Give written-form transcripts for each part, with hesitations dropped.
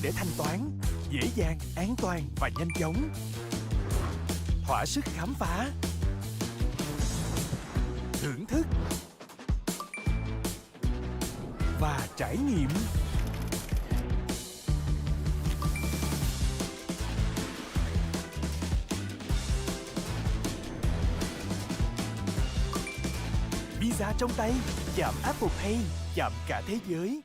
để thanh toán, dễ dàng, an toàn và nhanh chóng. Thỏa sức khám phá, thưởng thức và trải nghiệm. Visa trong tay, chạm Apple Pay, chạm cả thế giới.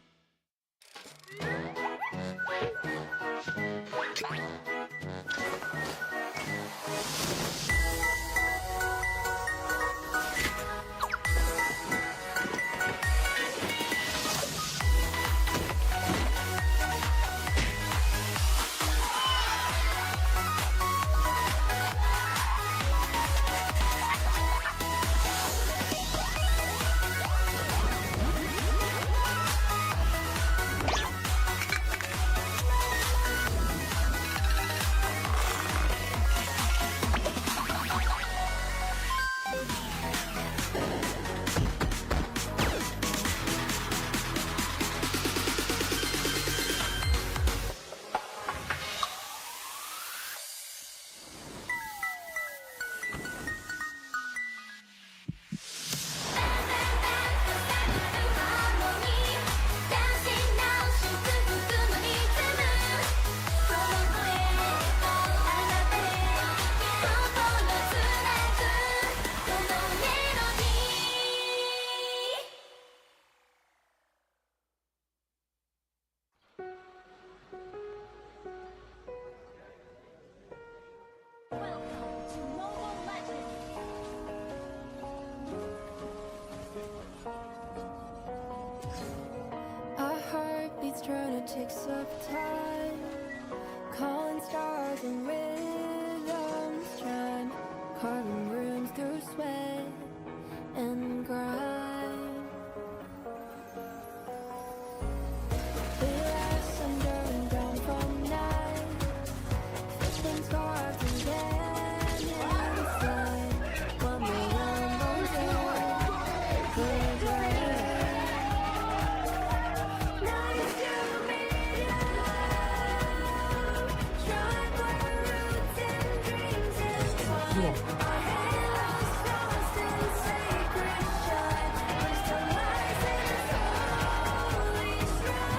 Ticks of time, calling stars and rhythms, trying carving rooms through sweat and grind. We left under and down from night, fixing scars and then inside. One more round on good rain. Nice to meet you. Try my roots and dreams entwined. Our halos lost in sacred shine. Crystallizing holy shrine.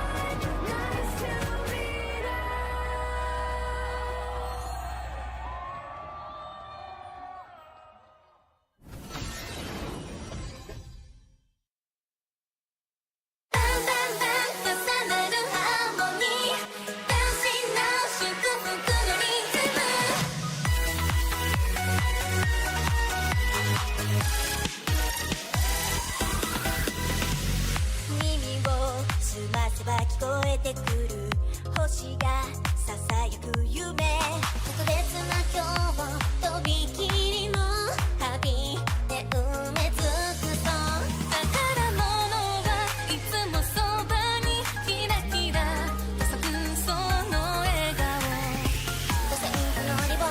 Nice to meet you. Bang bang bang 重なるハーモニー Dancing now 祝福のリズム耳を澄ませば聞こえてくる星がささやく夢特別な今日をとびきりの旅で埋め尽くそう宝物はいつもそばにキラキラと咲くその笑顔五線譜のリボン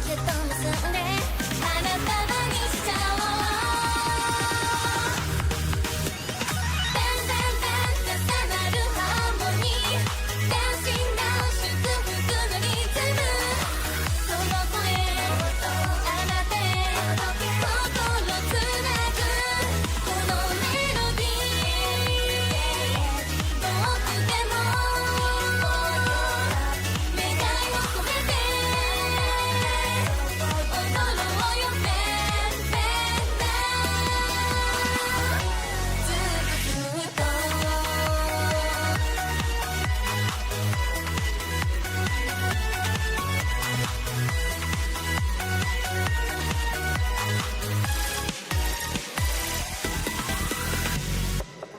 ぎゅっと結んで花束にしちゃおう Bang bang bang 重なるハーモニー Dancing now 祝福のリズムその声あなたへ心つなぐこのメロディー遠くても願いを込めて踊ろうよ Bang bang bang ずっと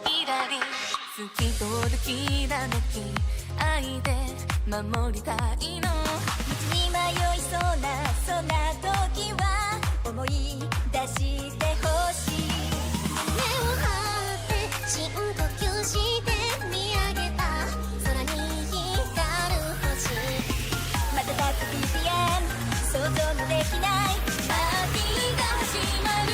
キラリ透き通るきらめき愛で守りたいの道に迷いそうなそんな時は思い出してほしい胸を張って深呼吸して見上げた空に光る星瞬く BPM 想像のできないパーティーが始まる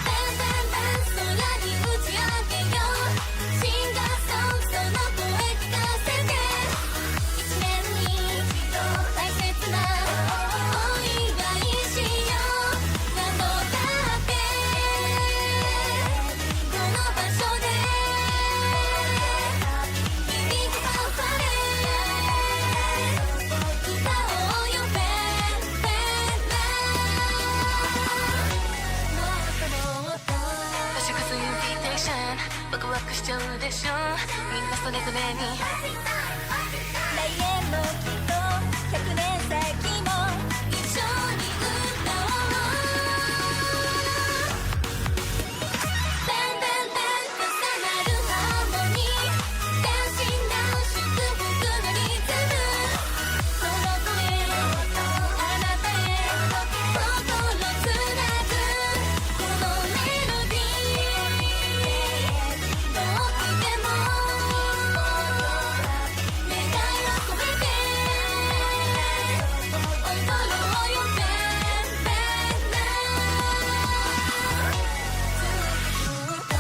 Bang bang bang 空に打ち上げようシンガーソングしちゃうでしょみんなそれぞれに来年もきっと100年先も一緒に歌おうベンベンベン重なるハーモニー天真な祝福のリズムその声あなたへ心つなぐこのメロディー遠くても願いを込めて踊ろうよベンベンなずっと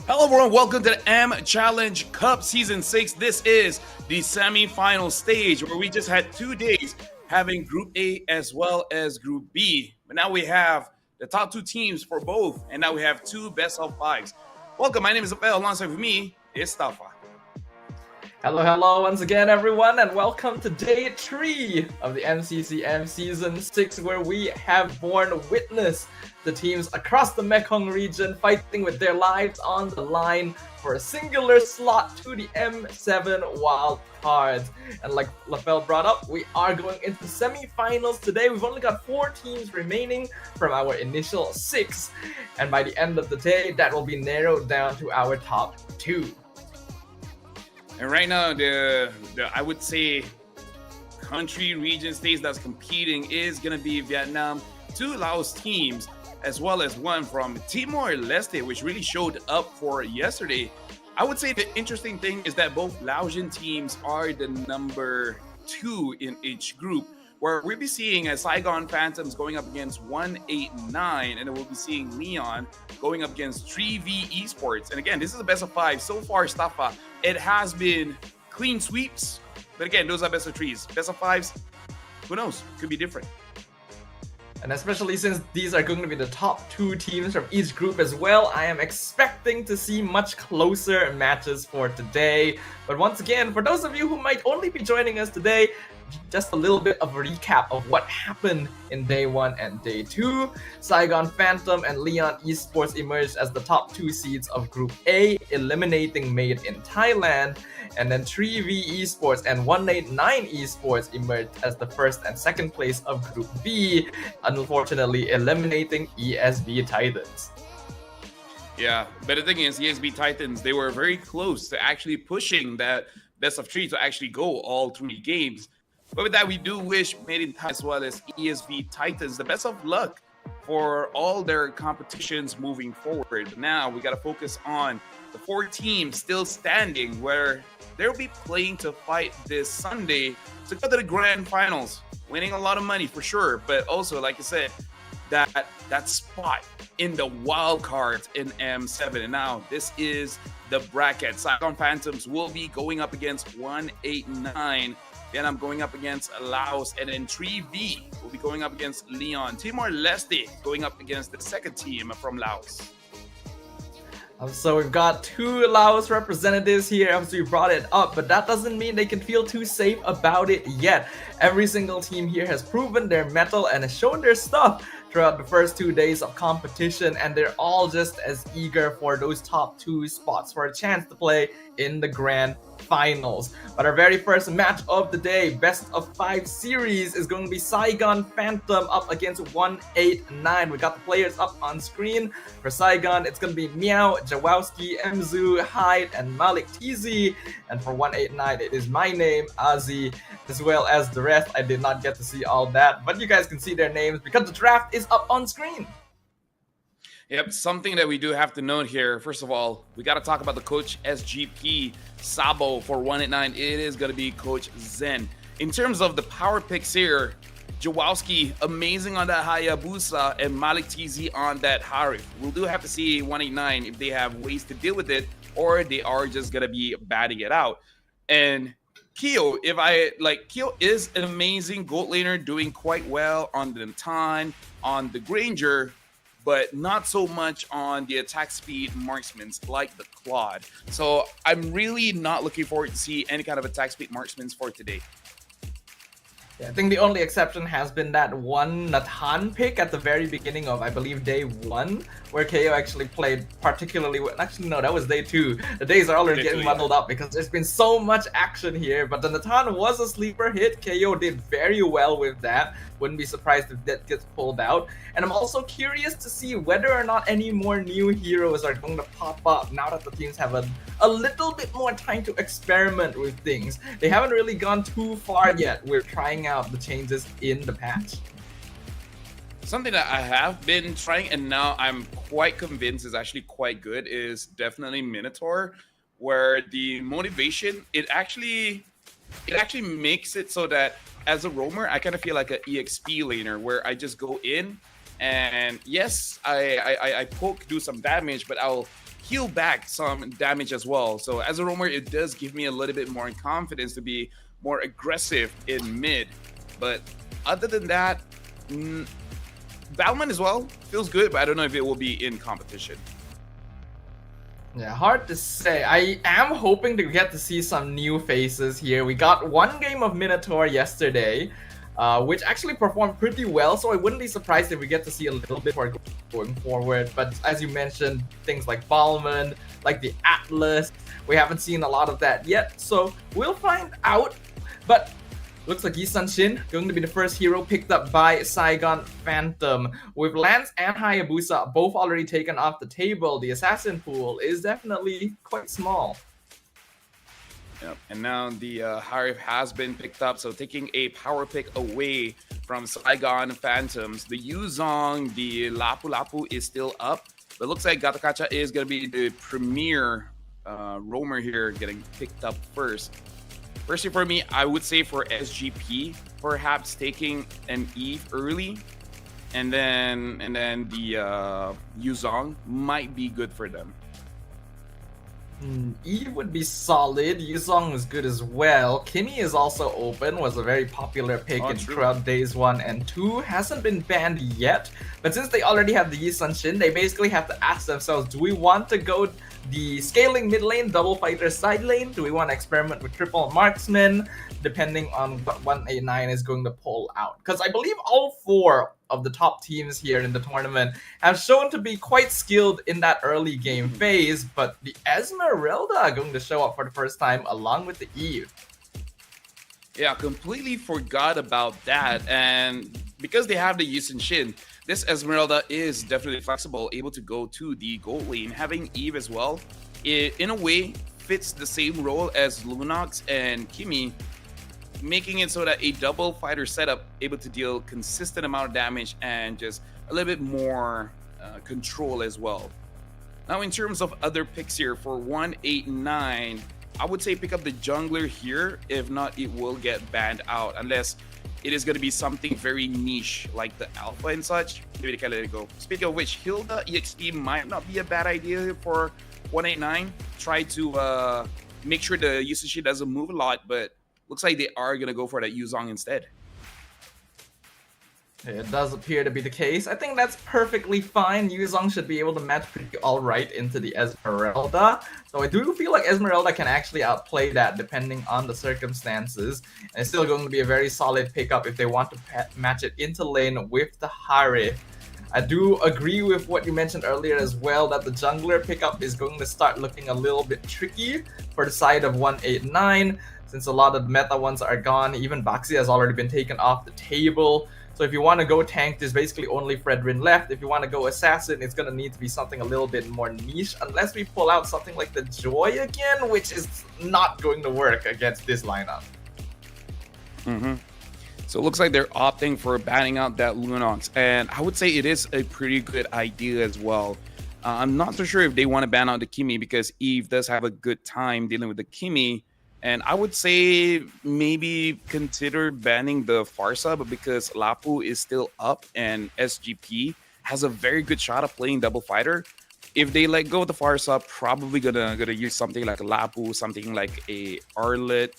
Hello everyone, welcome to the M Challenge Cup Season 6. This is the semi-final stage where we just had 2 days having Group A as well as Group B. But now we have the top 2 teams for both, and now we have 2 best of 5s. Welcome, my name is Abel, alongside with me is Tafa. Hello once again everyone, and welcome to day 3 of the MCCM Season 6, where we have borne witness the teams across the Mekong region fighting with their lives on the line for a singular slot to the M7 wild cards. And like LaFell brought up, we are going into semi-finals today. We've only got 4 teams remaining from our initial 6, and by the end of the day, that will be narrowed down to our top 2. And right now, the I would say country, region, states that's competing is going to be Vietnam, 2 Laos teams, as well as one from Timor-Leste, which really showed up for yesterday. I would say the interesting thing is that both Laotian teams are the number 2 in each group, where we'll be seeing Saigon Phantoms going up against 189, and then we'll be seeing Leon going up against 3V Esports. And again, this is a best of 5. So far, Staffa, it has been clean sweeps, but again, those are best of 3s. Best of 5s, who knows? Could be different. And especially since these are going to be the top 2 teams from each group as well, I am expecting to see much closer matches for today. But once again, for those of you who might only be joining us today, just a little bit of a recap of what happened in day 1 and day 2. Saigon Phantom and Leon Esports emerged as the top 2 seeds of Group A, eliminating Made in Thailand. And then 3V Esports and 189 Esports emerged as the first and second place of Group B, unfortunately eliminating ESB Titans. Yeah, but the thing is, ESB Titans, they were very close to actually pushing that best of 3 to actually go all 3 games. But with that, we do wish Made in Thailand as well as ESB Titans the best of luck for all their competitions moving forward. Now, we got to focus on the 4 teams still standing, where they'll be playing to fight this Sunday to go to the Grand Finals, winning a lot of money for sure, but also, like I said, that spot in the wild cards in M7. And now, this is the bracket. Saigon Phantoms will be going up against 189. Vietnam going up against Laos, and then 3V will be going up against Leon. Timor-Leste going up against the second team from Laos. So we've got 2 Laos representatives here. Obviously, we brought it up, but that doesn't mean they can feel too safe about it yet. Every single team here has proven their mettle and has shown their stuff throughout the first 2 days of competition, and they're all just as eager for those top 2 spots for a chance to play in the Grand Finals. But our very first match of the day, best of 5 series, is going to be Saigon Phantom up against 189. We got the players up on screen. For Saigon, it's going to be Meow, Jawowski, Mzu, Hyde, and Malik TZ. And for 189, it is my name, Azi, as well as the rest. I did not get to see all that, but you guys can see their names because the draft is up on screen. Yep, something that we do have to note here. First of all, we got to talk about the coach SGP Sabo for 189. It is going to be Coach Zen. In terms of the power picks here, Jawowski amazing on that Hayabusa and Malik TZ on that Harif. We'll do have to see 189 if they have ways to deal with it or they are just going to be batting it out. And Keo, Keo is an amazing gold laner, doing quite well on the Tan, on the Granger, but not so much on the attack speed marksmen like the Claude. So I'm really not looking forward to see any kind of attack speed marksmen for today. Yeah, I think the only exception has been that one Nathan pick at the very beginning of, I believe, day 1, where KO actually played particularly well. Actually, no, that was day 2. The days are already getting muddled up because there's been so much action here. But the Nathan was a sleeper hit. KO did very well with that. Wouldn't be surprised if that gets pulled out. And I'm also curious to see whether or not any more new heroes are going to pop up now that the teams have a little bit more time to experiment with things. They haven't really gone too far yet. We're trying out the changes in the patch. Something that I have been trying and now I'm quite convinced is actually quite good is definitely Minotaur, where the motivation, it actually makes it so that as a roamer, I kind of feel like an EXP laner where I just go in and yes, I poke, do some damage, but I'll heal back some damage as well. So as a roamer, it does give me a little bit more confidence to be more aggressive in mid. But other than that, Balman as well feels good, but I don't know if it will be in competition. Yeah, hard to say. I am hoping to get to see some new faces here. We got one game of Minotaur yesterday, which actually performed pretty well, so I wouldn't be surprised if we get to see a little bit more going forward. But as you mentioned, things like Balmond, like the Atlas, we haven't seen a lot of that yet, so we'll find out. But looks like Yi Sun-shin going to be the first hero picked up by Saigon Phantom. With Lance and Hayabusa both already taken off the table, the assassin pool is definitely quite small. Yep. And now the Harif has been picked up, so taking a power pick away from Saigon Phantoms. The Yuzong, the Lapu Lapu is still up, but looks like Gatakacha is going to be the premier roamer here getting picked up first. Firstly, for me, I would say for SGP, perhaps taking an Eve early, and then the Yuzong might be good for them. Eve would be solid. Yuzong is good as well. Kimmy is also open, was a very popular pick in throughout days 1 and 2. Hasn't been banned yet, but since they already have the Yi Sun-shin, they basically have to ask themselves, do we want to go the scaling mid lane, double fighter side lane? Do we want to experiment with triple marksman? Depending on what 189 is going to pull out. Because I believe all 4 of the top teams here in the tournament have shown to be quite skilled in that early game phase, but the Esmeralda are going to show up for the first time along with the Eve. Yeah, completely forgot about that. And because they have the Yi Sun-shin, this Esmeralda is definitely flexible, able to go to the gold lane. Having Eve as well, it in a way fits the same role as Lunox and Kimmy, making it so that a double fighter setup able to deal consistent amount of damage and just a little bit more control as well. Now, in terms of other picks here for 189, I would say pick up the jungler here. If not, it will get banned out unless it is going to be something very niche like the alpha and such. Maybe they can let it go. Speaking of which, Hilda EXP might not be a bad idea for 189. Try to make sure the usage doesn't move a lot, but looks like they are going to go for that Yuzong instead. It does appear to be the case. I think that's perfectly fine. Yuzong should be able to match pretty alright into the Esmeralda. So I do feel like Esmeralda can actually outplay that depending on the circumstances. And it's still going to be a very solid pickup if they want to match it into lane with the Harif. I do agree with what you mentioned earlier as well, that the jungler pickup is going to start looking a little bit tricky for the side of 189. Since a lot of the meta ones are gone, even Baxi has already been taken off the table. So if you want to go tank, there's basically only Fredrin left. If you want to go assassin, it's going to need to be something a little bit more niche, unless we pull out something like the Joy again, which is not going to work against this lineup. So it looks like they're opting for banning out that Lunox, and I would say it is a pretty good idea as well. I'm not so sure if they want to ban out the Kimmy because Eve does have a good time dealing with the Kimmy. And I would say maybe consider banning the Farsa, but because Lapu is still up and SGP has a very good shot of playing double fighter, if they let go of the Farsa, probably gonna use something like a Lapu, something like a Arlet.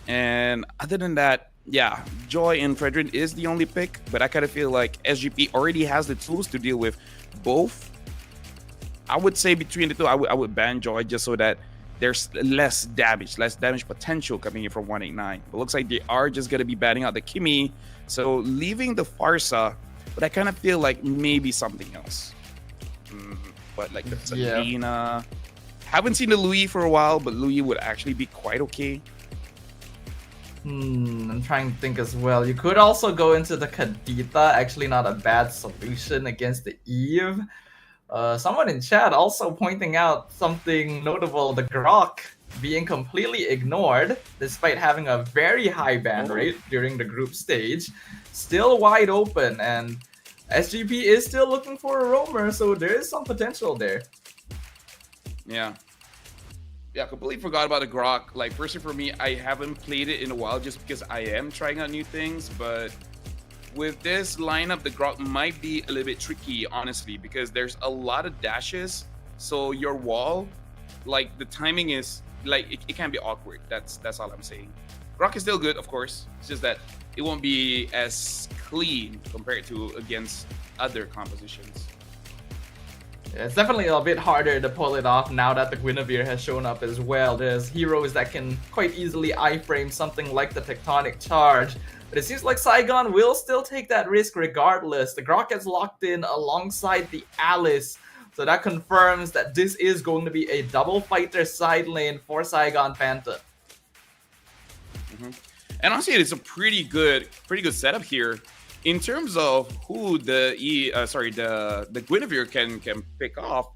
And other than that, yeah, Joy and Fredrin is the only pick, but I kind of feel like SGP already has the tools to deal with both. I would say between the two, I would ban Joy just so that there's less damage potential coming in from 189. But looks like they are just going to be banning out the Kimmy. So leaving the Farsa, but I kind of feel like maybe something else. But like the Sabrina. Haven't seen the Louis for a while, but Louis would actually be quite okay. I'm trying to think as well. You could also go into the Kadita. Actually not a bad solution against the Eve. Someone in chat also pointing out something notable, the Grok being completely ignored despite having a very high ban rate during the group stage. Still wide open, and SGP is still looking for a roamer, so there is some potential there. Yeah, completely forgot about the Grok. Like, personally for me, I haven't played it in a while just because I am trying out new things, but with this lineup, the Grok might be a little bit tricky, honestly, because there's a lot of dashes. So your wall, like the timing is like it can be awkward. That's all I'm saying. Grok is still good, of course. It's just that it won't be as clean compared to against other compositions. It's definitely a bit harder to pull it off now that the Guinevere has shown up as well. There's heroes that can quite easily iframe something like the Tectonic Charge. But it seems like Saigon will still take that risk regardless. The Grok gets locked in alongside the Alice. So that confirms that this is going to be a double fighter side lane for Saigon Phantom. And honestly, it's a pretty good setup here. In terms of who the Guinevere can pick off,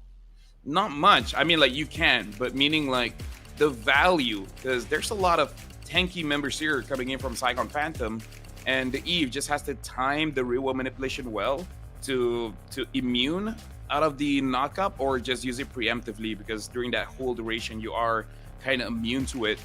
not much. I mean, like, you can, but meaning like the value, because there's a lot of tanky members here coming in from Saigon Phantom, and the Eve just has to time the real manipulation well to immune out of the knockup or just use it preemptively, because during that whole duration you are kind of immune to it.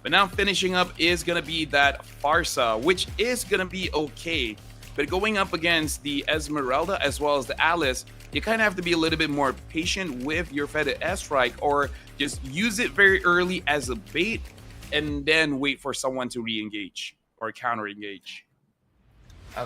But now finishing up is gonna be that Farsa, which is gonna be okay. But going up against the Esmeralda as well as the Alice, you kind of have to be a little bit more patient with your Fed S-Strike, or just use it very early as a bait and then wait for someone to re-engage or counter-engage.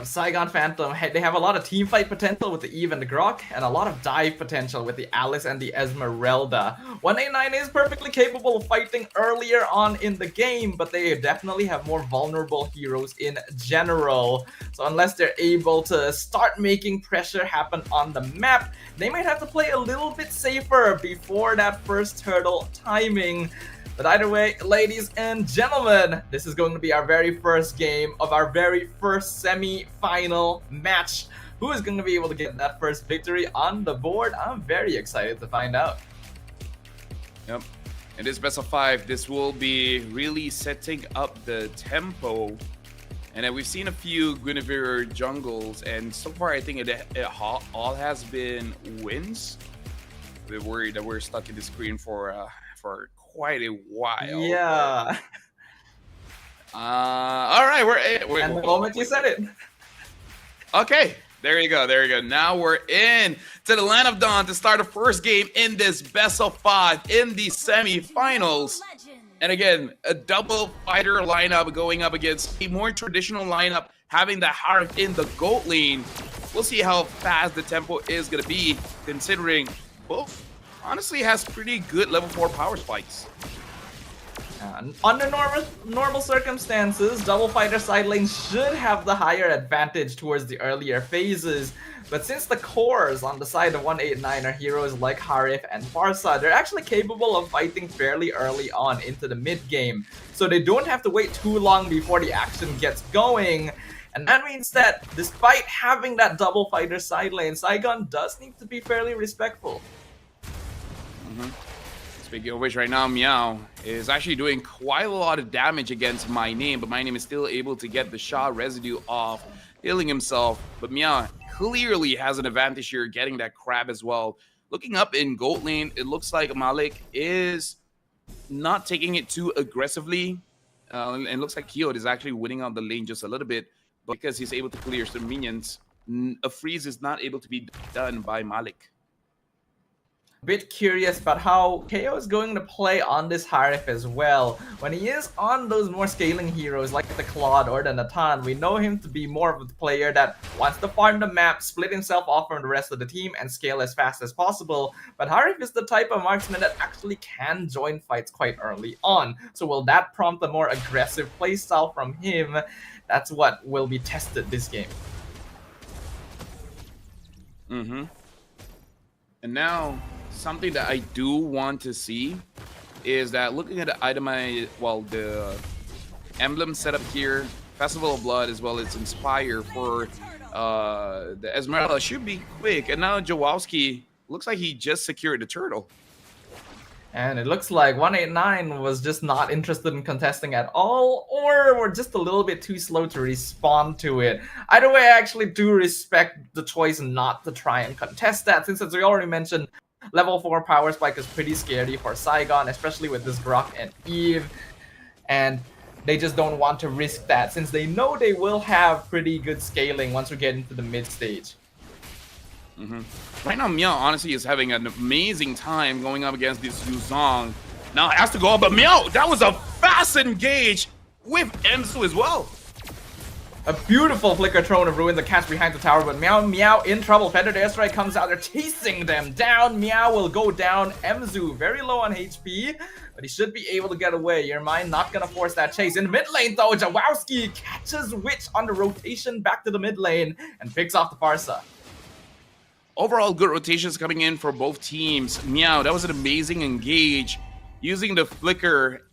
Saigon Phantom, they have a lot of team fight potential with the Eve and the Grok, and a lot of dive potential with the Alice and the Esmeralda. 189 is perfectly capable of fighting earlier on in the game, but they definitely have more vulnerable heroes in general. So unless they're able to start making pressure happen on the map, they might have to play a little bit safer before that first hurdle timing. But either way, ladies and gentlemen, this is going to be our very first game of our very first semi-final match. Who is going to be able to get that first victory on the board? I'm very excited to find out. Yep. In this best of 5, this will be really setting up the tempo. And then we've seen a few Guinevere jungles, and so far I think it all has been wins. We're worried that we're stuck in the screen for quite a while. Yeah. All right, we're and the moment you said it. Okay, there you go. Now we're in to the Land of Dawn to start the first game in this best of 5 in the semi-finals. And again, a double fighter lineup going up against a more traditional lineup, having the Harith in the gold lane. We'll see how fast the tempo is going to be, considering both honestly has pretty good level 4 power spikes. Under normal circumstances, double fighter side lane should have the higher advantage towards the earlier phases. But since the cores on the side of 189 are heroes like Harith and Farsa, they're actually capable of fighting fairly early on into the mid game. So they don't have to wait too long before the action gets going. And that means that despite having that double fighter side lane, Saigon does need to be fairly respectful. Speaking of which, right now Meow is actually doing quite a lot of damage against My Name, but My Name is still able to get the shot residue off, healing himself. But Meow clearly has an advantage here, getting that crab as well. Looking up in gold lane, it looks like Malik is not taking it too aggressively, and it looks like Kyo is actually winning out the lane just a little bit, but because he's able to clear some minions, a freeze is not able to be done by Malik. Bit curious about how KO is going to play on this Harith as well. When he is on those more scaling heroes like the Claude or the Natan, we know him to be more of a player that wants to farm the map, split himself off from the rest of the team, and scale as fast as possible. But Harith is the type of marksman that actually can join fights quite early on. So will that prompt a more aggressive playstyle from him? That's what will be tested this game. And now, something that I do want to see is that looking at the itemized, well, the emblem setup here, Festival of Blood as well as Inspire for the Esmeralda should be quick. And now Jawowski looks like he just secured the turtle. And it looks like 189 was just not interested in contesting at all, or were just a little bit too slow to respond to it. Either way, I actually do respect the choice not to try and contest that, since as we already mentioned, level 4 power spike is pretty scary for Saigon, especially with this Grok and Eve. And they just don't want to risk that, since they know they will have pretty good scaling once we get into the mid stage. Right now, Meow honestly is having an amazing time going up against this Yuzong. Now it has to go up, but Meow, that was a fast engage with Emsu as well. A beautiful flicker thrown of Ruin the catch behind the tower, but Meow in trouble. Feathered Airstrike comes out, they're chasing them down. Meow will go down. Mzu very low on HP, but he should be able to get away. Your mind not gonna force that chase. In mid lane though, Jawowski catches Witch on the rotation back to the mid lane and picks off the Farsa. Overall, good rotations coming in for both teams. Meow, that was an amazing engage. Using the flicker,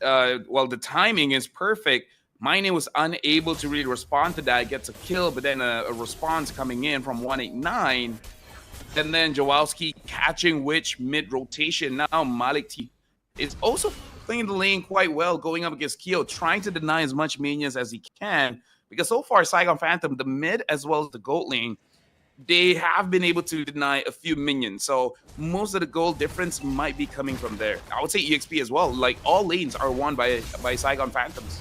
while the timing is perfect, Mine was unable to really respond to that, gets a kill, but then a response coming in from 189. And then Jawowski catching Witch mid-rotation. Now Malik T is also playing the lane quite well, going up against Kyo, trying to deny as much minions as he can. Because so far, Saigon Phantom, the mid as well as the gold lane, they have been able to deny a few minions. So most of the gold difference might be coming from there. I would say EXP as well. Like, all lanes are won by Saigon Phantoms.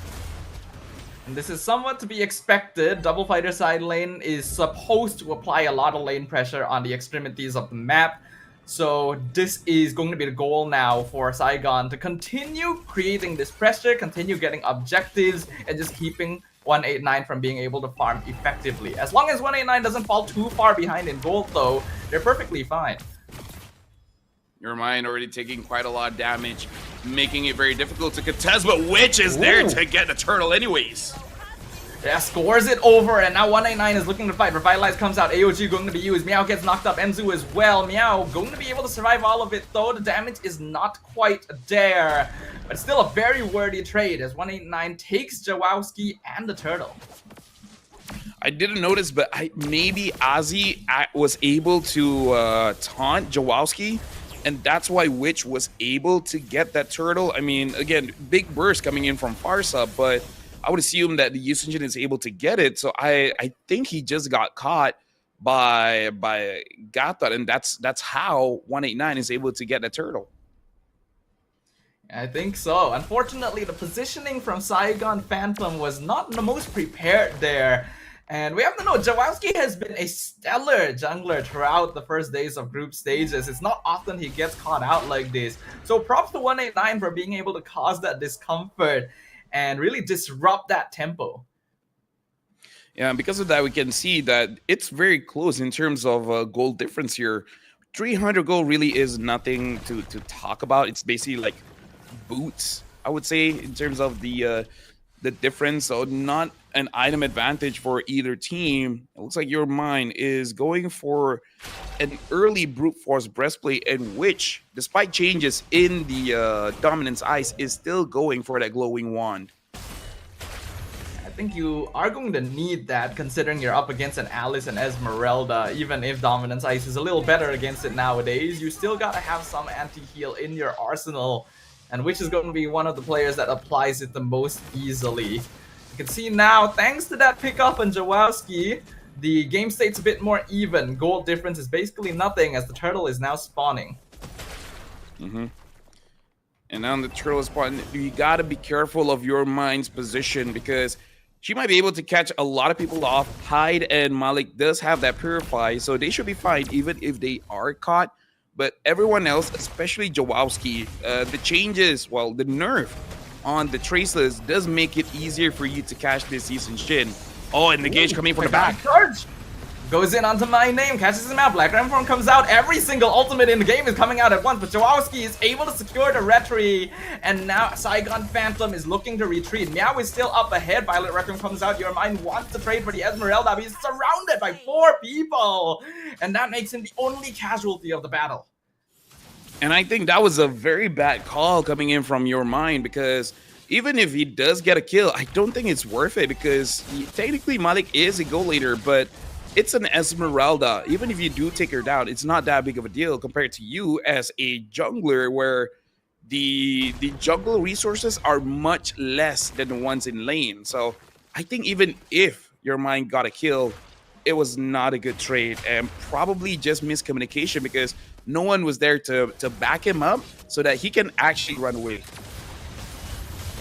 And this is somewhat to be expected. Double fighter side lane is supposed to apply a lot of lane pressure on the extremities of the map. So this is going to be the goal now for Saigon, to continue creating this pressure, continue getting objectives, and just keeping 189 from being able to farm effectively. As long as 189 doesn't fall too far behind in gold though, they're perfectly fine. Your mind already taking quite a lot of damage, making it very difficult to contest, but Witch is there to get the turtle anyways. Yeah, scores it over, and now 189 is looking to fight. Revitalize comes out, AOG going to be used. Meow gets knocked up, Mzu as well. Meow going to be able to survive all of it though. The damage is not quite there, but still a very worthy trade as 189 takes Jawowski and the turtle. I didn't notice, but maybe Ozzy was able to taunt Jawowski, and that's why Witch was able to get that turtle. I mean, again, big burst coming in from Farsa, but I would assume that the Yusungin is able to get it. So I think he just got caught by Gatot, and that's how 189 is able to get the turtle. I think so. Unfortunately, the positioning from Saigon Phantom was not the most prepared there. And we have to know, Jawowski has been a stellar jungler throughout the first days of group stages. It's not often he gets caught out like this. So props to 189 for being able to cause that discomfort and really disrupt that tempo. Yeah, because of that, we can see that it's very close in terms of gold difference here. 300 gold really is nothing to talk about. It's basically like boots, I would say, in terms of the difference. So not an item advantage for either team. It looks like your mind is going for an early brute force breastplate, in which, despite changes in the dominance ice, is still going for that glowing wand. I think you are going to need that, considering you're up against an Alice and Esmeralda. Even if dominance ice is a little better against it nowadays, you still gotta have some anti-heal in your arsenal, and which is going to be one of the players that applies it the most easily. You can see now, thanks to that pickup on Jawowski, the game state's a bit more even. Gold difference is basically nothing as the turtle is now spawning. And now the turtle is spawning. You gotta be careful of your mind's position, because she might be able to catch a lot of people off. Hyde and Malik does have that purify, so they should be fine even if they are caught. But everyone else, especially Jawowski, the changes, well, the nerf on the traceless does make it easier for you to catch this season Shin. Oh, and the gauge coming from the back. Charge! Goes in onto my name, catches him out. Black Ram Form comes out. Every single ultimate in the game is coming out at once, but Jawowski is able to secure the retry. And now Saigon Phantom is looking to retreat. Meow is still up ahead. Violet Requiem comes out. Your mind wants to trade for the Esmeralda, but he's surrounded by 4 people. And that makes him the only casualty of the battle. And I think that was a very bad call coming in from your mind, because even if he does get a kill, I don't think it's worth it, because technically Malik is a goal leader, but it's an Esmeralda. Even if you do take her down, it's not that big of a deal compared to you as a jungler, where the jungle resources are much less than the ones in lane. So I think even if your mind got a kill, it was not a good trade, and probably just miscommunication, because no one was there to back him up so that he can actually run away.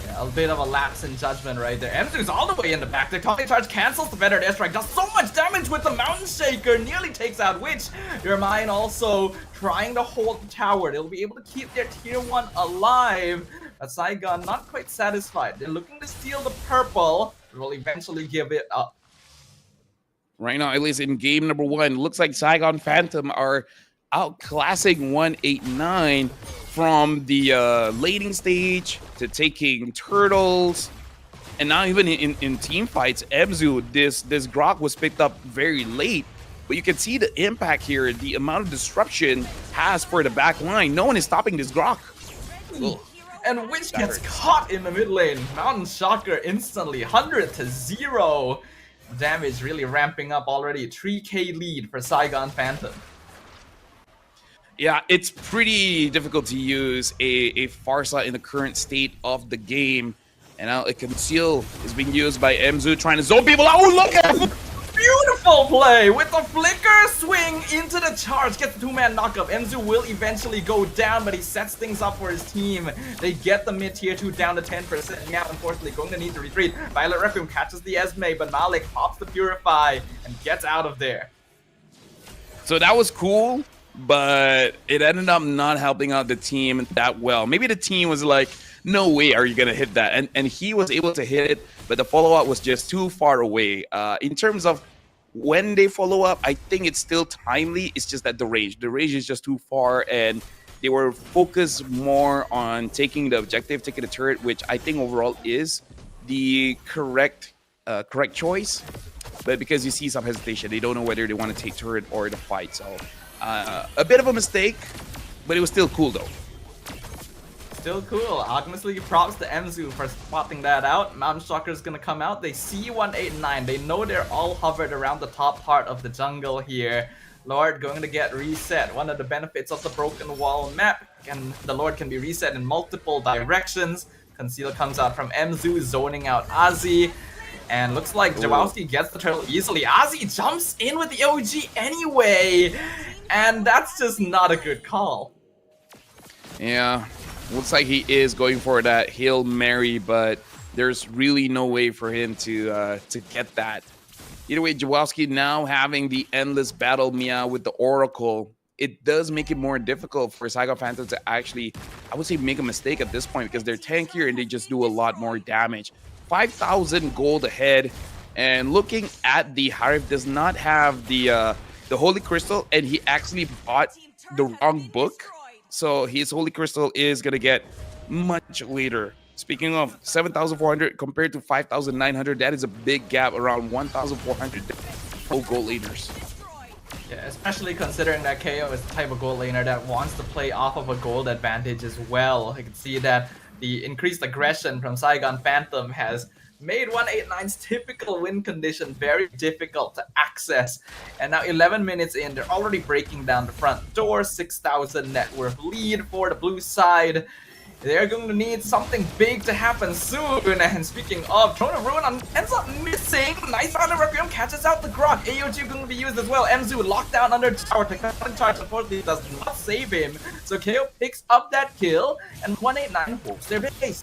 Yeah, a bit of a lapse in judgment right there. Mzu's all the way in the back. The Tony Charge cancels the Feathered Airstrike. Does so much damage with the Mountain Shaker. Nearly takes out Witch. Your mind also trying to hold the tower. They'll be able to keep their tier 1 alive. But Saigon not quite satisfied. They're looking to steal the purple, but will eventually give it up. Right now, at least in game number 1, looks like Saigon Phantom are outclassing 189 from the laning stage to taking turtles. And now even in team fights, Emzu, this Grok was picked up very late. But you can see the impact here, the amount of disruption has for the back line. No one is stopping this Grok. Ugh. And Witch gets caught in the mid lane. Mountain Shocker instantly 100 to 0. Damage really ramping up already. 3k lead for Saigon Phantom. Yeah, it's pretty difficult to use a Farsa in the current state of the game. And now a Conceal is being used by Emzu, trying to zone people out. Oh, look at him! Beautiful play with the flicker swing into the charge. Gets the 2-man knockup. Emzu will eventually go down, but he sets things up for his team. They get the mid tier 2 down to 10%. Now, unfortunately, going to need to retreat. Violet Requiem catches the Esme, but Malik pops the Purify and gets out of there. So that was cool, but it ended up not helping out the team that well. Maybe the team was like, no way are you going to hit that. And he was able to hit it, but the follow-up was just too far away. In terms of when they follow up, I think it's still timely. It's just that the range is just too far, and they were focused more on taking the objective, taking the turret, which I think overall is the correct choice. But because you see some hesitation, they don't know whether they want to take turret or the fight. So a bit of a mistake, but it was still cool though. Still cool. Honestly, props to Emzu for spotting that out. Mountain Shocker is gonna come out. They see 189. They know they're all hovered around the top part of the jungle here. Lord going to get reset. One of the benefits of the broken wall map, and the Lord can be reset in multiple directions. Conceal comes out from Emzu, zoning out Ozzy. And looks like Jawowski gets the turtle easily. Ozzy jumps in with the OG anyway. And that's just not a good call. Yeah. Looks like he is going for that Hail Mary, but there's really no way for him to get that. Either way, Jawowski now having the endless battle Mia with the Oracle, it does make it more difficult for Saigon Phantom to actually, I would say, make a mistake at this point because they're tankier and they just do a lot more damage. 5,000 gold ahead, and looking at the Harif does not have the Holy Crystal, and he actually bought the wrong book. So his Holy Crystal is going to get much later. Speaking of 7,400 compared to 5,900, that is a big gap, around 1,400 gold laners. Yeah, especially considering that KO is the type of gold laner that wants to play off of a gold advantage as well. You can see that the increased aggression from Saigon Phantom has made 189's typical win condition very difficult to access. And now 11 minutes in, they're already breaking down the front door. 6,000 net worth lead for the blue side. They're going to need something big to happen soon. And speaking of, Throne of Ruin ends up missing. Nice round of Requiem catches out the Grok. AOG going to be used as well. Emzu locked down under tower. Technology charge unfortunately does not save him. So KO picks up that kill, and 189 hopes their base.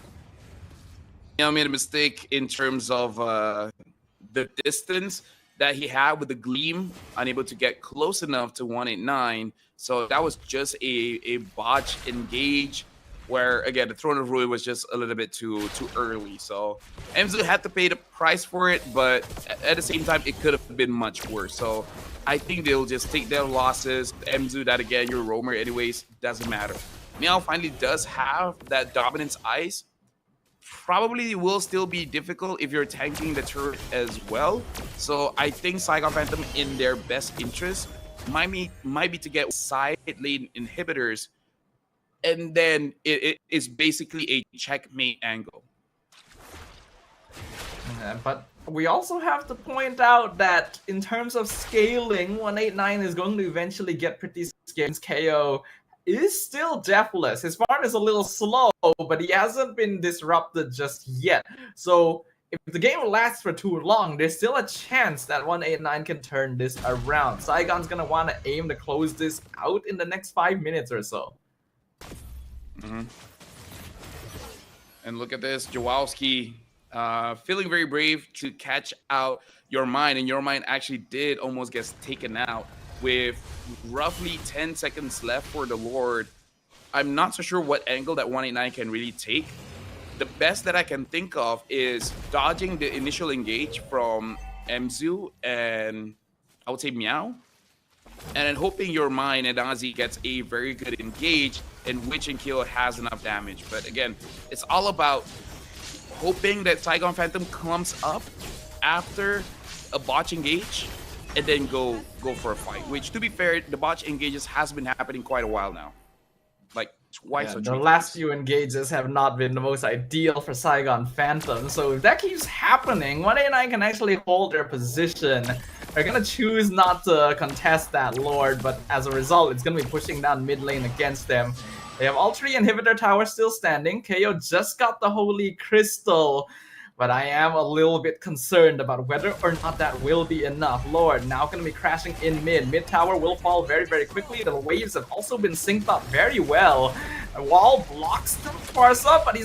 I made a mistake in terms of the distance that he had with the Gleam, unable to get close enough to 189. So that was just a botch engage where, again, the Throne of Ruin was just a little bit too early. So Emzu had to pay the price for it, but at the same time, it could have been much worse. So I think they'll just take their losses. Emzu, that again, you're a roamer anyways, doesn't matter. Meow finally does have that Dominance Ice. Probably will still be difficult if you're tanking the turret as well. So I think Saigon Phantom, in their best interest, might be to get side lane inhibitors, and then it is basically a checkmate angle. But we also have to point out that in terms of scaling, 189 is going to eventually get pretty scared. KO is still deathless. His farm is a little slow, but he hasn't been disrupted just yet. So if the game lasts for too long, there's still a chance that 189 can turn this around. Saigon's going to want to aim to close this out in the next 5 minutes or so. And look at this, Jawowski feeling very brave to catch out Your Mind, and Your Mind actually did almost get taken out with roughly 10 seconds left for the Lord. I'm not so sure what angle that 189 can really take. The best that I can think of is dodging the initial engage from Emzu and I would say Meow, and then hoping your mind and Ozzy gets a very good engage in which and kill has enough damage. But again, it's all about hoping that Saigon Phantom comes up after a botch engage and then go for a fight. Which, to be fair, the botch engages has been happening quite a while now, like twice or the three last times. few engages have not been the most ideal for Saigon Phantom, so if that keeps happening, 189 can actually hold their position. They're gonna choose not to contest that Lord, but as a result, it's gonna be pushing down mid lane against them. They have all three inhibitor towers still standing. KO just got the Holy Crystal, but I am a little bit concerned about whether or not that will be enough. Lord now going to be crashing in mid. Mid tower will fall very, very quickly. The waves have also been synced up very well. The wall blocks the force up, but he's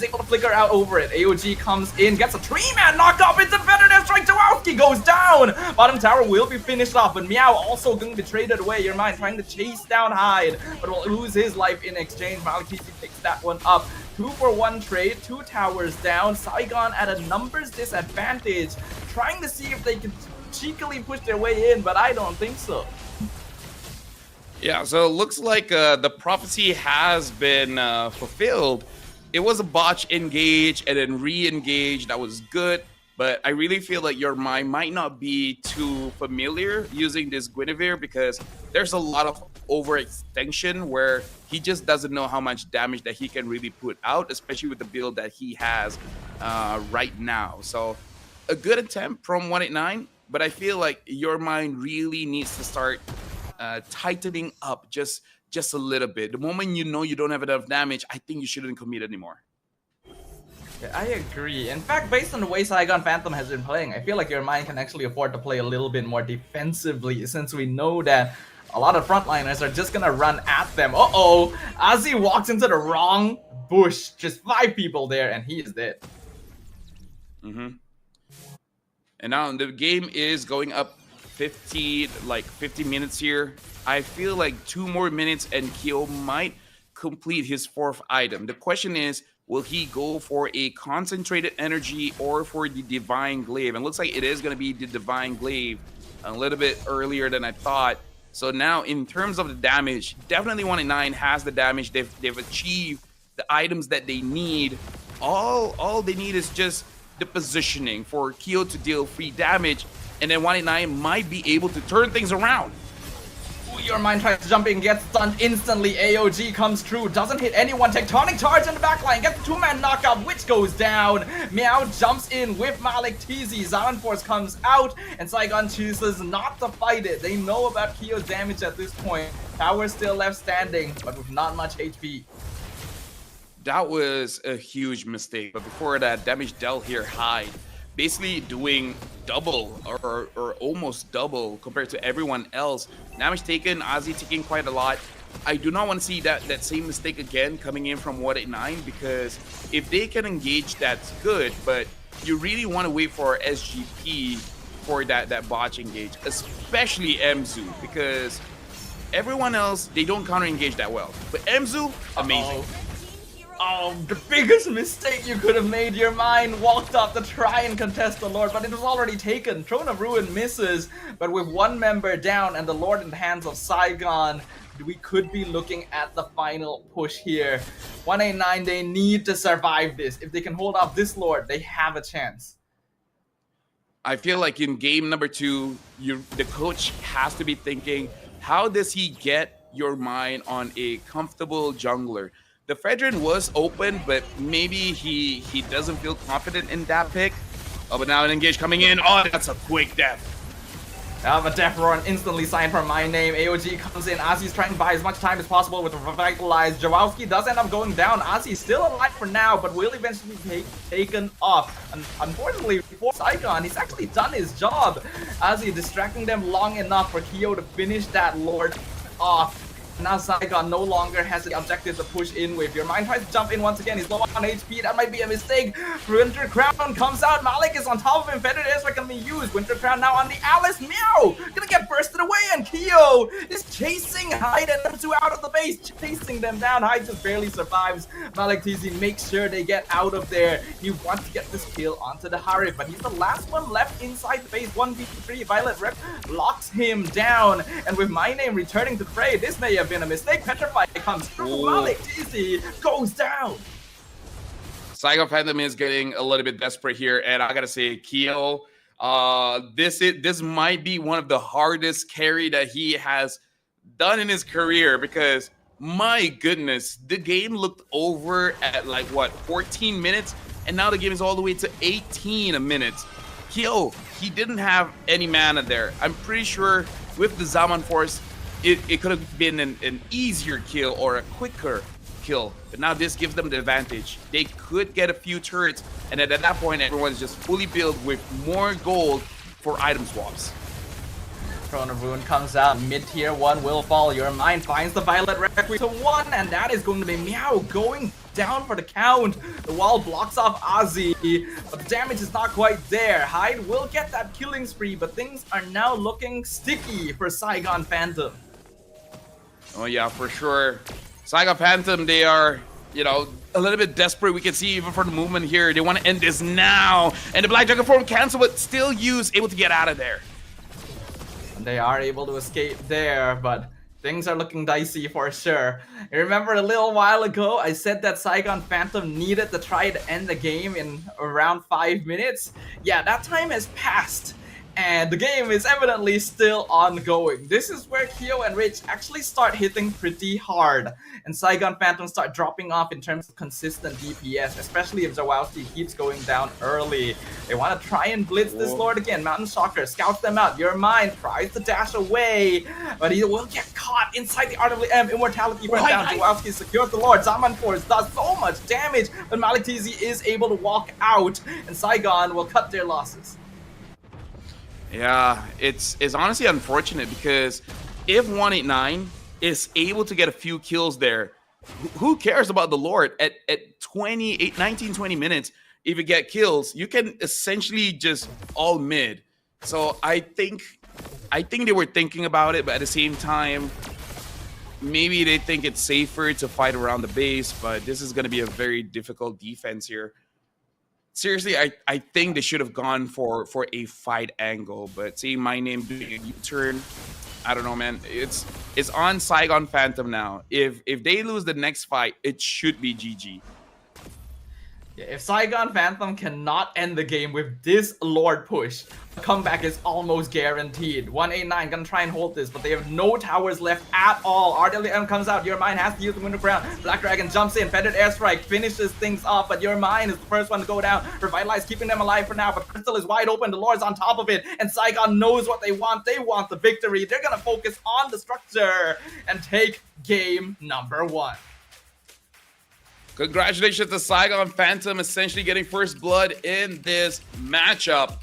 able to flicker out over it. AOG comes in, gets a 3-man knock off. It's a definitive strike. Jawowski goes down. Bottom tower will be finished off, but Meow also going to be traded away. Your mind trying to chase down Hyde, but will lose his life in exchange. Malik TC picks that one up. 2-for-1 trade, 2 towers down. Saigon at a numbers disadvantage, trying to see if they can cheekily push their way in, but I don't think so. Yeah, so it looks like the prophecy has been fulfilled. It was a botch engage and then re-engage. That was good, but I really feel like your mind might not be too familiar using this Guinevere because there's a lot of overextension where he just doesn't know how much damage that he can really put out, especially with the build that he has right now. So a good attempt from 189, but I feel like your mind really needs to start tightening up just a little bit. The moment you know you don't have enough damage, I think you shouldn't commit anymore. Yeah, I agree. In fact, based on the way Saigon Phantom has been playing, I feel like your mind can actually afford to play a little bit more defensively, since we know that a lot of frontliners are just gonna run at them. Uh-oh! Ozzy walks into the wrong bush. Just 5 people there, and he is dead. And now the game is going up 50 minutes here. I feel like 2 more minutes and Kyo might complete his 4th item. The question is, will he go for a concentrated energy or for the Divine Glaive? And it looks like it is going to be the Divine Glaive a little bit earlier than I thought. So now in terms of the damage, definitely 189 has the damage. They've achieved the items that they need. All they need is just the positioning for Kyo to deal free damage, and then 189 might be able to turn things around. Ooh, your mind tries to jump in, gets stunned instantly. AOG comes through, doesn't hit anyone. Tectonic charge in the backline, gets the 2-man knockout, which goes down. Meow jumps in with Malik TZ. Zion Force comes out, and Saigon chooses not to fight it. They know about Kyo's damage at this point. Tower still left standing, but with not much HP. That was a huge mistake. But before that, damage dealt here Hyde, basically doing double or almost double compared to everyone else. Damage taken, Ozzy taking quite a lot. I do not want to see that same mistake again coming in from 189, because if they can engage, that's good, but you really want to wait for SGP for that botch engage, especially Mzu, because everyone else, they don't counter engage that well. But Mzu, amazing. Oh, the biggest mistake you could have made. Your mind walked up to try and contest the Lord, but it was already taken. Throne of Ruin misses, but with 1 member down and the Lord in the hands of Saigon, we could be looking at the final push here. 189, they need to survive this. If they can hold off this Lord, they have a chance. I feel like in game number 2, the coach has to be thinking, how does he get your mind on a comfortable jungler? The Fredrin was open, but maybe he doesn't feel confident in that pick. Oh, but now an engage coming in. Oh, that's a quick death. A death roar instantly signed for my name. AOG comes in. Ozzy's trying to buy as much time as possible with the revitalized. Jawowski does end up going down. Ozzy's still alive for now, but will eventually be taken off. And unfortunately for Saigon, he's actually done his job. Ozzy distracting them long enough for Kyo to finish that Lord off. Now Saigon no longer has the objective to push in with. Your mind tries to jump in once again. He's low on HP. That might be a mistake. Winter Crown comes out. Malik is on top of him. Feathered Airstrike can be used. Winter Crown now on the Alice. Meow! Gonna get bursted away, and Kyo is chasing Hyde and them two out of the base. Chasing them down. Hyde just barely survives. Malik TZ makes sure they get out of there. He wants to get this kill onto the Harif, but he's the last one left inside the base. 1v3. Violet Rep locks him down. And with My Name returning to the fray, this may have been a mistake. Petrify comes through. Malik TZ goes down. Saigon Phantom is getting a little bit desperate here, and I gotta say, Kyo, this might be one of the hardest carry that he has done in his career, because my goodness, the game looked over at like what, 14 minutes, and now the game is all the way to 18 minutes. Kyo, he didn't have any mana there. I'm pretty sure with the Zaman Force, it could have been an easier kill or a quicker kill, but now this gives them the advantage. They could get a few turrets, and at that point, everyone is just fully built with more gold for item swaps. Chrono Rune comes out. Mid-tier 1 will fall. Your Mind finds the Violet Requiem to 1, and that is going to be Meow going down for the count. The wall blocks off Ozzy, but the damage is not quite there. Hyde will get that killing spree, but things are now looking sticky for Saigon Phantom. Oh yeah, for sure. Saigon Phantom, they are, you know, a little bit desperate. We can see even for the movement here. They want to end this now. And the Black Dragon form cancel, but still able to get out of there. They are able to escape there, but things are looking dicey for sure. You remember a little while ago, I said that Saigon Phantom needed to try to end the game in around 5 minutes? Yeah, that time has passed. And the game is evidently still ongoing. This is where Kyo and Rich actually start hitting pretty hard, and Saigon Phantom start dropping off in terms of consistent DPS, especially if Zawowski keeps going down early. They want to try and blitz this Lord again. Mountain Shocker scouts them out. Your Mind tries to dash away, but he will get caught inside the RWM. Immortality runs down. Zawowski secures the Lord. Zaman Force does so much damage, but Malik TZ is able to walk out, and Saigon will cut their losses. Yeah, it's honestly unfortunate, because if 189 is able to get a few kills there, who cares about the Lord? At 19, 20 minutes, if you get kills, you can essentially just all mid. So I think they were thinking about it, but at the same time, maybe they think it's safer to fight around the base, but this is going to be a very difficult defense here. Seriously, I think they should have gone for a fight angle, but seeing My Name doing a U-turn, I don't know, man. It's on Saigon Phantom now. If they lose the next fight, it should be GG. Yeah, if Saigon Phantom cannot end the game with this Lord push, a comeback is almost guaranteed. 189 gonna try and hold this, but they have no towers left at all. RWM comes out. Your Mind has to use the Winter Crown. Black Dragon jumps in. Feathered Airstrike finishes things off, but Your Mind is the first one to go down. Revitalize keeping them alive for now, but Crystal is wide open. The Lord's on top of it, and Saigon knows what they want. They want the victory. They're gonna focus on the structure and take game number 1. Congratulations to Saigon Phantom, essentially getting first blood in this matchup.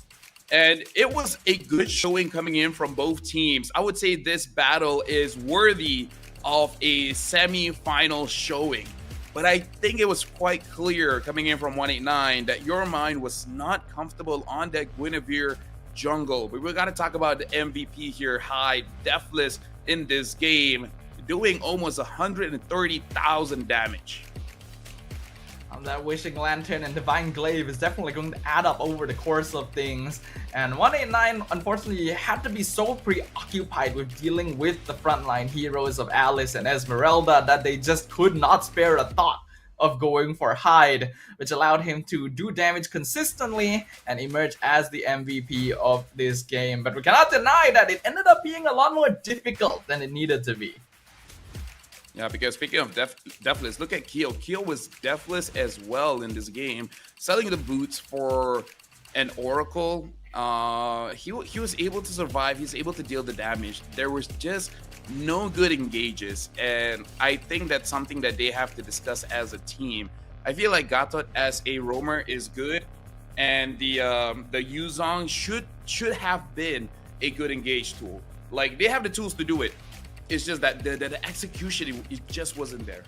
And it was a good showing coming in from both teams. I would say this battle is worthy of a semi-final showing. But I think it was quite clear coming in from 189 that Your Mind was not comfortable on that Guinevere jungle. But we got to talk about the MVP here, Hyde, deathless in this game, doing almost 130,000 damage. That Wishing Lantern and Divine Glaive is definitely going to add up over the course of things. And 189, unfortunately, had to be so preoccupied with dealing with the frontline heroes of Alice and Esmeralda that they just could not spare a thought of going for Hyde, which allowed him to do damage consistently and emerge as the MVP of this game. But we cannot deny that it ended up being a lot more difficult than it needed to be. Yeah, because speaking of deathless, look at Kyo. Kyo was deathless as well in this game, selling the boots for an Oracle. He was able to survive. He's able to deal the damage. There was just no good engages, and I think that's something that they have to discuss as a team. I feel like Gatot as a roamer is good, and the Yuzong should have been a good engage tool. Like, they have the tools to do it. It's just that the execution, it just wasn't there.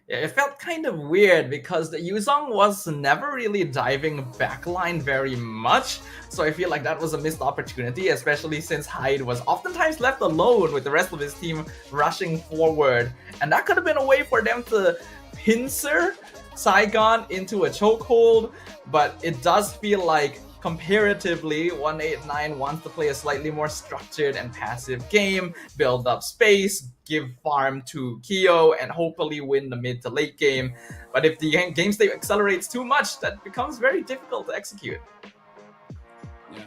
Yeah, it felt kind of weird because the Yuzong was never really diving backline very much, so I feel like that was a missed opportunity, especially since Hyde was oftentimes left alone with the rest of his team rushing forward, and that could have been a way for them to pincer Saigon into a chokehold, but it does feel like comparatively 189 wants to play a slightly more structured and passive game, build up space, give farm to Kyo, and hopefully win the mid to late game. But if the game state accelerates too much, that becomes very difficult to execute. Yeah,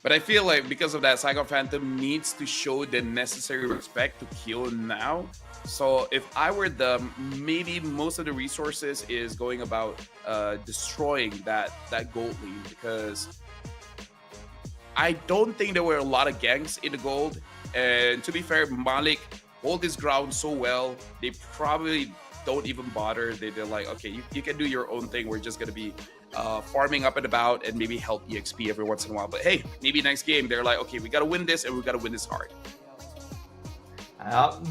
but I feel like because of that, Saigon Phantom needs to show the necessary respect to Kyo now. So if I were them, maybe most of the resources is going about destroying that gold lane, because I don't think there were a lot of ganks in the gold. And to be fair, Malik hold his ground so well, they probably don't even bother. They're like, okay, you can do your own thing. We're just gonna be farming up and about and maybe help EXP every once in a while. But hey, maybe next game they're like, okay, we gotta win this and we gotta win this hard.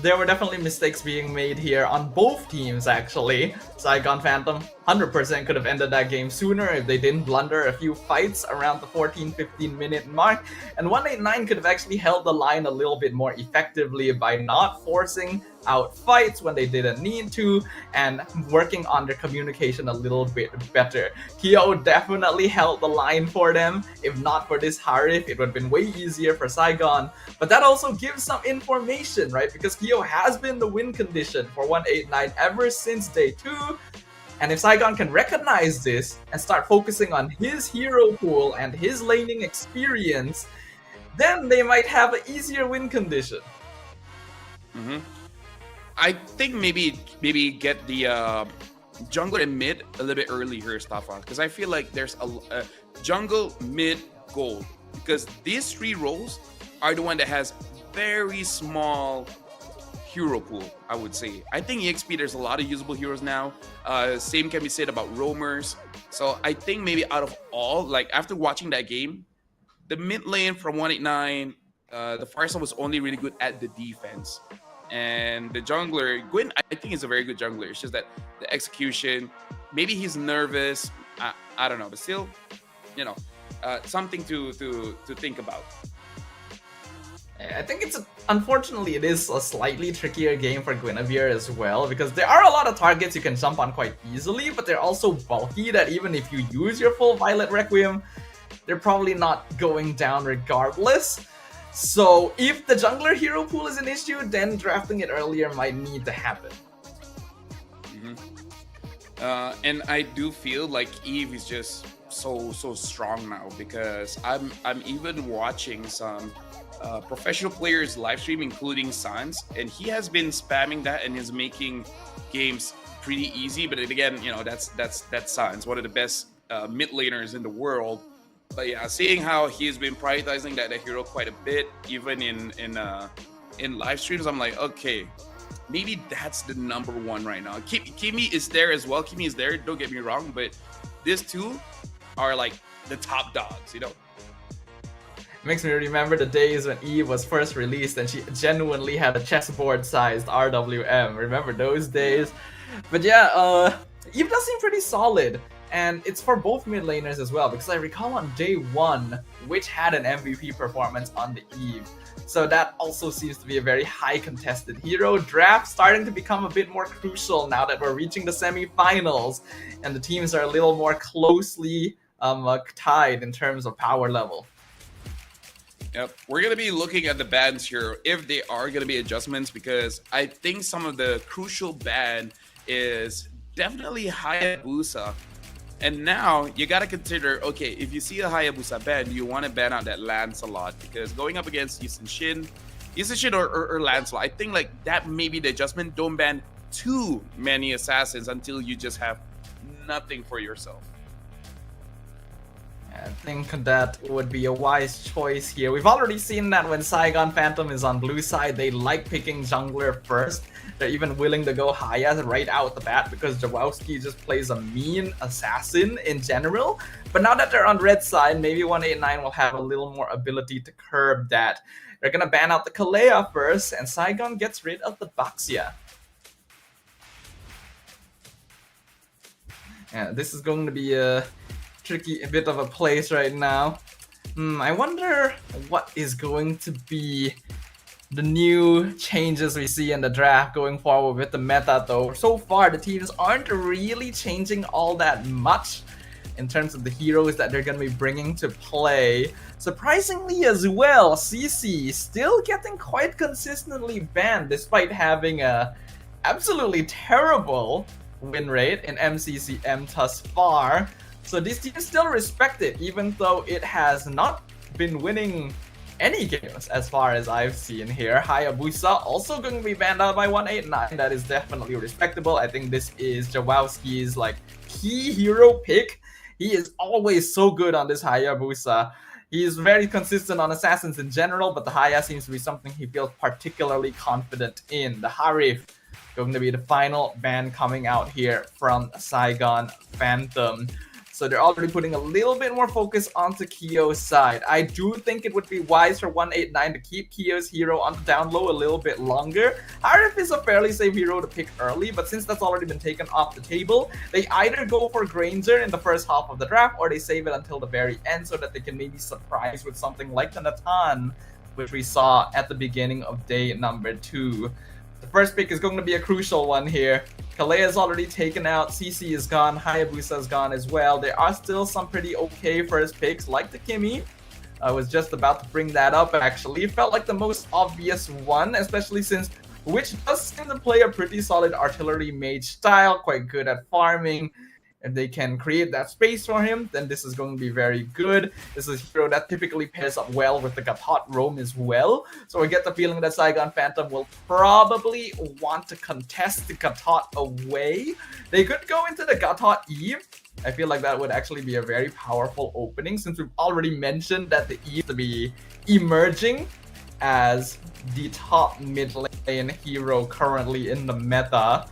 There were definitely mistakes being made here on both teams, actually. Saigon Phantom 100% could have ended that game sooner if they didn't blunder a few fights around the 14-15 minute mark, and 189 could have actually held the line a little bit more effectively by not forcing out fights when they didn't need to and working on their communication a little bit better. Kyo definitely held the line for them. If not for this Harif, it would have been way easier for Saigon, but that also gives some information, right? Because Kyo has been the win condition for 189 ever since day 2. And if Saigon can recognize this and start focusing on his hero pool and his laning experience, then they might have an easier win condition. I think maybe get the jungler and mid a little bit earlier, Stafan, because I feel like there's a jungle, mid, gold, because these 3 roles are the one that has very small hero pool, I would say. I think EXP, there's a lot of usable heroes now. Same can be said about roamers. So I think maybe out of all, like after watching that game, the mid lane from 189, the Farsa was only really good at the defense. And the jungler, Gwyn, I think is a very good jungler. It's just that the execution, maybe he's nervous. I don't know, but still, you know, something to think about. I think unfortunately it is a slightly trickier game for Guinevere as well, because there are a lot of targets you can jump on quite easily, but they're also bulky that even if you use your full Violet Requiem, they're probably not going down regardless. So if the jungler hero pool is an issue, then drafting it earlier might need to happen. And I do feel like Eve is just so strong now, because I'm even watching some professional players live stream, including Sans, and he has been spamming that and is making games pretty easy. But again, you know, that's Sans, one of the best mid laners in the world. But yeah, seeing how he's been prioritizing that hero quite a bit, even in live streams, I'm like, okay, maybe that's the number 1 right now. Kimi is there as well. Kimi is there, don't get me wrong, but these 2 are like the top dogs, you know. Makes me remember the days when Eve was first released and she genuinely had a chessboard-sized RWM. Remember those days? But yeah, Eve does seem pretty solid. And it's for both mid laners as well, because I recall on day 1, Witch had an MVP performance on the Eve. So that also seems to be a very high contested hero. Draft starting to become a bit more crucial now that we're reaching the semi-finals and the teams are a little more closely tied in terms of power level. Yep, we're going to be looking at the bans here, if they are going to be adjustments, because I think some of the crucial ban is definitely Hayabusa. And now you got to consider, okay, if you see a Hayabusa ban, you want to ban out that Lancelot, because going up against Yisun Shin or Lancelot, I think like that may be the adjustment. Don't ban too many assassins until you just have nothing for yourself. I think that would be a wise choice here. We've already seen that when Saigon Phantom is on blue side, they like picking jungler first. They're even willing to go Hayas right out the bat because Jawowski just plays a mean assassin in general. But now that they're on red side, maybe 189 will have a little more ability to curb that. They're gonna ban out the Kalea first, and Saigon gets rid of the Baxia. Yeah, this is going to be a tricky bit of a place right now. I wonder what is going to be the new changes we see in the draft going forward with the meta though. So far, the teams aren't really changing all that much in terms of the heroes that they're going to be bringing to play. Surprisingly as well, CC still getting quite consistently banned despite having a absolutely terrible win rate in MCCM thus far. So these teams still respect it, even though it has not been winning any games as far as I've seen here. Hayabusa also going to be banned out by 189. That is definitely respectable. I think this is Jawowski's like key hero pick. He is always so good on this Hayabusa. He is very consistent on assassins in general, but the Haya seems to be something he feels particularly confident in. The Harif going to be the final ban coming out here from Saigon Phantom. So they're already putting a little bit more focus onto Kyo's side. I do think it would be wise for 189 to keep Kyo's hero on the down low a little bit longer. Harif is a fairly safe hero to pick early, but since that's already been taken off the table, they either go for Granger in the first half of the draft or they save it until the very end so that they can maybe surprise with something like the Natan, which we saw at the beginning of day number 2. The first pick is going to be a crucial one here. Kalea is already taken out, CC is gone, Hayabusa is gone as well. There are still some pretty okay first picks like the Kimi. I was just about to bring that up actually. It felt like the most obvious one, especially since Witch does seem to play a pretty solid artillery mage style, quite good at farming. If they can create that space for him, then this is going to be very good. This is a hero that typically pairs up well with the Gatot roam as well. So I get the feeling that Saigon Phantom will probably want to contest the Gatot away. They could go into the Gatot Eve. I feel like that would actually be a very powerful opening since we've already mentioned that the Eve to be emerging as the top mid lane hero currently in the meta.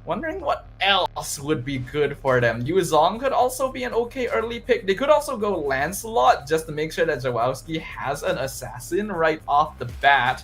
Wondering what else would be good for them. Yuzong could also be an okay early pick. They could also go Lancelot just to make sure that Jawowski has an assassin right off the bat.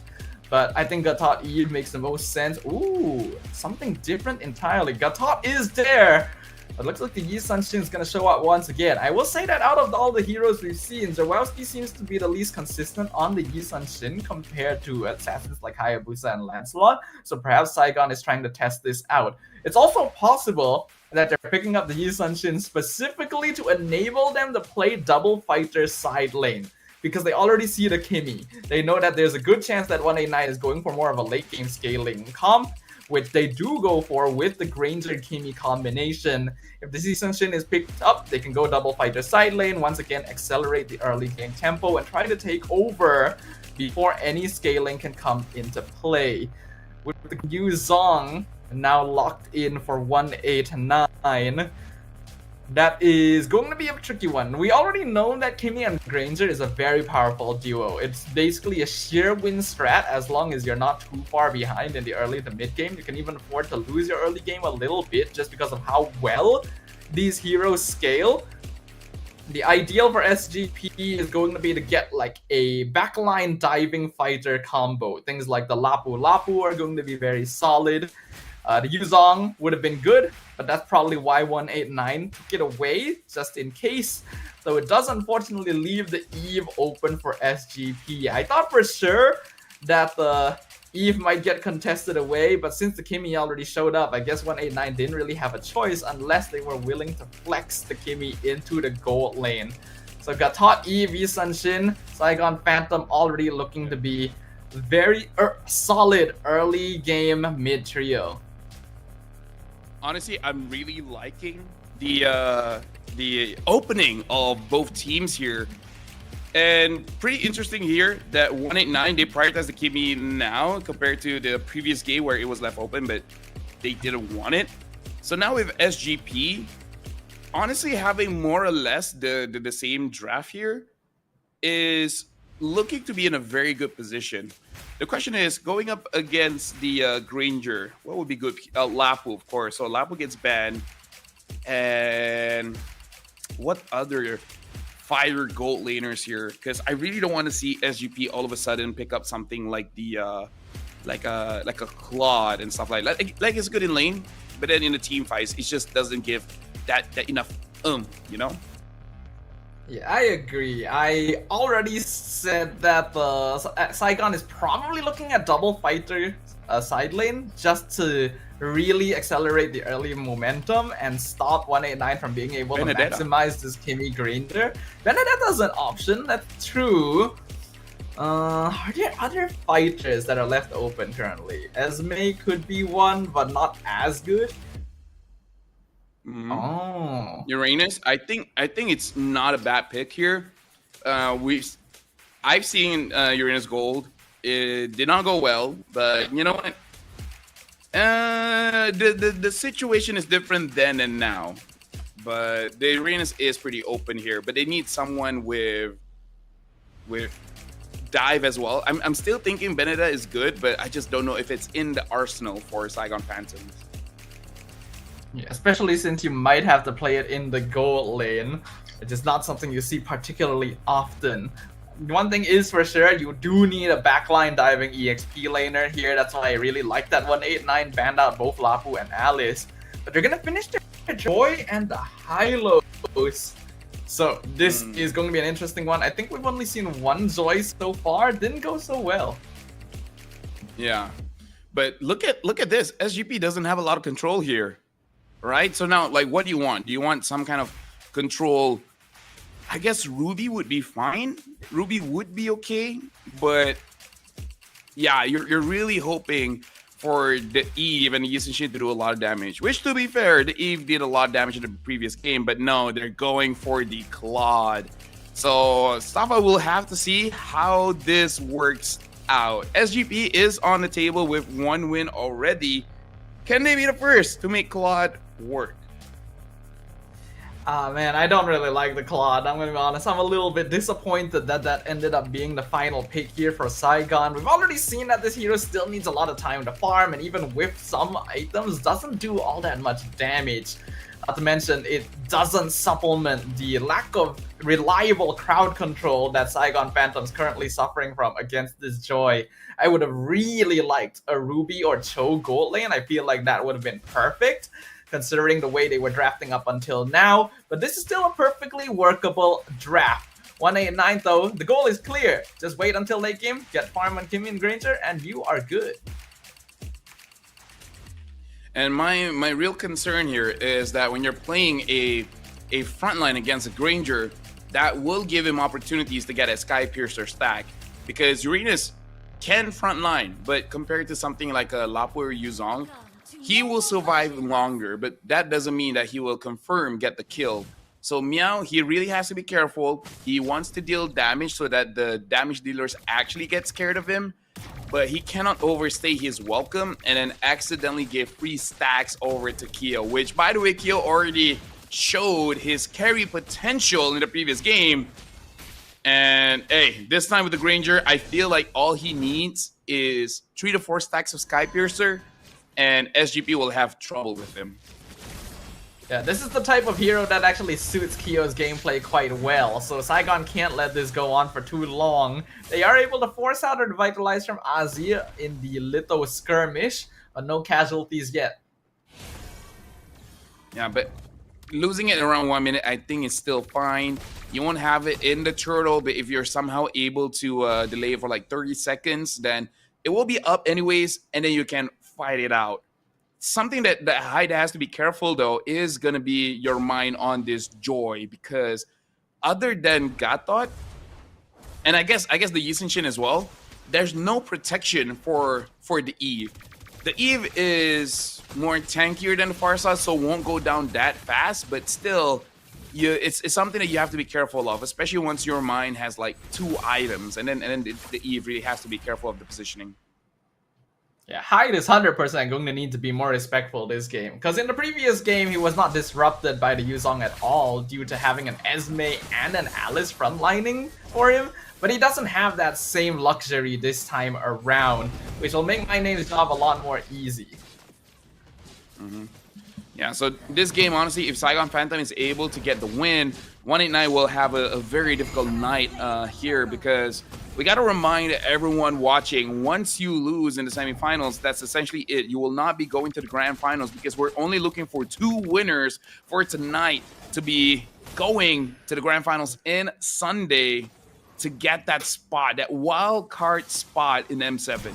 But I think Gatot Eve makes the most sense. Ooh, something different entirely. Gatot is there. It looks like the Yi Sunshin is going to show up once again. I will say that out of all the heroes we've seen, Jawowski seems to be the least consistent on the Yi Sunshin compared to assassins like Hayabusa and Lancelot. So perhaps Saigon is trying to test this out. It's also possible that they're picking up the Yi Sunshin specifically to enable them to play double fighter side lane. Because they already see the Kimi. They know that there's a good chance that 189 is going for more of a late game scaling comp, which they do go for with the Granger-Kimi combination. If the Season Shin is picked up, they can go double fighter side lane, once again accelerate the early game tempo and try to take over before any scaling can come into play. With the Yu Zong now locked in for 189, that is going to be a tricky one. We already know that Kimi and Granger is a very powerful duo. It's basically a sheer win strat as long as you're not too far behind in the early to mid game. You can even afford to lose your early game a little bit just because of how well these heroes scale. The ideal for SGP is going to be to get like a backline diving fighter combo. Things like the Lapu Lapu are going to be very solid. The Yuzong would have been good, but that's probably why 189 took it away, just in case. So it does unfortunately leave the Eve open for SGP. I thought for sure that the Eve might get contested away, but since the Kimi already showed up, I guess 189 didn't really have a choice unless they were willing to flex the Kimi into the gold lane. So Gatot Eve, Yi Sunshin, Saigon Phantom already looking to be very solid early game mid trio. Honestly, I'm really liking the opening of both teams here. And pretty interesting here that 189, they prioritize the Kimi now compared to the previous game where it was left open, but they didn't want it. So now with SGP, honestly having more or less the same draft here is looking to be in a very good position. The question is going up against the Granger. What would be good? Lapu, of course. So Lapu gets banned, and what other fire gold laners here? Because I really don't want to see SGP all of a sudden pick up something like the like a Claude and stuff like that. Like it's good in lane, but then in the team fights, it just doesn't give that enough you know. Yeah, I agree. I already said that the Saigon is probably looking at double fighter side lane just to really accelerate the early momentum and stop 189 from being able Benedetta. to maximize this Kimmy Grinder. Benedetta's an option, that's true. Are there other fighters that are left open currently? Esme could be one, but not as good. Mm-hmm. Oh, Uranus, I think it's not a bad pick here. I've seen Uranus Gold. It did not go well, but you know what? The situation is different then and now. But the Uranus is pretty open here. But they need someone with dive as well. I'm still thinking Benedetta is good, but I just don't know if it's in the arsenal for Saigon Phantoms. yeah, especially since you might have to play it in the gold lane, which is not something you see particularly often. One thing is for sure, you do need a backline diving EXP laner here. That's why I really like that 189 banned out both Lapu and Alice. But they're gonna finish their Joy and the Hylos. So this is going to be an interesting one. I think we've only seen one Zoe so far. Didn't go so well. Yeah, but look at this. SGP doesn't have a lot of control here, right? So now, like, what do you want? Do you want some kind of control? I guess Ruby would be fine. Ruby would be okay, but yeah, you're really hoping for the Eve and the Yushin to do a lot of damage. Which, to be fair, the Eve did a lot of damage in the previous game, but no, they're going for the Claude. So Safa will have to see how this works out. SGP is on the table with one win already. Can they be the first to make Claude work? Man, I don't really like the Claude. I'm gonna be honest. I'm a little bit disappointed that ended up being the final pick here for Saigon. We've already seen that this hero still needs a lot of time to farm, and even with some items, doesn't do all that much damage. Not to mention, it doesn't supplement the lack of reliable crowd control that Saigon Phantom's currently suffering from against this Joy. I would have really liked a Ruby or Cho gold lane. I feel like that would have been perfect, considering the way they were drafting up until now. But this is still a perfectly workable draft. 189 though, the goal is clear. Just wait until late game, get farm on Kimmy and Granger, and you are good. And my real concern here is that when you're playing a frontline against a Granger, that will give him opportunities to get a Sky Piercer stack. Because Uranus can frontline, but compared to something like a Lapu or Yuzong, he will survive longer, but that doesn't mean that he will confirm get the kill. So Meow, he really has to be careful. He wants to deal damage so that the damage dealers actually get scared of him, but he cannot overstay his welcome and then accidentally give free stacks over to Kyo, which, by the way, Kyo already showed his carry potential in the previous game. And hey, this time with the Granger, I feel like all he needs is 3 to 4 stacks of Sky Piercer, and SGP will have trouble with him. Yeah, this is the type of hero that actually suits Kyo's gameplay quite well, so Saigon can't let this go on for too long. They are able to force out a Revitalize from Azir in the Litho skirmish, but no casualties yet. Yeah, but losing it around 1 minute, I think is still fine. You won't have it in the turtle, but if you're somehow able to delay it for like 30 seconds, then it will be up anyways, and then you can fight it out. Something that Hyde has to be careful though is gonna be your mind on this Joy, because other than Gatot, and I guess the Yisenshin as well, there's no protection for the Eve. The Eve is more tankier than the Farsa, so won't go down that fast, but still, it's something that you have to be careful of, especially once your mind has like 2 items, and then the Eve really has to be careful of the positioning. Yeah, Hyde is 100% going to need to be more respectful this game. Because in the previous game, he was not disrupted by the Yuzong at all due to having an Esme and an Alice frontlining for him. But he doesn't have that same luxury this time around, which will make my name's job a lot more easy. Yeah, so this game, honestly, if Saigon Phantom is able to get the win, 189 will have a very difficult night here, because we got to remind everyone watching, once you lose in the semifinals, that's essentially it. You will not be going to the Grand Finals, because we're only looking for 2 winners for tonight to be going to the Grand Finals in Sunday to get that spot, that wild card spot in M7.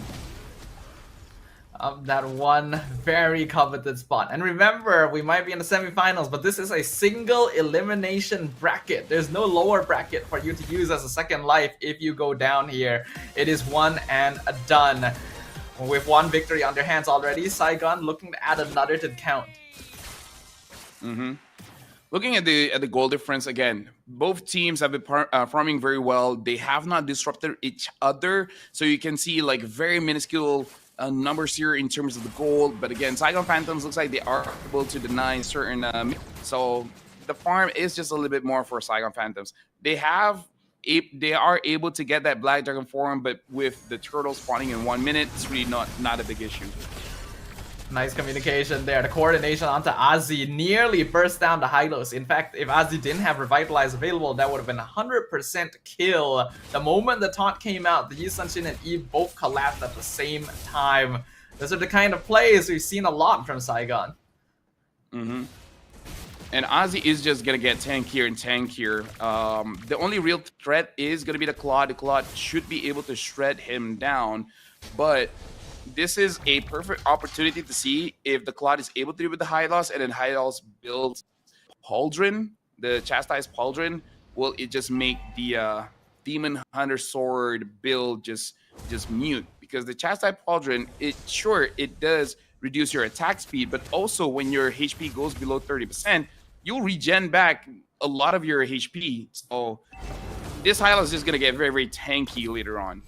That one very coveted spot. And remember, we might be in the semifinals, but this is a single elimination bracket. There's no lower bracket for you to use as a second life if you go down here. It is one and done. With one victory on their hands already, Saigon looking to add another to the count. Looking at the goal difference again, both teams have been farming very well. They have not disrupted each other, so you can see like very minuscule numbers here in terms of the goal. But again, Saigon Phantoms looks like they are able to deny certain so the farm is just a little bit more for Saigon Phantoms. They are able to get that Black Dragon form, but with the turtle spawning in 1 minute, it's really not a big issue. Nice communication there. The coordination onto Azzy nearly burst down the Hylos. In fact, if Azzy didn't have Revitalize available, that would have been 100% kill. The moment the taunt came out, the Yi Sunshin and Eve both collapsed at the same time. Those are the kind of plays we've seen a lot from Saigon. And Ozzy is just going to get tankier and tankier. The only real threat is going to be the Claude. The Claude should be able to shred him down, but this is a perfect opportunity to see if the Claude is able to do with the Hylos, and then Hylos builds Pauldron, the Chastised Pauldron. Will it just make the Demon Hunter Sword build just mute? Because the Chastised Pauldron, it does reduce your attack speed, but also when your HP goes below 30%, you'll regen back a lot of your HP. So this Hylos is just going to get very, very tanky later on.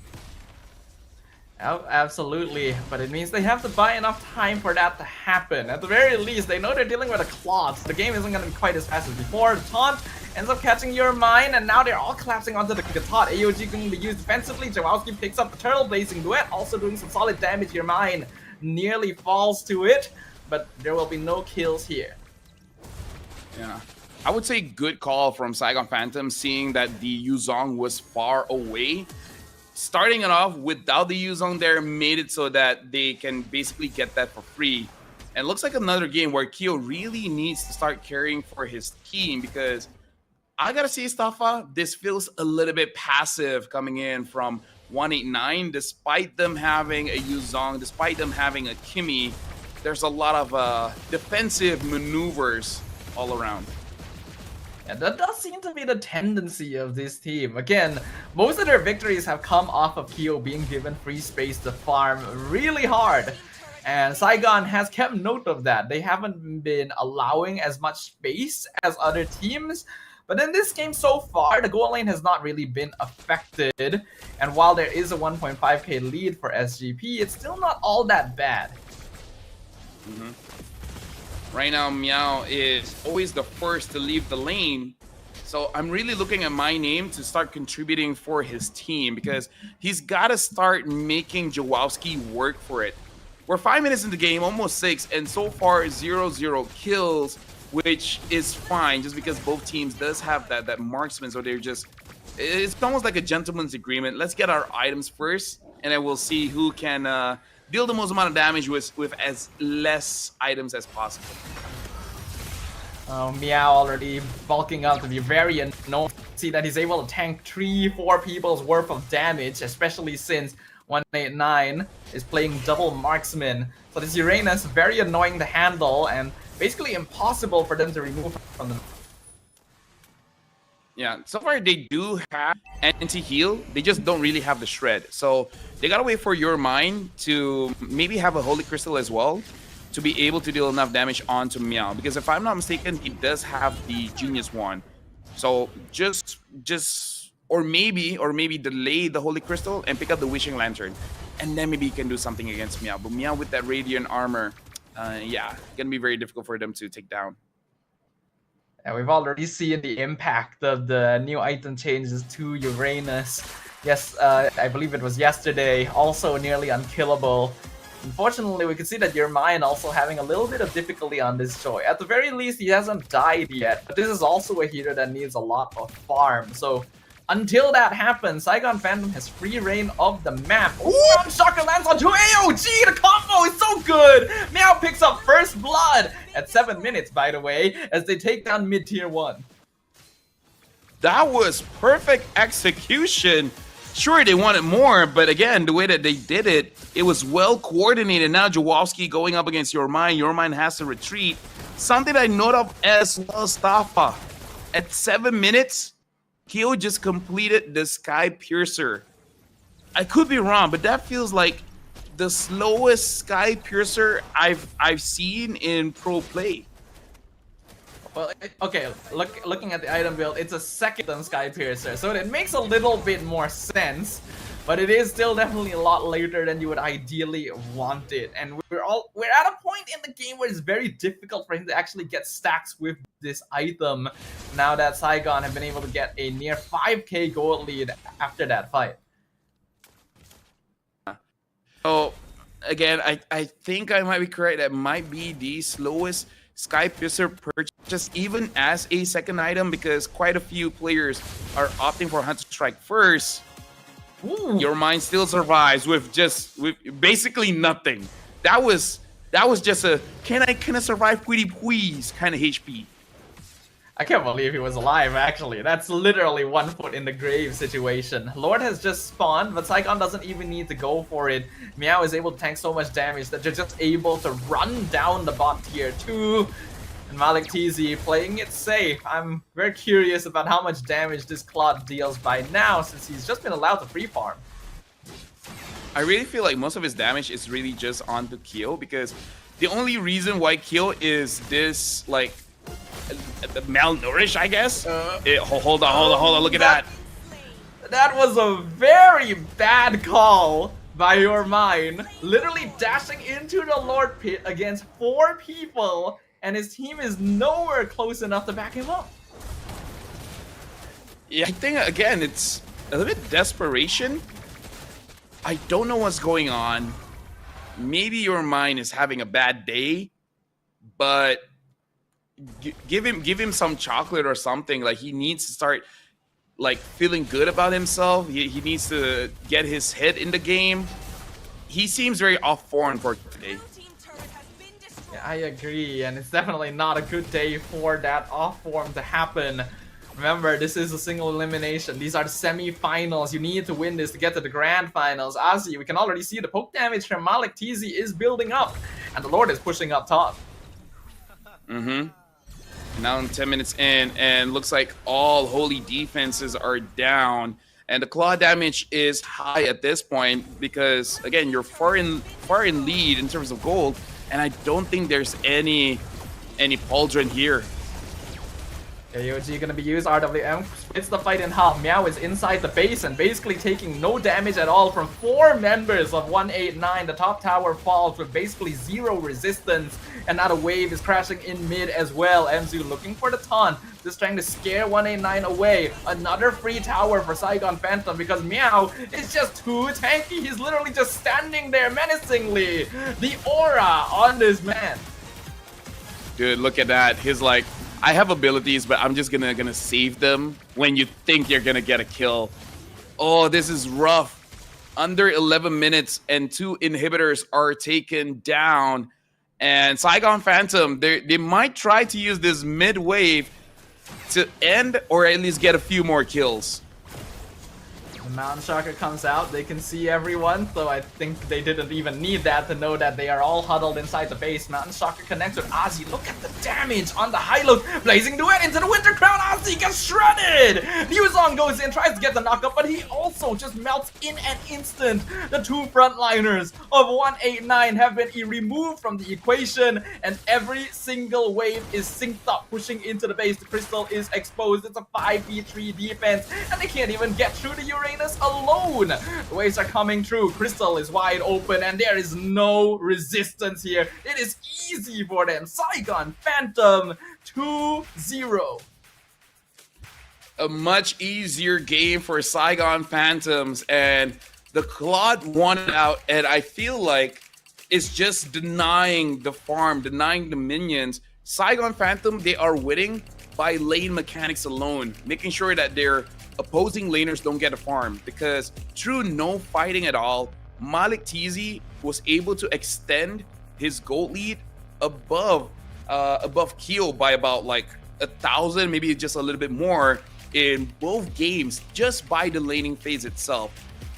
Absolutely, but it means they have to buy enough time for that to happen. At the very least, they know they're dealing with a Claude. The game isn't going to be quite as fast as before. The taunt ends up catching your mind, and now they're all collapsing onto the taunt. AOG can be used defensively. Jawowski picks up the Turtle Blazing Duet, also doing some solid damage. Your mind nearly falls to it, but there will be no kills here. Yeah. I would say good call from Saigon Phantom, seeing that the Yuzong was far away. Starting it off without the Yuzong there made it so that they can basically get that for free. And it looks like another game where Kyo really needs to start caring for his team, because I gotta say, Staffa, this feels a little bit passive coming in from 189. Despite them having a Yuzong, despite them having a Kimmy, there's a lot of defensive maneuvers all around. And that does seem to be the tendency of this team. Again, most of their victories have come off of Kyo being given free space to farm really hard. And Saigon has kept note of that. They haven't been allowing as much space as other teams. But in this game so far, the goal lane has not really been affected. And while there is a 1.5k lead for SGP, it's still not all that bad. Right now, Meow is always the first to leave the lane. So I'm really looking at my name to start contributing for his team, because he's got to start making Jawowski work for it. We're 5 minutes in the game, almost 6, and so far 0-0 kills, which is fine, just because both teams does have that marksman. So they're just, it's almost like a gentleman's agreement. Let's get our items first, and then we'll see who can deal the most amount of damage with as less items as possible. Meow already bulking up to be very annoying. See that he's able to tank 3-4 people's worth of damage, especially since 189 is playing double marksman. So this Uranus very annoying to handle and basically impossible for them to remove from them. Yeah, so far they do have anti-heal, they just don't really have the shred. So they gotta wait for your mind to maybe have a Holy Crystal as well to be able to deal enough damage onto Meow. Because if I'm not mistaken, he does have the Genius Wand. So just or maybe delay the Holy Crystal and pick up the Wishing Lantern. and then maybe he can do something against Meow. But Meow with that Radiant armor, yeah, gonna be very difficult for them to take down. And we've already seen the impact of the new item changes to Uranus. Yes, I believe it was yesterday, also nearly unkillable. Unfortunately, we can see that your mind also having a little bit of difficulty on this Joy. At the very least, he hasn't died yet, but this is also a hero that needs a lot of farm. So until that happens, Saigon Phantom has free reign of the map. Ooh, Shocker lands onto AOG! The combo is so good! Meow picks up first blood at 7 minutes, by the way, as they take down mid-tier 1. That was perfect execution. Sure, they wanted more, but again, the way that they did it, it was well coordinated. Now Jaworski going up against Your Mind has to retreat. Something I note of as well, Stafa. At 7 minutes, Kyo just completed the Sky Piercer. I could be wrong, but that feels like the slowest Sky Piercer I've seen in pro play. Well, okay, looking at the item build, it's a second Sky Piercer, so it makes a little bit more sense, but it is still definitely a lot later than you would ideally want it. And we're at a point in the game where it's very difficult for him to actually get stacks with this item, now that Saigon have been able to get a near 5k gold lead after that fight. So, again, I think I might be correct. That might be the slowest Sky Piercer purchase, even as a second item, because quite a few players are opting for Hunter Strike first. Ooh. Your Mind still survives with basically nothing. That was just a can I survive pretty please kind of HP. I can't believe he was alive, actually. That's literally 1 foot in the grave situation. Lord has just spawned, but Saigon doesn't even need to go for it. Meow is able to tank so much damage that they're just able to run down the bot tier 2. And Malik TZ playing it safe. I'm very curious about how much damage this Claude deals by now, since he's just been allowed to free farm. I really feel like most of his damage is really just onto Kyo, because the only reason why Kyo is this, like, malnourished, I guess. Hold on, look at that. That was a very bad call by Your Mind. Literally dashing into the Lord pit against 4 people, and his team is nowhere close enough to back him up. Yeah, I think, again, it's a little bit desperation. I don't know what's going on. Maybe Your Mind is having a bad day, but give him some chocolate or something. Like, he needs to start like feeling good about himself. He needs to get his head in the game. He seems very off form for today. Yeah, I agree, and it's definitely not a good day for that off form to happen. Remember, this is a single elimination. These are the semi-finals. You need to win this to get to the Grand Finals. Ozzy, we can already see the poke damage from Malik TZ is building up, and the Lord is pushing up top. Now 10 minutes in, and looks like all holy defenses are down, and the claw damage is high at this point because, again, you're far in lead in terms of gold, and I don't think there's any pauldron here. AOG gonna be used. RWM splits the fight in half. Meow is inside the base and basically taking no damage at all from 4 members of 189. The top tower falls with basically 0 resistance, and now the wave is crashing in mid as well. MZU looking for the taunt, just trying to scare 189 away. Another free tower for Saigon Phantom because Meow is just too tanky. He's literally just standing there menacingly. The aura on this man. Dude, look at that. He's like, I have abilities, but I'm just gonna save them when you think you're gonna get a kill. Oh, this is rough. Under 11 minutes and 2 inhibitors are taken down. And Saigon Phantom, they might try to use this mid wave to end or at least get a few more kills. The Mountain Shocker comes out, they can see everyone, so I think they didn't even need that to know that they are all huddled inside the base. Mountain Shocker connects with Ozzy. Look at the damage on the high look. Blazing Duet into the Winter Crown. Ozzy gets shredded. Yuzong goes in, tries to get the knockup, but he also just melts in an instant. The 2 frontliners of 189 have been removed from the equation, and every single wave is synced up, pushing into the base. The crystal is exposed. It's a 5v3 defense, and they can't even get through the Uranus Uranus alone. The waves are coming through. Crystal is wide open and there is no resistance here. It is easy for them. Saigon Phantom 2-0. A much easier game for Saigon Phantoms, and the Claude won it out, and I feel like it's just denying the farm, denying the minions. Saigon Phantom, they are winning by lane mechanics alone, making sure that their opposing laners don't get a farm, because through no fighting at all, Malik TZ was able to extend his gold lead above Keo by about like 1,000, maybe just a little bit more in both games, just by the laning phase itself.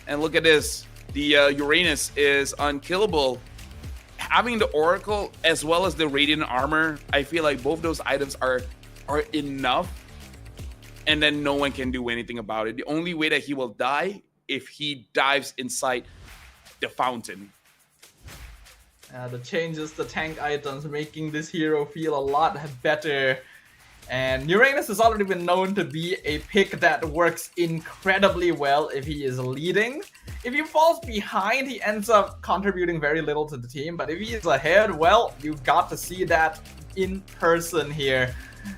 And look at this, the Uranus is unkillable. Having the Oracle as well as the Radiant Armor, I feel like both those items are enough, and then no one can do anything about it. The only way that he will die if he dives inside the fountain. The changes, the tank items, making this hero feel a lot better. And Uranus has already been known to be a pick that works incredibly well if he is leading. If he falls behind, he ends up contributing very little to the team. But if he is ahead, well, you've got to see that in person here.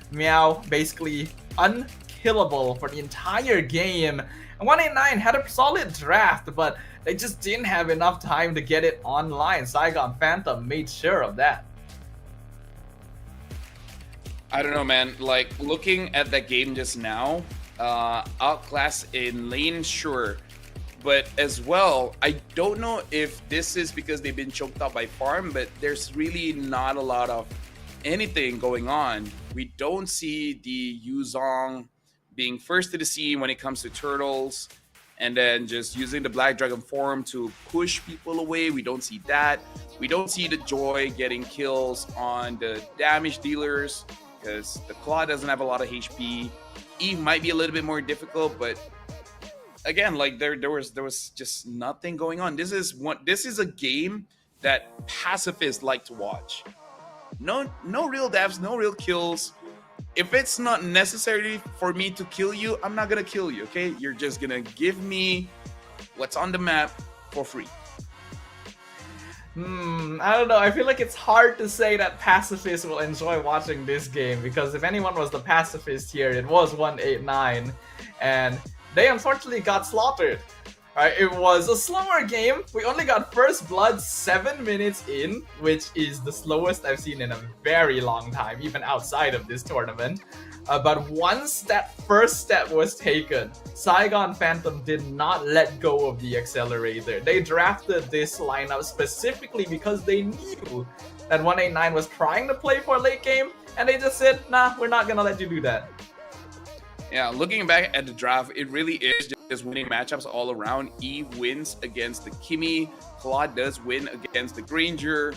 Meow basically unkillable for the entire game. And 189 had a solid draft, but they just didn't have enough time to get it online. Saigon Phantom made sure of that. I don't know, man. Like, looking at that game just now, outclass in lane, sure. But as well, I don't know if this is because they've been choked out by farm, but there's really not a lot of anything going on. We don't see the Yuzong being first to the scene when it comes to turtles, and then just using the Black Dragon form to push people away. We don't see that. We don't see the Joy getting kills on the damage dealers, because the Claw doesn't have a lot of HP. Eve might be a little bit more difficult, but again, like there was just nothing going on. This is a game that pacifists like to watch. No real deaths, no real kills. If it's not necessary for me to kill you, I'm not gonna kill you, okay? You're just gonna give me what's on the map for free. I don't know. I feel like it's hard to say that pacifists will enjoy watching this game, because if anyone was the pacifist here, it was 189, and they unfortunately got slaughtered. It was a slower game. We only got first blood 7 minutes in, which is the slowest I've seen in a very long time, even outside of this tournament. But once that first step was taken, Saigon Phantom did not let go of the accelerator. They drafted this lineup specifically because they knew that 189 was trying to play for late game, and they just said, nah, we're not gonna let you do that. Yeah, looking back at the draft, it really is just winning matchups all around. Eve wins against the Kimmy. Claude does win against the Granger.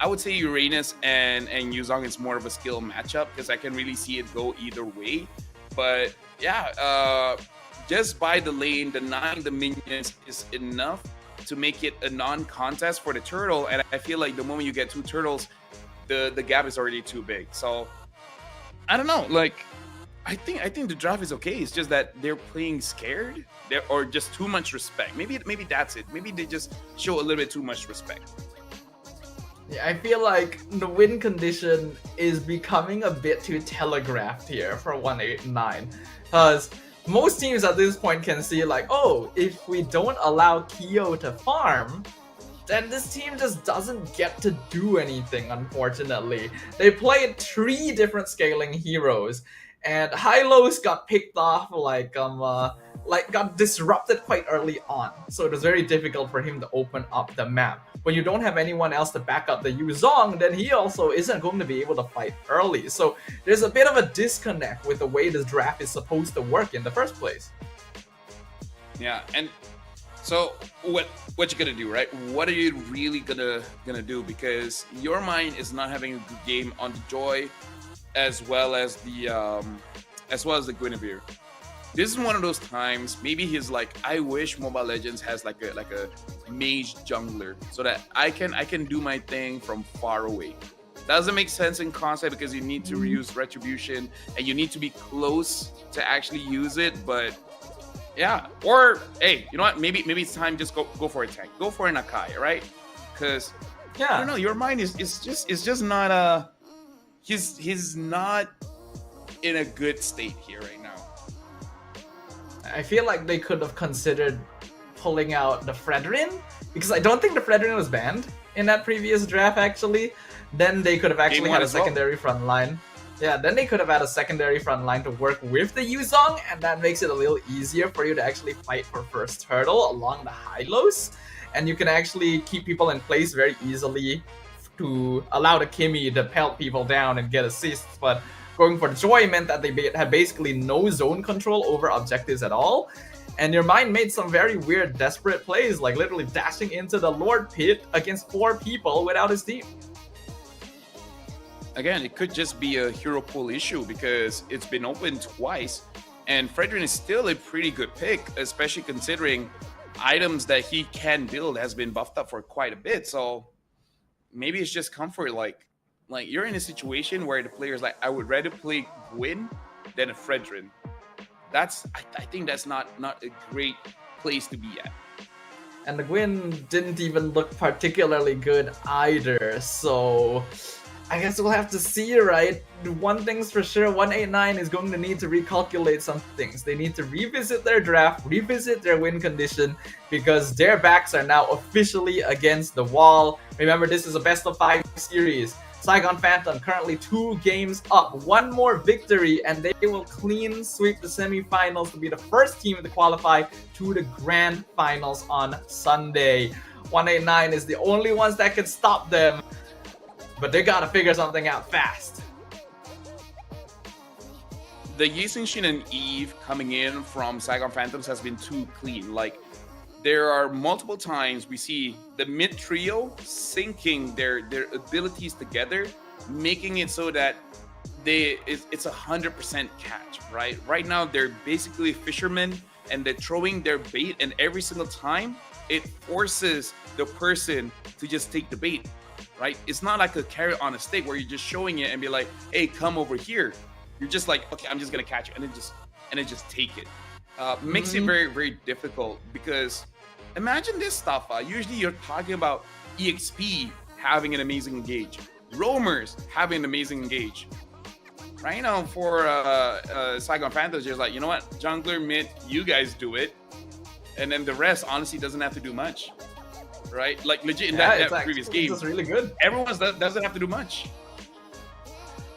I would say Uranus and Yuzong is more of a skill matchup, because I can really see it go either way. But yeah, just by the lane, denying the minions is enough to make it a non-contest for the turtle. And I feel like the moment you get two turtles, the gap is already too big. So I don't know, like, I think the draft is okay. It's just that they're playing scared, or just too much respect. Maybe that's it. Maybe they just show a little bit too much respect. Yeah, I feel like the win condition is becoming a bit too telegraphed here for 189. Because most teams at this point can see like, oh, if we don't allow Keo to farm, then this team just doesn't get to do anything, unfortunately. They played 3 different scaling heroes, and Hylos got picked off got disrupted quite early on, so it was very difficult for him to open up the map. When you don't have anyone else to back up the Yuzong, then he also isn't going to be able to fight early. So there's a bit of a disconnect with the way this draft is supposed to work in the first place. Yeah, and so what you gonna do, right? What are you really gonna do? Because your mind is not having a good game on the Joy, as well as the Guinevere. This is one of those times, maybe he's like, I wish Mobile Legends has like a mage jungler, so that I can do my thing from far away. Doesn't make sense in concept, because you need to reuse retribution and you need to be close to actually use it, but Yeah, or hey, you know what? Maybe it's time just go for a tank. Go for an Akai, right? Because I don't know, your mind is just not he's not in a good state here right now. I feel like they could have considered pulling out the Fredrin, because I don't think the Fredrin was banned in that previous draft actually. Then they could have actually had a secondary front line. Yeah, then they could have had a secondary front line to work with the Yuzong, and that makes it a little easier for you to actually fight for first turtle along the high-lows. And you can actually keep people in place very easily to allow the Kimmy to pelt people down and get assists. But going for Joy meant that they had basically no zone control over objectives at all. And your mind made some very weird, desperate plays, like literally dashing into the Lord Pit against 4 people without his team. Again, it could just be a hero pool issue because it's been open twice, and Fredrin is still a pretty good pick, especially considering items that he can build has been buffed up for quite a bit. So maybe it's just comfort. Like you're in a situation where the player's like, I would rather play Gwyn than a Fredrin. I think that's not a great place to be at. And the Gwyn didn't even look particularly good either, so I guess we'll have to see, right? One thing's for sure, 189 is going to need to recalculate some things. They need to revisit their draft, revisit their win condition, because their backs are now officially against the wall. Remember, this is a best-of-5 series. Saigon Phantom currently 2 games up, 1 more victory, and they will clean sweep the semifinals to be the first team to qualify to the Grand Finals on Sunday. 189 is the only ones that can stop them, but they gotta figure something out fast. The Yixin and Eve coming in from Saigon Phantoms has been too clean. Like, there are multiple times we see the mid trio syncing their abilities together, making it so that it's 100% catch, right? Right now, they're basically fishermen, and they're throwing their bait, and every single time, it forces the person to just take the bait. Right? It's not like a carrot on a stick where you're just showing it and be like, hey, come over here. You're just like, okay, I'm just gonna catch you, and then just take it. Makes it very, very difficult, because imagine this stuff. Usually you're talking about EXP having an amazing engage, roamers having an amazing engage. Right now for Saigon Panthers, you're like, you know what, jungler, mid, you guys do it, and then the rest honestly doesn't have to do much. Right, like legit in that previous game, it's really good. Everyone doesn't have to do much.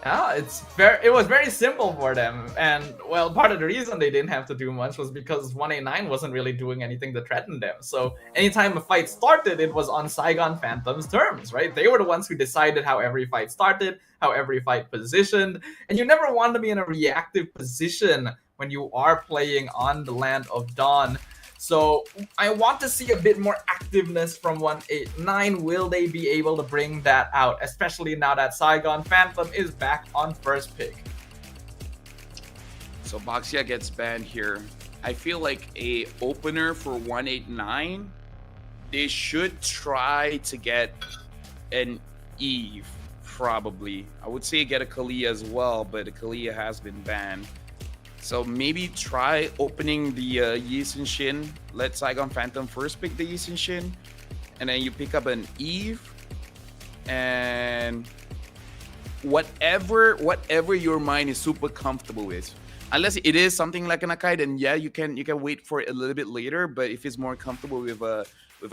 Yeah, it was very simple for them, and well, part of the reason they didn't have to do much was because 189 wasn't really doing anything to threaten them. So anytime a fight started, it was on Saigon Phantom's terms, right? They were the ones who decided how every fight started, how every fight positioned, and you never want to be in a reactive position when you are playing on the Land of Dawn. So I want to see a bit more activeness from 189. Will they be able to bring that out, especially now that Saigon Phantom is back on first pick? So Boxia gets banned here. I feel like a opener for 189, they should try to get an Eve, probably. I would say get a Kalia as well, but a Kalia has been banned. So maybe try opening the Yixin Shin. Let Saigon Phantom first pick the Yixin Shin, and then you pick up an Eve, and whatever your mind is super comfortable with. Unless it is something like an Akai, then yeah, you can wait for it a little bit later. But if it's more comfortable with a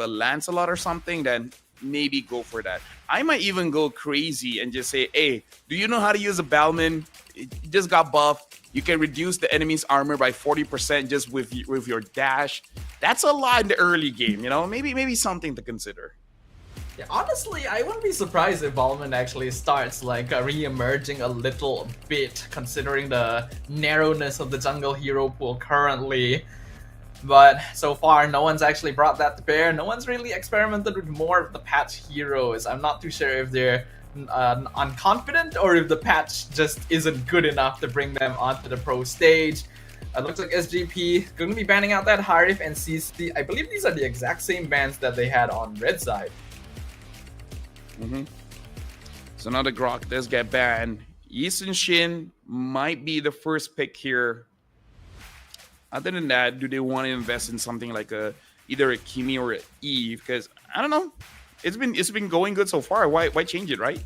Lancelot or something, then maybe go for that. I might even go crazy and just say, hey, do you know how to use a Balman? It just got buffed. You can reduce the enemy's armor by 40% just with your dash. That's a lot in the early game, you know? Maybe something to consider. Yeah, honestly, I wouldn't be surprised if Balman actually starts like re-emerging a little bit, considering the narrowness of the jungle hero pool currently. But so far, no one's actually brought that to bear. No one's really experimented with more of the patch heroes. I'm not too sure if they're unconfident or if the patch just isn't good enough to bring them onto the pro stage. It looks like SGP going to be banning out that Harif and CC. I believe these are the exact same bans that they had on red side. So now the Grok does get banned. Yixin Shin might be the first pick here. Other than that, do they want to invest in something like either a Kimi or a Eve? Because I don't know. It's been going good so far. Why change it, right?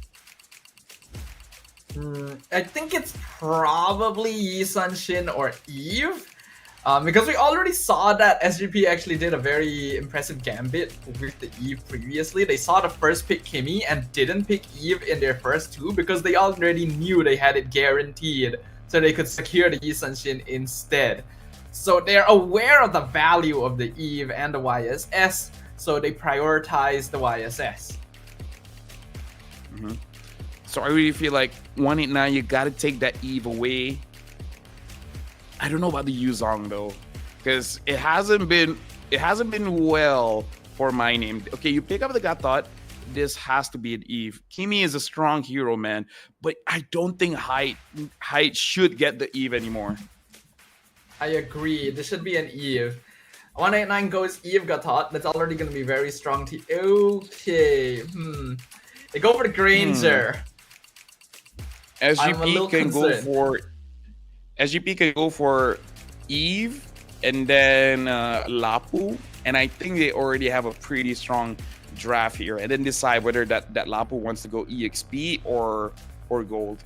I think it's probably Yi Sun-shin or Eve. Because we already saw that SGP actually did a very impressive gambit with the Eve previously. They saw the first pick Kimi and didn't pick Eve in their first two because they already knew they had it guaranteed, so they could secure the Yi Sun-shin instead. So they're aware of the value of the Eve and the YSS, so they prioritize the YSS. So I really feel like 189, you gotta take that Eve away. I don't know about the Yuzong though, because it hasn't been well for my name. Okay, you pick up the God Thought. This has to be an Eve. Kimi is a strong hero, man, but I don't think height should get the Eve anymore. I agree. This should be an Eve. 189 goes Eve God Thought. That's already gonna be very strong. Okay. They go for the Granger. SGP can go for Eve and then Lapu, and I think they already have a pretty strong draft here, and then decide whether that Lapu wants to go EXP or gold.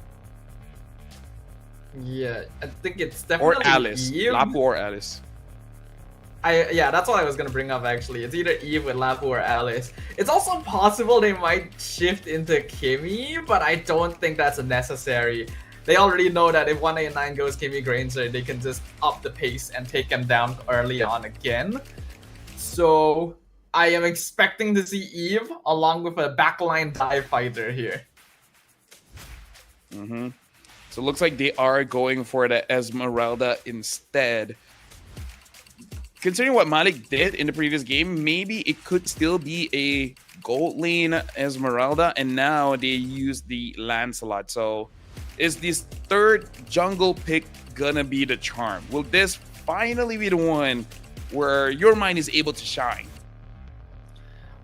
Yeah, I think it's definitely or Alice. Eve. Lapu or Alice. Yeah, that's what I was gonna bring up actually. It's either Eve with Lapu or Alice. It's also possible they might shift into Kimi, but I don't think that's necessary. They already know that if 189 goes Kimi Granger, they can just up the pace and take him down early on again. So I am expecting to see Eve along with a backline dive fighter here. So it looks like they are going for the Esmeralda instead. Considering what Malik did in the previous game, maybe it could still be a gold lane Esmeralda, and now they use the Lancelot. So is this third jungle pick gonna be the charm? Will this finally be the one where your mind is able to shine?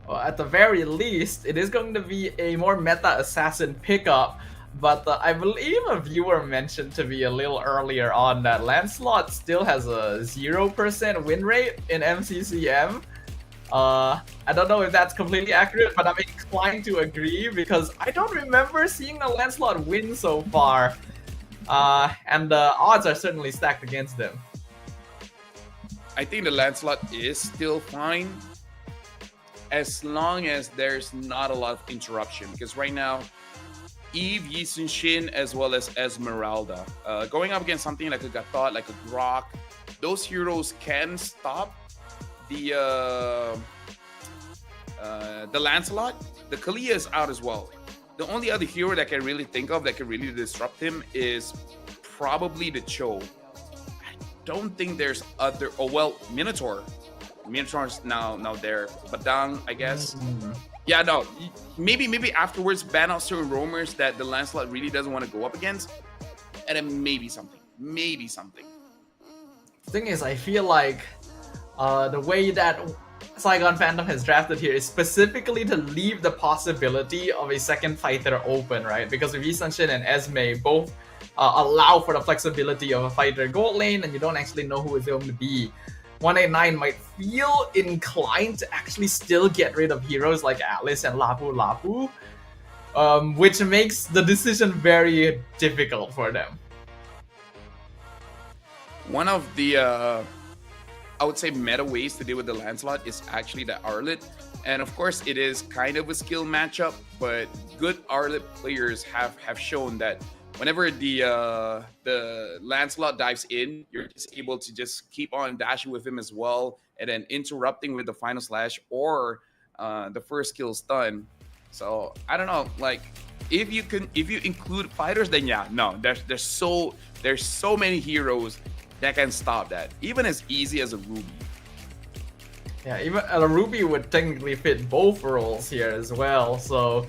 Well, at the very least, it is going to be a more meta assassin pickup. But I believe a viewer mentioned to me a little earlier on that Lancelot still has a 0% win rate in MCCM. I don't know if that's completely accurate, but I'm inclined to agree because I don't remember seeing a Lancelot win so far. And the odds are certainly stacked against them. I think the Lancelot is still fine as long as there's not a lot of interruption, because right now Eve, Yi Sun-shin, as well as Esmeralda going up against something like a Gatot, like a Grok, those heroes can stop the Lancelot. The Kalia is out as well. The only other hero that I can really think of that can really disrupt him is probably the Cho. I don't think there's other. Oh well, Minotaur. Minotaur's now there. Badang, I guess. Yeah, no. Maybe afterwards ban out certain roamers that the Lancelot really doesn't want to go up against, and then maybe something. The thing is, I feel like the way that Saigon Phantom has drafted here is specifically to leave the possibility of a second fighter open, right? Because if Yi Sun-shin and Esme both allow for the flexibility of a fighter gold lane, and you don't actually know who it's going to be, 189 might feel inclined to actually still get rid of heroes like Alice and Lapu, which makes the decision very difficult for them. One of the, I would say, meta ways to deal with the Lancelot is actually the Arlet. And of course, it is kind of a skill matchup, but good Arlet players have shown that whenever the Lancelot dives in, you're just able to just keep on dashing with him as well, and then interrupting with the final slash or the first skill stun. So I don't know, like if you include fighters, then yeah, no, there's so many heroes that can stop that, even as easy as a Ruby. Yeah, even a Ruby would technically fit both roles here as well. So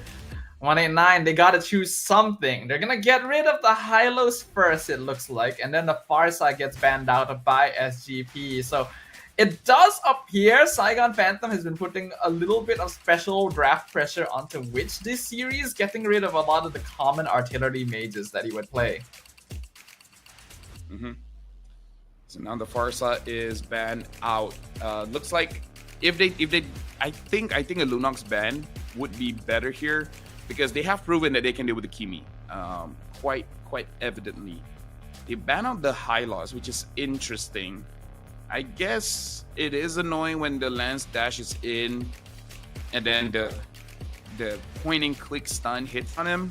189, they gotta choose something. They're gonna get rid of the Hylos first, it looks like, and then the Farsight gets banned out by SGP. So it does appear Saigon Phantom has been putting a little bit of special draft pressure onto Witch this series, getting rid of a lot of the common artillery mages that he would play. So now the Farsa is banned out. Looks like if they I think a Lunox ban would be better here because they have proven that they can deal with the Kimi quite evidently. They ban out the high loss, which is interesting. I guess it is annoying when the Lance dashes in and then the point and click stun hits on him.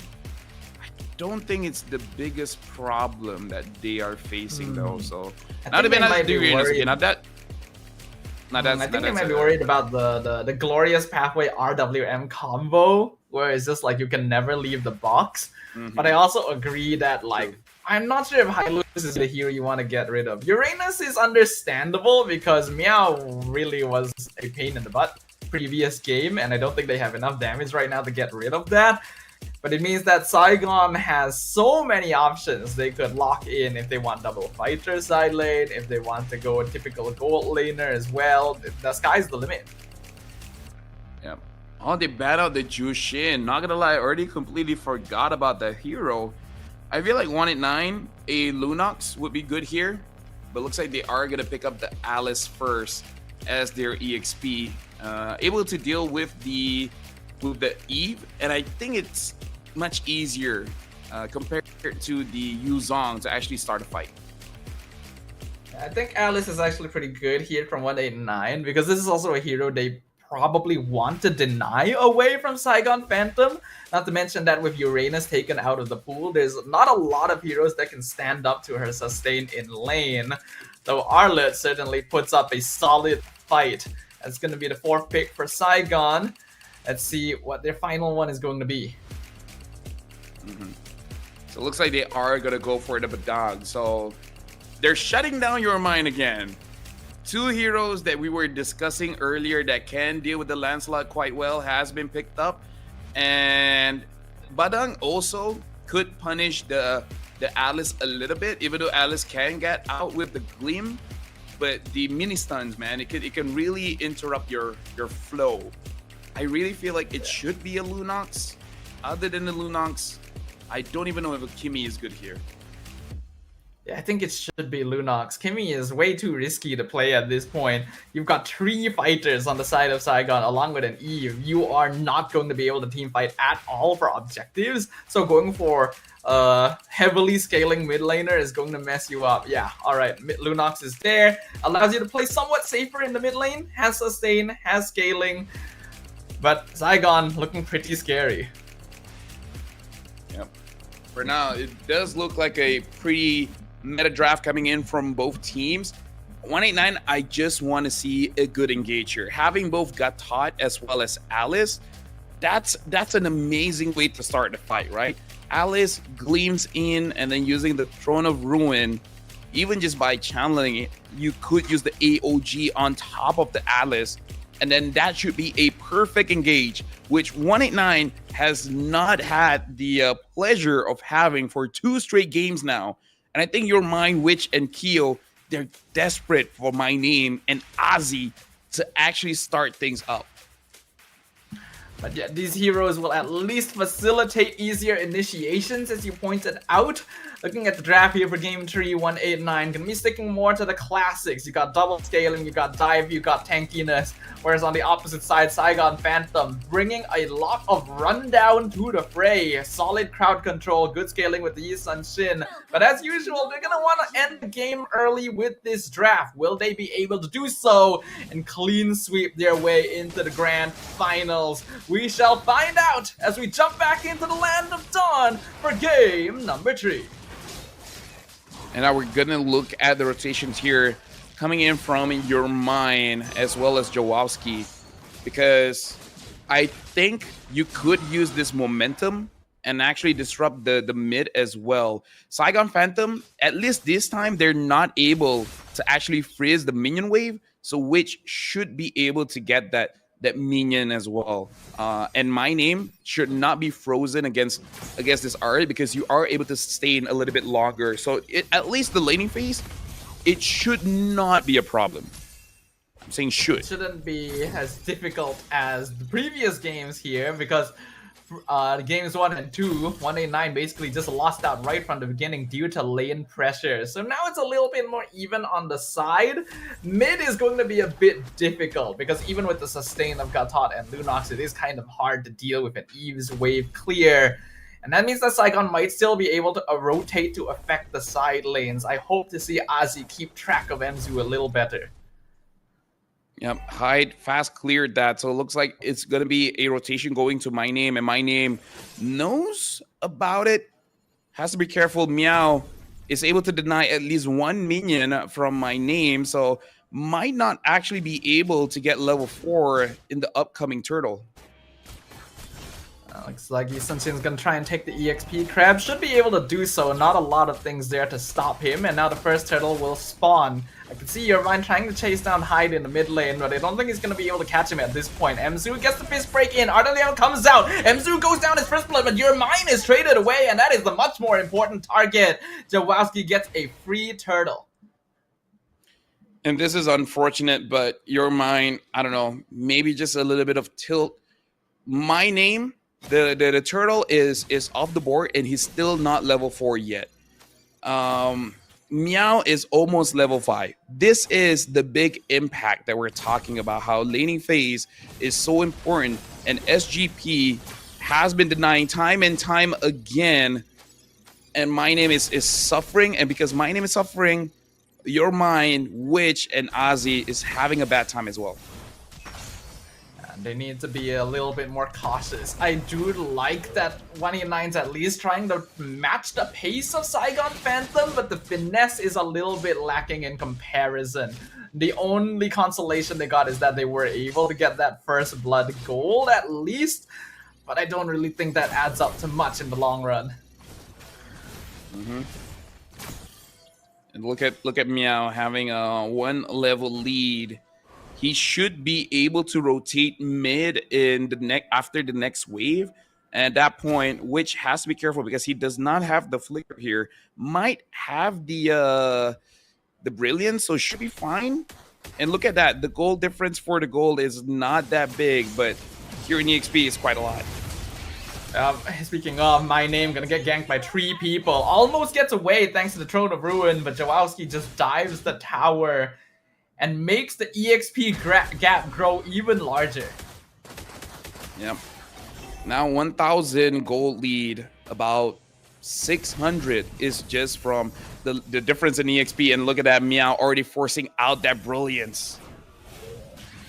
I don't think it's the biggest problem that they are facing though. So now they might be worried. I think they might be worried about the glorious pathway RWM combo, where it's just like you can never leave the box. But I also agree that like I'm not sure if Hylos is the hero you want to get rid of. Uranus is understandable because Meow really was a pain in the butt previous game, and I don't think they have enough damage right now to get rid of that. But it means that Saigon has so many options. They could lock in if they want double fighter side lane, if they want to go a typical gold laner as well. The sky's the limit. Yeah. Oh, they bat out the Jushin. Not gonna lie, I already completely forgot about the hero. I feel like 1-9, a Lunox would be good here, but looks like they are gonna pick up the Alice first as their EXP, able to deal with the Eve, and I think it's much easier compared to the Yuzong to actually start a fight. I think Alice is actually pretty good here from 189 because this is also a hero they probably want to deny away from Saigon Phantom. Not to mention that with Uranus taken out of the pool, there's not a lot of heroes that can stand up to her sustain in lane. Though Arlet certainly puts up a solid fight. That's going to be the 4th pick for Saigon. Let's see what their final one is going to be. So it looks like they are going to go for the Badang. So they're shutting down your mind again. 2 heroes that we were discussing earlier that can deal with the Lancelot quite well has been picked up. And Badang also could punish the Alice a little bit, even though Alice can get out with the Gleam. But the mini stuns, man, it can really interrupt your flow. I really feel like it should be a Lunox. Other than the Lunox, I don't even know if a Kimi is good here. Yeah, I think it should be Lunox. Kimi is way too risky to play at this point. You've got 3 fighters on the side of Saigon along with an Eve. You are not going to be able to team fight at all for objectives. So going for heavily scaling mid laner is going to mess you up. Yeah, alright, Lunox is there. Allows you to play somewhat safer in the mid lane. Has sustain, has scaling. But Saigon looking pretty scary. Yep. For now, it does look like a pretty meta draft coming in from both teams. 189, I just want to see a good engager. Having both Gatot as well as Alice, that's an amazing way to start the fight, right? Alice gleams in and then using the Throne of Ruin, even just by channeling it, you could use the AOG on top of the Alice, and then that should be a perfect engage, which 189 has not had the pleasure of having for 2 straight games now. And I think your Mind Witch and Keo, they're desperate for my name and Ozzy to actually start things up. But yeah, these heroes will at least facilitate easier initiations, as you pointed out. Looking at the draft here for Game 3, 189, gonna be sticking more to the classics. You got double scaling, you got dive, you got tankiness. Whereas on the opposite side, Saigon Phantom bringing a lot of rundown to the fray. Solid crowd control, good scaling with the Yi Sun Shin. But as usual, they're gonna want to end the game early with this draft. Will they be able to do so and clean sweep their way into the Grand Finals? We shall find out as we jump back into the Land of Dawn for game number 3. And now we're gonna look at the rotations here coming in from your mind as well as Jawowski, because I think you could use this momentum and actually disrupt the mid as well. Saigon Phantom, at least this time, they're not able to actually freeze the minion wave, so which should be able to get that minion as well. And my name should not be frozen against this Ari, because you are able to sustain a little bit longer. So at least the laning phase, it should not be a problem. I'm saying should. It shouldn't be as difficult as the previous games here, because games 1 and 2, 189 basically just lost out right from the beginning due to lane pressure. So now it's a little bit more even on the side. Mid is going to be a bit difficult because even with the sustain of Gatot and Lunox, it is kind of hard to deal with an Eve's wave clear. And that means that Saigon might still be able to rotate to affect the side lanes. I hope to see Ozzy keep track of MZU a little better. Yep, Hyde fast cleared that, so it looks like it's going to be a rotation going to My Name, and My Name knows about it. Has to be careful. Meow is able to deny at least one minion from My Name, so might not actually be able to get level 4 in the upcoming turtle. Looks like Yisun-Shin's gonna try and take the EXP crab. Should be able to do so. Not a lot of things there to stop him. And now the first turtle will spawn. I can see Yermine trying to chase down Hyde in the mid lane, but I don't think he's gonna be able to catch him at this point. MZU gets the fist break in. Ardaleon comes out. MZU goes down his first blood, but Yermine is traded away, and that is the much more important target. Jawowski gets a free turtle. And this is unfortunate, but Yermine, I don't know, maybe just a little bit of tilt. My Name, the turtle is off the board, and he's still not level 4 yet. Meow is almost level 5. This is the big impact that we're talking about, how laning phase is so important, and SGP has been denying time and time again, and My Name is suffering, and because My Name is suffering, Yermine, Witch, and Ozzy is having a bad time as well. They need to be a little bit more cautious. I do like that 189's at least trying to match the pace of Saigon Phantom, but the finesse is a little bit lacking in comparison. The only consolation they got is that they were able to get that first blood gold at least, but I don't really think that adds up to much in the long run. And look at Meow having a 1 level lead. He should be able to rotate mid in the after the next wave. And at that point, Witch has to be careful because he does not have the flicker here. Might have the brilliance, so should be fine. And look at that. The gold difference for the gold is not that big, but here in EXP is quite a lot. Speaking of, My Name gonna get ganked by 3 people. Almost gets away thanks to the Throne of Ruin, but Jawowski just dives the tower and makes the EXP gap grow even larger. Yep. Now 1,000 gold lead. About 600 is just from the difference in EXP. And look at that, Meow already forcing out that brilliance.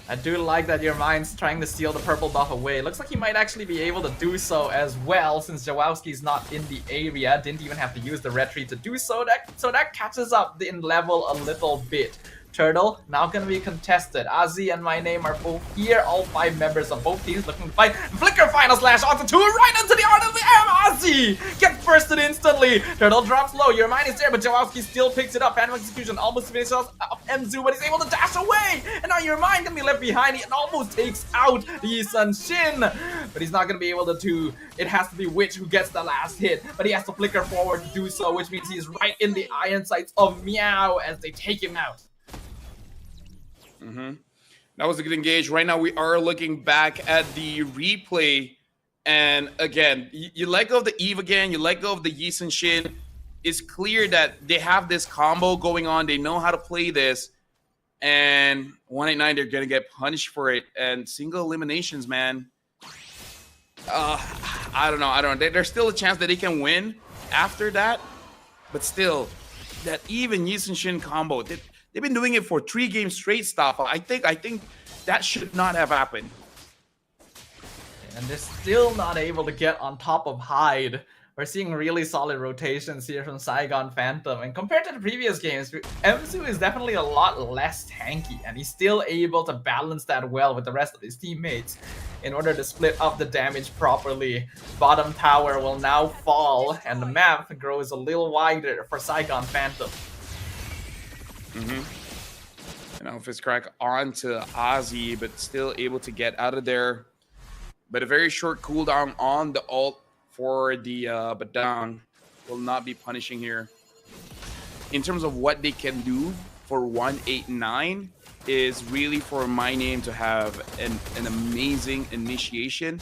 I do like that Yermine's trying to steal the purple buff away. Looks like he might actually be able to do so as well, since Jawowski's not in the area. Didn't even have to use the retreat to do so. So that catches up in level a little bit. Turtle now gonna be contested. Ozzy and My Name are both here. All 5 members of both teams looking to fight. Flicker final slash onto 2 right into the Art of the M. Ozzy gets bursted instantly. Turtle drops low. Your mind is there, but Jawowski still picks it up. Phantom Execution almost finishes off MZU, but he's able to dash away. And now Your Mind gonna be left behind. He almost takes out Yisun-Shin, but he's not gonna be able to. It has to be Witch who gets the last hit, but he has to flicker forward to do so, which means he's right in the iron sights of Meow as they take him out. That was a good engage. Right now, we are looking back at the replay. And again, you let go of the Eve again. You let go of the Yisun-Shin. It's clear that they have this combo going on. They know how to play this. And 189, they're going to get punished for it. And single eliminations, man. I don't know. There's still a chance that they can win after that. But still, that even Yisun-Shin combo, they've been doing it for 3 games straight stuff. I think that should not have happened. And they're still not able to get on top of Hyde. We're seeing really solid rotations here from Saigon Phantom. And compared to the previous games, MZU is definitely a lot less tanky. And he's still able to balance that well with the rest of his teammates in order to split up the damage properly. Bottom tower will now fall, and the map grows a little wider for Saigon Phantom. And now Fist Crack onto Ozzy, but still able to get out of there. But a very short cooldown on the ult for the Badang will not be punishing here. In terms of what they can do for 189 is really for My Name to have an amazing initiation.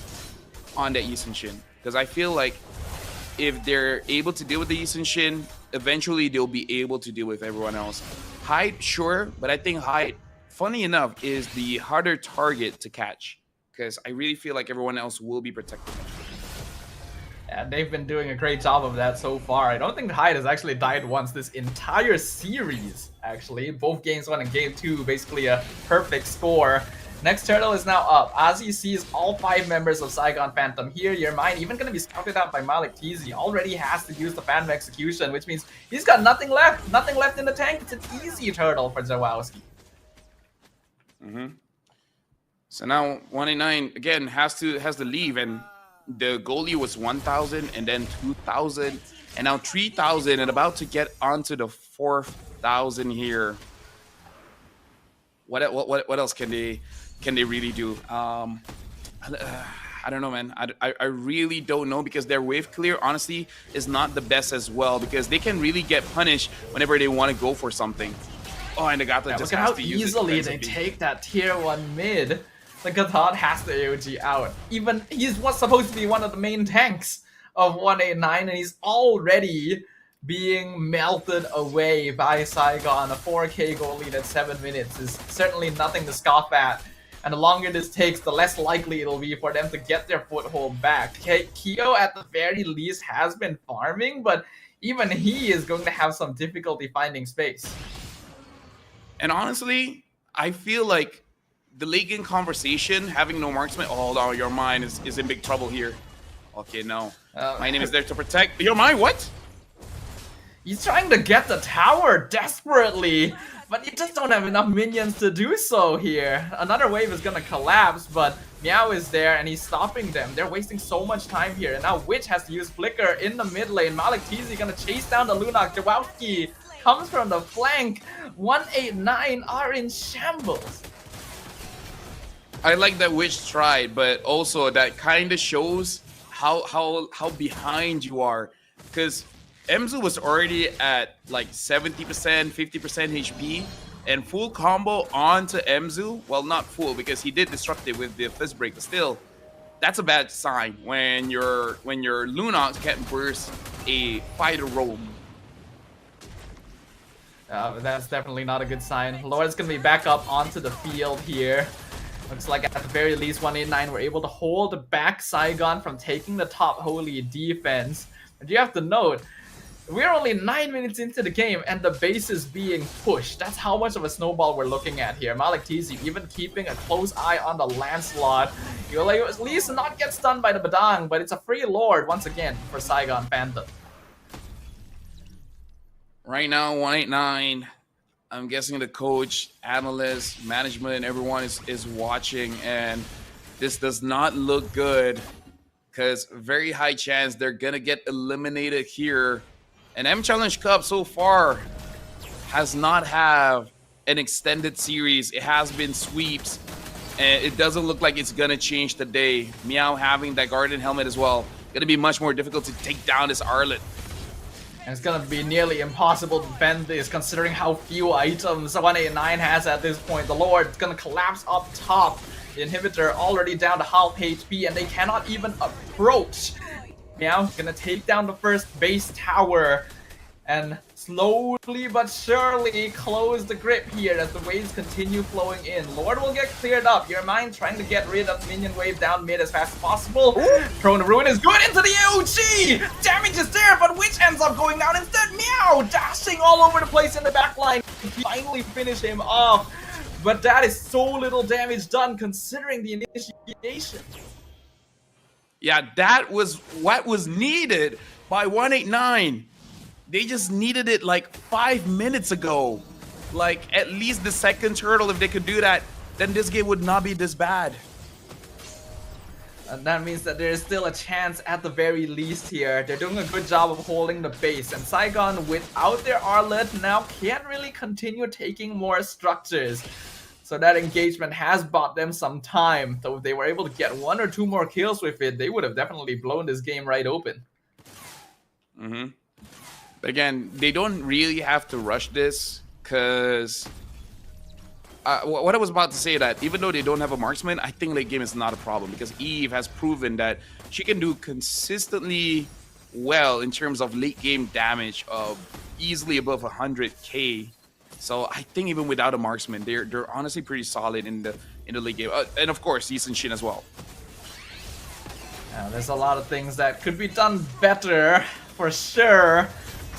on that Yisun Shin, because I feel like if they're able to deal with the Yisun Shin, eventually they'll be able to deal with everyone else. Hyde, sure, but I think Hyde, funny enough, is the harder target to catch, because I really feel like everyone else will be protected. And they've been doing a great job of that so far. I don't think Hyde has actually died once this entire series, actually. Both games 1 and game 2, basically a perfect score. Next turtle is now up. As he sees all 5 members of Saigon Phantom here, your mind even going to be scouted out by Malik TZ. Already has to use the Phantom Execution, which means he's got nothing left. Nothing left in the tank. It's an easy turtle for Zawowski. So now 189 again has to leave, and the goalie was 1,000 and then 2,000 and now 3,000 and about to get onto the 4,000 here. What else can they really do? I don't know, man. I really don't know, because their wave clear honestly is not the best as well, because they can really get punished whenever they want to go for something. Oh, and the Gata just has to use it. Look at how easily they take that tier 1 mid. The Gata has the AOG out. Even he's what's supposed to be one of the main tanks of 189, and he's already being melted away by Saigon. A 4K goal lead at 7 minutes is certainly nothing to scoff at. And the longer this takes, the less likely it'll be for them to get their foothold back. Kyo at the very least has been farming, but even he is going to have some difficulty finding space. And honestly, I feel like the late game conversation, having no marksman, oh no, your mind is in big trouble here. Okay, no. My name is there to protect. Your mind, what? He's trying to get the tower desperately, but you just don't have enough minions to do so here. Another wave is gonna collapse, but Meow is there and he's stopping them. They're wasting so much time here, and now Witch has to use Flicker in the mid lane. Malik TZ gonna chase down the Lunak. Jawowski comes from the flank. 189 are in shambles. I like that Witch tried, but also that kind of shows how behind you are, because Emzu was already at like 70%, 50% HP, and full combo onto Emzu. Well, not full, because he did disrupt it with the fist break, but still, that's a bad sign when your Lunox can't burst a fighter roam. That's definitely not a good sign. Lord's gonna be back up onto the field here. Looks like at the very least 189 were able to hold back Saigon from taking the top holy defense. But you have to note, we're only 9 minutes into the game and the base is being pushed. That's how much of a snowball we're looking at here. Malik TZ even keeping a close eye on the Lancelot. You'll at least not get stunned by the Badang, but it's a free Lord once again for Saigon Phantom. Right now, 189, I'm guessing the coach, analysts, management, everyone is watching, and this does not look good, because very high chance they're gonna get eliminated here. And M Challenge Cup so far has not have an extended series. It has been sweeps, and it doesn't look like it's gonna change today. Meow having that Guardian helmet as well, gonna be much more difficult to take down this Arlet. And it's gonna be nearly impossible to defend this, considering how few items 189 has at this point. The Lord's gonna collapse up top. The inhibitor already down to half HP, and they cannot even approach. Meow gonna take down the first base tower and slowly but surely close the grip here as the waves continue flowing in. Lord will get cleared up. Your mind trying to get rid of minion wave down mid as fast as possible. Prone to Ruin is good into the AOG! Damage is there, but Witch ends up going down instead. Meow dashing all over the place in the backline. Finally finish him off. But that is so little damage done considering the initiation. Yeah, that was what was needed by 189. They just needed it like 5 minutes ago. Like, at least the second turtle, if they could do that, then this game would not be this bad. And that means that there is still a chance at the very least here. They're doing a good job of holding the base. And Saigon, without their Arlet, now can't really continue taking more structures. So that engagement has bought them some time. So if they were able to get 1 or 2 more kills with it, they would have definitely blown this game right open. Again, they don't really have to rush this, because what I was about to say, that even though they don't have a marksman, I think late game is not a problem because Eve has proven that she can do consistently well in terms of late game damage of easily above 100k. So I think even without a marksman, they're honestly pretty solid in the late game, and of course Yi Sun-shin as well. There's a lot of things that could be done better for sure.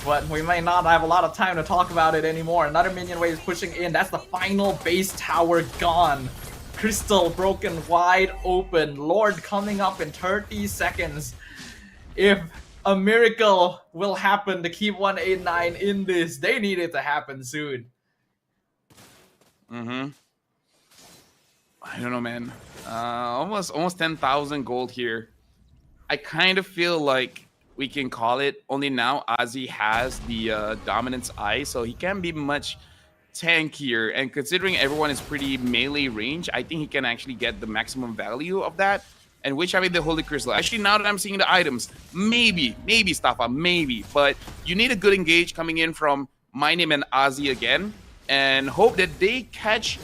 But we may not have a lot of time to talk about it anymore. Another minion wave is pushing in. That's the final base tower gone. Crystal broken wide open. Lord coming up in 30 seconds. If a miracle will happen to keep 189 in this, they need it to happen soon. I don't know, man. Almost 10,000 gold here. I kind of feel like we can call it. Only now Ozzy has the dominance eye, so he can be much tankier. And considering everyone is pretty melee range, I think he can actually get the maximum value of that. And which having the Holy Crystal. Actually, now that I'm seeing the items, maybe Staffa, maybe. But you need a good engage coming in from My Name and Ozzy again, and hope that they catch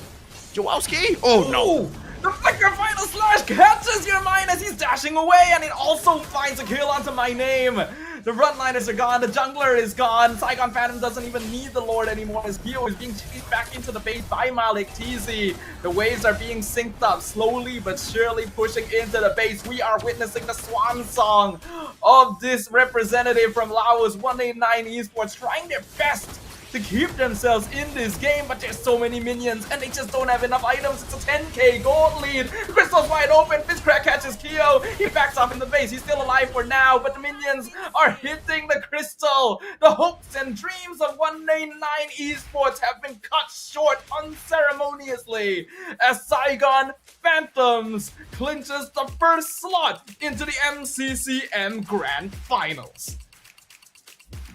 Jawowski. Oh no! The Flicker Final Slash catches your mind as he's dashing away, and it also finds a kill onto My Name. The Runliners are gone, the Jungler is gone, Saigon Phantom doesn't even need the Lord anymore as Geo is being chased back into the base by Malik TZ. The waves are being synced up slowly but surely pushing into the base. We are witnessing the swan song of this representative from Laos, 189 Esports, trying their best to keep themselves in this game, but there's so many minions and they just don't have enough items. It's a 10k gold lead. Crystal's wide open. Fishcrack catches Keo. He backs off in the base. He's still alive for now, but the minions are hitting the crystal. The hopes and dreams of 189 Esports have been cut short unceremoniously as Saigon Phantoms clinches the first slot into the MCCM Grand Finals.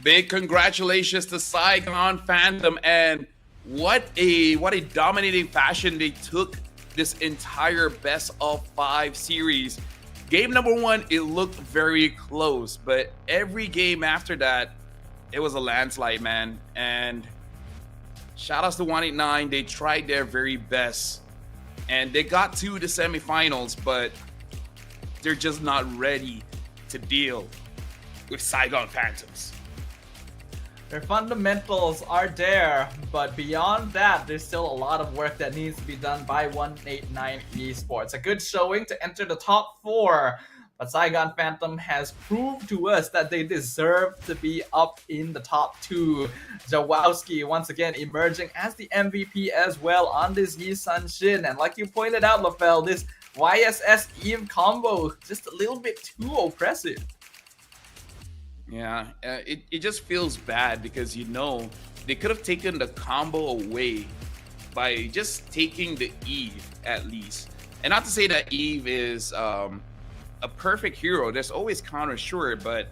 Big congratulations to Saigon Phantom, and what a dominating fashion they took this entire best of 5 series. Game number 1, it looked very close, but every game after that, it was a landslide, man. And shout outs to 189, they tried their very best, and they got to the semifinals, but they're just not ready to deal with Saigon Phantoms. Their fundamentals are there, but beyond that, there's still a lot of work that needs to be done by 189 Esports. A good showing to enter the top 4, but Saigon Phantom has proved to us that they deserve to be up in the top 2. Jawowski once again emerging as the MVP as well on this Yi Sun-shin, and like you pointed out, LaFell, this YSS Eve combo just a little bit too oppressive. Yeah, it just feels bad because, you know, they could have taken the combo away by just taking the Eve at least. And not to say that Eve is a perfect hero. There's always counter, sure, but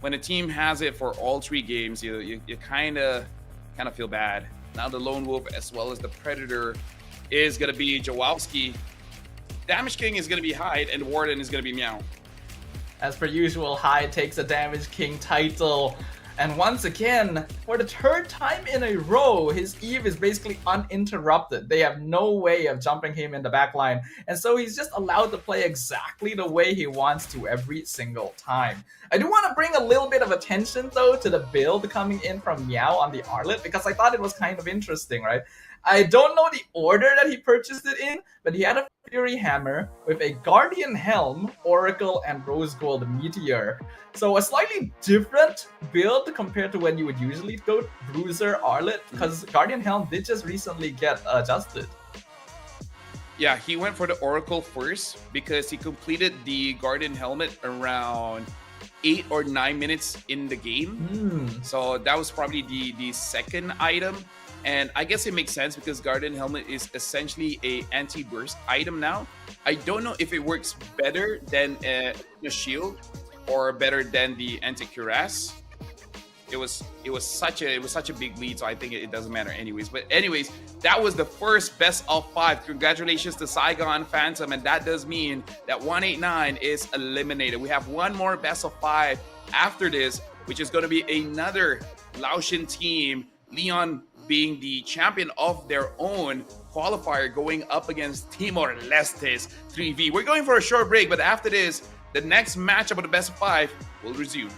when a team has it for all 3 games, you kind of feel bad. Now the Lone Wolf as well as the Predator is going to be Jawowski. Damage King is going to be Hyde, and Warden is going to be Meow. As per usual, Hyde takes a Damage King title. And once again, for the 3rd time in a row, his Eve is basically uninterrupted. They have no way of jumping him in the backline. And so he's just allowed to play exactly the way he wants to every single time. I do want to bring a little bit of attention, though, to the build coming in from Meow on the Arlet, because I thought it was kind of interesting, right? I don't know the order that he purchased it in, but he had a Fury Hammer with a Guardian Helm, Oracle, and Rose Gold Meteor. So a slightly different build compared to when you would usually go Bruiser Arlet, because Guardian Helm did just recently get adjusted. Yeah, he went for the Oracle first because he completed the Guardian Helmet around 8 or 9 minutes in the game. So that was probably the second item. And I guess it makes sense because Guardian Helmet is essentially a anti-burst item now. I don't know if it works better than a shield or better than the anti-cuirass. It was such a big lead, so I think it doesn't matter anyways. But anyways, that was the first best of 5. Congratulations to Saigon Phantom, and that does mean that 189 is eliminated. We have one more best of 5 after this, which is going to be another Laotian team, Leon being the champion of their own qualifier, going up against Timor-Leste's 3v. We're going for a short break, but after this, the next matchup of the best of 5 will resume.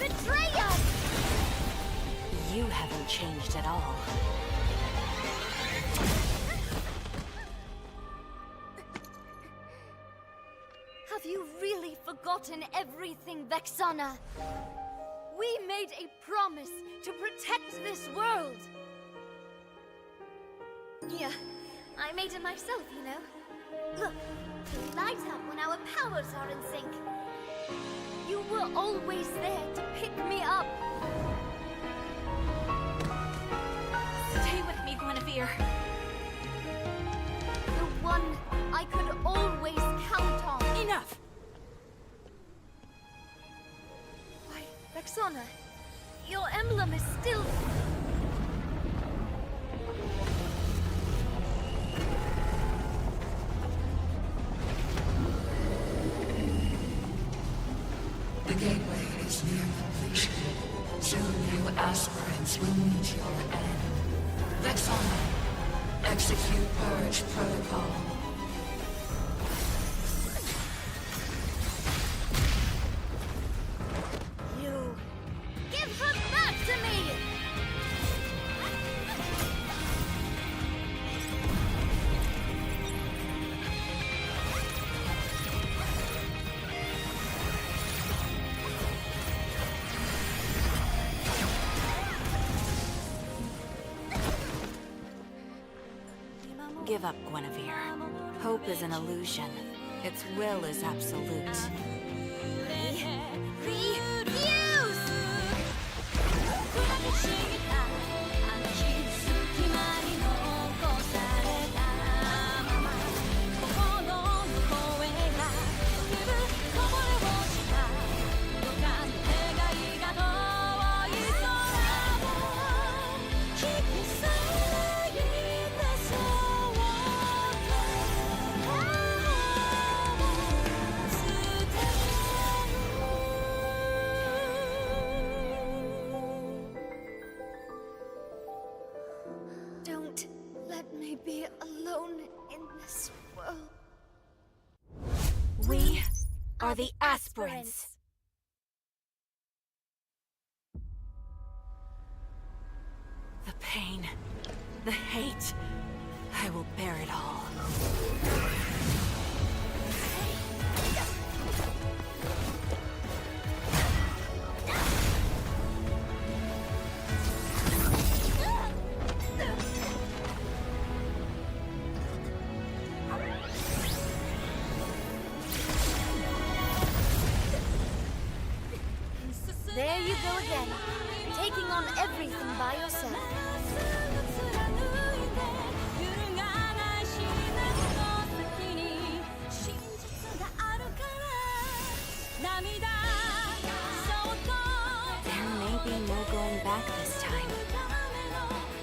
betray us! You haven't changed at all. Have you really forgotten everything, Vexana? We made a promise to protect this world. Yeah, I made it myself, you know. Look, we light up when our powers are in sync. You were always there to pick me up. Stay with me, Guinevere. The one I could always count on. Enough! Why, Vexana, your emblem is still... The gateway is near completion. Soon new aspirants will meet your end. Vexana, execute Purge Protocol. You... Give her back to me! Give up, Guinevere. Hope is an illusion. Its will is absolute. Refuse! Don't let me be alone in this world. We are the aspirants. The pain, the hate, I will bear it all. There you go again, taking on everything by yourself. There may be no going back this time.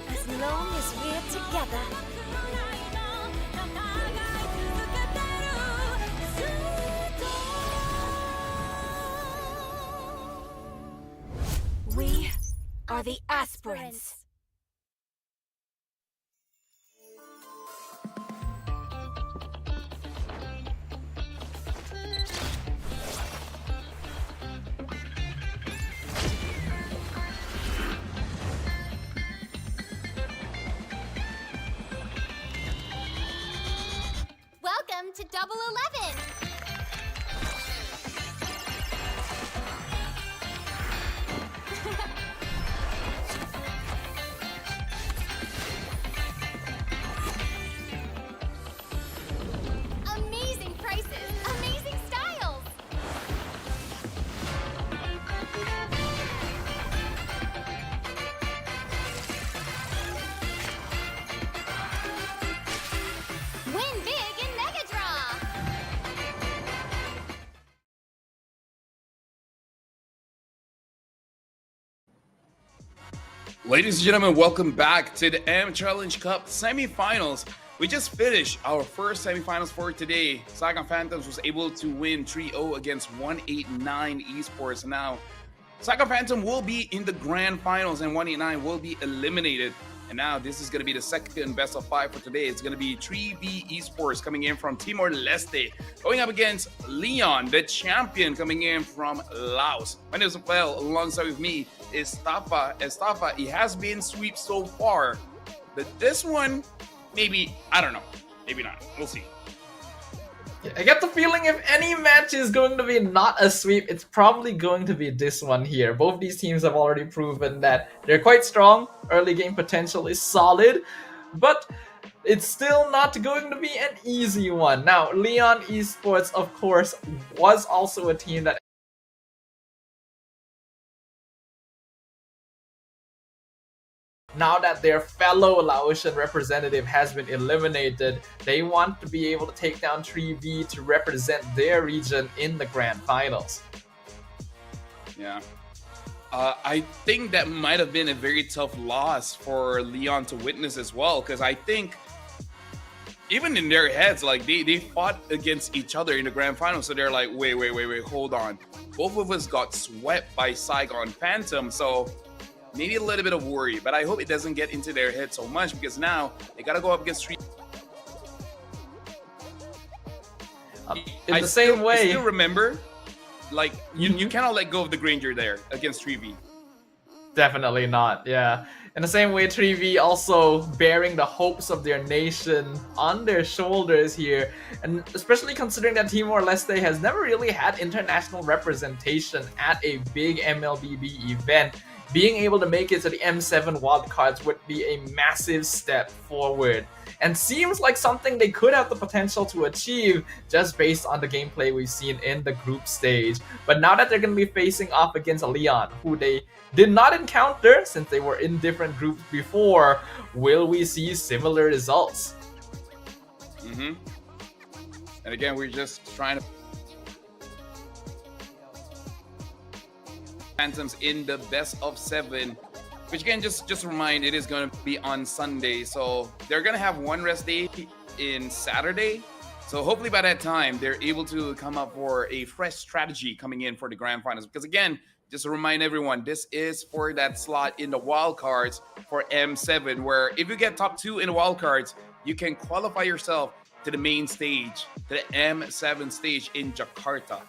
As long as we're together. We are the aspirants. Welcome to Double 11. Amazing prices, amazing styles. Win big in Mega Draw. Ladies and gentlemen, welcome back to the M Challenge Cup semifinals. We just finished our first semifinals for today. Saigon Phantoms was able to win 3-0 against 189 Esports. Now, Saigon Phantom will be in the Grand Finals and 189 will be eliminated And now this is going to be the second best of 5 for today. It's going to be 3V Esports coming in from Timor-Leste, going up against Leon, the champion, coming in from Laos. My name is Rafael. Alongside with me is Tafa. As Tafa, he has been sweep so far, but this one, maybe, I don't know. Maybe not. We'll see. I get the feeling if any match is going to be not a sweep, it's probably going to be this one here. Both these teams have already proven that they're quite strong. Early game potential is solid, but it's still not going to be an easy one. Now, Leon Esports, of course, was also a team that now that their fellow Laotian representative has been eliminated, they want to be able to take down 3V to represent their region in the Grand Finals. Yeah. I think that might have been a very tough loss for Leon to witness as well, because I think even in their heads, like they fought against each other in the Grand Finals, so they're like, wait, hold on. Both of us got swept by Saigon Phantom, so maybe a little bit of worry, but I hope it doesn't get into their head so much, because now they gotta go up against 3. In the same way, I still remember, like you cannot let go of the Granger there against 3V. Definitely not, yeah. In the same way, 3V also bearing the hopes of their nation on their shoulders here, and especially considering that Timor-Leste has never really had international representation at a big MLBB event. Being able to make it to the M7 wildcards would be a massive step forward, and seems like something they could have the potential to achieve just based on the gameplay we've seen in the group stage. But now that they're going to be facing off against Leon, who they did not encounter since they were in different groups before, will we see similar results? And again, we're just trying to Phantoms in the best of 7, which again, just remind, it is going to be on Sunday, so they're going to have one rest day in Saturday, so hopefully by that time they're able to come up for a fresh strategy coming in for the Grand Finals, because again, just to remind everyone, this is for that slot in the wildcards for M7, where if you get top 2 in the wildcards, you can qualify yourself to the main stage, to the M7 stage in Jakarta.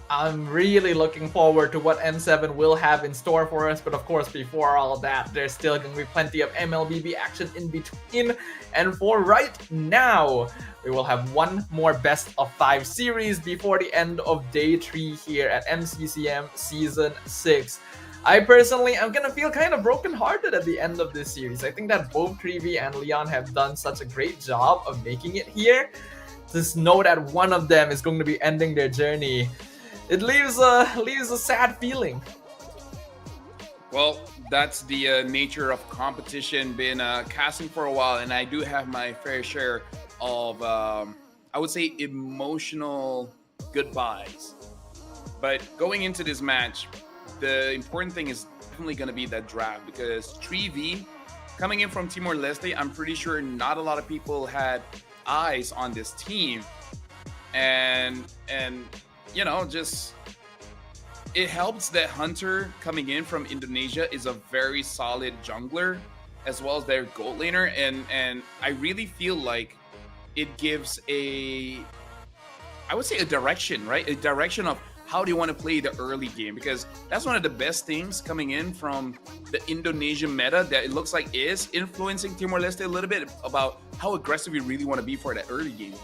I'm really looking forward to what M7 will have in store for us, but of course, before all that, there's still going to be plenty of MLBB action in between, and for right now, we will have one more best of 5 series before the end of day 3 here at MCCM Season 6. I personally am going to feel kind of brokenhearted at the end of this series. I think that both 3V and Leon have done such a great job of making it here. Just know that one of them is going to be ending their journey. It leaves a sad feeling. Well, that's the nature of competition. Been casting for a while, and I do have my fair share of, I would say, emotional goodbyes. But going into this match, the important thing is definitely going to be that draft, because 3V coming in from Timor-Leste, I'm pretty sure not a lot of people had eyes on this team, and you know, just it helps that Hunter coming in from Indonesia is a very solid jungler, as well as their gold laner, and I really feel like it gives I would say a direction, right? A direction of how do you want to play the early game, because that's one of the best things coming in from the Indonesian meta that it looks like is influencing Timor-Leste a little bit about how aggressive you really want to be for that early game.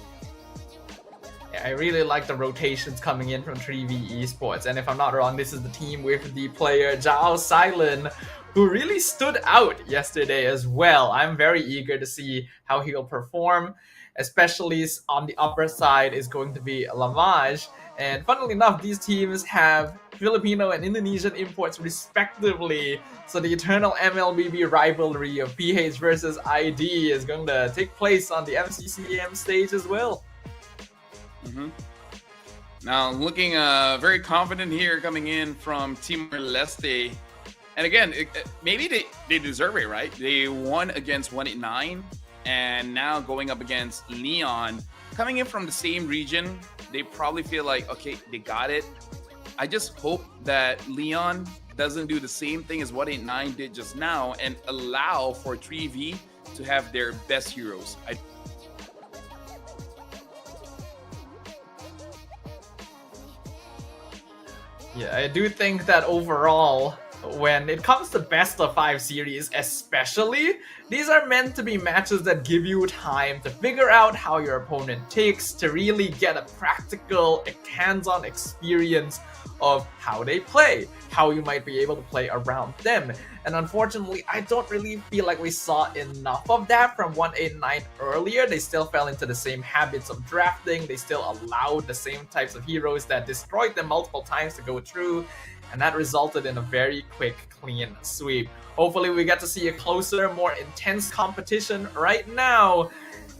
Yeah, I really like the rotations coming in from 3V Esports, and if I'm not wrong, this is the team with the player Zhao Silent, who really stood out yesterday as well. I'm very eager to see how he'll perform, especially on the upper side is going to be Lamage. And funnily enough, these teams have Filipino and Indonesian imports respectively. So the eternal MLBB rivalry of PH versus ID is going to take place on the MCCM stage as well. Now, looking very confident here coming in from Timor-Leste. And again, maybe they deserve it, right? They won against 189, and now going up against Leon. Coming in from the same region, they probably feel like, okay, they got it. I just hope that Leon doesn't do the same thing as what 8-9 did just now and allow for 3V to have their best heroes. Yeah, I do think that overall, when it comes to best of 5 series especially, these are meant to be matches that give you time to figure out how your opponent ticks, to really get a practical, hands-on experience of how they play, how you might be able to play around them. And unfortunately, I don't really feel like we saw enough of that from 189 earlier. They still fell into the same habits of drafting, they still allowed the same types of heroes that destroyed them multiple times to go through, and that resulted in a very quick, clean sweep. Hopefully we get to see a closer, more intense competition right now,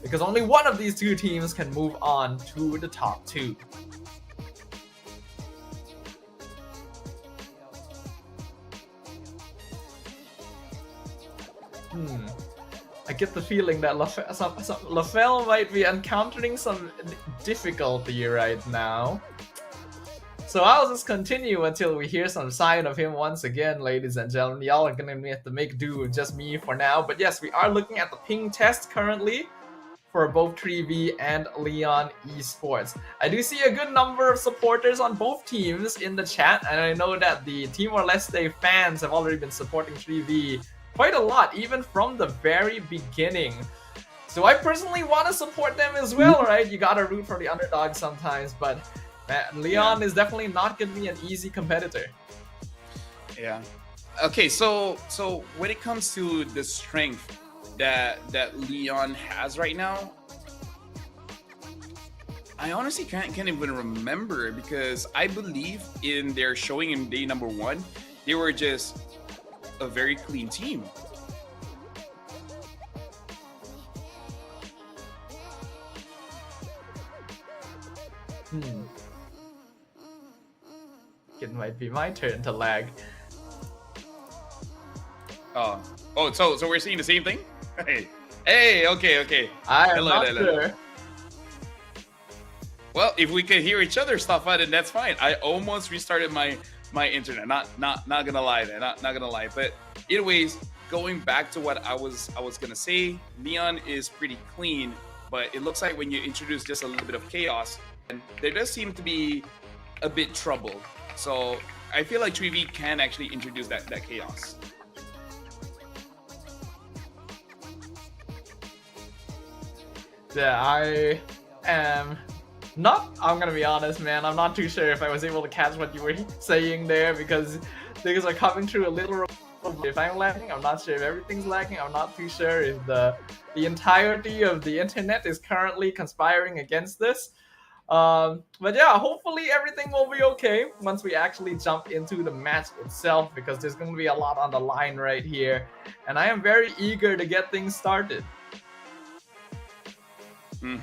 because only one of these two teams can move on to the top 2. I get the feeling that LaFell might be encountering some difficulty right now. So I'll just continue until we hear some sign of him once again, ladies and gentlemen. Y'all are gonna have to make do with just me for now. But yes, we are looking at the ping test currently for both 3V and Leon Esports. I do see a good number of supporters on both teams in the chat, and I know that the Timor-Leste fans have already been supporting 3V quite a lot, even from the very beginning. So I personally want to support them as well, right? You gotta root for the underdog sometimes, but man, Leon is definitely not gonna be an easy competitor. Yeah. Okay, so when it comes to the strength that Leon has right now, I honestly can't even remember, because I believe in their showing in day number 1, they were just a very clean team. It might be my turn to lag. Oh, so we're seeing the same thing? Hey, okay. I'm not sure. Well, if we could hear each other stuff out, then that's fine. I almost restarted my internet. Not gonna lie there. Not gonna lie. But anyways, going back to what I was gonna say, Leon is pretty clean, but it looks like when you introduce just a little bit of chaos, and there does seem to be a bit trouble. So I feel like 3V can actually introduce that chaos. Yeah, I am not, I'm gonna be honest, man, I'm not too sure if I was able to catch what you were saying there, because things are coming through a little. If I'm lagging, I'm not sure if everything's lagging. I'm not too sure if the entirety of the internet is currently conspiring against this. But yeah, hopefully everything will be okay once we actually jump into the match itself, because there's going to be a lot on the line right here, and I am very eager to get things started. I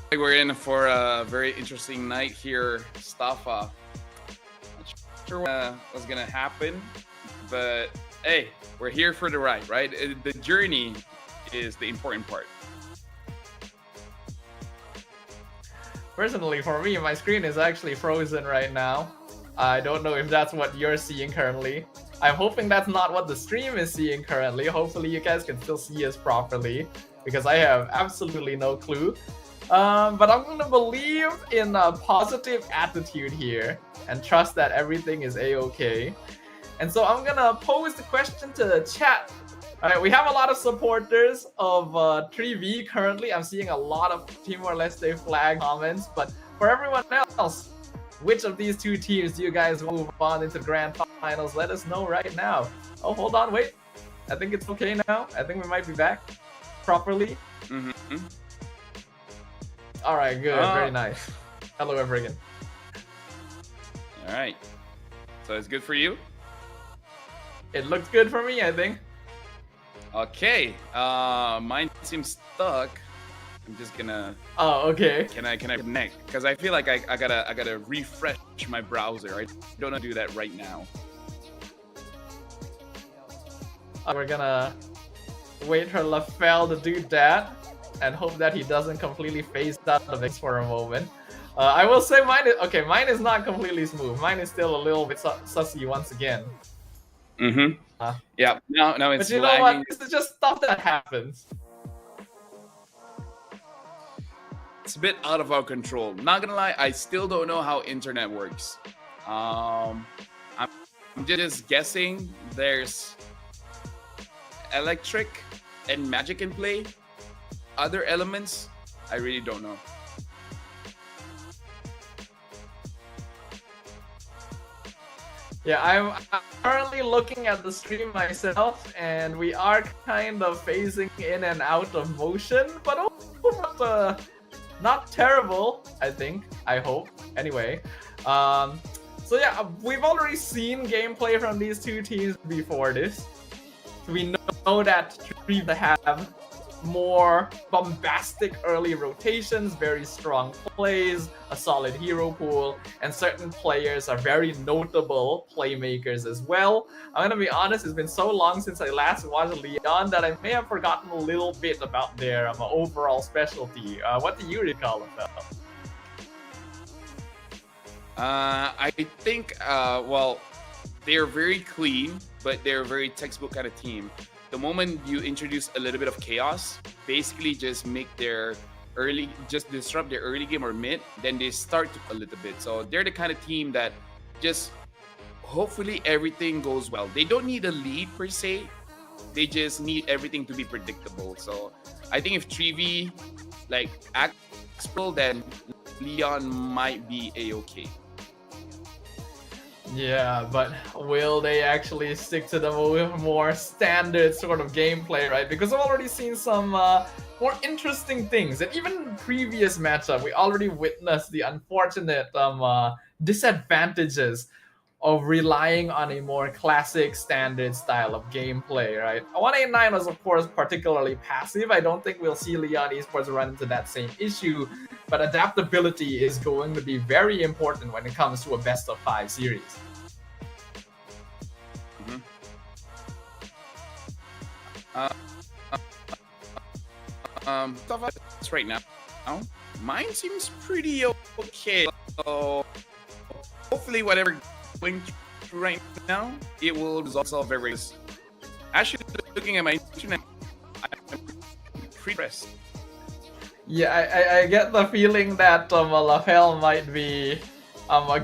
think we're in for a very interesting night here, Stafa. Not sure what's gonna happen, but hey, we're here for the ride, right? The journey is the important part. Personally, for me, my screen is actually frozen right now. I don't know if that's what you're seeing currently. I'm hoping that's not what the stream is seeing currently. Hopefully you guys can still see us properly, because I have absolutely no clue. But I'm gonna believe in a positive attitude here and trust that everything is a-okay. And so I'm gonna pose the question to the chat. Alright, we have a lot of supporters of 3V currently. I'm seeing a lot of Timor-Leste flag comments, but for everyone else, which of these two teams do you guys move on into the Grand Finals? Let us know right now. Oh, hold on, wait. I think it's okay now. I think we might be back properly. Alright, good, very nice. Hello, everyone. Alright. So it's good for you? It looks good for me, I think. Okay. Mine seems stuck. I'm just gonna. Oh, okay. Can I connect? Because I feel like I gotta refresh my browser. I don't know how to do that right now. We're gonna wait for LaFell to do that and hope that he doesn't completely phase out of it for a moment. I will say mine is okay. Mine is not completely smooth. Mine is still a little bit sussy once again. Yeah. Now it's But you know lagging. what? This is just stuff that happens. It's a bit out of our control. Not gonna lie, I still don't know how internet works. I'm just guessing there's electric and magic in play. Other elements, I really don't know. Yeah, I'm currently looking at the stream myself, and we are kind of phasing in and out of motion, but not terrible, I think. I hope. Anyway, so yeah, we've already seen gameplay from these two teams before this. We know that Triva have more bombastic early rotations, very strong plays, a solid hero pool, and certain players are very notable playmakers as well. I'm gonna be honest, it's been so long since I last watched Leon that I may have forgotten a little bit about their overall specialty. What do you recall of that? I think, well, they're very clean, but they're a very textbook kind of team. The moment you introduce a little bit of chaos, basically just make their just disrupt their early game or mid, then they start to a little bit. So they're the kind of team that just hopefully everything goes well. They don't need a lead per se. They just need everything to be predictable. So I think if Trivi acts well, then Leon might be a-okay. Yeah, but will they actually stick to the more standard sort of gameplay, right? Because I've already seen some more interesting things. And even previous matchup, we already witnessed the unfortunate disadvantages of relying on a more classic standard style of gameplay, right? 189 was, of course, particularly passive. I don't think we'll see Leon Esports run into that same issue, but adaptability is going to be very important when it comes to a best-of-5 series. Right now, mine seems pretty okay. So hopefully, whatever going through right now, it will resolve itself very. Actually, looking at my internet, I'm pretty impressed. Yeah, I get the feeling that Lafelle might be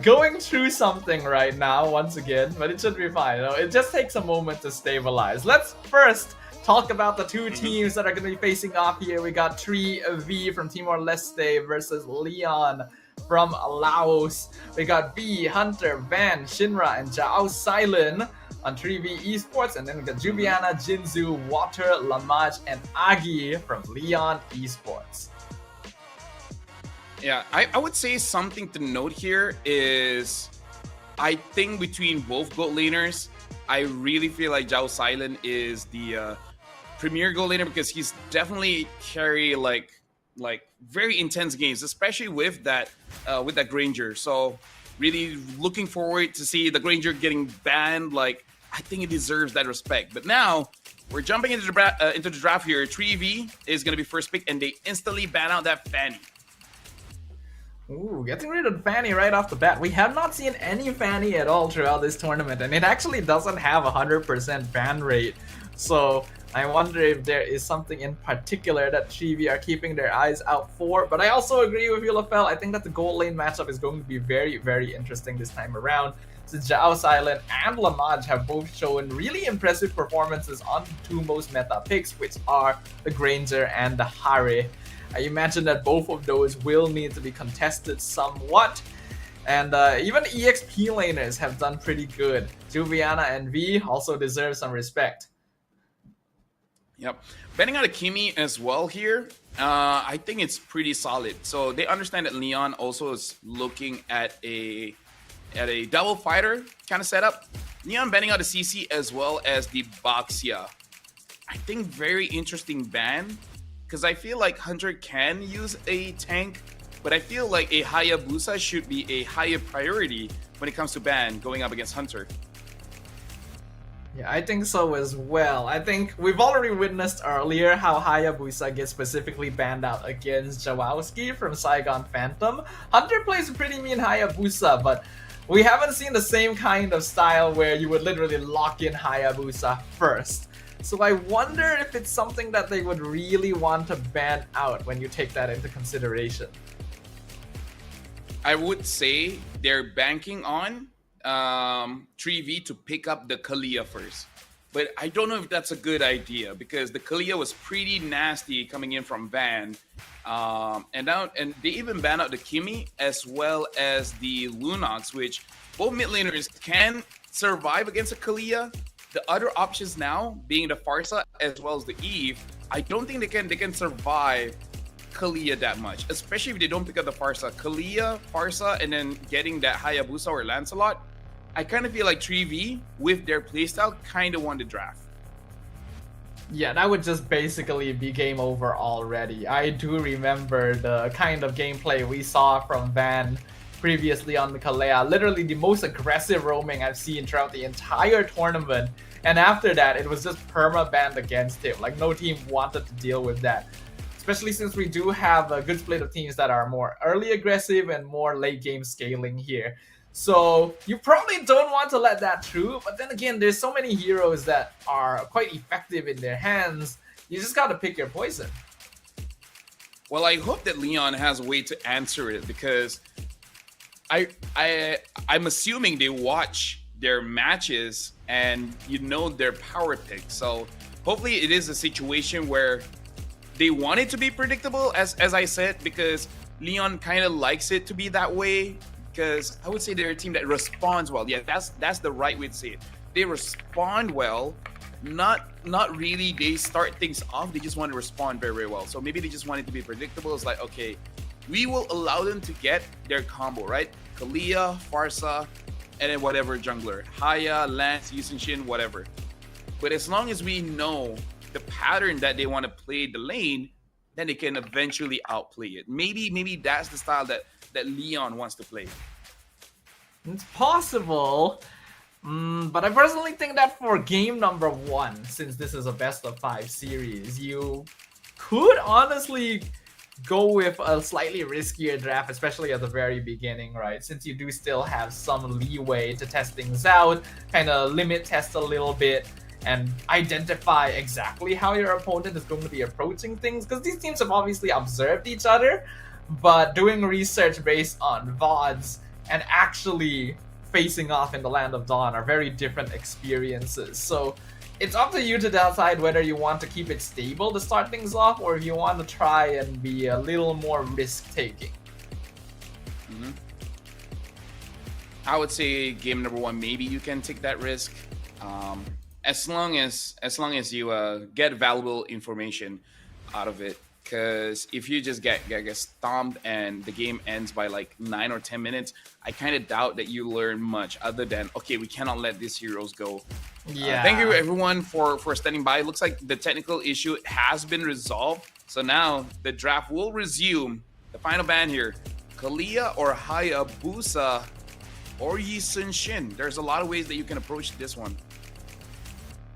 going through something right now once again, but it should be fine. It just takes a moment to stabilize. Let's first talk about the two teams that are going to be facing off here. We got 3V from Timor-Leste versus Leon from Laos. We got V, Hunter, Van, Shinra, and Jao Silent on 3V Esports. And then we got Jubiana, Jinzu, Water, Lamaj, and Agi from Leon Esports. Yeah, I would say something to note here is I think between both gold laners, I really feel like Jao Silent is the premier gold laner because he's definitely carry like very intense games, especially with that Granger. So really looking forward to see the Granger getting banned. Like I think it deserves that respect. But now we're jumping into the draft here. 3V is gonna be first pick, and they instantly ban out that Fanny. Ooh, getting rid of Fanny right off the bat. We have not seen any Fanny at all throughout this tournament, and it actually doesn't have a 100% ban rate. So I wonder if there is something in particular that 3V are keeping their eyes out for. But I also agree with you, Lafelle. I think that the gold lane matchup is going to be very, very interesting this time around, since Jao Silent and Lamaj have both shown really impressive performances on the two most meta picks, which are the Granger and the Hare. I imagine that both of those will need to be contested somewhat. And even EXP laners have done pretty good. Juviana and V also deserve some respect. Yep. Betting out Akimi as well here, I think it's pretty solid. So they understand that Leon also is looking at a double fighter kind of setup. Leon betting out a CC as well as the Baxia. I think very interesting ban, because I feel like Hunter can use a tank, but I feel like a Hayabusa should be a higher priority when it comes to ban going up against Hunter. Yeah, I think so as well. I think we've already witnessed earlier how Hayabusa gets specifically banned out against Jawowski from Saigon Phantom. Hunter plays a pretty mean Hayabusa, but we haven't seen the same kind of style where you would literally lock in Hayabusa first. So I wonder if it's something that they would really want to ban out when you take that into consideration. I would say they're banking on 3V to pick up the Kalia first. But I don't know if that's a good idea because the Kalia was pretty nasty coming in from Van. And they even banned out the Kimi as well as the Lunox, which both mid laners can survive against a Kalia. The other options now being the Farsa as well as the Eve, I don't think they can survive Kalia that much, especially if they don't pick up the Farsa. Kalia, Farsa, and then getting that Hayabusa or Lancelot, I kind of feel like 3V with their playstyle kind of won the draft. Yeah, that would just basically be game over already. I do remember the kind of gameplay we saw from Van previously on the Kalea. Literally the most aggressive roaming I've seen throughout the entire tournament. And after that, it was just perma-banned against him. Like, no team wanted to deal with that. Especially since we do have a good split of teams that are more early aggressive and more late game scaling here. So you probably don't want to let that through, but then again, there's so many heroes that are quite effective in their hands. You just gotta pick your poison. Well, I hope that Leon has a way to answer it because I'm assuming they watch their matches and you know their power pick. So hopefully it is a situation where they want it to be predictable, as I said, because Leon kind of likes it to be that way. Because I would say they're a team that responds well. Yeah, that's the right way to say it. They respond well, not really. They start things off. They just want to respond very, very well. So maybe they just want it to be predictable. It's like, okay, we will allow them to get their combo, right? Kalia, Farsa, and then whatever jungler, Haya, Lance, Yusin, whatever. But as long as we know the pattern that they want to play the lane, then they can eventually outplay it. Maybe that's the style that Leon wants to play. It's possible, but I personally think that for game number 1, since this is a best of 5 series, you could honestly go with a slightly riskier draft, especially at the very beginning, right? Since you do still have some leeway to test things out, kind of limit test a little bit, and identify exactly how your opponent is going to be approaching things, because these teams have obviously observed each other, but doing research based on VODs and actually facing off in the Land of Dawn are very different experiences. So it's up to you to decide whether you want to keep it stable to start things off, or if you want to try and be a little more risk-taking. Mm-hmm. I would say game number 1, maybe you can take that risk. As long as you get valuable information out of it. Because if you just get stomped and the game ends by like 9 or 10 minutes, I kind of doubt that you learn much other than, okay, we cannot let these heroes go. Yeah. Thank you everyone for standing by. It looks like the technical issue has been resolved. So now the draft will resume. The final ban here, Kalia or Hayabusa or Yi Sun Shin. There's a lot of ways that you can approach this one.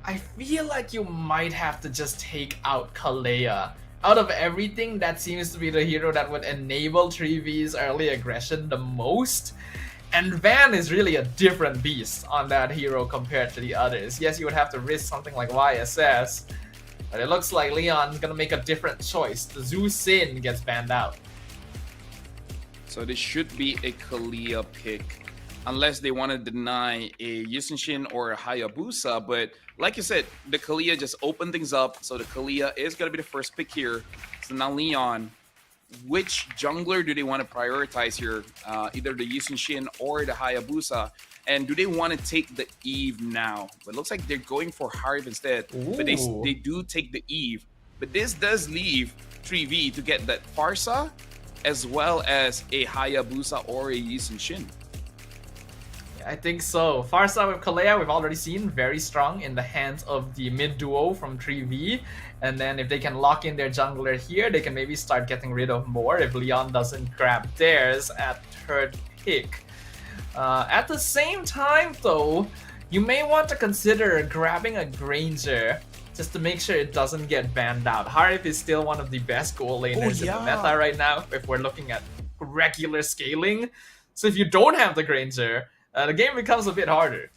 I feel like you might have to just take out Kalea. Out of everything, that seems to be the hero that would enable 3V's early aggression the most. And Van is really a different beast on that hero compared to the others. Yes, you would have to risk something like YSS, but it looks like Leon's gonna make a different choice. The Zhu Sin gets banned out. So this should be a Kalia pick, unless they want to deny a Yusin or a Hayabusa. But like you said, the Kalia just opened things up. So the Kalia is going to be the first pick here. So now Leon, which jungler do they want to prioritize here? Either the Yusin or the Hayabusa. And do they want to take the Eve now? But it looks like they're going for Harv instead. Ooh. But they do take the Eve. But this does leave 3V to get that Farsa as well as a Hayabusa or a Yusin. I think so. Farsa with Kalea, we've already seen very strong in the hands of the mid duo from 3V. And then if they can lock in their jungler here, they can maybe start getting rid of more if Leon doesn't grab theirs at third pick. At the same time though, you may want to consider grabbing a Granger just to make sure it doesn't get banned out. Harif is still one of the best goal laners in the meta right now if we're looking at regular scaling. So if you don't have the Granger, the game becomes a bit harder.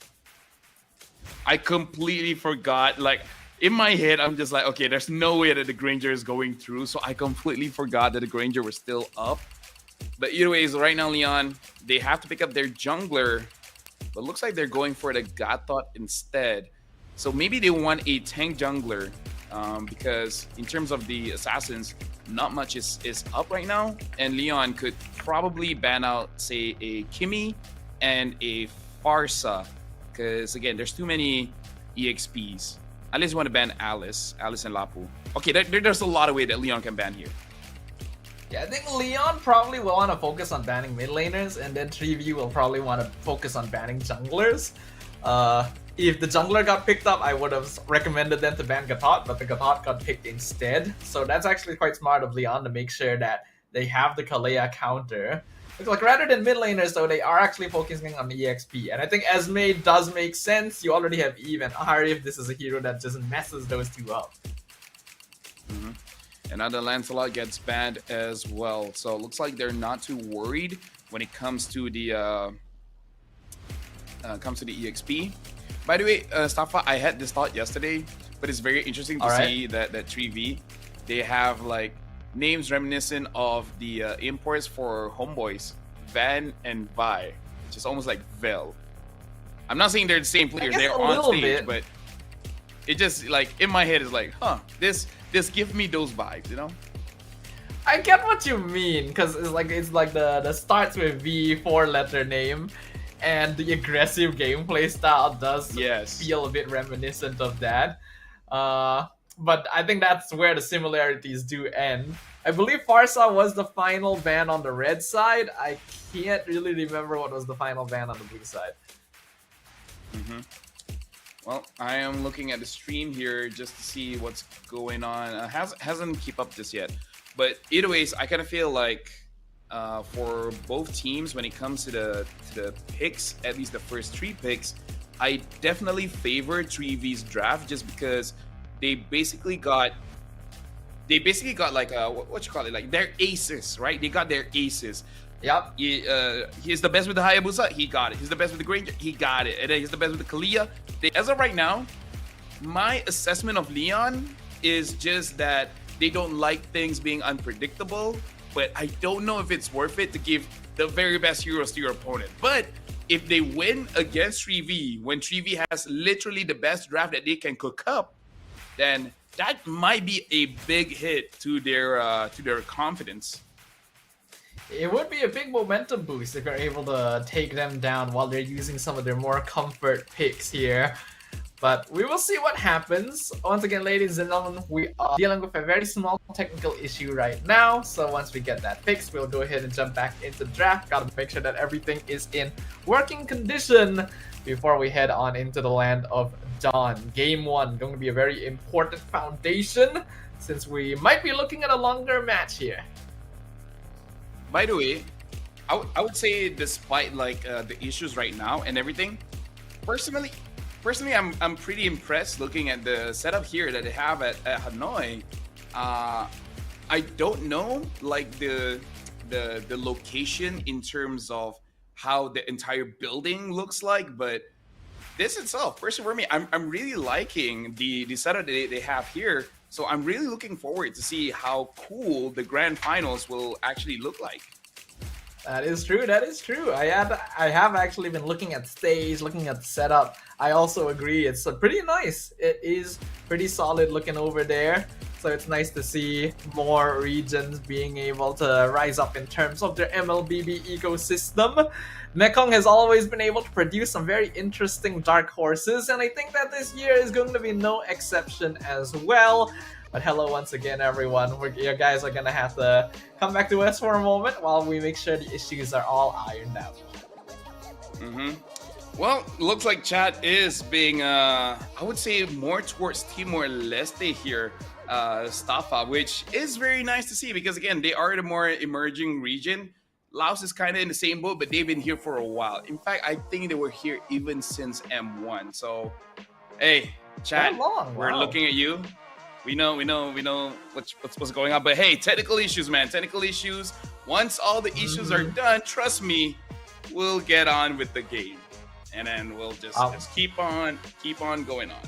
I completely forgot. Like, in my head, I'm just like, okay, there's no way that the Granger is going through. So I completely forgot that the Granger was still up. But either ways, right now, Leon, they have to pick up their jungler. But looks like they're going for the Gatot instead. So maybe they want a tank jungler. Because in terms of the assassins, not much is up right now. And Leon could probably ban out, say, a Kimi and a Farsa. Because, again, there's too many EXPs. At least want to ban Alice and Lapu. Okay, there's a lot of way that Leon can ban here. Yeah, I think Leon probably will want to focus on banning mid laners, and then 3v will probably want to focus on banning junglers. If the jungler got picked up, I would have recommended them to ban Gatot, but the Gatot got picked instead. So that's actually quite smart of Leon to make sure that they have the Kalea counter. Like, rather than mid laners, though, they are actually focusing on the EXP. And I think Esme does make sense. You already have Eve and Arif. This is a hero that just messes those two up. And now the Lancelot gets banned as well. So it looks like they're not too worried when it comes to the EXP. By the way, Stafa, I had this thought yesterday, but it's very interesting to see that 3v, they have like names reminiscent of the imports for Homeboys, Van and Vi, which is almost like Vel. I'm not saying they're the same player, they're on stage, but it just like in my head is like, huh, this gives me those vibes, you know? I get what you mean, because it's like the starts with V 4-letter name, and the aggressive gameplay style does feel a bit reminiscent of that. But I think that's where the similarities do end. I believe Farsa was the final ban on the red side. I can't really remember what was the final ban on the blue side. Well, I am looking at the stream here just to see what's going on. Hasn't keep up this yet. But either ways, I kind of feel like for both teams, when it comes to the picks, at least the first 3 picks, I definitely favor 3V's draft just because they basically got like what you call it, like their aces, right? They got their aces. Yep. He's the best with the Hayabusa, he got it. He's the best with the Granger, he got it. And then he's the best with the Kalea. As of right now, my assessment of Leon is just that they don't like things being unpredictable, but I don't know if it's worth it to give the very best heroes to your opponent. But if they win against 3v, when 3v has literally the best draft that they can cook up, then that might be a big hit to their confidence. It would be a big momentum boost if you're able to take them down while they're using some of their more comfort picks here. But we will see what happens. Once again, ladies and gentlemen, we are dealing with a very small technical issue right now. So once we get that fixed, we'll go ahead and jump back into the draft. Gotta make sure that everything is in working condition before we head on into the land of Dawn. Game 1 going to be a very important foundation since we might be looking at a longer match here. By the way, I would say despite like the issues right now and everything, personally, I'm pretty impressed looking at the setup here that they have at Hanoi. I don't know like the location in terms of how the entire building looks like, but this itself, personally for me, I'm really liking the setup that they have here. So I'm really looking forward to see how cool the Grand Finals will actually look like. That is true. That is true. I have actually been looking at stage, looking at the setup. I also agree. It's pretty nice. It is pretty solid looking over there. So it's nice to see more regions being able to rise up in terms of their MLBB ecosystem. Mekong has always been able to produce some very interesting dark horses, and I think that this year is going to be no exception as well. But hello once again, everyone. You guys are gonna have to come back to us for a moment while we make sure the issues are all ironed out. Well, looks like chat is being, I would say, more towards Timor-Leste here, Stafa, which is very nice to see because, again, they are the more emerging region. Laos is kind of in the same boat, but they've been here for a while. In fact, I think they were here even since M1. So, hey, chat, we're looking at you. We know what's going on. But hey, technical issues, man. Technical issues. Once all the issues are done, trust me, we'll get on with the game, and then we'll just keep on going on.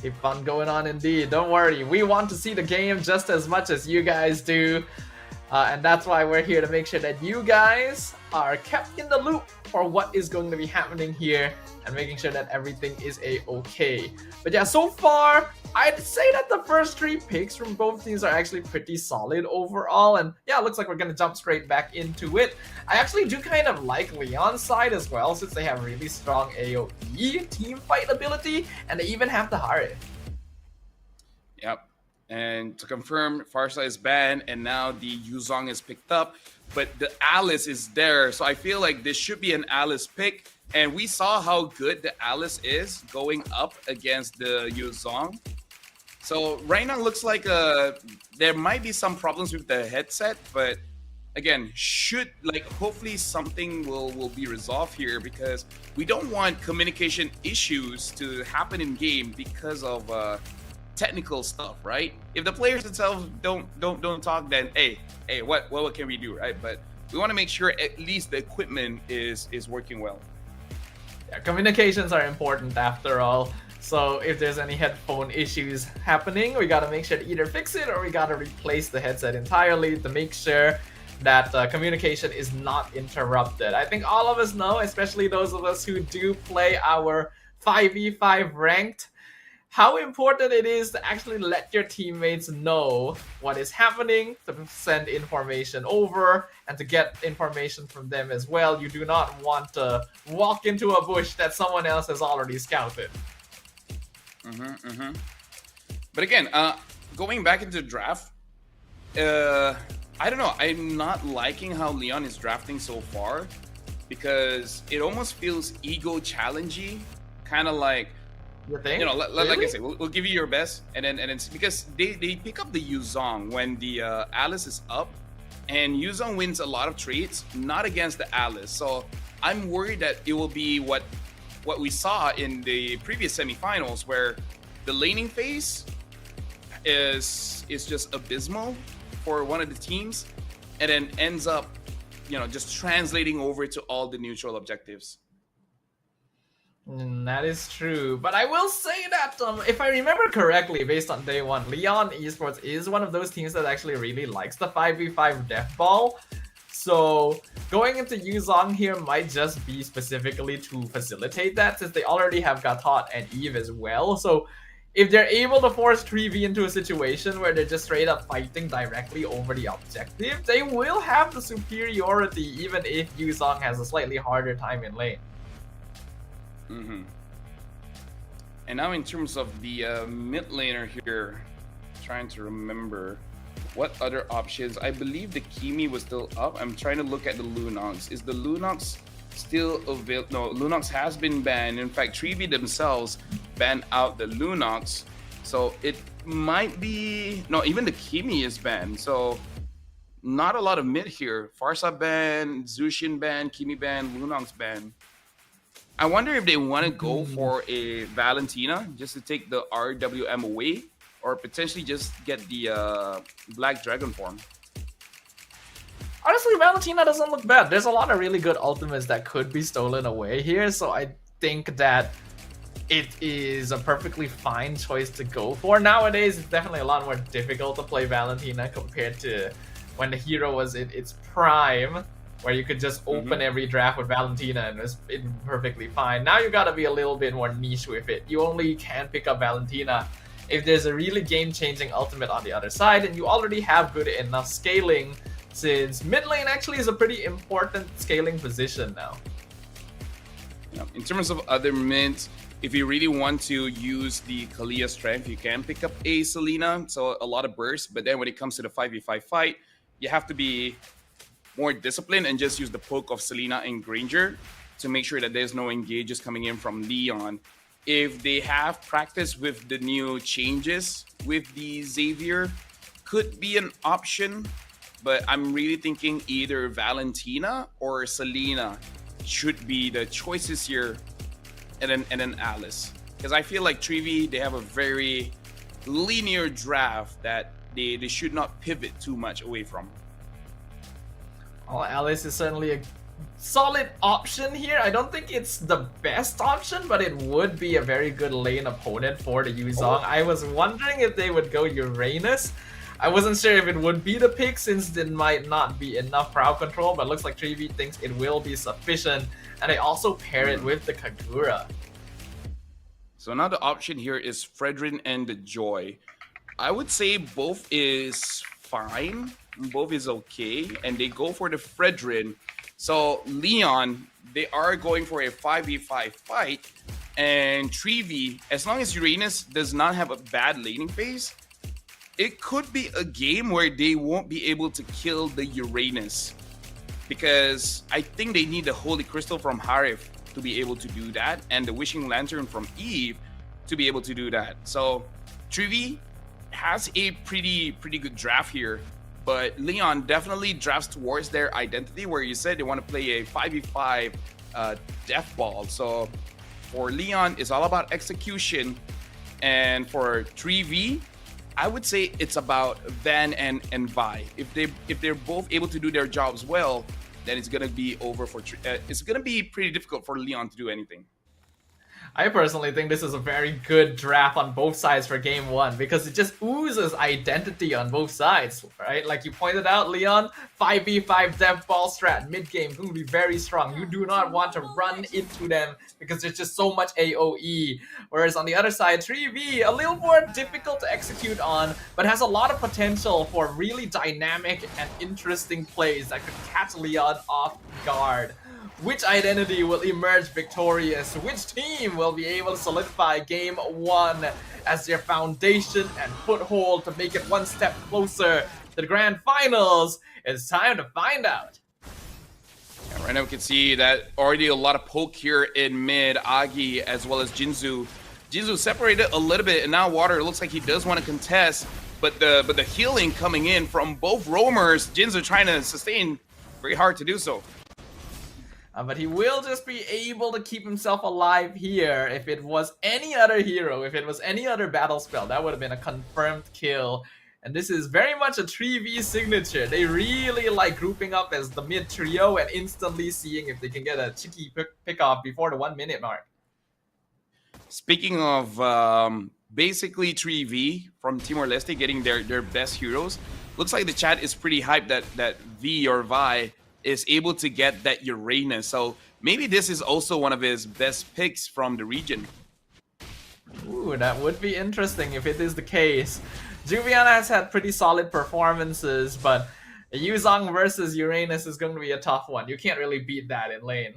Keep fun going on indeed. Don't worry, we want to see the game just as much as you guys do. And that's why we're here, to make sure that you guys are kept in the loop for what is going to be happening here and making sure that everything is a-okay. But yeah, so far, I'd say that the first 3 picks from both teams are actually pretty solid overall. And yeah, it looks like we're going to jump straight back into it. I actually do kind of like Leon's side as well, since they have really strong AoE team fight ability, and they even have the Hare. Yep. And to confirm, Farsa is banned, and now the Yuzong is picked up, but the Alice is there. So I feel like this should be an Alice pick. And we saw how good the Alice is going up against the Yuzong. So right now, it looks like there might be some problems with the headset, but again, hopefully something will be resolved here, because we don't want communication issues to happen in game because of technical stuff, right? If the players themselves don't talk, then hey, what can we do, right? But we want to make sure at least the equipment is working well. Yeah, communications are important after all. So if there's any headphone issues happening, we gotta make sure to either fix it or we gotta replace the headset entirely to make sure that communication is not interrupted. I think all of us know, especially those of us who do play our 5v5 ranked, how important it is to actually let your teammates know what is happening, to send information over, and to get information from them as well. You do not want to walk into a bush that someone else has already scouted. But again, going back into the draft, I don't know. I'm not liking how Leon is drafting so far, because it almost feels ego challengey, kind of like, you know, like I say, we'll give you your best, and then because they pick up the Yuzong when the Alice is up, and Yuzong wins a lot of trades, not against the Alice. So I'm worried that it will be what we saw in the previous semifinals, where the laning phase is just abysmal for one of the teams, and then ends up, you know, just translating over to all the neutral objectives. That is true, but I will say that if I remember correctly, based on day one, Leon Esports is one of those teams that actually really likes the 5v5 death ball. So going into Yuzong here might just be specifically to facilitate that, since they already have Gatot and Eve as well. So if they're able to force 3v into a situation where they're just straight up fighting directly over the objective, they will have the superiority, even if Yuzong has a slightly harder time in lane. And now in terms of the mid laner here, trying to remember what other options. I believe the Kimi was still up. I'm trying to look at the Lunox. Is the Lunox still available? No, Lunox has been banned. In fact, Treevee themselves banned out the Lunox. So it might be... No, even the Kimi is banned. So not a lot of mid here. Farsa banned, Zushin banned, Kimi banned, Lunox banned. I wonder if they want to go for a Valentina just to take the RWM away, or potentially just get the Black Dragon form. Honestly, Valentina doesn't look bad. There's a lot of really good ultimates that could be stolen away here, so I think that it is a perfectly fine choice to go for. Nowadays, it's definitely a lot more difficult to play Valentina compared to when the hero was in its prime, where you could just open every draft with Valentina and it was perfectly fine. Now you gotta be a little bit more niche with it. You only can pick up Valentina if there's a really game-changing ultimate on the other side, and you already have good enough scaling, since mid lane actually is a pretty important scaling position now. Yeah. In terms of other mids, if you really want to use the Kalia strength, you can pick up a Selena, so a lot of burst, but then when it comes to the 5v5 fight, you have to be more disciplined and just use the poke of Selena and Granger to make sure that there's no engages coming in from Leon. If they have practice with the new changes with the Xavier, could be an option. but I'm really thinking either Valentina or Selena should be the choices here, and then Alice, because I feel like Trivi, they have a very linear draft that they should not pivot too much away from. Well, Alice is certainly a solid option here. I don't think it's the best option, but it would be a very good lane opponent for the Yuzong. I was wondering if they would go Uranus. I wasn't sure if it would be the pick since it might not be enough crowd control, but looks like Trivi thinks it will be sufficient, and they also pair it with the Kagura. So now the option here is Fredrin and the Joy. I would say both is fine, both is okay, and they go for the Fredrin. So Leon, they are going for a 5v5 fight, and Trivi, as long as Uranus does not have a bad laning phase, it could be a game where they won't be able to kill the Uranus, because I think they need the Holy Crystal from Harif to be able to do that, and the Wishing Lantern from Eve to be able to do that. So Trivi has a pretty good draft here, but Leon definitely drafts towards their identity, where you said they want to play a 5v5 death ball. So for Leon, it's all about execution, and for 3v, I would say it's about Van and Vi. If they're both able to do their jobs well, then it's gonna be over for. It's gonna be pretty difficult for Leon to do anything. I personally think this is a very good draft on both sides for game one, because it just oozes identity on both sides, right? Like you pointed out, Leon, 5v5 dev ball strat mid-game going to be very strong. You do not want to run into them because there's just so much AoE. Whereas on the other side, 3v, a little more difficult to execute on, but has a lot of potential for really dynamic and interesting plays that could catch Leon off guard. Which identity will emerge victorious? Which team will be able to solidify game one as their foundation and foothold to make it one step closer to the Grand Finals? It's time to find out. Yeah, right now we can see that already a lot of poke here in mid. Agi as well as Jinzu. Jinzu separated a little bit, and now Water looks like he does want to contest, but the healing coming in from both roamers. Jinzu trying to sustain, very hard to do so. But he will just be able to keep himself alive here. If it was any other hero, if it was any other battle spell, that would have been a confirmed kill. And this is very much a 3v signature. They really like grouping up as the mid trio and instantly seeing if they can get a cheeky pick off before the 1 minute mark. Speaking of basically 3v from Timor-Leste getting their best heroes, looks like the chat is pretty hyped that V or Vi is able to get that Uranus. So maybe this is also one of his best picks from the region. Ooh, that would be interesting if it is the case. Juviana has had pretty solid performances, but Yuzong versus Uranus is going to be a tough one. You can't really beat that in lane.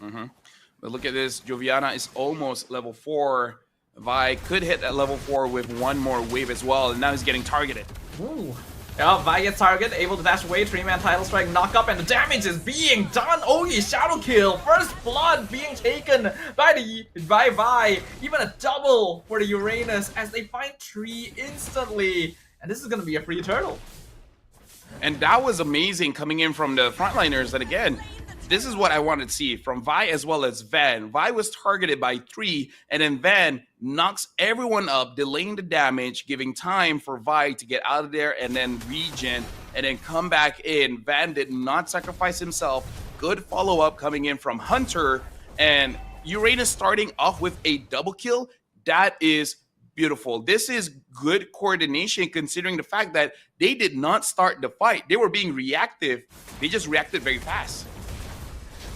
But look at this, Joviana is almost level 4. Vi could hit that level 4 with one more wave as well, and now he's getting targeted. Ooh. Yeah, Vi gets target, able to dash away, 3-man title strike, knock up, and the damage is being done. Ogi, shadow kill, first blood being taken by Vi. Even a double for the Uranus as they find 3 instantly. And this is going to be a free turtle. And that was amazing coming in from the frontliners. And again, this is what I wanted to see from Vi as well as Van. Vi was targeted by 3, and then Van knocks everyone up, delaying the damage, giving time for Vi to get out of there and then regen and then come back in. Van did not sacrifice himself. Good follow-up coming in from Hunter, and Uranus starting off with a double kill. That is beautiful. This is good coordination considering the fact that they did not start the fight. They were being reactive. They just reacted very fast.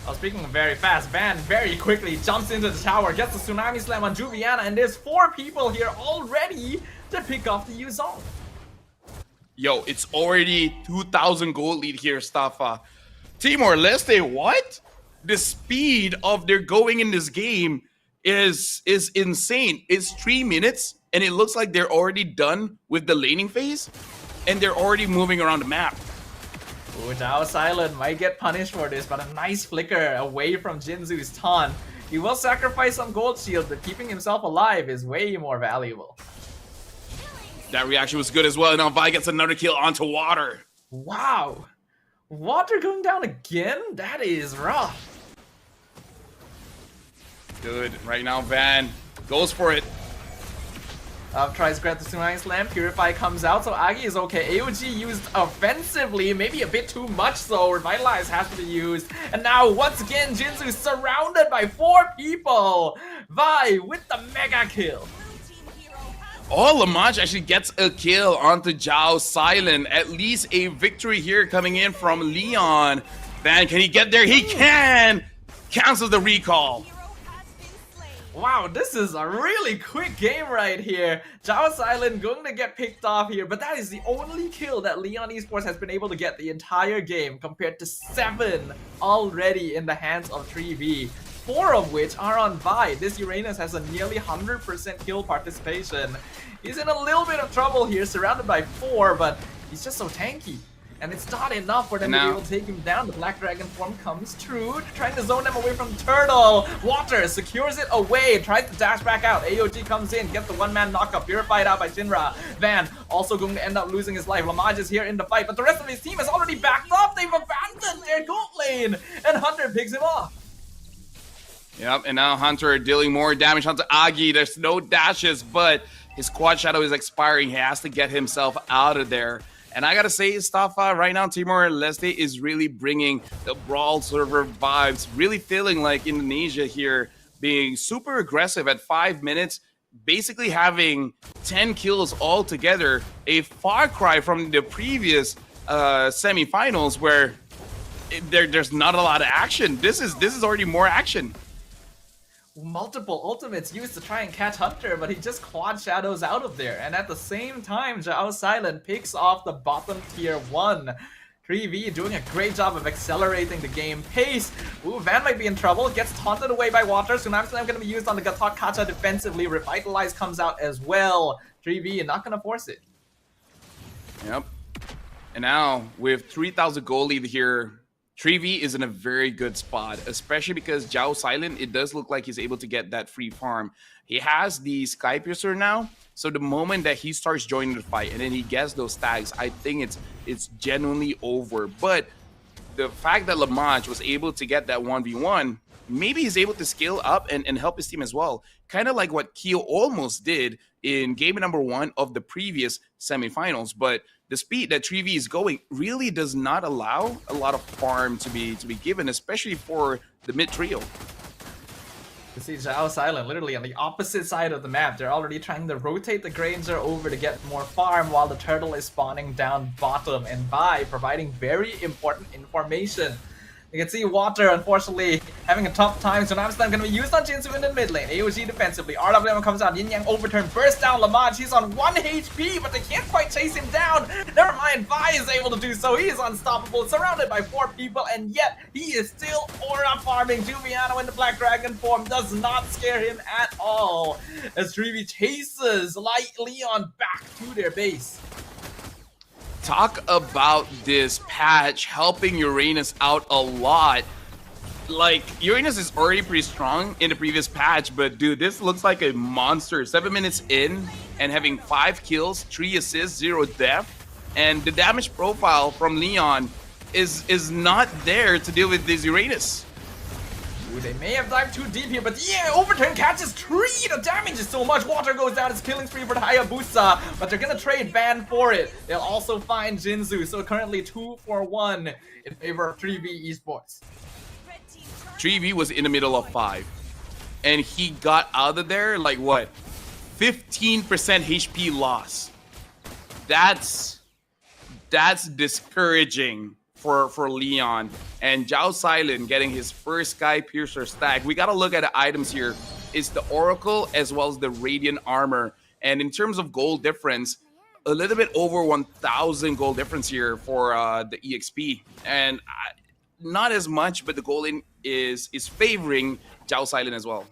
Well, speaking of very fast, Van very quickly jumps into the tower, gets the Tsunami Slam on Juviana, and there's 4 people here already to pick off the Yuzong. Yo, it's already 2,000 gold lead here, Staffa. Timor-Leste, what? The speed of their going in this game is insane. It's 3 minutes, and it looks like they're already done with the laning phase, and they're already moving around the map. Ooh, now Silent might get punished for this, but a nice flicker away from Jinzu's taunt. He will sacrifice some gold shield, but keeping himself alive is way more valuable. That reaction was good as well. Now Vi gets another kill onto Water. Wow. Water going down again? That is rough. Good. Right now, Van goes for it. Tries to grab the Tsunami Slam. Purify comes out, so Agi is okay. AOG used offensively, maybe a bit too much so. Revitalize has to be used. And now, once again, Jinzu surrounded by 4 people. Vi with the mega kill. Oh, Lamaj actually gets a kill onto Zhao Silent. At least a victory here coming in from Leon. Van, can he get there? He can! Cancels the recall. Wow, this is a really quick game right here. Zhao Silent going to get picked off here, but that is the only kill that Leon Esports has been able to get the entire game, compared to 7 already in the hands of 3v. 4 of which are on Vi. This Uranus has a nearly 100% kill participation. He's in a little bit of trouble here, surrounded by 4, but he's just so tanky. And it's not enough for them to be able to take him down. The Black Dragon form comes through, trying to zone them away from Turtle. Water secures it away, tries to dash back out. AOG comes in, gets the one-man knockup, purified out by Shinra. Van also going to end up losing his life. Lamaj is here in the fight, but the rest of his team is already backed up. They've abandoned their gold lane, and Hunter picks him off. Yep, and now Hunter dealing more damage onto Agi. There's no dashes, but his quad shadow is expiring. He has to get himself out of there. And I gotta say, Stafa, right now, Timor-Leste is really bringing the Brawl server vibes, really feeling like Indonesia here being super aggressive at 5 minutes, basically having 10 kills altogether, a far cry from the previous semifinals where there's not a lot of action. This is already more action. Multiple ultimates used to try and catch Hunter, but he just quad shadows out of there. And at the same time, Zhao Silent picks off the bottom tier 1. 3v doing a great job of accelerating the game pace. Ooh, Van might be in trouble. Gets taunted away by Water. Tsunami Slam going to be used on the Gatok Kacha defensively. Revitalize comes out as well. 3v not going to force it. Yep. And now, with 3,000 gold lead here, 3v is in a very good spot, especially because Zhao Silent, it does look like he's able to get that free farm. He has the Sky Piercer now, so the moment that he starts joining the fight and then he gets those tags, I think it's genuinely over. But the fact that Lamaj was able to get that 1v1, maybe he's able to scale up and help his team as well. Kind of like what Keo almost did in game number 1 of the previous semifinals, but the speed that 3v is going really does not allow a lot of farm to be given, especially for the mid trio. You see Zhao Silent literally on the opposite side of the map. They're already trying to rotate the Granger over to get more farm while the Turtle is spawning down bottom, and Vi providing very important information. You can see Water, unfortunately, having a tough time. So now it's going to be used on Jinzu in the mid lane. AOG defensively. RWM comes out. Yin Yang overturn. Burst down Lamaj. He's on 1 HP, but they can't quite chase him down. Never mind. Vi is able to do so. He is unstoppable. Surrounded by 4 people, and yet he is still aura farming. Juliano in the Black Dragon form does not scare him at all, as 3v chases Leon back to their base. Talk about this patch helping Uranus out a lot. Like, Uranus is already pretty strong in the previous patch, but dude, this looks like a monster. 7 minutes in and having 5 kills, 3 assists, 0 death, and the damage profile from Leon is not there to deal with this Uranus. Ooh, they may have dived too deep here, but yeah, overturn catches 3. The damage is so much. Water goes down. It's killing spree for the Hayabusa, but they're gonna trade Van for it. They'll also find Jinzu, so currently 2 for 1 in favor of 3v Esports. 3v was in the middle of 5, and he got out of there like what? 15% HP loss. That's discouraging for Leon. And Zhao Silent getting his first Sky Piercer stack. We gotta look at the items here. It's the Oracle as well as the Radiant Armor. And in terms of gold difference, a little bit over 1,000 gold difference here for the EXP. And not as much, but the gold in is favoring Zhao Silent as well.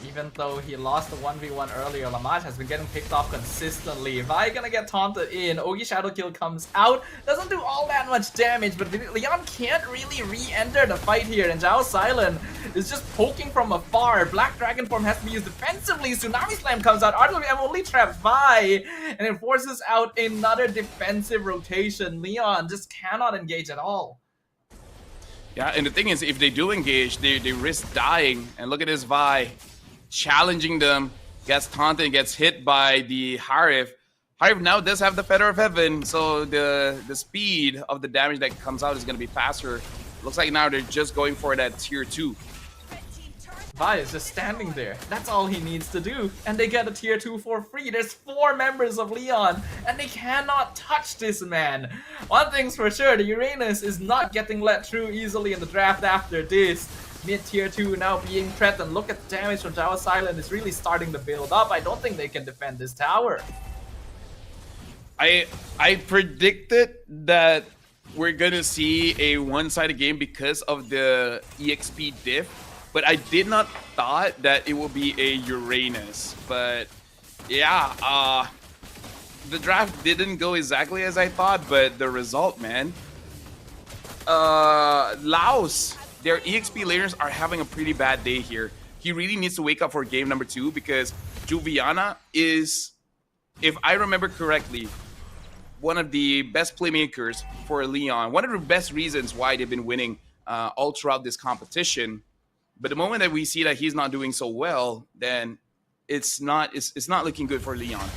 Even though he lost the 1v1 earlier, Lamaj has been getting picked off consistently. Vi gonna get taunted in. Ogi Shadow Kill comes out. Doesn't do all that much damage, but Leon can't really re-enter the fight here. And Zhao Silent is just poking from afar. Black Dragon Form has to be used defensively. Tsunami Slam comes out. RWM only traps Vi. And it forces out another defensive rotation. Leon just cannot engage at all. Yeah, and the thing is, if they do engage, they risk dying. And look at this Vi challenging them, gets taunted, gets hit by the Harif. Harif now does have the Feather of Heaven, so the speed of the damage that comes out is going to be faster. Looks like now they're just going for that tier 2. Vi is just standing there. That's all he needs to do. And they get a tier 2 for free. There's 4 members of Leon. And they cannot touch this man. One thing's for sure. The Uranus is not getting let through easily in the draft after this. Mid tier 2 now being threatened. Look at the damage from Zhao Silent. It's really starting to build up. I don't think they can defend this tower. I predicted that we're going to see a one-sided game because of the EXP diff. But I did not thought that it would be a Uranus. But yeah, the draft didn't go exactly as I thought, but the result, man. Laos, their EXP laners are having a pretty bad day here. He really needs to wake up for game number 2 because Juviana is, if I remember correctly, one of the best playmakers for Leon. One of the best reasons why they've been winning all throughout this competition. But the moment that we see that he's not doing so well, then it's not looking good for Leon.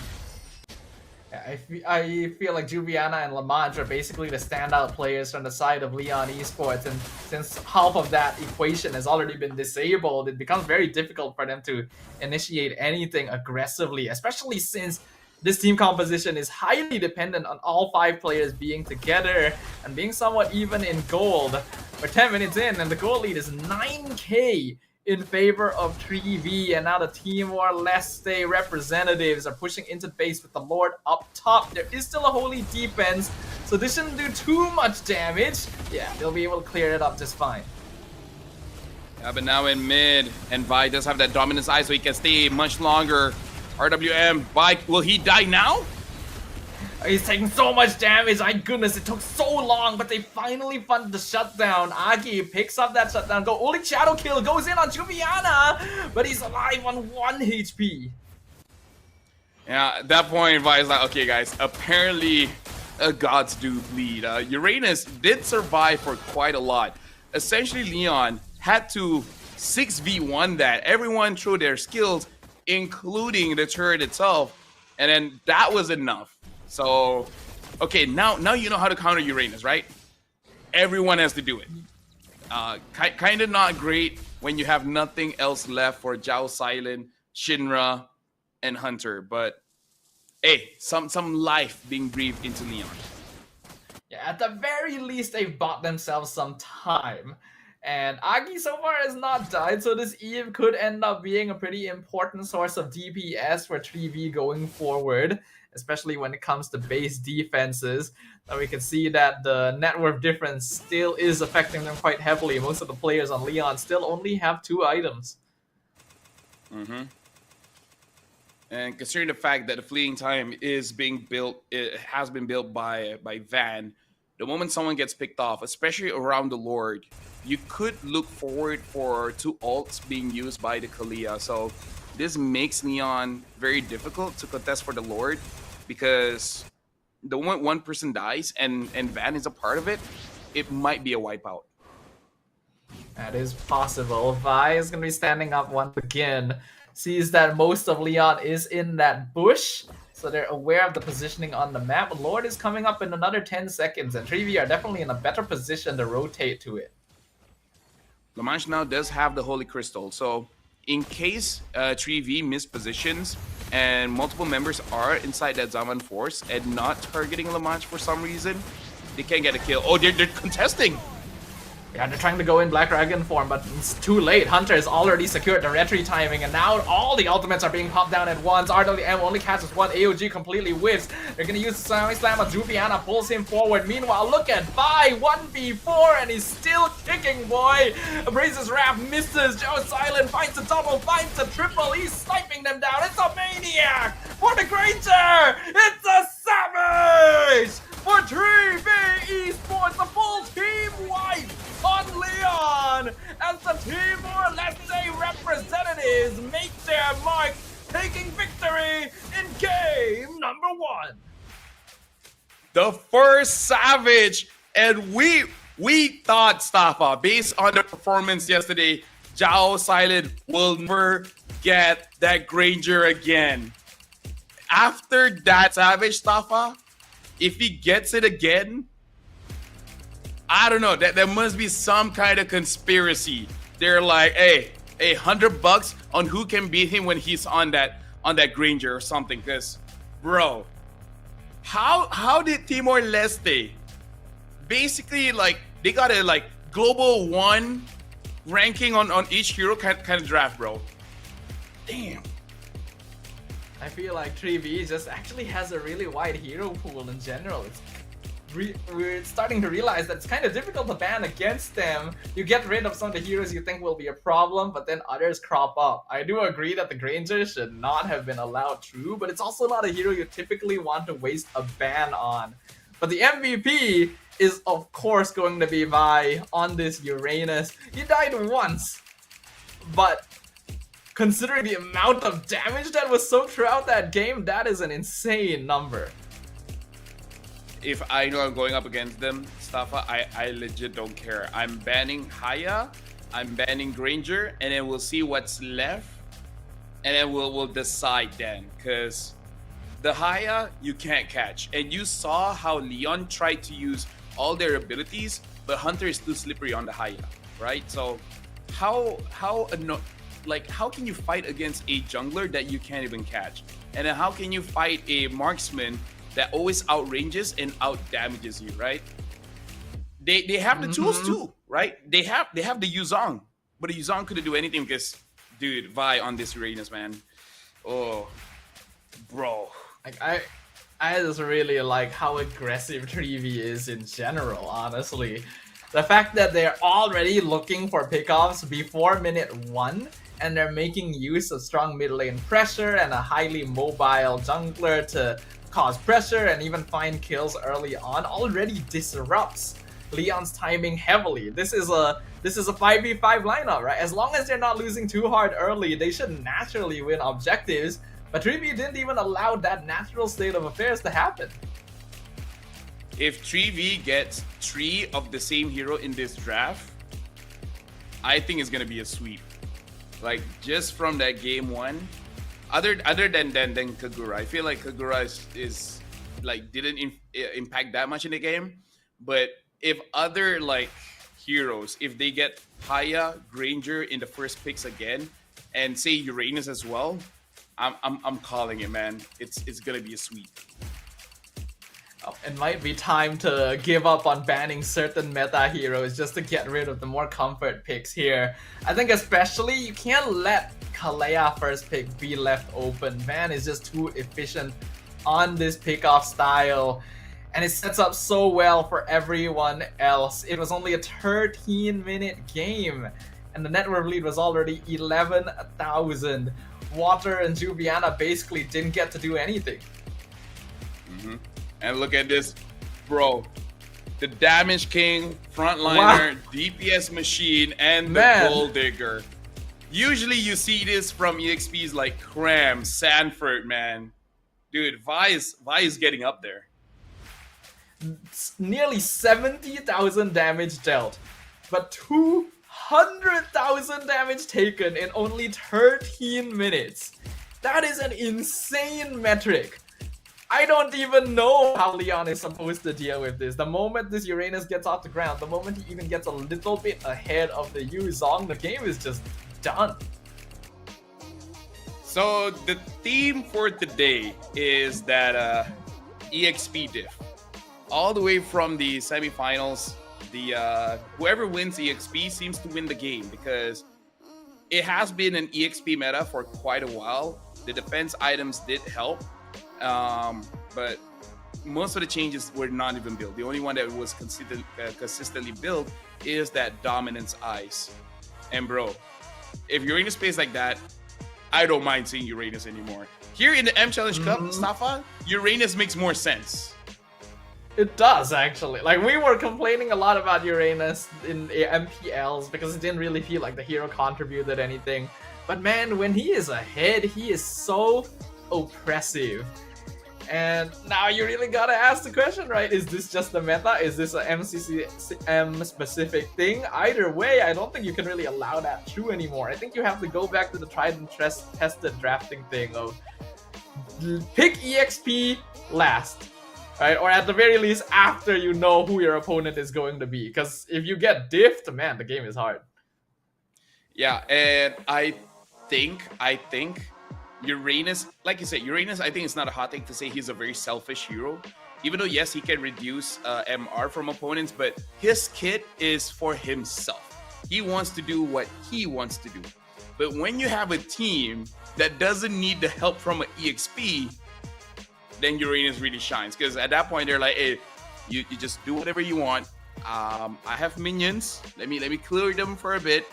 I feel like Juviana and Lamont are basically the standout players from the side of Leon Esports, and since half of that equation has already been disabled, it becomes very difficult for them to initiate anything aggressively, especially since this team composition is highly dependent on all 5 players being together and being somewhat even in gold. We're 10 minutes in and the gold lead is 9k in favor of 3v, and now the Timor Leste representatives are pushing into base with the Lord up top. There is still a holy defense, so this shouldn't do too much damage. Yeah, they'll be able to clear it up just fine. Yeah, but now in mid, and Vi does have that dominance eye, so he can stay much longer. RWM, Vi, will he die now? He's taking so much damage. My goodness, it took so long, but they finally funded the shutdown. Agi picks up that shutdown. Only Shadow Kill goes in on Juviana, but he's alive on 1 HP. Yeah, at that point, Vi is like, okay, guys, apparently gods do bleed. Uranus did survive for quite a lot. Essentially, Leon had to 6v1 that. Everyone threw their skills, including the turret itself, and then that was enough. So, okay, now you know how to counter Uranus, right? Everyone has to do it. Kind of not great when you have nothing else left for Zhao Silent, Shinra, and Hunter, but hey, some life being breathed into Leon. Yeah, at the very least, they've bought themselves some time. And Agi so far has not died, so this Eve could end up being a pretty important source of DPS for 3v going forward, especially when it comes to base defenses. Now we can see that the net worth difference still is affecting them quite heavily. Most of the players on Leon still only have 2 items. And considering the fact that the fleeing time is being built, it has been built by Van. The moment someone gets picked off, especially around the Lord, you could look forward for 2 ults being used by the Kalia. So this makes Leon very difficult to contest for the Lord, because the moment one person dies and Van is a part of it, it might be a wipeout. That is possible. Vi is going to be standing up once again. Sees that most of Leon is in that bush, so they're aware of the positioning on the map. Lord is coming up in another 10 seconds, and 3v are definitely in a better position to rotate to it. Lamanche now does have the Holy Crystal, so in case 3v missed positions and multiple members are inside that Zaman force and not targeting Lamanche for some reason, they can't get a kill. Oh, they're contesting! Yeah, they're trying to go in Black Dragon form, but it's too late. Hunter has already secured the retry timing, and now all the ultimates are being popped down at once. RWM only catches one, AOG completely whiffs. They're gonna use the Slam Slam, Jubiana pulls him forward. Meanwhile, look at Vi, 1v4, and he's still kicking, boy. Abraze's Wrath misses. Joe Silent finds a double, finds a triple. He's sniping them down. It's a maniac for the Granger. It's a savage for 3v Esports, the full team wipe on Leon, as the team, or let's say representatives, make their mark, taking victory in game number 1. The first Savage, and we thought, Staffa, based on the performance yesterday, Zhao Silent will never get that Granger again. After that Savage, Staffa, if he gets it again, I don't know, that there must be some kind of conspiracy. They're like, hey, $100 on who can beat him when he's on that Granger or something. Because, bro, how did Timor Leste basically, like, they got a like global 1 ranking on each hero kind of draft, bro? Damn. I feel like 3v just actually has a really wide hero pool in general. We're starting to realize that it's kind of difficult to ban against them. You get rid of some of the heroes you think will be a problem, but then others crop up. I do agree that the Granger should not have been allowed through, but it's also not a hero you typically want to waste a ban on. But the MVP is of course going to be Vi on this Uranus. He died once, but considering the amount of damage that was soaked throughout that game, that is an insane number. If I know I'm going up against them, Staffa, I legit don't care. I'm banning Haya, I'm banning Granger, and then we'll see what's left, and then we'll decide then. Because the Haya, you can't catch. And you saw how Leon tried to use all their abilities, but Hunter is too slippery on the Haya, right? So how can you fight against a jungler that you can't even catch? And then how can you fight a marksman that always outranges and out damages you, right? They have the tools too, right? They have the Yuzong, but the Yuzong couldn't do anything because, dude, Vi on this Uranus, man. Oh, bro. Like I just really like how aggressive 3v is in general, honestly. The fact that they're already looking for pickoffs before minute 1, and they're making use of strong mid lane pressure and a highly mobile jungler to cause pressure and even find kills early on already disrupts Leon's timing heavily. This is a 5v5 lineup, right? As long as they're not losing too hard early, they should naturally win objectives, but 3v didn't even allow that natural state of affairs to happen. If 3v gets 3 of the same hero in this draft, I think it's gonna be a sweep. Like, just from that game 1, other than Kagura, I feel like Kagura is like didn't impact that much in the game. But if other like heroes, if they get Haya, Granger in the first picks again, and say Uranus as well, I'm calling it, man. It's gonna be a sweep. Oh, it might be time to give up on banning certain meta heroes just to get rid of the more comfort picks here. I think especially you can't let Kalea first pick be left open. Van is just too efficient on this pickoff style, and it sets up so well for everyone else. It was only a 13-minute game, and the net worth lead was already 11,000. Water and Jubiana basically didn't get to do anything. And look at this, bro. The Damage King, Frontliner, wow. DPS Machine, and the Gold Digger. Usually you see this from EXPs like Cram, Sanford, man. Dude, Vi is getting up there. It's nearly 70,000 damage dealt, but 200,000 damage taken in only 13 minutes. That is an insane metric. I don't even know how Leon is supposed to deal with this. The moment this Uranus gets off the ground, the moment he even gets a little bit ahead of the Yuzong, the game is just done. So the theme for today is that EXP diff. All the way from the semifinals, the whoever wins EXP seems to win the game, because it has been an EXP meta for quite a while. The defense items did help, but most of the changes were not even built. The only one that was consistently built is that dominance ice. And bro, if you're in a space like that, I don't mind seeing Uranus anymore. Here in the M Challenge Cup, Stafa, Uranus makes more sense. It does, actually. Like, we were complaining a lot about Uranus in MPLs because it didn't really feel like the hero contributed anything. But man, when he is ahead, he is so oppressive. And now you really gotta ask the question, right? Is this just the meta? Is this a MCCM specific thing? Either way, I don't think you can really allow that true anymore. I think you have to go back to the tried and tested drafting thing of pick EXP last. Right? Or at the very least, after you know who your opponent is going to be. Because if you get diffed, man, the game is hard. Yeah, and I think Uranus, like you said, Uranus, I think it's not a hot take to say he's a very selfish hero. Even though, yes, he can reduce MR from opponents, but his kit is for himself. He wants to do what he wants to do. But when you have a team that doesn't need the help from an EXP, then Uranus really shines, because at that point they're like, hey, you just do whatever you want. I have minions. Let me clear them for a bit.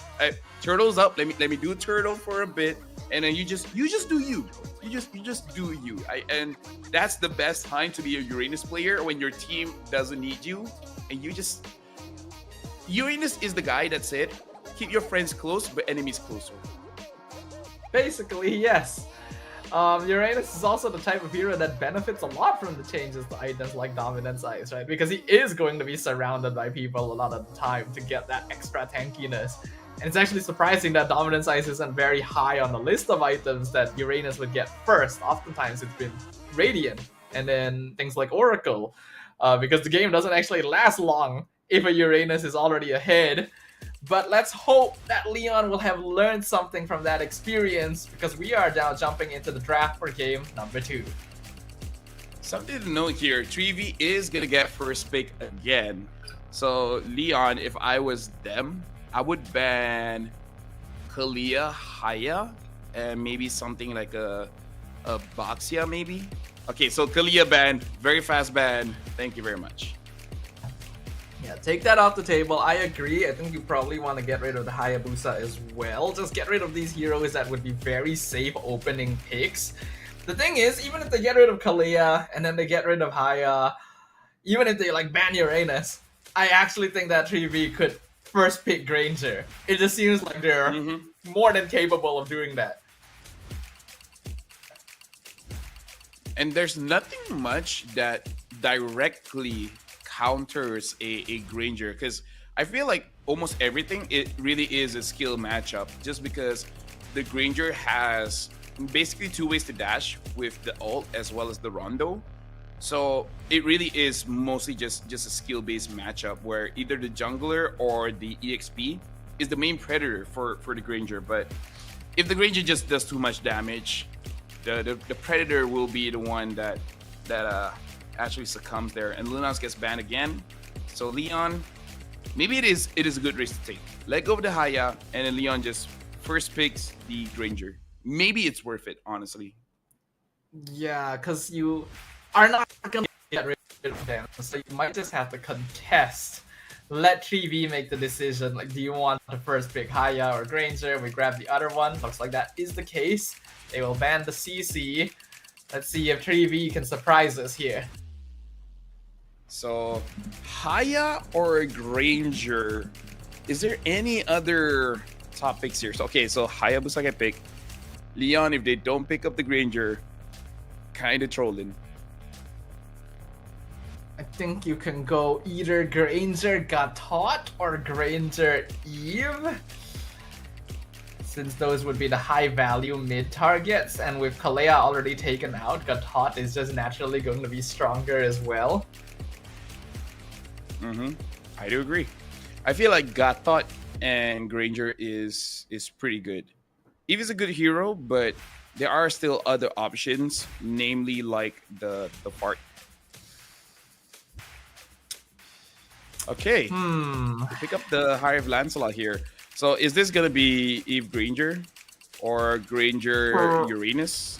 Turtle's up. Let me do turtle for a bit, and then you just do you. You just do you. And that's the best time to be a Uranus player, when your team doesn't need you, and Uranus is the guy that said, keep your friends close but enemies closer. Basically, yes. Uranus is also the type of hero that benefits a lot from the changes to items like Dominance Ice, right? Because he is going to be surrounded by people a lot of the time to get that extra tankiness. And it's actually surprising that Dominance Ice isn't very high on the list of items that Uranus would get first. Oftentimes it's been Radiant, and then things like Oracle, because the game doesn't actually last long if a Uranus is already ahead. But let's hope that Leon will have learned something from that experience, because we are now jumping into the draft for game number 2. Something to note here, Treevee is going to get first pick again. So Leon, if I was them, I would ban Kalia, Haya, and maybe something like a Boxia maybe. Okay, so Kalia ban, very fast ban. Thank you very much. Yeah, take that off the table. I agree. I think you probably want to get rid of the Hayabusa as well. Just get rid of these heroes that would be very safe opening picks. The thing is, even if they get rid of Kalia and then they get rid of Haya, even if they like ban Uranus, I actually think that Treevee could first pick Granger. It just seems like they're more than capable of doing that. And there's nothing much that directly counters a Granger, because I feel like almost everything, it really is a skill matchup, just because the Granger has basically 2 ways to dash with the ult as well as the Rondo. So it really is mostly just a skill-based matchup where either the jungler or the EXP is the main predator for the Granger. But if the Granger just does too much damage, the predator will be the one that actually succumbs there, and Lunas gets banned again. So Leon, maybe it is a good risk to take. Let go of the Haya, and then Leon just first picks the Granger. Maybe it's worth it, honestly. Yeah, because you are not going to get rid of them, so you might just have to contest. Let Treevee make the decision, like, do you want to first pick Haya or Granger? We grab the other one. Looks like that is the case. They will ban the CC. Let's see if Treevee can surprise us here. So, Haya or Granger? Is there any other top picks here? So, okay, so Hayabusa get picked. Leon, if they don't pick up the Granger, kind of trolling. I think you can go either Granger Gatot or Granger Eve, since those would be the high value mid targets, and with Kalea already taken out, Gatot is just naturally going to be stronger as well. I do agree. I feel like Gatot and Granger is pretty good. Eve is a good hero, but there are still other options, namely like the fart. Okay. Hmm. Pick up the Hive Lancelot here. So is this gonna be Eve Granger or Granger For- Uranus?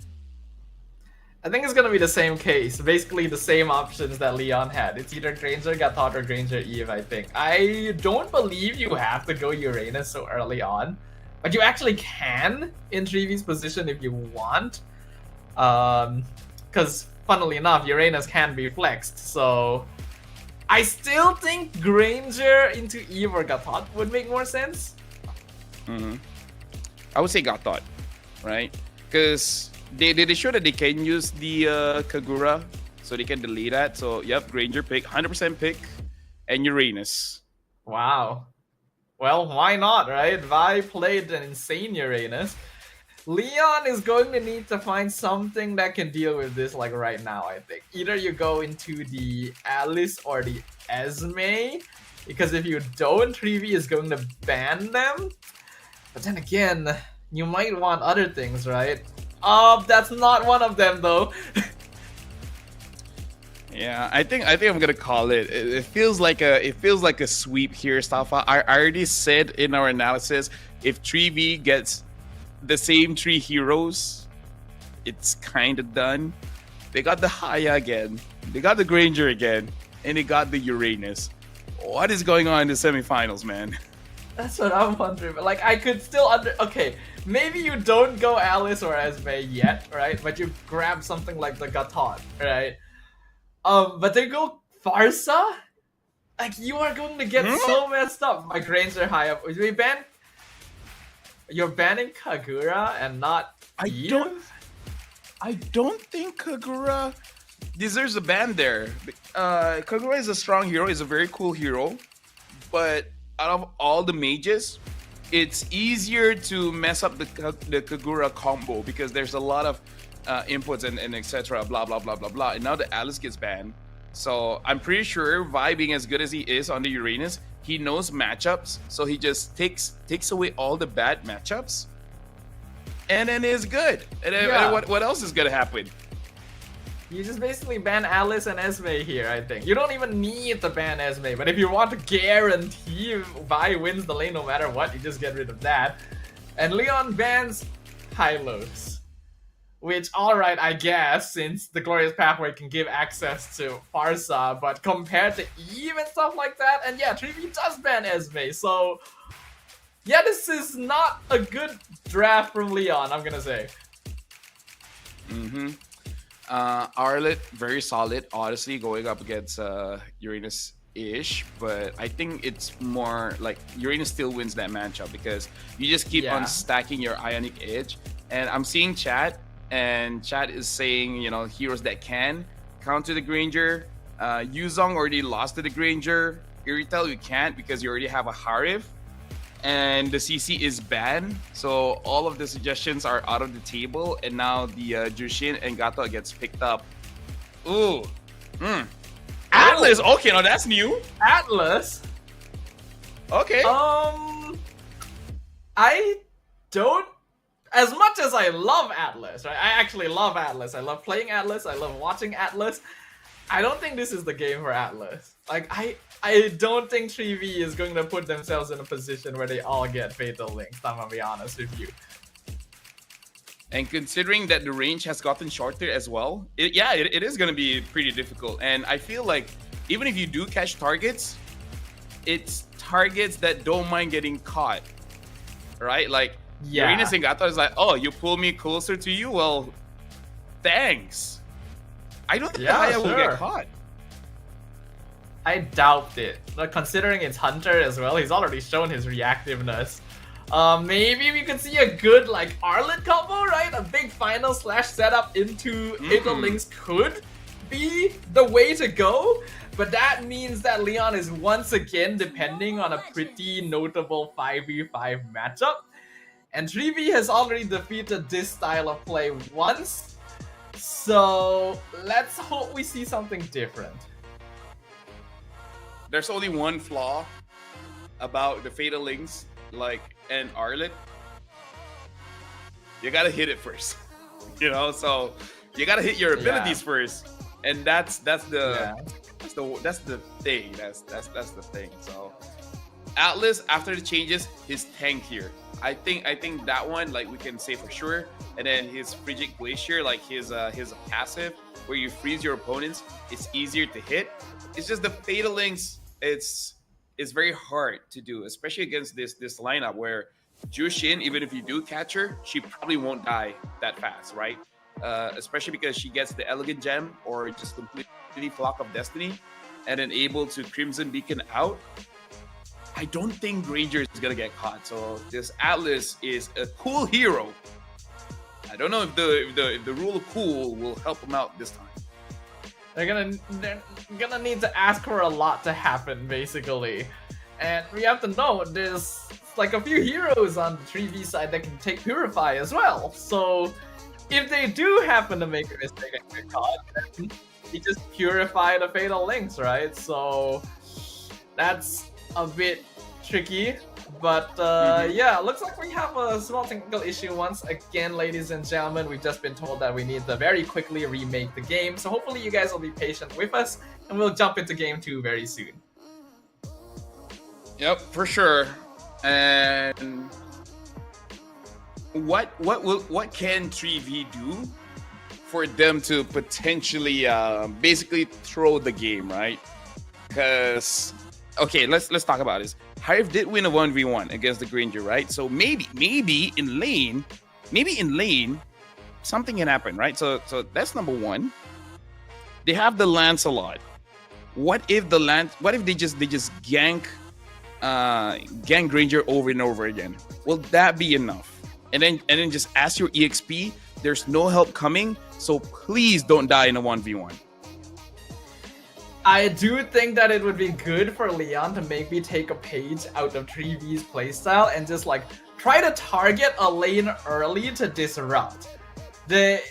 I think it's gonna be the same case. Basically the same options that Leon had. It's either Granger Gatot or Granger Eve, I think. I don't believe you have to go Uranus so early on. But you actually can in 3V's position if you want. Because funnily enough, Uranus can be flexed. So I still think Granger into Eve or Gatot would make more sense. I would say Gatot, right? Because they show that they can use the Kagura, so they can delay that. So yep, Granger pick, 100% pick, and Uranus. Wow. Well, why not, right? Vi played an insane Uranus. Leon is going to need to find something that can deal with this like right now, I think. Either you go into the Alice or the Esme, because if you don't, 3V is going to ban them. But then again, you might want other things, right? That's not one of them though. Yeah, I think I'm gonna call it. It feels like a sweep here, Stafa. I already said in our analysis, if 3V gets the same 3 heroes, it's kind of done. They got the Haya again, they got the Granger again, and they got the Uranus. What is going on in the semifinals, man? That's what I'm wondering. But like, I could still okay, maybe you don't go Alice or Esme yet, right? But you grab something like the Gatot, right? But they go Farsa? Like, you are going to get so messed up. My Granger high up. You're banning Kagura and not Eve? I don't think Kagura deserves a ban there. Kagura is a strong hero, is a very cool hero, but out of all the mages, it's easier to mess up the Kagura combo because there's a lot of inputs and etc. Blah blah blah blah blah. And now the Alice gets banned, so I'm pretty sure Vi, being as good as he is on the Uranus, he knows matchups, so he just takes away all the bad matchups, and then is good. And then, Yeah. what else is gonna happen? You just basically ban Alice and Esme here, I think. You don't even need to ban Esme, but if you want to guarantee Vi wins the lane no matter what, you just get rid of that. And Leon bans Hylos. Which, alright, I guess, since the Glorious Pathway can give access to Farsa, but compared to Eve and stuff like that, and yeah, 3V does ban Esme, so yeah, this is not a good draft from Leon, I'm gonna say. Arlet, very solid, honestly, going up against Uranus-ish, but I think it's more like Uranus still wins that matchup because you just keep on stacking your Ionic Edge. And I'm seeing chat, and chat is saying, you know, heroes that can counter the Granger. Yuzong already lost to the Granger. Iritel, you can't because you already have a Harif. And the CC is banned, so all of the suggestions are out of the table, and now the Jushin and Gato gets picked up. Ooh. Atlas! Okay, now that's new. Atlas? Okay. I don't... As much as I love Atlas, right? I actually love Atlas. I love playing Atlas. I love watching Atlas. I don't think this is the game for Atlas. Like, I don't think 3V is going to put themselves in a position where they all get Fatal Links, I'm gonna be honest with you. And considering that the range has gotten shorter as well, it is going to be pretty difficult. And I feel like even if you do catch targets, it's targets that don't mind getting caught, right? Like, Uranus and Gato is like, oh, you pull me closer to you? Well, thanks. I don't think Haya will get caught. I doubt it. But considering it's Hunter as well, he's already shown his reactiveness. Maybe we could see a good like Arlet combo, right? A big final slash setup into Fatal Links could be the way to go. But that means that Leon is once again depending on a pretty notable 5v5 matchup. And 3v has already defeated this style of play once. So let's hope we see something different. There's only one flaw about the Fatal Links, like, and Arlet. You gotta hit it first, you know. So you gotta hit your abilities first, and that's the the thing. That's the thing. So Atlas, after the changes, his tank here. I think that one, like, we can say for sure. And then his Frigid Glacier, like his passive, where you freeze your opponents, it's easier to hit. It's just the Fatal Links, it's very hard to do, especially against this lineup where Jushin, even if you do catch her, she probably won't die that fast, right? Especially because she gets the Elegant Gem or just completely Flock of Destiny and then able to Crimson Beacon out. I don't think Granger is gonna get caught. So this Atlas is a cool hero. I don't know if the rule of cool will help him out this time. They're gonna need to ask for a lot to happen, basically. And we have to know there's like a few heroes on the 3v side that can take Purify as well. So if they do happen to make a mistake and get caught, then you just purify the Fatal Links, right? So that's a bit tricky. But yeah, looks like we have a small technical issue once again, ladies and gentlemen. We've just been told that we need to very quickly remake the game. So hopefully you guys will be patient with us and we'll jump into game 2 very soon. Yep, for sure. And what can 3v do for them to potentially basically throw the game, right? Because okay, let's talk about this. Hive did win a 1v1 against the Granger, right? So maybe in lane, something can happen, right? So that's number one. They have the Lancelot. What if they just gank Granger over and over again? Will that be enough? And then just ask your EXP. There's no help coming, so please don't die in a 1v1. I do think that it would be good for Leon to maybe take a page out of 3V's playstyle and just like try to target a lane early to disrupt. The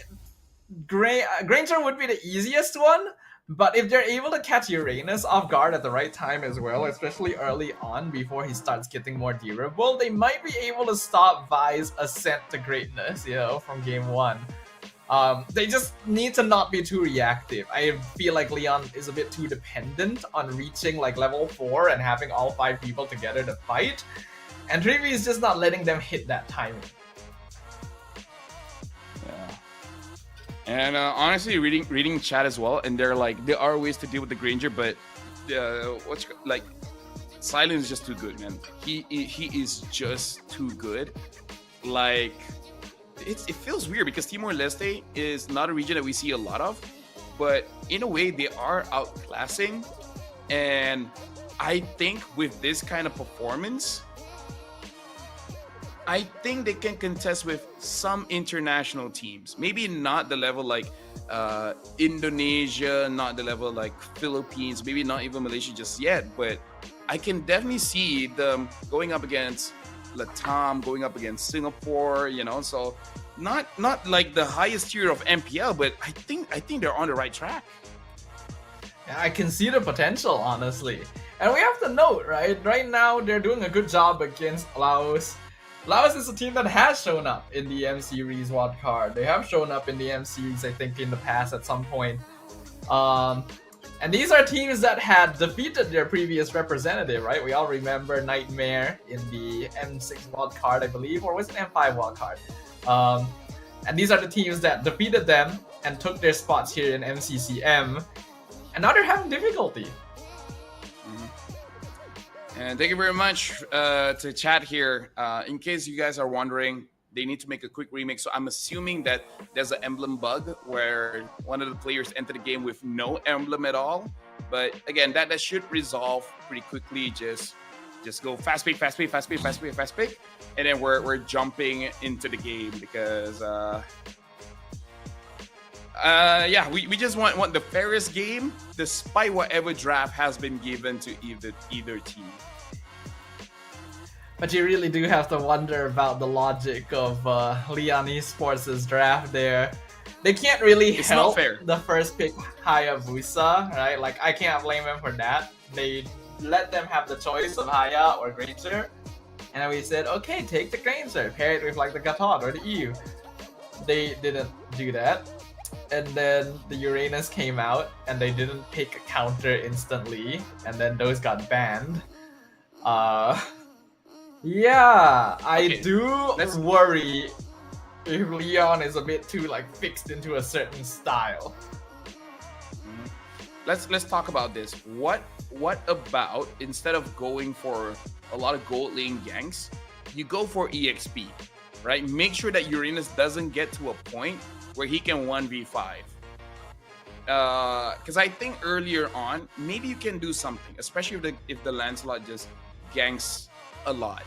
Granger would be the easiest one, but if they're able to catch Uranus off guard at the right time as well, especially early on before he starts getting more durable, they might be able to stop Vi's ascent to greatness, you know, from game 1. They just need to not be too reactive. I feel like Leon is a bit too dependent on reaching like level 4 and having all 5 people together to fight. And 3V is just not letting them hit that timing. Yeah. And honestly, reading chat as well, and they're like, there are ways to deal with the Granger, but Silence is just too good, man. He is just too good. Like, it feels weird because Timor-Leste is not a region that we see a lot of, but in a way they are outclassing. And I think with this kind of performance, I think they can contest with some international teams. Maybe not the level like Indonesia, not the level like Philippines, maybe not even Malaysia just yet, but I can definitely see them going up against Latam, going up against Singapore, you know. So not like the highest tier of MPL, but I think they're on the right track. Yeah, I can see the potential, honestly. And we have to note, right now they're doing a good job against Laos. Laos is a team that has shown up in the M Series wildcard. They have shown up in the M Series, I think, in the past at some point. And these are teams that had defeated their previous representative, right? We all remember Nightmare in the M6 wildcard, I believe, or was it M5 wildcard? And these are the teams that defeated them and took their spots here in MCCM. And now they're having difficulty. And thank you very much to chat here. In case you guys are wondering, they need to make a quick remake. So I'm assuming that there's an emblem bug where one of the players enter the game with no emblem at all. But again, that should resolve pretty quickly. Just go fast pick, and then we're jumping into the game because yeah, we just want the fairest game despite whatever draft has been given to either team. But you really do have to wonder about the logic of Leon Esports' draft there. They can't really help the first pick Hayabusa, right? Like, I can't blame them for that. They let them have the choice of Haya or Granger. And we said, okay, take the Granger, pair it with like the Gatot or the EU. They didn't do that. and then the Uranus came out, and they didn't pick a counter instantly, and then those got banned. Yeah, I Okay, do let's- worry if Leon is a bit too like fixed into a certain style. Let's talk about this. What about instead of going for a lot of gold lane ganks, you go for EXP, right? Make sure that Uranus doesn't get to a point where he can 1v5. Because I think earlier on, maybe you can do something, especially if the Lancelot just ganks a lot.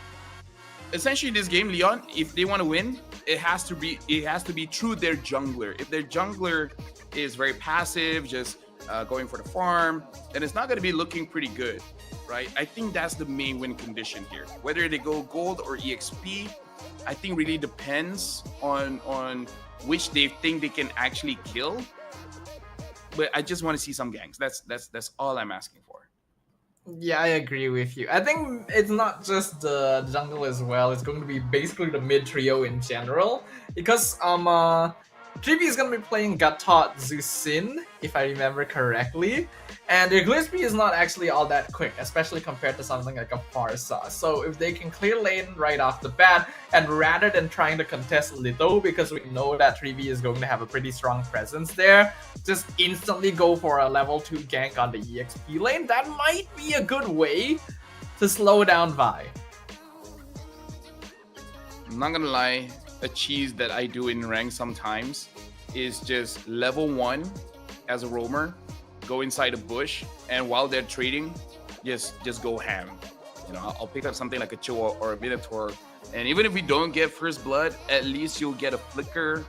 Essentially, this game, Leon, if they want to win, it has to be through their jungler. If their jungler is very passive, just going for the farm, then it's not going to be looking pretty good, right? I think that's the main win condition here. Whether they go gold or EXP, I think really depends on which they think they can actually kill. But I just want to see some ganks. That's all I'm asking for. Yeah, I agree with you. I think it's not just the jungle as well. It's going to be basically the mid trio in general, because 3B is going to be playing Gatot Zusin, if I remember correctly, and their Glisby is not actually all that quick, especially compared to something like a Farsa. So if they can clear lane right off the bat, and rather than trying to contest Litho, because we know that 3B is going to have a pretty strong presence there, just instantly go for a level 2 gank on the EXP lane, that might be a good way to slow down Vi. I'm not gonna lie, a cheese that I do in rank sometimes is just level 1 as a roamer, go inside a bush, and while they're trading, just go ham. You know, I'll pick up something like a Choa or a Minotaur, and even if we don't get first blood, at least you'll get a flicker,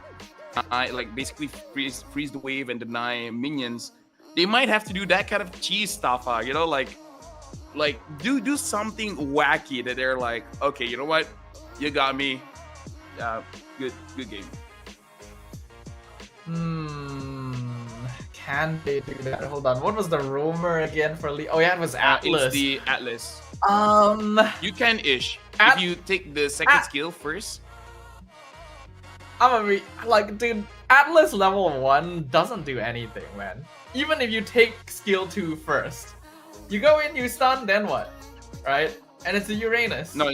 like basically freeze the wave and deny minions. They might have to do that kind of cheese stuff, you know, like do something wacky that they're like, okay, you know what, you got me. Good game. Can they do that? Hold on. What was the roamer again for Lee? Oh yeah, it was Atlas. It's the Atlas. You can ish At- if you take the second skill first. I'm gonna be like, dude, Atlas level 1 doesn't do anything, man. Even if you take skill 2 first, you go in, you stun, then what? Right? And it's a Uranus. No,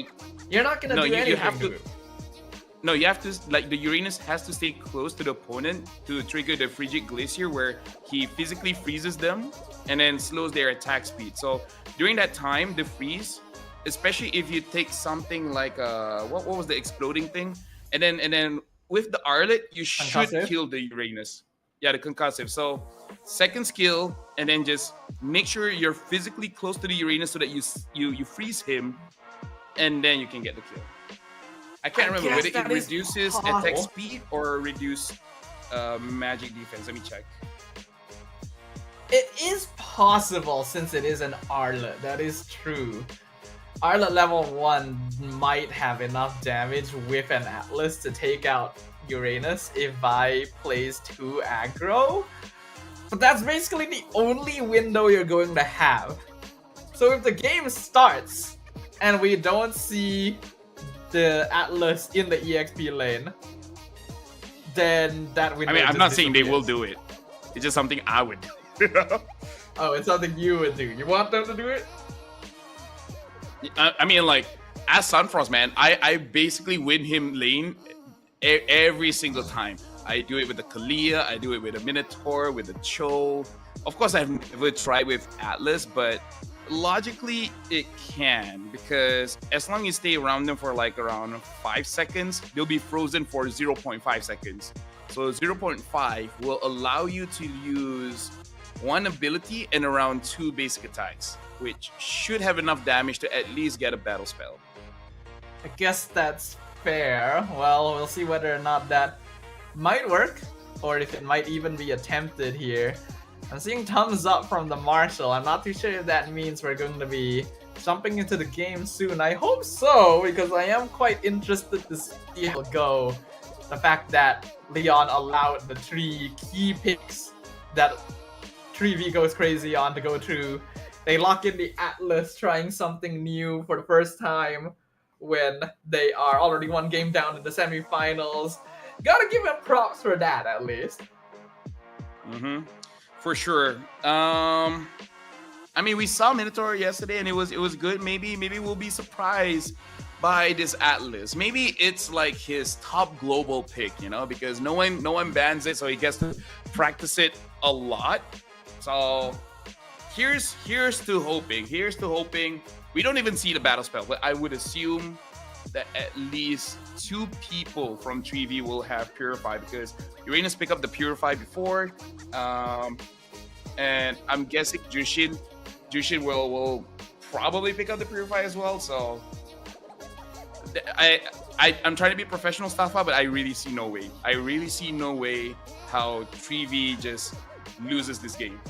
you're not gonna do anything. you have to. Dude. No, you have to, like, the Uranus has to stay close to the opponent to trigger the Frigid Glacier, where he physically freezes them and then slows their attack speed. So during that time, the freeze, especially if you take something like what was the exploding thing, and then with the Arlet, you should Concussive? kill the Uranus. Yeah, the concussive. So second skill, and then just make sure you're physically close to the Uranus so that you freeze him, and then you can get the kill. I can't remember whether it reduces attack speed or reduce magic defense. Let me check. It is possible since it is an Arlet. That is true. Arlet level 1 might have enough damage with an Atlas to take out Uranus if Vi plays 2 aggro. But that's basically the only window you're going to have. So if the game starts and we don't see the Atlas in the EXP lane, then that window. I mean, I'm just not saying they disappears. will do it. It's just something I would do. Oh, it's something you would do. You want them to do it? I mean, like, as Sunfrost, man, I basically win him lane every single time. I do it with the Kalia, I do it with a Minotaur, with a Cho. Of course, I've never tried with Atlas, but logically it can, because as long as you stay around them for like around 5 seconds, they'll be frozen for 0.5 seconds. So 0.5 will allow you to use 1 ability and around 2 basic attacks, which should have enough damage to at least get a battle spell. I guess that's fair. Well, we'll see whether or not that might work, or if it might even be attempted here. I'm seeing thumbs up from the Marshal. I'm not too sure if that means we're going to be jumping into the game soon. I hope so, because I am quite interested to see how it'll go. The fact that Leon allowed the 3 key picks that 3V goes crazy on to go through. They lock in the Atlas, trying something new for the first time when they are already 1 game down in the semifinals. Gotta give him props for that, at least. For sure. I mean, we saw Minotaur yesterday, and it was good. Maybe we'll be surprised by this Atlas. Maybe it's like his top global pick, because no one bans it, so he gets to practice it a lot. So here's to hoping. We don't even see the battle spell, but I would assume that at least 2 people from 3V will have Purify, because Uranus picked up the Purify before, and I'm guessing Jushin will probably pick up the Purify as well. So I'm trying to be professional, Stafa, but I really see no way. I really see no way how 3V just loses this game.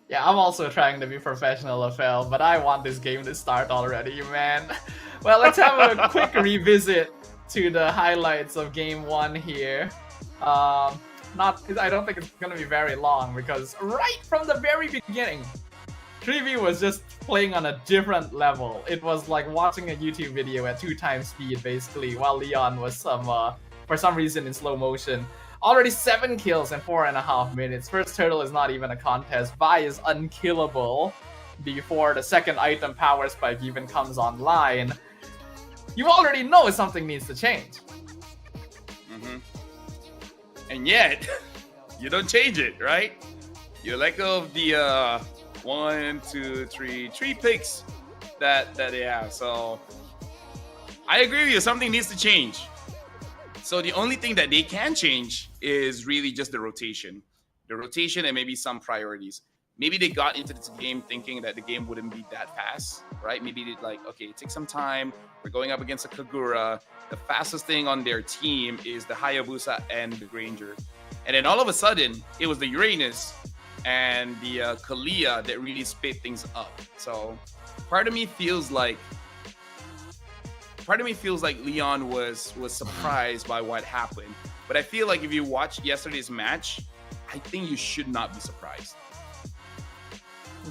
Yeah, I'm also trying to be professional, FL, but I want this game to start already, man. Well, let's have a quick revisit to the highlights of Game 1 here. I don't think it's gonna be very long, because right from the very beginning, 3V was just playing on a different level. It was like watching a YouTube video at 2 times speed, basically, while Leon was for some reason in slow motion. Already 7 kills in 4.5 minutes. First turtle is not even a contest. Vi is unkillable before the second item power spike even comes online. You already know something needs to change. And yet, you don't change it, right? You let go of the 3 picks that they have. So I agree with you. Something needs to change. So the only thing that they can change is really just the rotation and maybe some priorities. Maybe they got into this game thinking that the game wouldn't be that fast, right? Maybe they'd like, okay, take some time. We're going up against a Kagura. The fastest thing on their team is the Hayabusa and the Granger. And then all of a sudden, it was the Uranus and the Kalia that really sped things up. So part of me feels like Leon was surprised by what happened. But I feel like if you watched yesterday's match, I think you should not be surprised.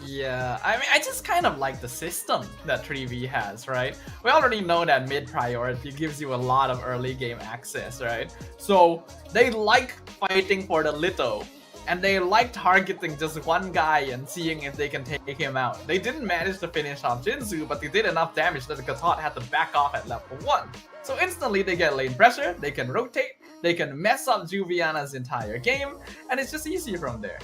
Yeah, I mean, I just kind of like the system that 3V has, right? We already know that mid priority gives you a lot of early game access, right? So they like fighting for the Litho, and they like targeting just one guy and seeing if they can take him out. They didn't manage to finish off Jinzu, but they did enough damage that the Gatot had to back off at level 1. So instantly they get lane pressure, they can rotate, they can mess up Juviana's entire game, and it's just easy from there.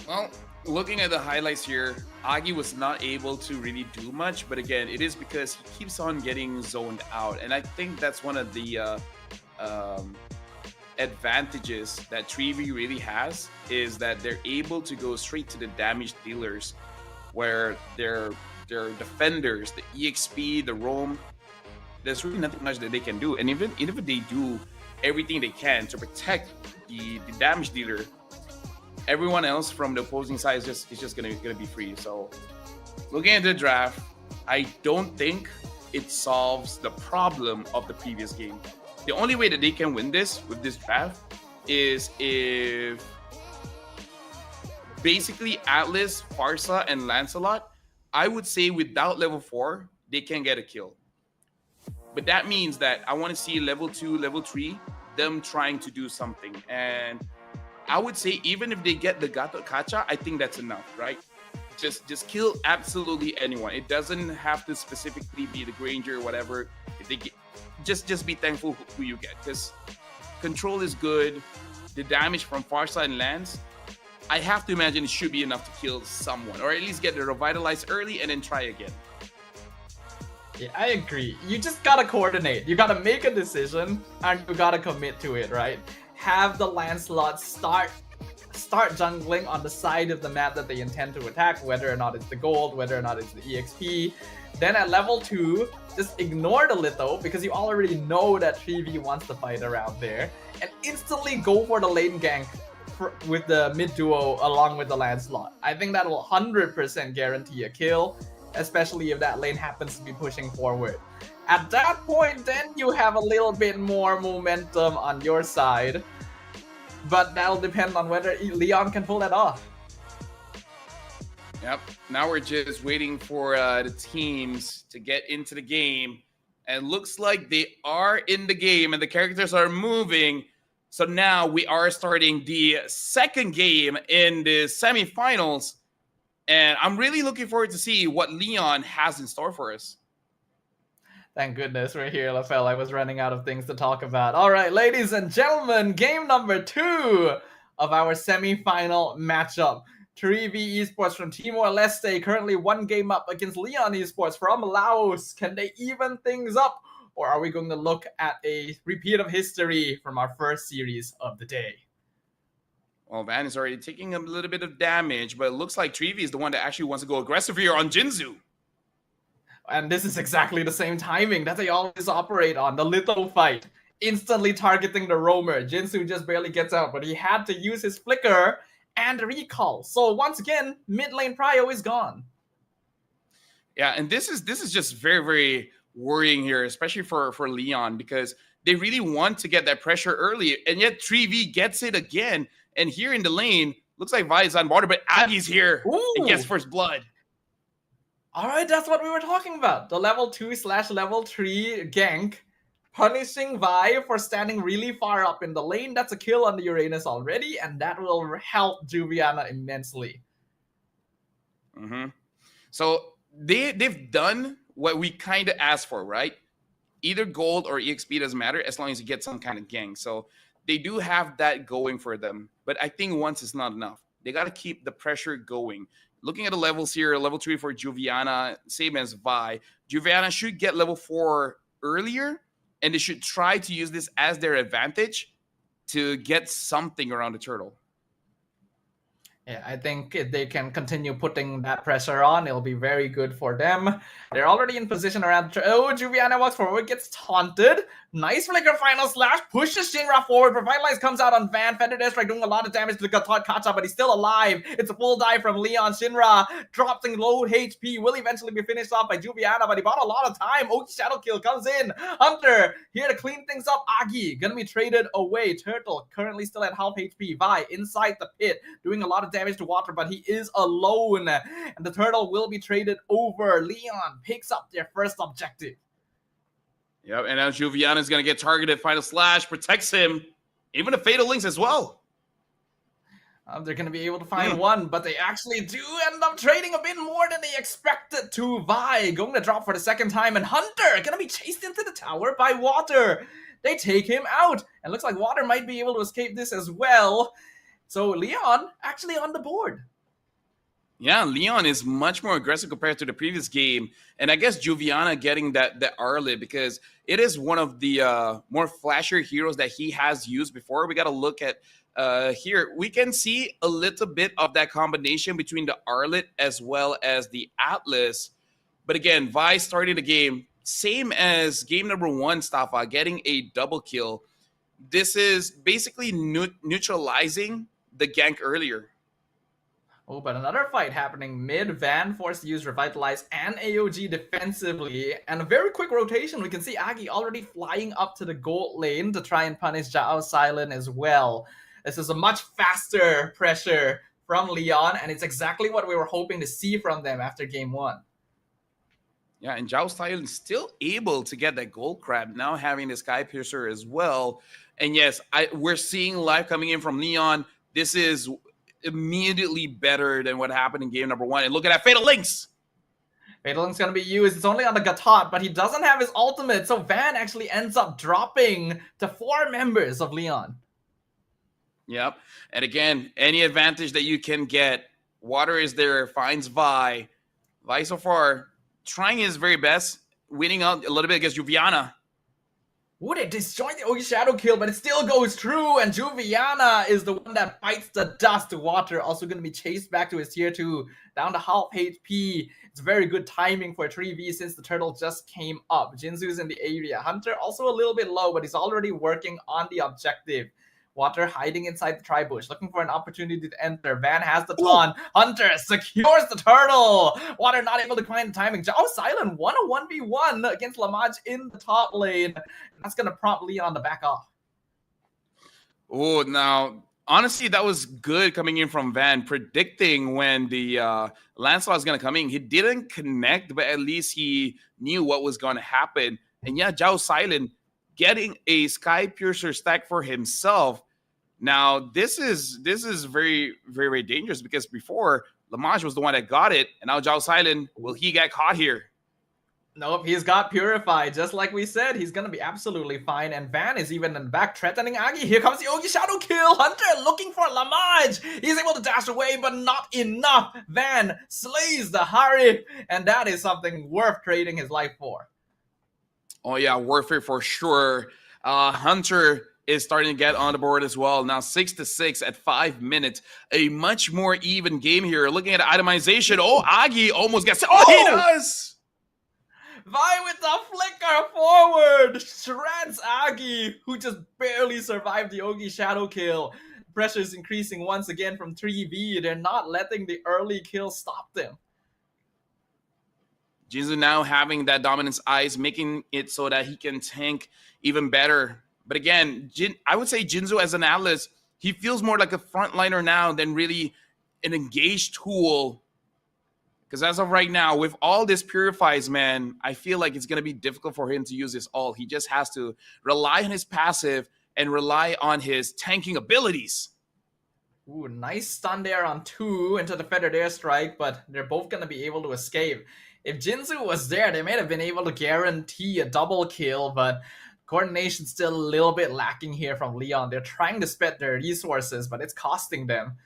Well, looking at the highlights here, Agi was not able to really do much, but again, it is because he keeps on getting zoned out, and I think that's one of the advantages that 3V really has, is that they're able to go straight to the damage dealers, where their defenders, the EXP, the roam, there's really nothing much that they can do. And even if they do everything they can to protect the damage dealer, everyone else from the opposing side is just gonna be free. So looking at the draft, I don't think it solves the problem of the previous game. The only way that they can win this with this draft is if basically Atlas, Farsa, and Lancelot, I would say without level 4, they can get a kill. But that means that I want to see level 2, level 3, them trying to do something. And I would say even if they get the Gato Kacha, I think that's enough, right? Just kill absolutely anyone. It doesn't have to specifically be the Granger or whatever. If they get, just be thankful who you get, because control is good. The damage from Farsa and Lance, I have to imagine it should be enough to kill someone, or at least get the revitalize early and then try again. Yeah, I agree. You just gotta coordinate. You gotta make a decision and you gotta commit to it, right? Have the Lancelot start jungling on the side of the map that they intend to attack, whether or not it's the gold, whether or not it's the EXP. Then at level 2, just ignore the Litho, because you already know that 3V wants to fight around there, and instantly go for the lane gank with the mid duo along with the Lancelot. I think that will 100% guarantee a kill, especially if that lane happens to be pushing forward. At that point, then you have a little bit more momentum on your side, but that'll depend on whether Leon can pull that off. Yep. Now we're just waiting for the teams to get into the game. And looks like they are in the game and the characters are moving. So now we are starting the second game in the semifinals. And I'm really looking forward to see what Leon has in store for us. Thank goodness we're here, LaFell. I was running out of things to talk about. All right, ladies and gentlemen, game number 2 of our semi-final matchup. 3v Esports from Timor-Leste, currently 1 game up against Leon Esports from Laos. Can they even things up? Or are we going to look at a repeat of history from our first series of the day? Well, Van is already taking a little bit of damage, but it looks like 3v is the one that actually wants to go aggressive here on Jinzu. And this is exactly the same timing that they always operate on. The little fight, instantly targeting the roamer. Jinzu just barely gets out, but he had to use his flicker and recall. So once again, mid lane prio is gone. Yeah, and this is just very, very worrying here, especially for Leon, because they really want to get that pressure early, and yet 3v gets it again. And here in the lane, looks like Vi is on water, but Aggie's here and gets first blood. All right, that's what we were talking about. The level 2/level 3 gank, punishing Vi for standing really far up in the lane. That's a kill on the Uranus already, and that will help Juviana immensely. So they've done what we kind of asked for, right? Either gold or EXP doesn't matter as long as you get some kind of gank. So they do have that going for them. But I think once is not enough. They got to keep the pressure going. Looking at the levels here, level 3 for Juviana, same as Vi. Juviana should get level 4 earlier, and they should try to use this as their advantage to get something around the turtle. Yeah, I think if they can continue putting that pressure on, it'll be very good for them. They're already in position around... Oh, Juviana walks forward, gets taunted. Nice flicker final slash, pushes Shinra forward. Revitalize comes out on Van. Fender Deathstrike doing a lot of damage to the Kacha, but he's still alive. It's a full dive from Leon. Shinra dropping low HP. Will eventually be finished off by Juviana, but he bought a lot of time. Oki Shadow Kill comes in. Hunter here to clean things up. Agi gonna be traded away. Turtle currently still at half HP. Vi inside the pit doing a lot of damage to water, but he is alone, and the turtle will be traded over. Leon picks up their first objective. Yep, and now Juviana is going to get targeted. Final slash protects him. Even the Fatal Links as well. They're going to be able to find one, but they actually do end up trading a bit more than they expected to. Vi going to drop for the second time, and Hunter going to be chased into the tower by Water. They take him out, and looks like Water might be able to escape this as well. So Leon actually on the board. Yeah, Leon is much more aggressive compared to the previous game. And I guess Juviana getting that Arlet, because it is one of the more flashier heroes that he has used before. We got to look at here. We can see a little bit of that combination between the Arlet as well as the Atlas. But again, Vi started the game, same as game number 1, Staffa, getting a double kill. This is basically neutralizing the gank earlier. Oh, but another fight happening mid. Van forced to use Revitalize and AOG defensively. And a very quick rotation. We can see Agi already flying up to the gold lane to try and punish Zhao Silent as well. This is a much faster pressure from Leon, and it's exactly what we were hoping to see from them after game 1. Yeah, and Zhao Silent still able to get that gold crab, now having the Sky Piercer as well. And yes, we're seeing life coming in from Leon. This is immediately better than what happened in game number 1. And look at that Fatal Links. Fatal Link's going to be used. It's only on the Gatot, but he doesn't have his ultimate. So Van actually ends up dropping to 4 members of Leon. Yep. And again, any advantage that you can get, Water is there, finds Vi. Vi so far trying his very best, winning out a little bit against Juviana. Would it destroy the Ogi Shadow Kill, but it still goes through, and Juviana is the one that bites the dust. Water also going to be chased back to his tier 2, down to half HP. It's very good timing for 3v since the turtle just came up. Jinzu's in the area. Hunter also a little bit low, but he's already working on the objective. Water hiding inside the tri-bush, looking for an opportunity to enter. Van has the taunt. Hunter secures the turtle. Water not able to find the timing. Zhao Silent won a 1v1 against Lamaj in the top lane. That's going to prompt Leon to back off. Oh, now, honestly, that was good coming in from Van, predicting when the Lancelot was going to come in. He didn't connect, but at least he knew what was going to happen. And yeah, Zhao Silent getting a Sky Piercer stack for himself. Now, this is very, very, very dangerous because before, Lamage was the one that got it, and now Zhao Silent, will he get caught here? Nope, he's got Purified. Just like we said, he's gonna be absolutely fine. And Van is even in the back threatening Agi. Here comes the Ogi Shadow kill. Hunter looking for Lamage. He's able to dash away, but not enough. Van slays the Harif, and that is something worth trading his life for. Oh yeah, worth it for sure. Hunter is starting to get on the board as well. Now 6-6 at 5 minutes. A much more even game here. Looking at itemization. Oh, Agi almost gets... Oh, he does! Vi with the flicker forward! Shreds Agi, who just barely survived the Ogi Shadow kill. Pressure is increasing once again from 3v. They're not letting the early kill stop them. Jinzu now having that dominance eyes, making it so that he can tank even better. But again, I would say Jinzu as an Atlas, he feels more like a frontliner now than really an engaged tool. Because as of right now, with all this Purifies, man, I feel like it's going to be difficult for him to use this all. He just has to rely on his passive and rely on his tanking abilities. Ooh, nice stun there on 2 into the Feathered Airstrike, but they're both going to be able to escape. If Jinzu was there, they may have been able to guarantee a double kill, but coordination's still a little bit lacking here from Leon. They're trying to spend their resources, but it's costing them.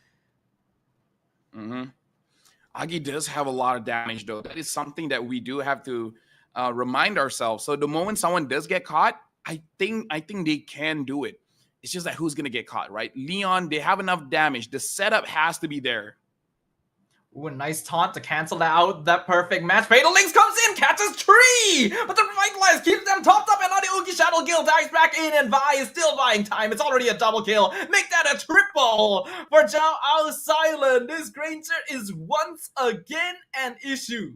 Agi does have a lot of damage, though. That is something that we do have to remind ourselves. So the moment someone does get caught, I think they can do it. It's just that who's going to get caught, right? Leon, they have enough damage. The setup has to be there. Ooh, a nice taunt to cancel out that perfect match. Fatal Links comes in, catches Tree! But the Revitalize keeps them topped up, and now the Ogi Shadow Guild dives back in, and Vi is still buying time. It's already a double kill. Make that a triple for Zhao Silent. This Granger is once again an issue.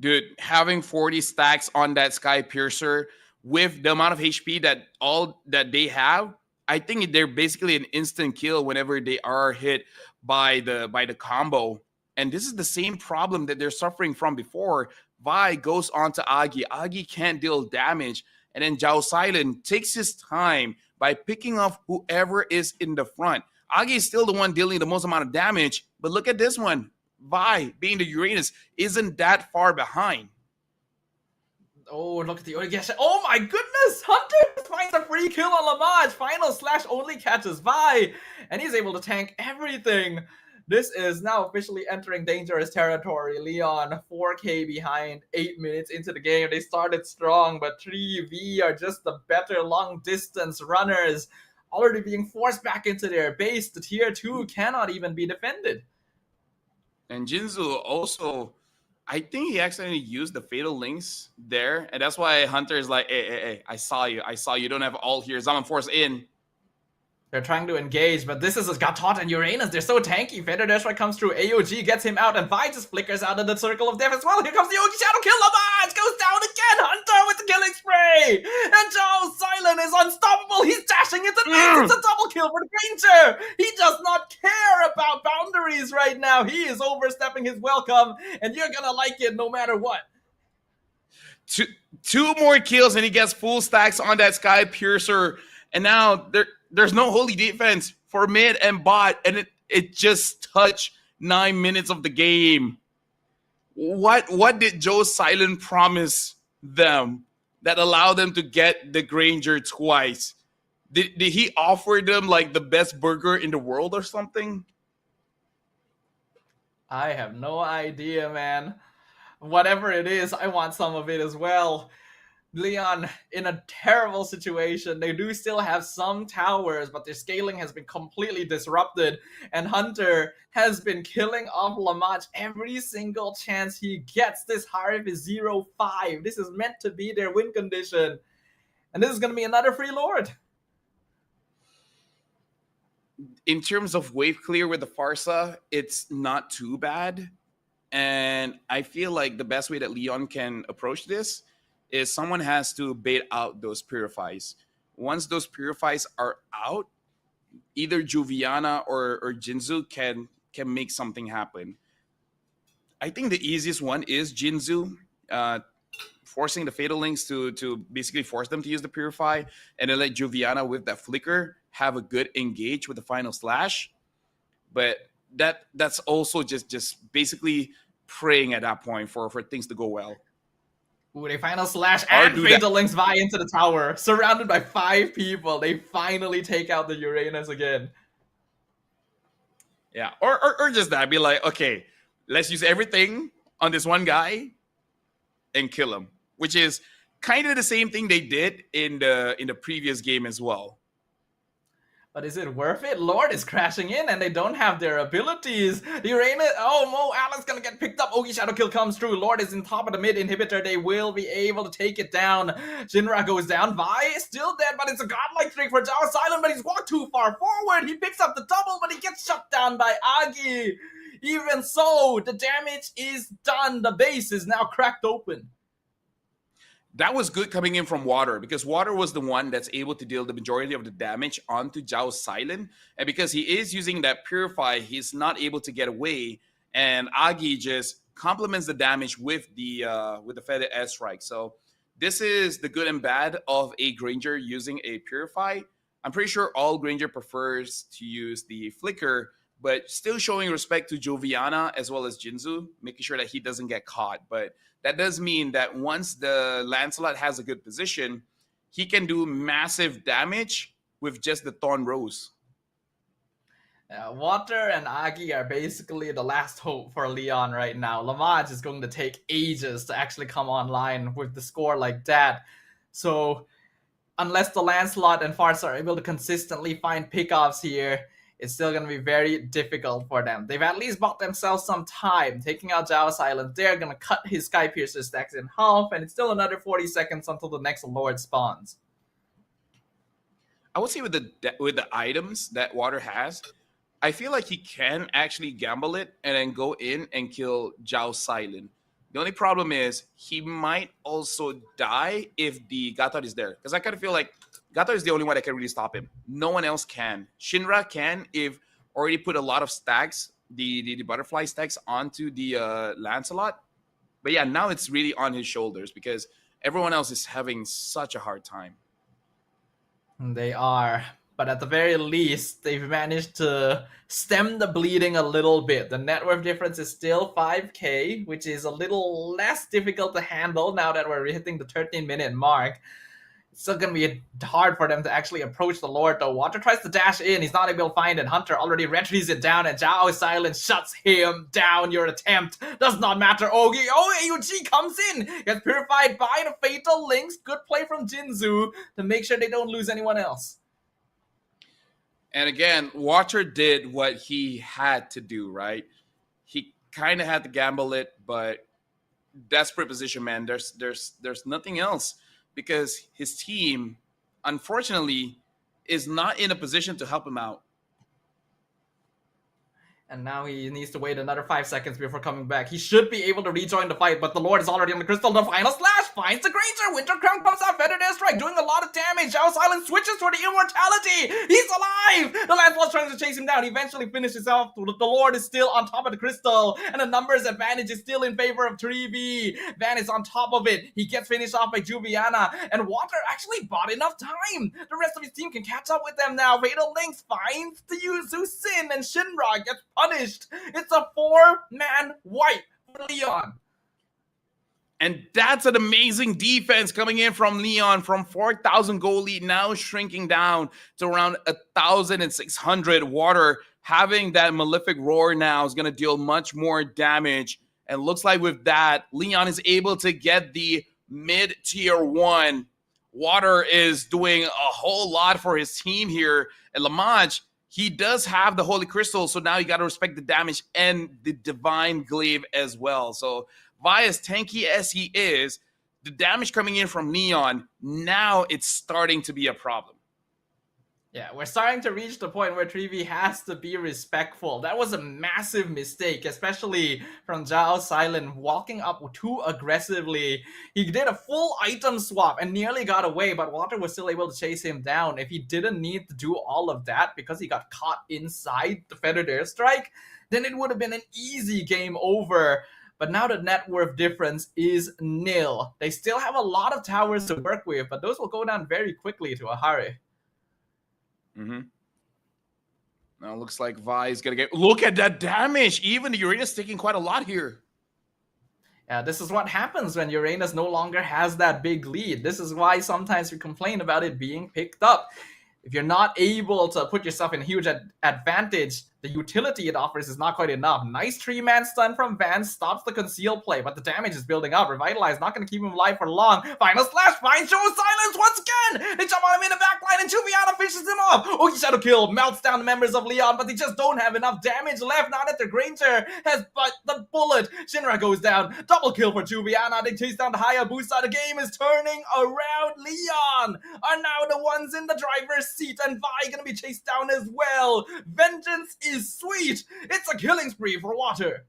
Dude, having 40 stacks on that Sky Piercer with the amount of HP that they have, I think they're basically an instant kill whenever they are hit by the combo. And this is the same problem that they're suffering from before. Vi goes on to Agi. Agi can't deal damage. And then Zhao Silent takes his time by picking off whoever is in the front. Agi is still the one dealing the most amount of damage. But look at this one. Vi, being the Uranus, isn't that far behind. Oh, look at the Ogi. Oh my goodness! Hunter finds a free kill on Lamage. Final slash only catches Vi. And he's able to tank everything. This is now officially entering dangerous territory. Leon, 4K behind, 8 minutes into the game. They started strong, but 3v are just the better long-distance runners. Already being forced back into their base. The tier 2 cannot even be defended. And Jinzu also, I think he accidentally used the Fatal Links there. And that's why Hunter is like, hey, I saw you. You don't have all here. Zaman Force in. They're trying to engage, but this is got taught and Uranus. They're so tanky. Feathered Airstrike comes through. AOG gets him out, and Vi just flickers out of the circle of death as well. Here comes the Ogi Shadow kill. Lamage goes down again. Hunter with the killing spray. And Zhao Silent is unstoppable. He's dashing into the base. It's a double kill for the Granger. He does not care about boundaries right now. He is overstepping his welcome, and you're gonna like it no matter what. Two more kills, and he gets full stacks on that Sky Piercer. And now there's no holy defense for mid and bot, and it just touched 9 minutes of the game. What did Zhao Silent promise them that allowed them to get the Granger twice? Did he offer them like the best burger in the world or something? I have no idea, man. Whatever it is, I want some of it as well. Leon in a terrible situation. They do still have some towers, but their scaling has been completely disrupted. And Hunter has been killing off Lamage every single chance he gets. This Harif is 0-5. This is meant to be their win condition. And this is going to be another free Lord. In terms of wave clear with the Farsa, it's not too bad. And I feel like the best way that Leon can approach this is someone has to bait out those Purifies. Once those Purifies are out, either Juviana or Jinzu can make something happen. I think the easiest one is Jinzu. forcing the Fatal Links to basically force them to use the Purify, and then let Joviana with that Flicker have a good engage with the final slash. But that's also just basically praying at that point for things to go well. Ooh, they final slash and do Fatal Links vie into the tower. Surrounded by 5 people, they finally take out the Uranus again. Yeah, or just that. Be like, okay, let's use everything on this one guy and kill him, which is kind of the same thing they did in the previous game as well. But is it worth it? Lord is crashing in and they don't have their abilities. The Uranus, oh, Mo Alan's gonna get picked up. Ogi Shadow Kill comes through. Lord is in top of the mid inhibitor. They will be able to take it down. Shinra goes down. Vi is still dead, but it's a godlike trick for Zhao Silent, but he's walked too far forward. He picks up the double, but he gets shut down by Agi. Even so, the damage is done. The base is now cracked open. That was good coming in from Water, because Water was the one that's able to deal the majority of the damage onto Zhao Silent. And because he is using that Purify, he's not able to get away. And Agi just complements the damage with the Feather Airstrike. So this is the good and bad of a Granger using a Purify. I'm pretty sure all Granger prefers to use the Flicker, but still showing respect to Joviana as well as Jinzu, making sure that he doesn't get caught. But that does mean that once the Lancelot has a good position, he can do massive damage with just the Thorn Rose. Water and Agi are basically the last hope for Leon right now. Lamage is going to take ages to actually come online with the score like that. So unless the Lancelot and Farsa are able to consistently find pickoffs here, it's still going to be very difficult for them. They've at least bought themselves some time. Taking out Zhao Silent, they're going to cut his Sky Piercer stacks in half, and it's still another 40 seconds until the next Lord spawns. I would say with the items that Water has, I feel like he can actually gamble it and then go in and kill Zhao Silent. The only problem is he might also die if the Gator is there. Because I kind of feel like Gator is the only one that can really stop him. No one else can. Shinra can if already put a lot of stacks, the butterfly stacks onto the Lancelot. But yeah, now it's really on his shoulders because everyone else is having such a hard time. They are. But at the very least, they've managed to stem the bleeding a little bit. The net worth difference is still 5k, which is a little less difficult to handle now that we're hitting the 13-minute mark. It's still going to be hard for them to actually approach the Lord, though. Water tries to dash in. He's not able to find it. Hunter already retrieves it down, and Zhao Silent shuts him down. Your attempt does not matter. Ogi. Oh, AUG comes in. Gets purified by the Fatal Links. Good play from Jinzu to make sure they don't lose anyone else. And again, Water did what he had to do, right? He kind of had to gamble it, but desperate position, man. There's nothing else because his team, unfortunately, is not in a position to help him out. And now he needs to wait another 5 seconds before coming back. He should be able to rejoin the fight, but the Lord is already on the crystal. The final slash finds the Granger. Winter Crown comes out, Feather Airstrike, doing a lot of damage. Zhao Silent switches for the immortality. He's alive! The Lancelot's trying to chase him down. He eventually finishes off. The Lord is still on top of the crystal, and the numbers advantage is still in favor of 3v. Van is on top of it. He gets finished off by Juviana, and Water actually bought enough time. The rest of his team can catch up with them now. Fatal Links finds the Yuzu Sin, and Shinra gets punished. It's a 4-man wipe for Leon. And that's an amazing defense coming in from Leon from 4,000 goal lead, now shrinking down to around 1,600. Water having that Malefic Roar now is going to deal much more damage. And looks like with that, Leon is able to get the mid-tier 1. Water is doing a whole lot for his team here. And Lamage, he does have the Holy Crystal, so now you got to respect the damage and the Divine Glaive as well. So, Vi, as tanky as he is, the damage coming in from Leon, now it's starting to be a problem. Yeah, we're starting to reach the point where 3v has to be respectful. That was a massive mistake, especially from Zhao Silent walking up too aggressively. He did a full item swap and nearly got away, but Water was still able to chase him down. If he didn't need to do all of that because he got caught inside the Feathered Airstrike, then it would have been an easy game over. but now the net worth difference is nil. They still have a lot of towers to work with, but those will go down very quickly to a hurry. Now it looks like Vi is gonna get. Look at that damage. Even the Uranus taking quite a lot here. Yeah, this is what happens when Uranus no longer has that big lead. This is why sometimes we complain about it being picked up. If you're not able to put yourself in a huge advantage, the utility it offers is not quite enough. Nice 3-man stun from Vance, stops the conceal play, but the damage is building up. Revitalize not going to keep him alive for long. Final slash, finds shows silence once again! They jump on him in the backline and Juviana fishes him off! Oogie Shadow Kill melts down the members of Leon, but they just don't have enough damage left now that the Granger has but the bullet. Shinra goes down, double kill for Juviana. They chase down the Hayabusa. The game is turning around. Leon are now the ones in the driver's seat, and Vi gonna be chased down as well. Vengeance is sweet. It's a killing spree for Water.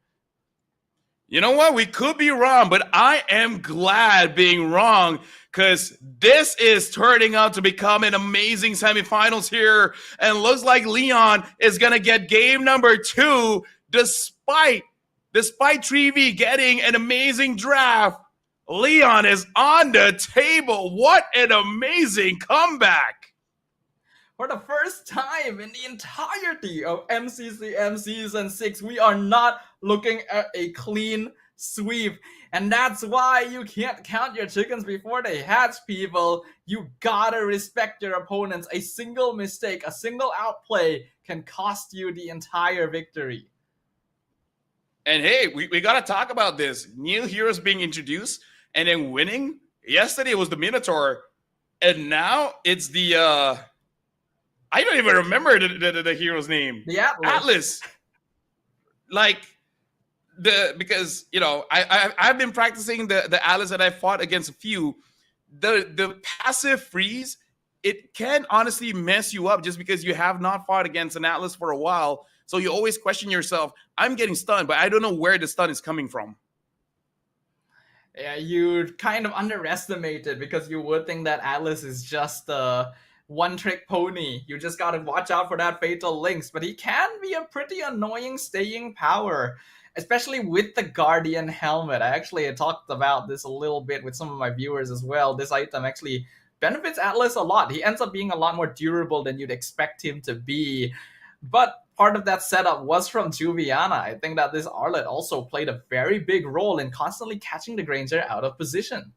You know what? We could be wrong, but I am glad being wrong because this is turning out to become an amazing semifinals here. And looks like Leon is going to get game number 2 despite 3V getting an amazing draft. Leon is on the table. What an amazing comeback. For the first time in the entirety of MCCM Season 6, we are not looking at a clean sweep. And that's why you can't count your chickens before they hatch, people. You gotta respect your opponents. A single mistake, a single outplay can cost you the entire victory. And hey, we gotta talk about this. New heroes being introduced and then winning. Yesterday it was the Minotaur. And now it's the... I don't even remember the hero's name. The Atlas. Like because you know I've been practicing the Atlas that I fought against a few. The passive freeze, it can honestly mess you up just because you have not fought against an Atlas for a while. So you always question yourself. I'm getting stunned, but I don't know where the stun is coming from. Yeah, you kind of underestimate it because you would think that Atlas is just one-trick pony. You just gotta watch out for that Fatal Links, but he can be a pretty annoying staying power, especially with the Guardian Helmet. I actually had talked about this a little bit with some of my viewers as well. This item actually benefits Atlas a lot. He ends up being a lot more durable than you'd expect him to be, but part of that setup was from Juviana. I think that this Arlet also played a very big role in constantly catching the Granger out of position.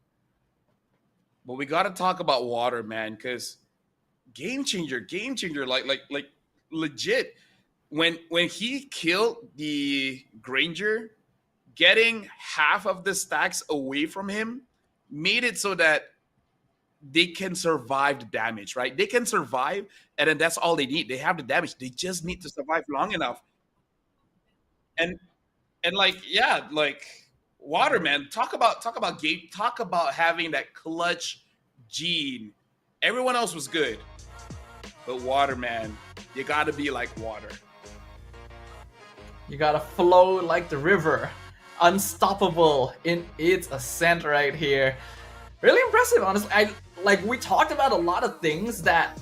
But we gotta talk about Water, man, because game changer, like legit. When he killed the Granger, getting half of the stacks away from him made it so that they can survive the damage, right? They can survive, and then that's all they need. They have the damage. They just need to survive long enough. And like, yeah, like Water, man, talk about game, talk about having that clutch gene. Everyone else was good. But Water, man, you gotta be like Water. You gotta flow like the river. Unstoppable in its ascent right here. Really impressive, honestly. We talked about a lot of things that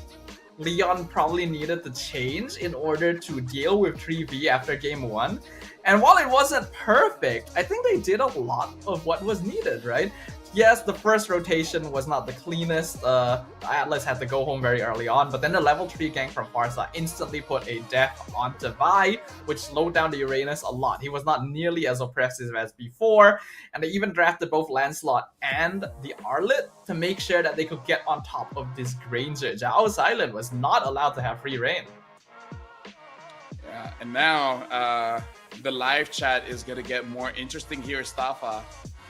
Leon probably needed to change in order to deal with 3V after game 1. And while it wasn't perfect, I think they did a lot of what was needed, right? Yes, the first rotation was not the cleanest. Atlas had to go home very early on, but then the level 3 gank from Farsa instantly put a death onto Vi, which slowed down the Uranus a lot. He was not nearly as oppressive as before, and they even drafted both Lancelot and the Arlet to make sure that they could get on top of this Granger. Zhao's Island was not allowed to have free reign. Yeah, and now the live chat is gonna get more interesting here, Staffa,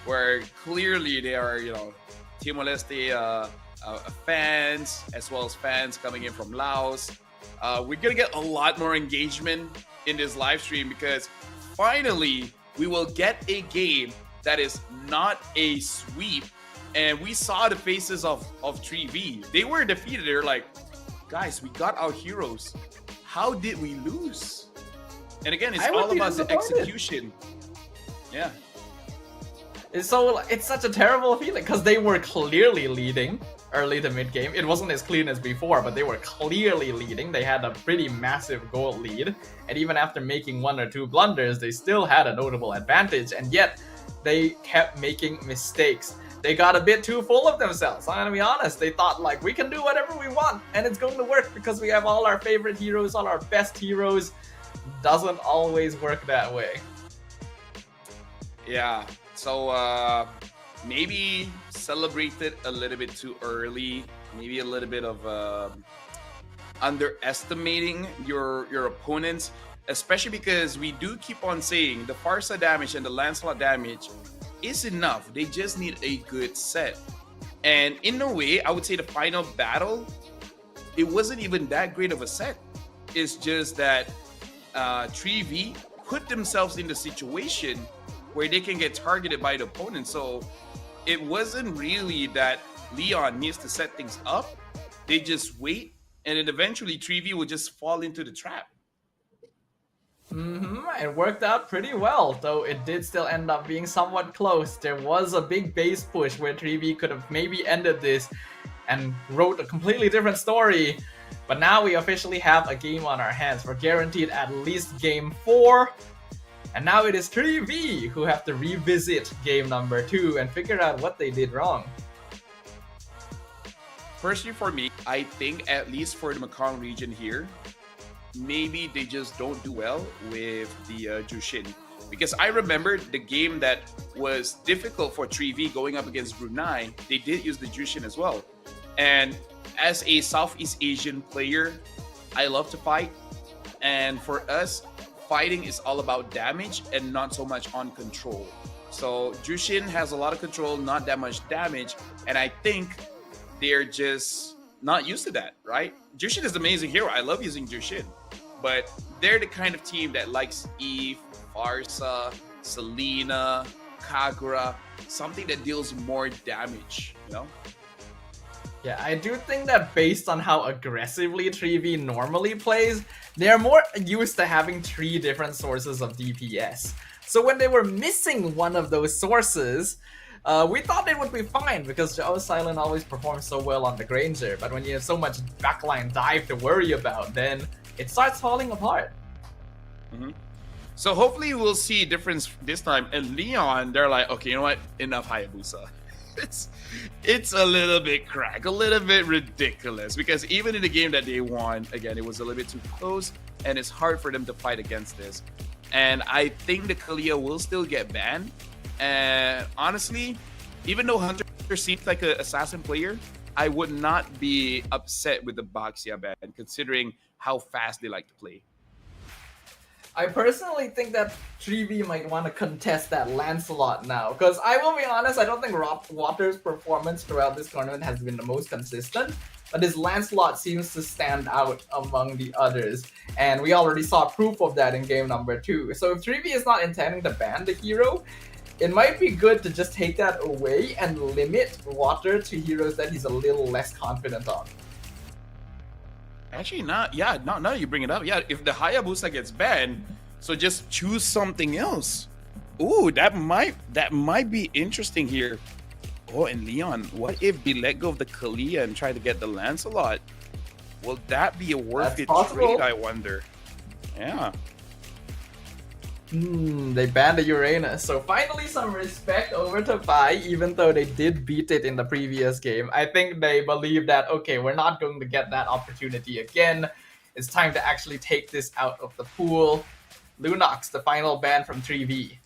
where clearly they are, Timor-Leste fans, as well as fans coming in from Laos. We're gonna get a lot more engagement in this live stream because finally we will get a game that is not a sweep. And we saw the faces of 3V. They were defeated. They're like, guys, we got our heroes. How did we lose? And again, it's all about the execution. Yeah. So it's such a terrible feeling because they were clearly leading early to mid game. It wasn't as clean as before, but they were clearly leading. They had a pretty massive goal lead, and even after making 1 or 2 blunders, they still had a notable advantage. And yet they kept making mistakes. They got a bit too full of themselves. I'm gonna be honest. They thought like we can do whatever we want and it's going to work because we have all our favorite heroes, all our best heroes. Doesn't always work that way. Yeah. So maybe celebrated a little bit too early. Maybe a little bit of underestimating your opponents, especially because we do keep on saying the Farsa damage and the Lancelot damage is enough. They just need a good set. And in a way, I would say the final battle, it wasn't even that great of a set. It's just that 3V put themselves in the situation where they can get targeted by the opponent. So it wasn't really that Leon needs to set things up. They just wait, and then eventually 3V will just fall into the trap. It worked out pretty well, though it did still end up being somewhat close. There was a big base push where 3V could have maybe ended this and wrote a completely different story. But now we officially have a game on our hands. We're guaranteed at least game 4. And now it is 3V who have to revisit game number 2 and figure out what they did wrong. Personally, for me, I think at least for the Mekong region here, maybe they just don't do well with the Jushin. Because I remember the game that was difficult for 3V going up against Brunei, they did use the Jushin as well. And as a Southeast Asian player, I love to fight. And for us, fighting is all about damage and not so much on control. So Jushin has a lot of control, not that much damage. And I think they're just not used to that, right? Jushin is an amazing hero. I love using Jushin. But they're the kind of team that likes Eve, Farsa, Selena, Kagura, something that deals more damage, you know? Yeah, I do think that based on how aggressively 3V normally plays, they're more used to having 3 different sources of DPS. So when they were missing one of those sources, we thought it would be fine because Zhao Silent always performs so well on the Granger, but when you have so much backline dive to worry about, then it starts falling apart. So hopefully we'll see a difference this time. And Leon, they're like, okay, you know what? Enough Hayabusa. It's a little bit crack, a little bit ridiculous, because even in the game that they won, again, it was a little bit too close, and it's hard for them to fight against this. And I think the Kalia will still get banned. And honestly, even though Hunter seems like an assassin player, I would not be upset with the Baxia ban, considering how fast they like to play. I personally think that 3V might want to contest that Lancelot now, because I will be honest, I don't think Water's performance throughout this tournament has been the most consistent, but his Lancelot seems to stand out among the others, and we already saw proof of that in game number 2. So if 3V is not intending to ban the hero, it might be good to just take that away and limit Water to heroes that he's a little less confident on. Actually, not. Yeah, now you bring it up. Yeah, if the Hayabusa gets banned, so just choose something else. Ooh, that might be interesting here. Oh, and Leon, what if we let go of the Kalia and try to get the Lancelot? Will that be a worth it trade, I wonder? Yeah. They banned the Uranus, so finally some respect over to Pai, even though they did beat it in the previous game. I think they believe that, okay, we're not going to get that opportunity again. It's time to actually take this out of the pool. Lunox, the final ban from 3V.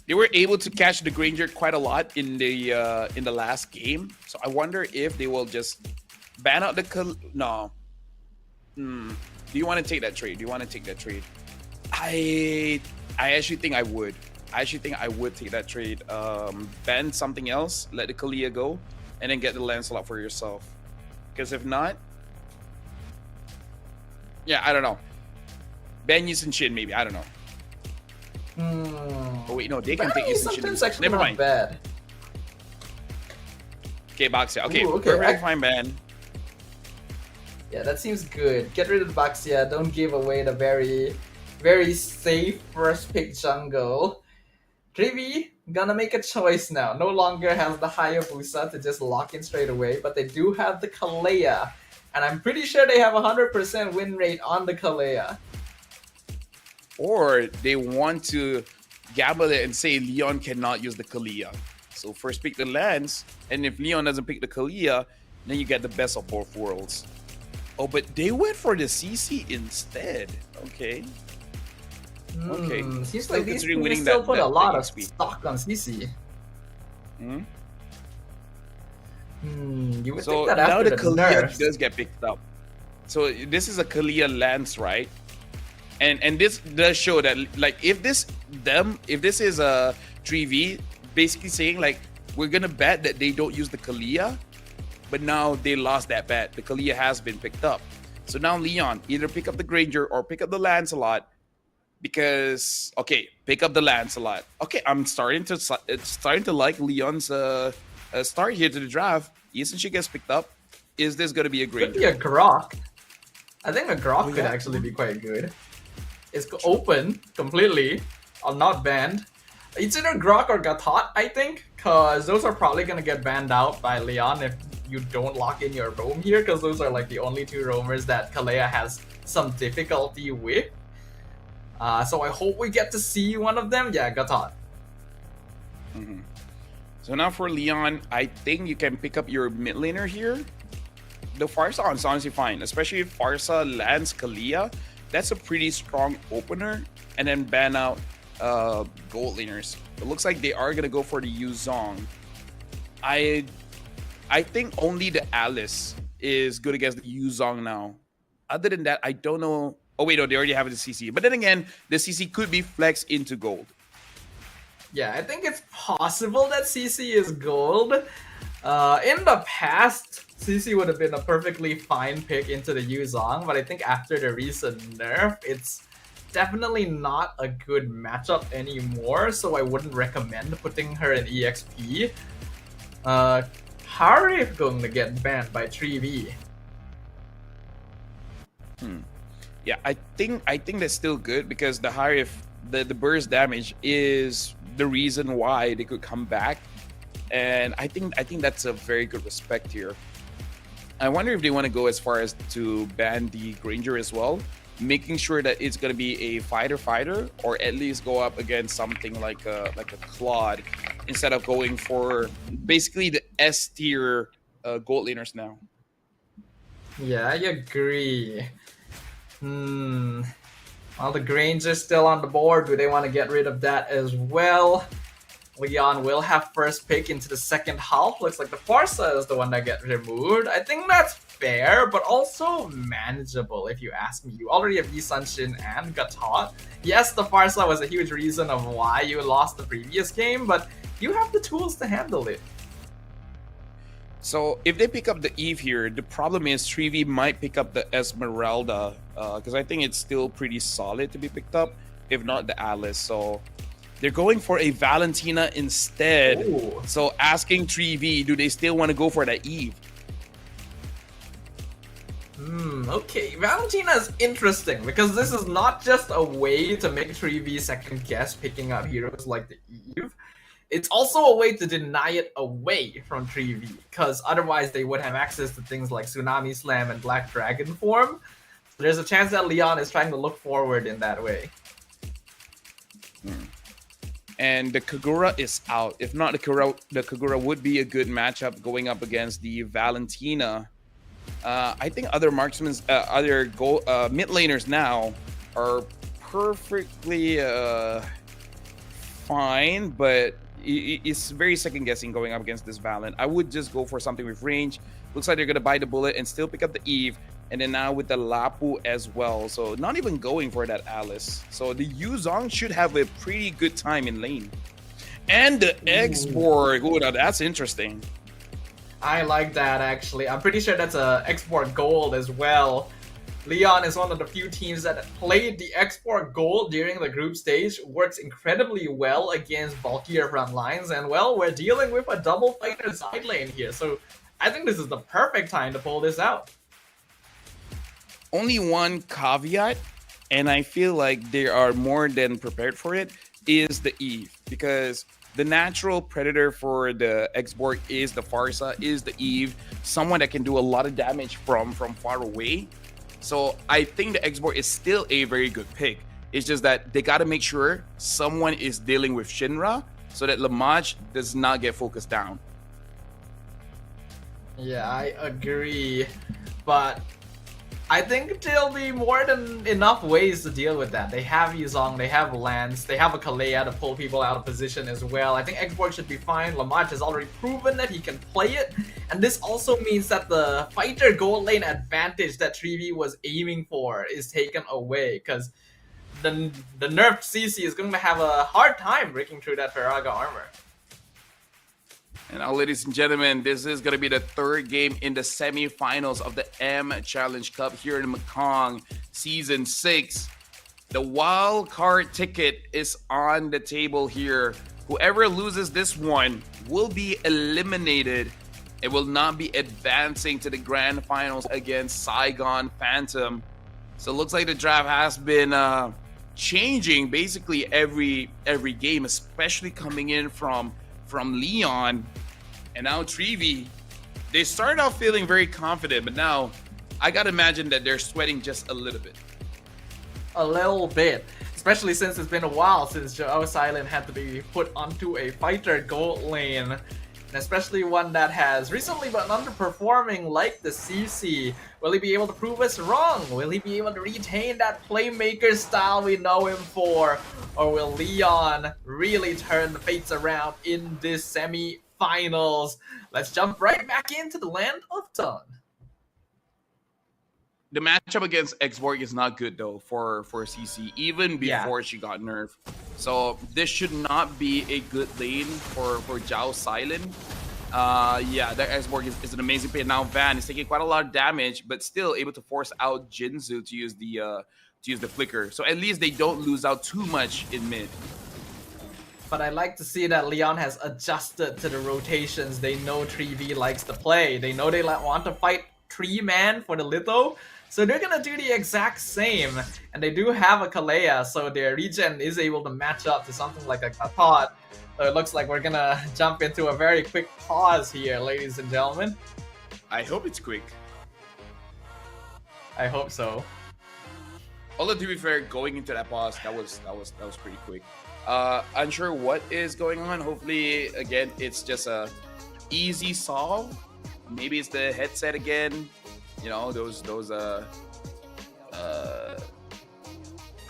They were able to catch the Granger quite a lot in the last game, so I wonder if they will just ban out the no. Do you want to take that trade? I actually think I would. I actually think I would take that trade. Ban something else, let the Kalia go, and then get the Lancelot for yourself. Because if not, yeah, I don't know. Ban Yusin Shin maybe. I don't know. Oh wait, no, they can take Yusin Shin. Never mind. Bad. Okay, Baxia. Okay, okay. Perfect fine ban. Yeah, that seems good. Get rid of the Baxia. Don't give away the very safe first pick jungle. 3V gonna make a choice now. No longer has the Hayabusa to just lock in straight away, but they do have the Kalea. And I'm pretty sure they have 100% win rate on the Kalea. Or they want to gamble it and say Leon cannot use the Kalia. So first pick the Lance, and if Leon doesn't pick the Kalia, then you get the best of both worlds. Oh, but they went for the CC instead. Okay. Okay. Seems Still like these considering teams winning still that- put a that lot of XP. stock on CC. Hmm? You would So think that now after the the Kalia nerfs, does get picked up. So this is a Kalia Lance, right? And this does show that, like, if this is a 3v, basically saying like we're gonna bet that they don't use the Kalia, but now they lost that bet. The Kalia has been picked up. So now Leon either pick up the Granger or pick up the Lancelot, because pick up the Lancelot. Okay, I'm starting to like Leon's start here to the draft. Isn't she gets picked up? Is this gonna be a could be Granger? a Grok. I think a Grok could yeah. actually be quite good. It's open completely, not banned. It's either Grok or Gatot, I think, because those are probably gonna get banned out by Leon if you don't lock in your roam here, because those are like the only two roamers that Kalea has some difficulty with. So I hope we get to see one of them. Yeah, Gatot. Mhm. So now for Leon, I think you can pick up your mid laner here. The Farsa is honestly fine, especially if Farsa lands Kalia. That's a pretty strong opener, and then ban out gold laners. It looks like they are gonna go for the Yuzong. I think only the Alice is good against the Yuzong now. Other than that, I don't know. Oh wait, no, they already have the CC. But then again, the CC could be flexed into gold. Yeah, I think it's possible that CC is gold. In the past, CC would have been a perfectly fine pick into the Yuzong, but I think after the recent nerf, it's definitely not a good matchup anymore, so I wouldn't recommend putting her in EXP. Harif going to get banned by 3v. Yeah, I think that's still good, because the Harif, the burst damage is the reason why they could come back, and I think that's a very good respect here. I wonder if they want to go as far as to ban the Granger as well, making sure that it's going to be a fighter, or at least go up against something like a Claude, instead of going for basically the S tier gold laners now. Yeah, I agree. Well, the Granger's still on the board. Do they want to get rid of that as well? Leon will have first pick into the second half. Looks like the Farsa is the one that gets removed. I think that's fair, but also manageable if you ask me. You already have Yi Sunshin and Gatot. Yes, the Farsa was a huge reason of why you lost the previous game, but you have the tools to handle it. So if they pick up the Eve here, the problem is 3v might pick up the Esmeralda, because I think it's still pretty solid to be picked up, if not the Alice. So they're going for a Valentina instead. Ooh. So asking 3v, do they still want to go for that Eve? Okay, Valentina is interesting because this is not just a way to make 3v second guess picking up heroes like the Eve. It's also a way to deny it away from 3v, because otherwise they would have access to things like Tsunami Slam and Black Dragon form. So there's a chance that Leon is trying to look forward in that way. And the Kagura is out. If not, the Kagura would be a good matchup going up against the Valentina. I think other marksmen, other mid laners now are perfectly fine, but it's very second guessing going up against this Valent. I would just go for something with range. Looks like they're gonna buy the bullet and still pick up the Eve, and then now with the Lapu as well. So not even going for that Alice. So the Yuzong should have a pretty good time in lane. And the Export. Ooh, now that's interesting. I like that actually. I'm pretty sure that's a export gold as well. Leon is one of the few teams that played the export gold during the group stage, works incredibly well against bulkier front lines, and well, we're dealing with a double fighter side lane here, so I think this is the perfect time to pull this out. Only one caveat, and I feel like they are more than prepared for it, is the Eve, because the natural predator for the export is the Farsa, is the Eve, someone that can do a lot of damage from far away. So I think the export is still a very good pick. It's just that they got to make sure someone is dealing with Shinra so that Lamaj does not get focused down. Yeah, I agree. But I think there'll be more than enough ways to deal with that. They have Yuzong, they have Lance, they have a Kalea to pull people out of position as well. I think Xborg should be fine. Lamaj has already proven that he can play it. And this also means that the fighter gold lane advantage that Treevee was aiming for is taken away. Because the nerfed CC is going to have a hard time breaking through that Faraga armor. And now, ladies and gentlemen, this is going to be the third game in the semifinals of the M Challenge Cup here in Mekong Season 6. The wild card ticket is on the table here. Whoever loses this one will be eliminated. It will not be advancing to the Grand Finals against Saigon Phantom. So it looks like the draft has been changing basically every game, especially coming in from Leon and now Treevee. They started off feeling very confident, but now I gotta imagine that they're sweating just a little bit. A little bit, especially since it's been a while since Joe Silent had to be put onto a fighter gold lane, and especially one that has recently been underperforming like the CC. Will he be able to prove us wrong? Will he be able to retain that playmaker style we know him for? Or will Leon really turn the fates around in this semi-finals? Let's jump right back into the land of Dawn. The matchup against Xborg is not good though for CC, even before she got nerfed. So this should not be a good lane for Zhao Silent. Yeah, that Xborg is an amazing play. Now Van is taking quite a lot of damage, but still able to force out Jinzu to use the flicker. So at least they don't lose out too much in mid. But I like to see that Leon has adjusted to the rotations. They know Treevee likes to play. They know they want to fight 3-man for the Litho. So they're gonna do the exact same. And they do have a Kalea, so their regen is able to match up to something like a Katot. So it looks like we're gonna jump into a very quick pause here, ladies and gentlemen. I hope it's quick. I hope so. Although to be fair, going into that pause, that was pretty quick. Unsure what is going on. Hopefully, again, it's just a easy solve. Maybe it's the headset again. You know, those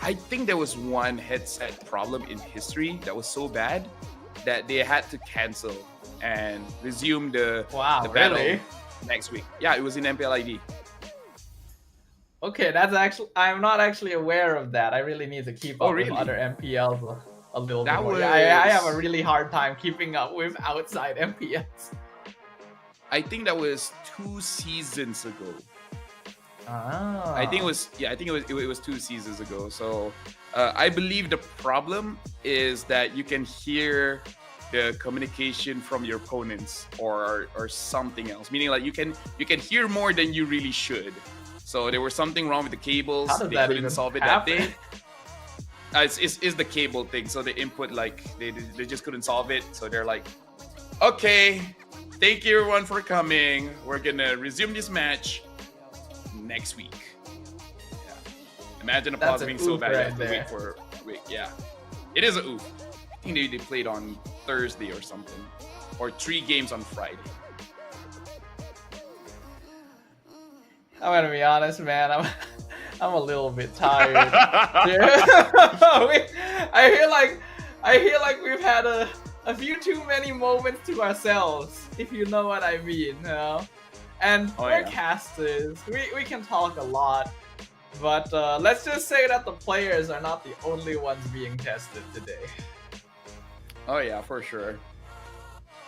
I think there was one headset problem in history that was so bad that they had to cancel and resume the battle really? next week. Yeah, it was in MPLID. Okay, that's actually, I'm not actually aware of that. I really need to keep up with other MPLs a little bit more. I have a really hard time keeping up with outside MPLs. I think that was 2 seasons ago. Ah. I think it was 2 seasons ago. So I believe the problem is that you can hear the communication from your opponents or something else. Meaning like you can hear more than you really should. So there was something wrong with the cables. They couldn't solve it that day. It's the cable thing. So the input, like they just couldn't solve it. So they're like, okay, thank you everyone for coming. We're gonna resume this match next week. Yeah. Imagine a pause being so bad you have to wait for a week. Yeah. It is a oof. I think they played on Thursday or something. Or 3 games on Friday. I'm gonna be honest, man. I'm a little bit tired. I feel like we've had a few too many moments to ourselves, if you know what I mean, you know? And we're casters. We can talk a lot, but let's just say that the players are not the only ones being tested today. Oh yeah, for sure.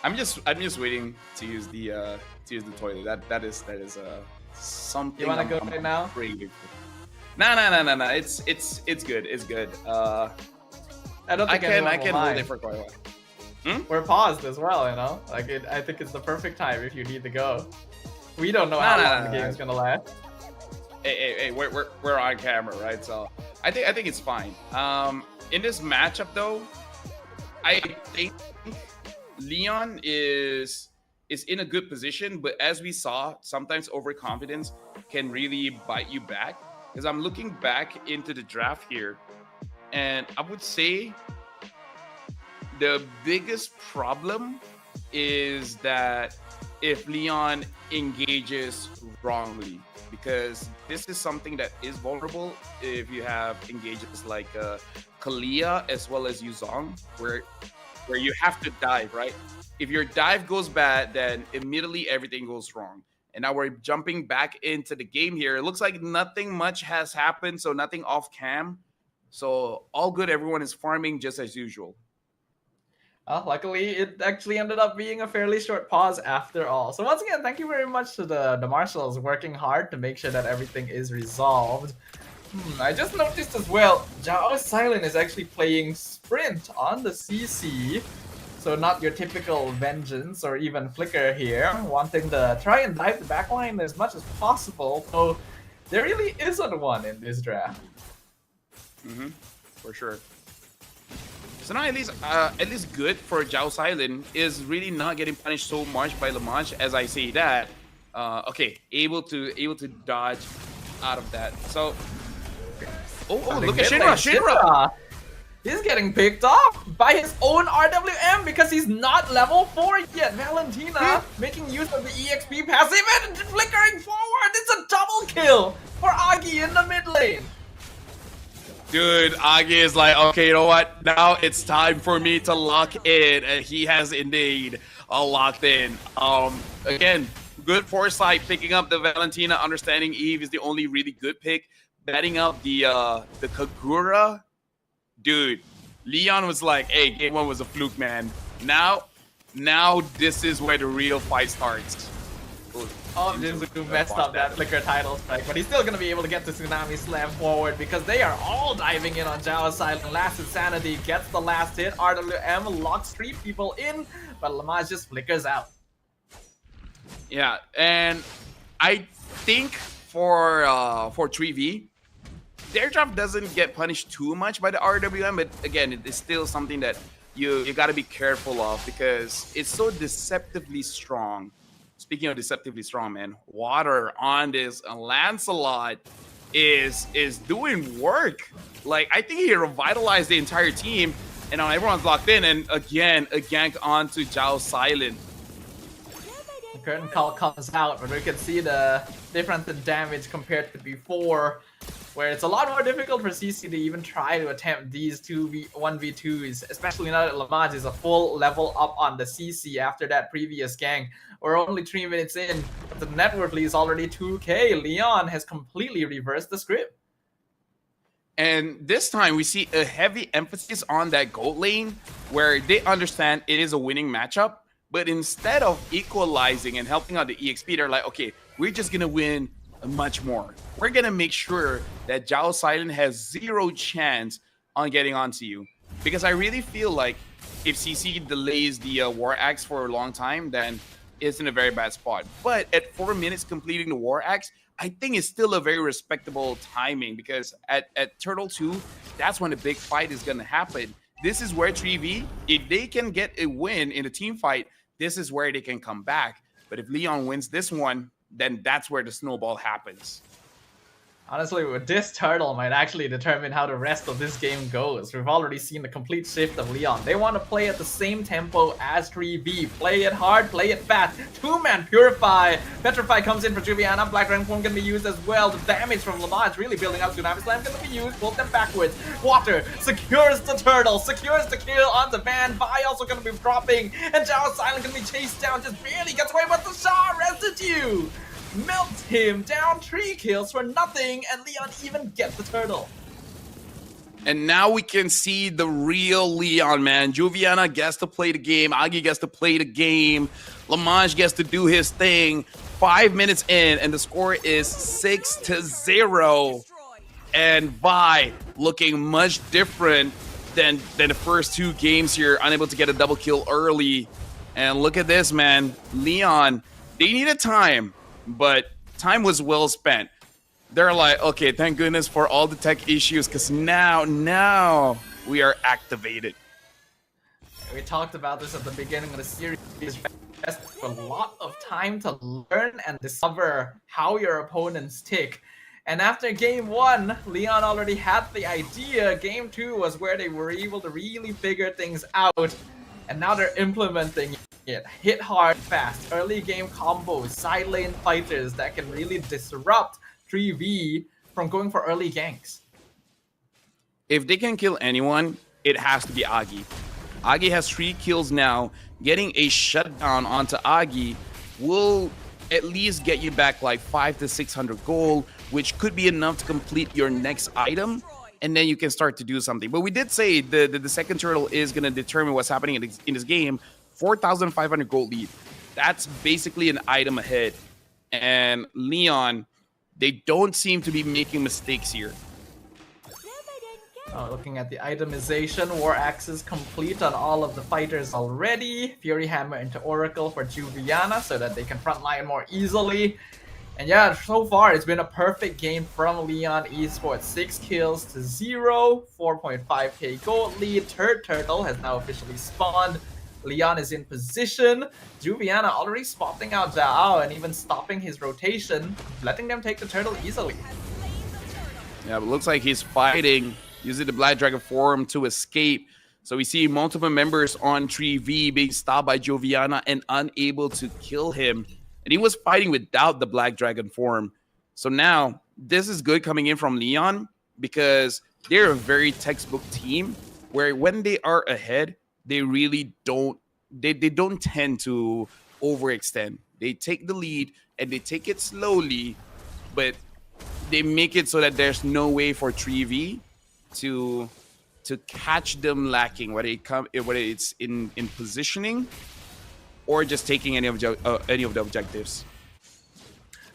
I'm just waiting to use the toilet. That is something. You wanna go right now? No. It's good. It's good. I don't think I can hold it for quite a while. We're paused as well, you know. Like I think it's the perfect time if you need to go. We don't know how long the game's gonna last. Hey, we're on camera, right? So I think it's fine. In this matchup though, I think Leon is in a good position, but as we saw, sometimes overconfidence can really bite you back. Because I'm looking back into the draft here, And I would say the biggest problem is that if Leon engages wrongly, because this is something that is vulnerable if you have engages like Kalia as well as Yuzong, where you have to dive, right? If your dive goes bad, then immediately everything goes wrong. And now we're jumping back into the game here. It looks like nothing much has happened, so nothing off cam. So all good. Everyone is farming just as usual. Luckily, it actually ended up being a fairly short pause after all. So once again, thank you very much to the marshals working hard to make sure that everything is resolved. I just noticed as well, Zhao Silent is actually playing Sprint on the CC. So not your typical Vengeance or even Flicker here, wanting to try and dive the backline as much as possible. So there really isn't one in this draft. For sure. So now at least good for Zhao Silent is really not getting punished so much by Lamanche. As I say that, okay, able to dodge out of that. So, look at Shinra. He's getting picked off by his own RWM because he's not level 4 yet. Valentina making use of the EXP passive and flickering forward. It's a double kill for Agi in the mid lane. Dude, Agi is like, okay, you know what? Now it's time for me to lock in. And he has indeed locked in. Again, good foresight picking up the Valentina, understanding Eve is the only really good pick. Betting up the Kagura. Dude, Leon was like, hey, game 1 was a fluke, man. Now this is where the real fight starts. Jinzu messed up that Flicker title strike, but he's still going to be able to get the Tsunami Slam forward because they are all diving in on Zhao Silent. Last Insanity gets the last hit. RWM locks 3 people in, but Lamanche just flickers out. Yeah, and I think for 3v, their drop doesn't get punished too much by the RWM, but again, it is still something that you got to be careful of because it's so deceptively strong. Speaking of deceptively strong, man, Water on this Lancelot is doing work. Like, I think he revitalized the entire team, and now everyone's locked in, and again, a gank onto Zhao Silent. The curtain call comes out, but we can see the difference in damage compared to before, where it's a lot more difficult for CC to even try to attempt these 1v2s, especially now that Lamanche is a full level up on the CC after that previous gang. We're only 3 minutes in, but the net worth lead is already 2k. Leon has completely reversed the script. And this time we see a heavy emphasis on that gold lane where they understand it is a winning matchup, but instead of equalizing and helping out the EXP, they're like, okay, we're just gonna win much more. We're gonna make sure that Zhao Silent has 0 chance on getting onto you, because I really feel like if CC delays the War Axe for a long time, then it's in a very bad spot. But at 4 minutes completing the War Axe, I think it's still a very respectable timing, because at Turtle 2, that's when the big fight is gonna happen. This is where 3v, if they can get a win in a team fight, this is where they can come back. But if Leon wins this one, then that's where the snowball happens. Honestly, this turtle might actually determine how the rest of this game goes. We've already seen the complete shift of Leon. They want to play at the same tempo as 3B. Play it hard, play it fast. 2-man Purify. Petrify comes in for Juviana. Black Rank Form can be used as well. The damage from Lamanche really building up. Tsunami Slam can be used. Pull them backwards. Water secures the turtle. Secures the kill on the van. Vi also going to be dropping. And Zhao Silent can be chased down. Just barely gets away with the Shaw Residue. Melts him down, 3 kills for nothing, and Leon even gets the turtle. And now we can see the real Leon, man. Juviana gets to play the game. Agi gets to play the game. Lamanche gets to do his thing. 5 minutes in, and the score is 6-0. And Vi looking much different than the first 2 games here. Unable to get a double kill early. And look at this, man. Leon, they needed time, but time was well spent. They're like, okay, thank goodness for all the tech issues, because now we are activated. We talked about this at the beginning of the series. A lot of time to learn and discover how your opponents tick. And after game 1, Leon already had the idea. Game 2 was where they were able to really figure things out. And now they're implementing it. Hit hard, fast, early game combos, side lane fighters that can really disrupt 3v from going for early ganks. If they can kill anyone, it has to be Agi. Agi has 3 kills now. Getting a shutdown onto Agi will at least get you back like 500 to 600 gold, which could be enough to complete your next item, and then you can start to do something. But we did say the second turtle is going to determine what's happening in this game. 4,500 gold lead. That's basically an item ahead. And Leon, they don't seem to be making mistakes here. Looking at the itemization, War Axe is complete on all of the fighters already. Fury Hammer into Oracle for Juviana so that they can frontline more easily. And yeah, so far it's been a perfect game from Leon Esports. 6 kills to 0, 4.5k gold lead. Third turtle has now officially spawned. Leon is in position. Juviana already spotting out Zhao and even stopping his rotation, letting them take the turtle easily. Yeah, but it looks like he's fighting, using the Black Dragon form to escape. So we see multiple members on 3v being stopped by Joviana and unable to kill him. And he was fighting without the Black Dragon form. So now, this is good coming in from Leon because they're a very textbook team where when they are ahead, they really don't, they don't tend to overextend. They take the lead and they take it slowly, but they make it so that there's no way for 3v to catch them lacking, whether it's in positioning or just taking any of the objectives.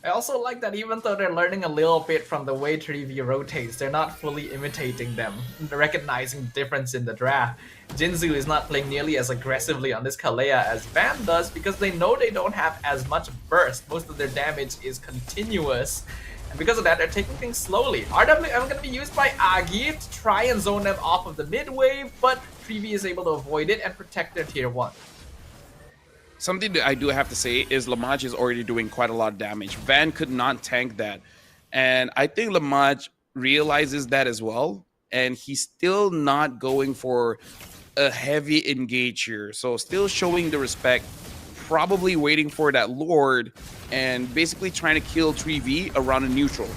I also like that even though they're learning a little bit from the way 3v rotates, they're not fully imitating them, recognizing difference in the draft. Jinzu is not playing nearly as aggressively on this Kalea as Van does because they know they don't have as much burst. Most of their damage is continuous. And because of that, they're taking things slowly. RWM going to be used by Agi to try and zone them off of the mid wave, but 3v is able to avoid it and protect their tier 1. Something that I do have to say is Lamaj is already doing quite a lot of damage. Van could not tank that. And I think Lamaj realizes that as well. And he's still not going for a heavy engage here. So still showing the respect, probably waiting for that Lord and basically trying to kill 3v around a neutral.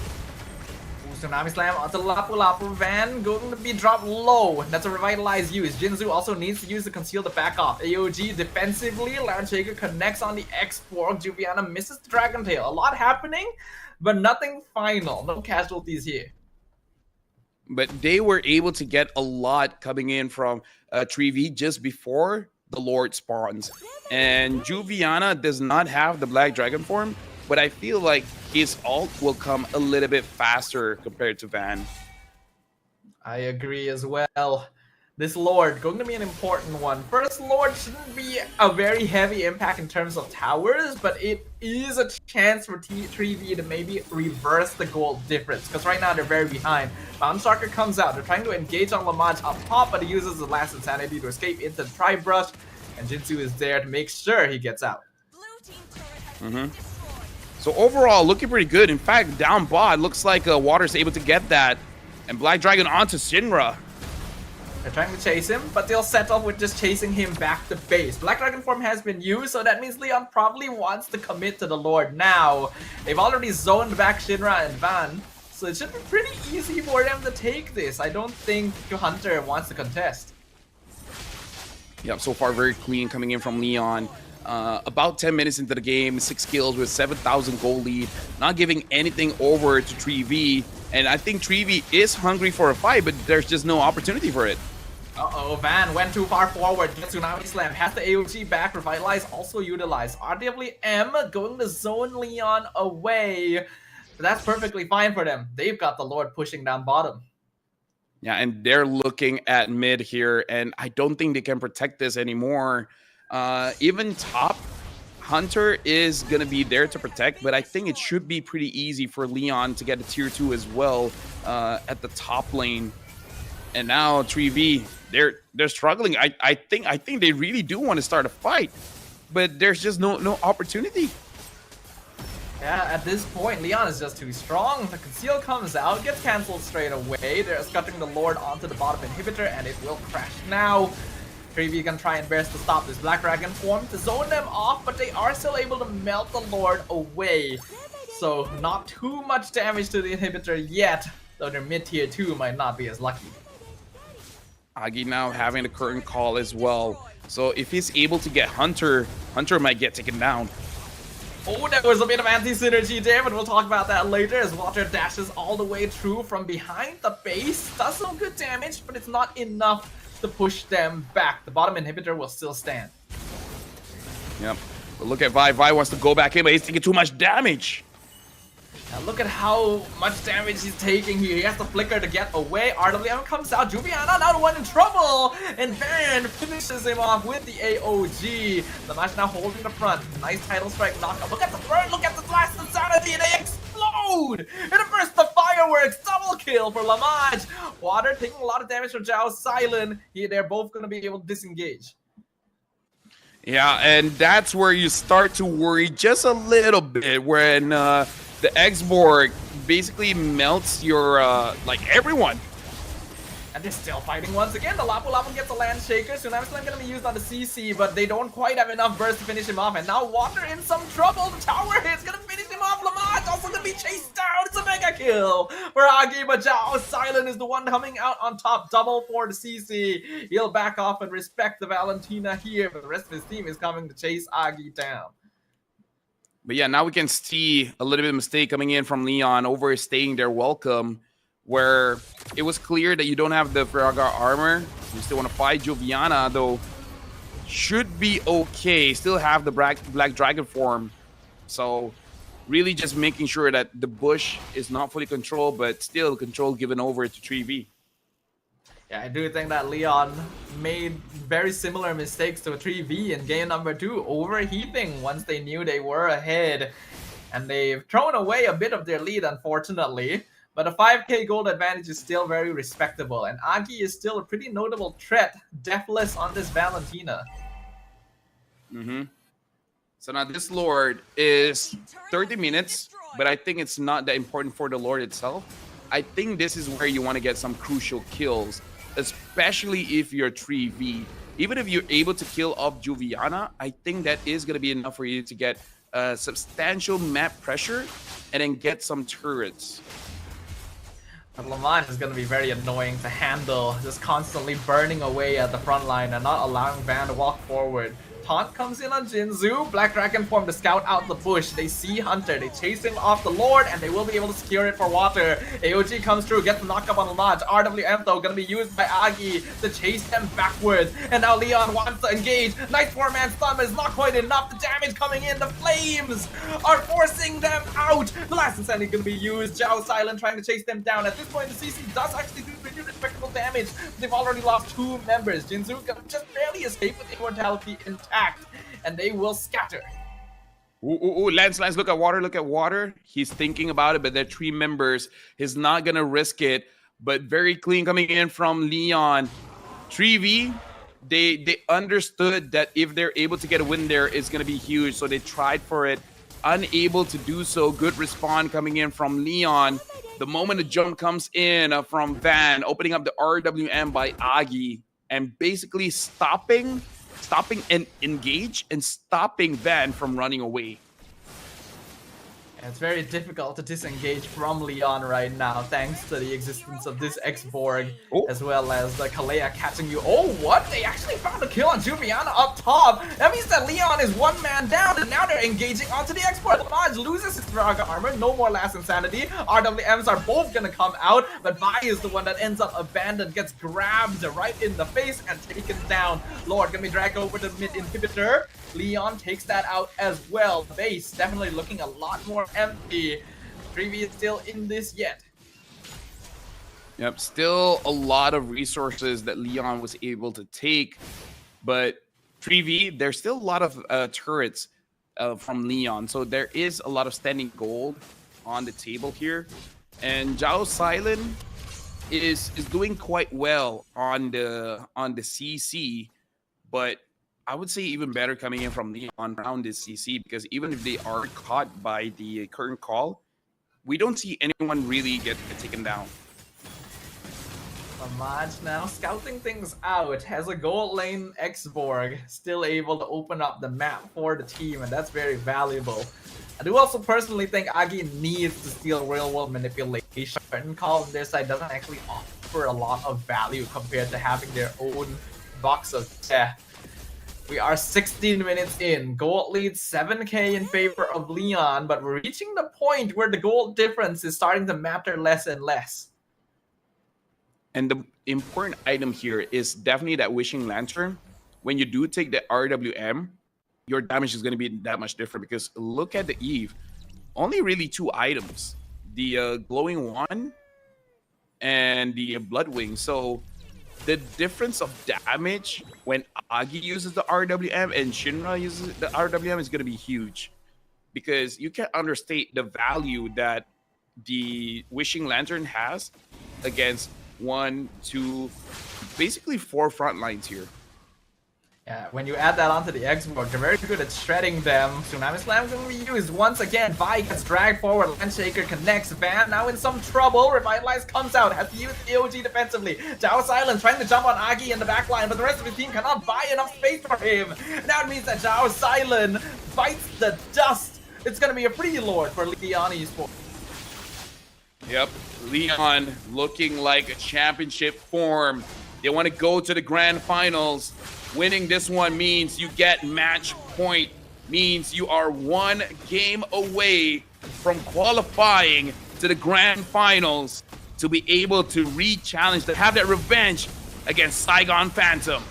Tsunami Slam onto Lapu Lapu. Van going to be dropped low. That's a revitalized use. Jinzu also needs to use the conceal to back off. AOG defensively. Large Shaker connects on the X-Borg. Juviana misses the Dragon Tail. A lot happening, but nothing final. No casualties here. But they were able to get a lot coming in from 3v just before the Lord spawns. And Juviana does not have the Black Dragon form, but I feel like his ult will come a little bit faster compared to Van. I agree as well. This Lord going to be an important one. First Lord shouldn't be a very heavy impact in terms of towers, but it is a chance for 3v to maybe reverse the gold difference, because right now they're very behind. Boundstalker comes out. They're trying to engage on Lamaj up top, but he uses the last insanity to escape into the Tri-Brush, and Jinzu is there to make sure he gets out. So overall, looking pretty good. In fact, down bot, looks like Water's able to get that. And Black Dragon onto Shinra. They're trying to chase him, but they'll settle with just chasing him back to base. Black Dragon form has been used, so that means Leon probably wants to commit to the Lord now. They've already zoned back Shinra and Van, so it should be pretty easy for them to take this. I don't think Hunter wants to contest. Yep, so far very clean coming in from Leon. About 10 minutes into the game, 6 kills with 7,000 gold lead, not giving anything over to 3v. And I think 3v is hungry for a fight, but there's just no opportunity for it. Uh-oh, Van went too far forward. Tsunami Slam has the AOG back. Revitalize also utilized. RWM going to zone Leon away. But that's perfectly fine for them. They've got the Lord pushing down bottom. Yeah, and they're looking at mid here, and I don't think they can protect this anymore. Even top, Hunter is going to be there to protect, but I think it should be pretty easy for Leon to get a tier 2 as well at the top lane. And now 3v, they're struggling. I think they really do want to start a fight, but there's just no opportunity. Yeah, at this point, Leon is just too strong. The conceal comes out, gets cancelled straight away. They're scuttling the Lord onto the bottom inhibitor, and it will crash now. 3v can try and burst to stop this Black Dragon form to zone them off, but they are still able to melt the Lord away. So not too much damage to the inhibitor yet, though their mid-tier 2 might not be as lucky. Agi now having the curtain call as well. So if he's able to get Hunter, Hunter might get taken down. Oh, there was a bit of anti-synergy there, but we'll talk about that later as Water dashes all the way through from behind the base. Does some good damage, but it's not enough to push them back. The bottom inhibitor will still stand. Yep. But look at Vi. Vi wants to go back in, but he's taking too much damage. Now look at how much damage he's taking here. He has to flicker to get away. RWM comes out. Juviana now the one in trouble. And Van finishes him off with the AOG. The match now holding the front. Nice title strike knockout. Look at the burn. Look at the blast insanity. They explode. And at first the fireworks. Double kill for Lamaj. Water taking a lot of damage from Zhao Silent. Here they're both going to be able to disengage. Yeah, and that's where you start to worry just a little bit when the X-Borg basically melts your, like, everyone. And they're still fighting once again. The Lapu Lapu gets a land shaker. Tsunami Slam gonna be used on the CC, but they don't quite have enough burst to finish him off. And now Water in some trouble. The tower hit's gonna finish him off. Lamont also gonna be chased down. It's a mega kill for Agi, but Zhao Silent is the one coming out on top. Double for the CC. He'll back off and respect the Valentina here, but the rest of his team is coming to chase Agi down. But yeah, now we can see a little bit of mistake coming in from Leon overstaying their welcome, where it was clear that you don't have the Fraga armor. You still want to fight. Joviana, though, should be okay. Still have the Black Dragon form. So really just making sure that the bush is not fully controlled, but still control given over to 3v. Yeah, I do think that Leon made very similar mistakes to 3v in game number 2, overheating once they knew they were ahead. And they've thrown away a bit of their lead, unfortunately. But a 5k gold advantage is still very respectable, and Agi is still a pretty notable threat, deathless on this Valentina. So now this Lord is 30 minutes, but I think it's not that important for the Lord itself. I think this is where you want to get some crucial kills, especially if you're 3v. Even if you're able to kill off Juviana, I think that is going to be enough for you to get substantial map pressure and then get some turrets. But Lamont is going to be very annoying to handle, just constantly burning away at the front line and not allowing Van to walk forward. Taunt comes in on Jinzu. Black Dragon form to scout out the bush. They see Hunter. They chase him off the Lord, and they will be able to secure it for Water. AOG comes through, gets the knockup on Lamaj. RWM, though, going to be used by Agi to chase them backwards. And now Leon wants to engage. Nice 4-man stun is not quite enough. The damage coming in. The flames are forcing them out. The last insanity going to be used. Zhao Silent trying to chase them down. At this point, the CC does actually do pretty respectable damage. They've already lost 2 members. Jinzu going to just barely escape with immortality intact. And they will scatter. Lance, look at Water. He's thinking about it, but they're 3 members. He's not gonna risk it. But very clean coming in from Leon. 3v, they understood that if they're able to get a win there, it's gonna be huge. So they tried for it, unable to do so. Good respawn coming in from Leon. The moment the jump comes in from Van, opening up the RWM by Agi, and basically stopping and engage and stopping Van from running away. It's very difficult to disengage from Leon right now, thanks to the existence of this X-Borg, as well as the Kalea catching you. Oh, what? They actually found a kill on Juviana up top. That means that Leon is 1 man down, and now they're engaging onto the X-Borg. Lamaj loses his Draga armor, no more last insanity. RWMs are both gonna come out, but Vi is the one that ends up abandoned, gets grabbed right in the face and taken down. Lord gonna be dragged over to mid inhibitor. Leon takes that out as well. Base definitely looking a lot more empty. 3v is still in this yet. Yep, still a lot of resources that Leon was able to take, but 3v, there's still a lot of turrets from Leon, so there is a lot of standing gold on the table here, and Zhao Silent is doing quite well on the CC, but I would say even better coming in from Leon around this CC, because even if they are caught by the current call, we don't see anyone really get taken down. Lamaj now scouting things out, has a gold lane Xborg, still able to open up the map for the team, and that's very valuable. I do also personally think Agi needs to steal real-world manipulation. Curtain call on their side doesn't actually offer a lot of value compared to having their own box of death. We are 16 minutes in. Gold leads 7k in favor of Leon, but we're reaching the point where the gold difference is starting to matter less and less. And the important item here is definitely that Wishing Lantern. When you do take the RWM, your damage is going to be that much different, because look at the Eve. Only really 2 items. The Glowing Wand and the Bloodwing. So the difference of damage when Agi uses the RWM and Shinra uses the RWM is going to be huge. Because you can't understate the value that the Wishing Lantern has against 1, 2, basically 4 front lines here. Yeah, when you add that onto the Xbox, they're very good at shredding them. Tsunami Slam is going to be used once again. Vi gets dragged forward. Landshaker connects. Van now in some trouble. Revitalize comes out. Has to use AOG defensively. Zhao Silent trying to jump on Agi in the backline, but the rest of his team cannot buy enough space for him. Now it means that Zhao Silent bites the dust. It's going to be a free lord for Leon Esports. Yep, Leon looking like a championship form. They want to go to the Grand Finals. Winning this one means you get match point, means you are 1 game away from qualifying to the Grand Finals to be able to re-challenge, to have that revenge against Saigon Phantom.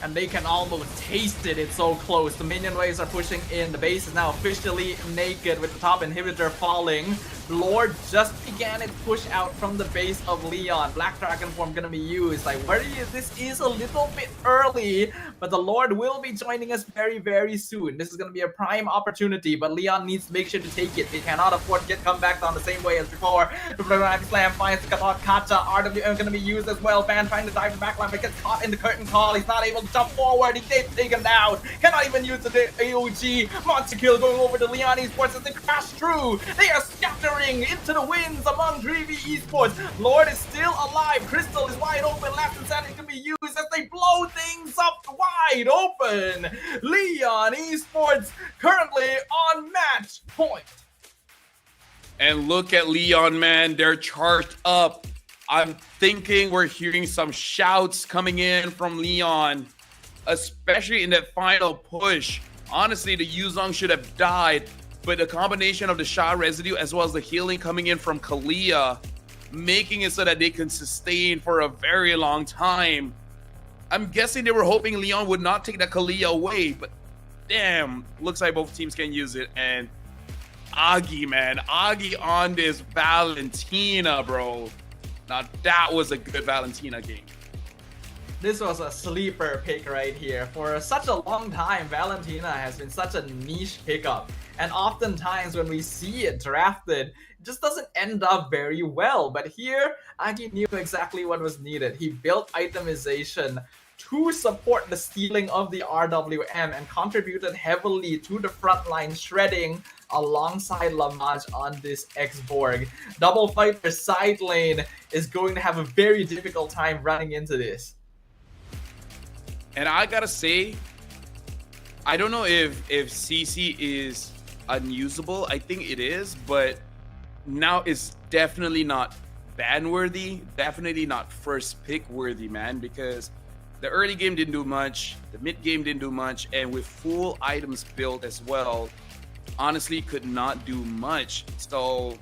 And they can almost taste it, it's so close. The minion waves are pushing in. The base is now officially naked with the top inhibitor falling. Lord just began its push out from the base of Leon. Black Dragon form gonna be used. Like, this is a little bit early, but the Lord will be joining us very, very soon. This is gonna be a prime opportunity, but Leon needs to make sure to take it. They cannot afford to get comeback on the same way as before. The Slam finds the Kacha. RWM gonna be used as well. Van trying to dive the backline, but gets caught in the curtain call. He's not able to jump forward. He gets taken down. Cannot even use the AOG. Monster kill going over to Leon Esports as they crash through. They are scattering into the winds among 3v Esports. Lord is still alive. Crystal is wide open. Last Insanity can be used as they blow things up wide open. Leon Esports currently on match point. And look at Leon, man. They're charged up. I'm thinking we're hearing some shouts coming in from Leon, especially in that final push. Honestly, the Yuzong should have died, but the combination of the Sha residue as well as the healing coming in from Kalia, making it so that they can sustain for a very long time. I'm guessing they were hoping Leon would not take that Kalia away, but damn, looks like both teams can use it. And Agi, man, Agi on this Valentina, bro. Now that was a good Valentina game. This was a sleeper pick right here. For such a long time, Valentina has been such a niche pickup. And oftentimes when we see it drafted, it just doesn't end up very well. But here, Agi knew exactly what was needed. He built itemization to support the stealing of the RWM and contributed heavily to the frontline shredding alongside Lamaj on this Xborg. Double Fighter side lane is going to have a very difficult time running into this. And I gotta say, I don't know if CC is unusable. I think it is, but now it's definitely not ban worthy, definitely not first pick worthy, man, because the early game didn't do much, the mid game didn't do much, and with full items built as well, honestly could not do much. So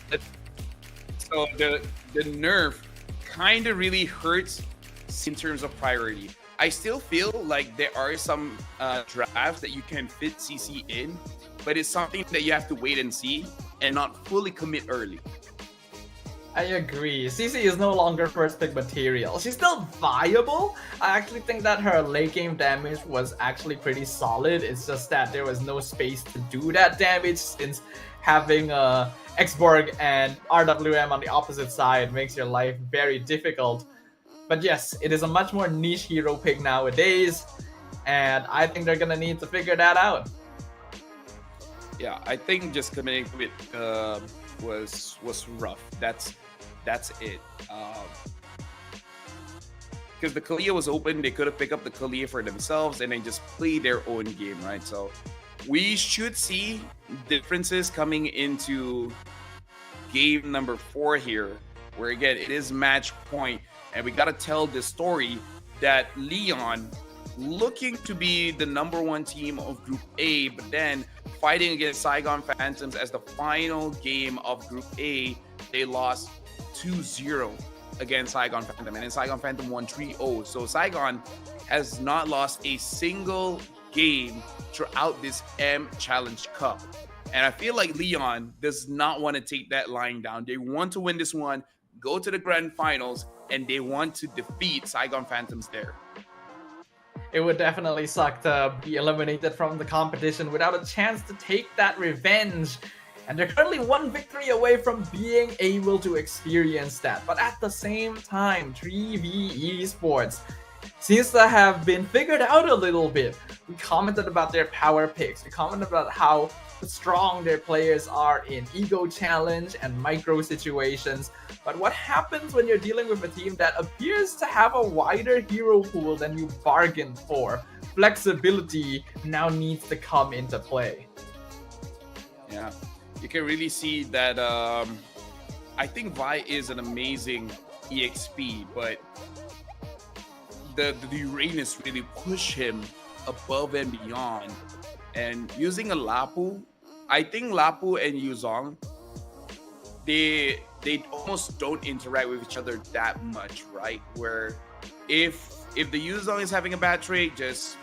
the nerf kind of really hurts in terms of priority. I still feel like there are some drafts that you can fit CC in, but it's something that you have to wait and see and not fully commit early. I agree. CC is no longer first pick material. She's still viable. I actually think that her late game damage was actually pretty solid. It's just that there was no space to do that damage since having Xborg and RWM on the opposite side makes your life very difficult. But yes, it is a much more niche hero pick nowadays. and I think they're gonna need to figure that out. Yeah, I think just committing to it was rough. That's it. Because the Kalia was open, they could have picked up the Kalia for themselves and then just play their own game, right? So we should see differences coming into game number 4 here, where again it is match point, and we gotta tell this story that Leon, looking to be the number 1 team of Group A, but then fighting against Saigon Phantoms as the final game of Group A, they lost 2-0 against Saigon Phantom, and then Saigon Phantom won 3-0. So Saigon has not lost a single game throughout this M Challenge Cup. And I feel like Leon does not want to take that lying down. They want to win this one, go to the Grand Finals, and they want to defeat Saigon Phantoms there. It would definitely suck to be eliminated from the competition without a chance to take that revenge. And they're currently 1 victory away from being able to experience that. But at the same time, 3V Esports seems to have been figured out a little bit. We commented about their power picks. We commented about how strong their players are in ego challenge and micro situations. But what happens when you're dealing with a team that appears to have a wider hero pool than you bargained for? Flexibility now needs to come into play. Yeah, you can really see that. I think Vi is an amazing EXP, but the Uranus really push him above and beyond. And using a Lapu, I think Lapu and Yuzong, they almost don't interact with each other that much, right? Where if the Yuzong is having a bad trade, just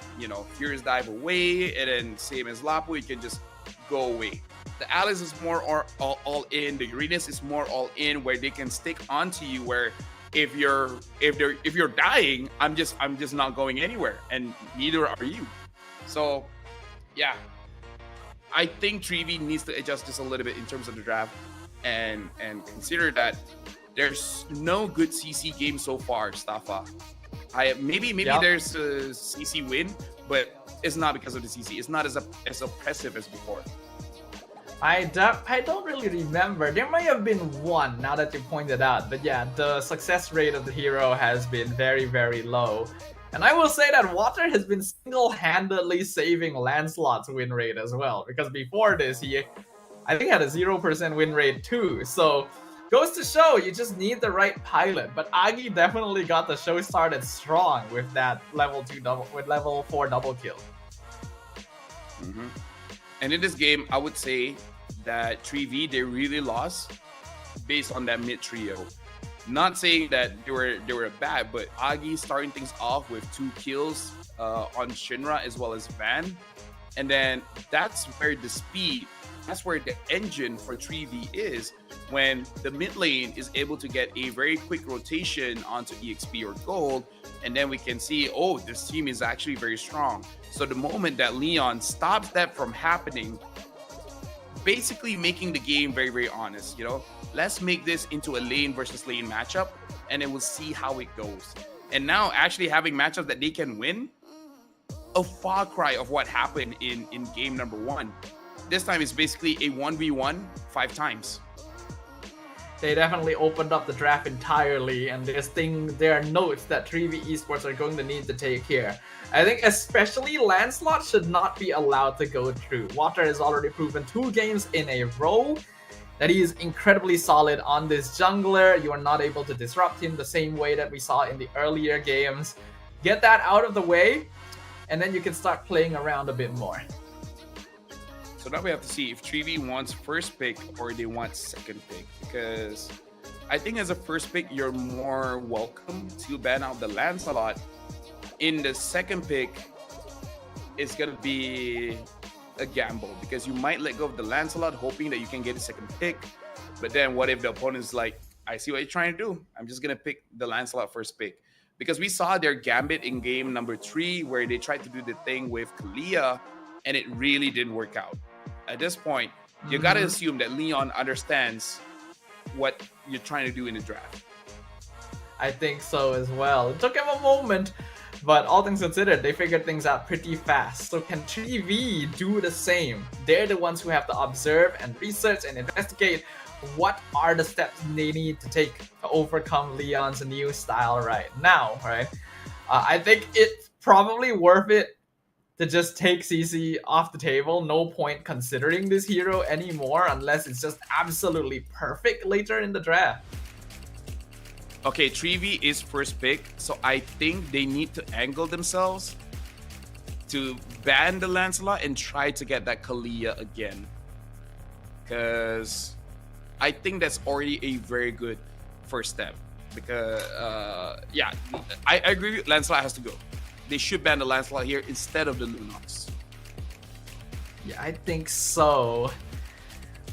Furious dive away, and then same as Lapu, you can just go away. The Alice is more all in. The Uranus is more all in, where they can stick onto you. Where if you're dying, I'm just not going anywhere, and neither are you. So yeah, I think 3V needs to adjust this a little bit in terms of the draft, and consider that there's no good CC game so far, Staffa. Maybe there's a CC win, but it's not because of the CC. It's not as oppressive as before. I don't really remember. There might have been one now that you pointed out, but yeah, the success rate of the hero has been very, very low. And I will say that Water has been single-handedly saving Lancelot's win rate as well, because before this, he, I think, had a 0% win rate too. So, goes to show, you just need the right pilot. But Agi definitely got the show started strong with that level 4 double kill. Mm-hmm. And in this game, I would say that 3V, they really lost based on that mid trio. Not saying that they were bad, but Agi starting things off with 2 kills on Shinra as well as Van. And then that's where the speed, that's where the engine for 3V is, when the mid lane is able to get a very quick rotation onto EXP or gold. And then we can see, oh, this team is actually very strong. So the moment that Leon stops that from happening, basically making the game very, very honest, let's make this into a lane versus lane matchup, and then we'll see how it goes. And now actually having matchups that they can win, a far cry of what happened in game number 1. This time it's basically a 1v1 5 times. They definitely opened up the draft entirely, and there are notes that 3V Esports are going to need to take here. I think especially Lancelot should not be allowed to go through. Water has already proven 2 games in a row that he is incredibly solid on this jungler. You are not able to disrupt him the same way that we saw in the earlier games. Get that out of the way, and then you can start playing around a bit more. So now we have to see if 3V wants first pick or they want second pick, because I think as a first pick, you're more welcome to ban out the Lancelot. In the second pick, it's going to be a gamble, because you might let go of the Lancelot hoping that you can get a second pick. But then what if the opponent's like, I see what you're trying to do. I'm just going to pick the Lancelot first pick. Because we saw their gambit in game number 3, where they tried to do the thing with Kalia, and it really didn't work out. At this point, you got to assume that Leon understands what you're trying to do in the draft. I think so as well. It took him a moment, But all things considered, they figured things out pretty fast. So can 3V do the same? They're the ones who have to observe and research and investigate what are the steps they need to take to overcome Leon's new style right now, right? I think it's probably worth it to just take CC off the table. No point considering this hero anymore unless it's just absolutely perfect later in the draft. Okay, 3V is first pick, so I think they need to angle themselves to ban the Lancelot and try to get that Kalia again. Because I think that's already a very good first step. Because, yeah, I agree with Lancelot has to go. They should ban the Lancelot here instead of the Lunox. Yeah, I think so.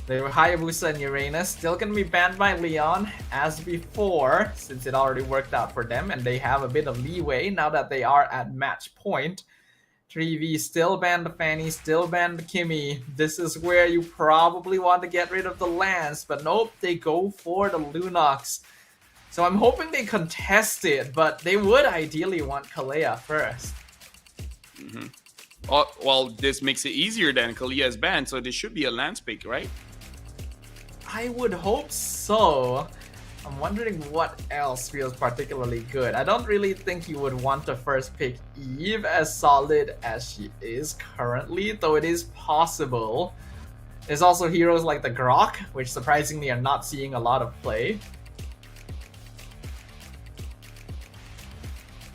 They were Hayabusa and Uranus, still gonna be banned by Leon as before, since it already worked out for them and they have a bit of leeway now that they are at match point. 3V still banned the Fanny, still banned the Kimmy. This is where you probably want to get rid of the Lance, but nope, they go for the Lunox. So I'm hoping they contest it, but they would ideally want Kalea first. Mm-hmm. Oh, well, this makes it easier than Kalia is banned, so this should be a Lance pick, right? I would hope so. I'm wondering what else feels particularly good. I don't really think you would want to first pick Eve as solid as she is currently, though it is possible. There's also heroes like the Grok, which surprisingly are not seeing a lot of play.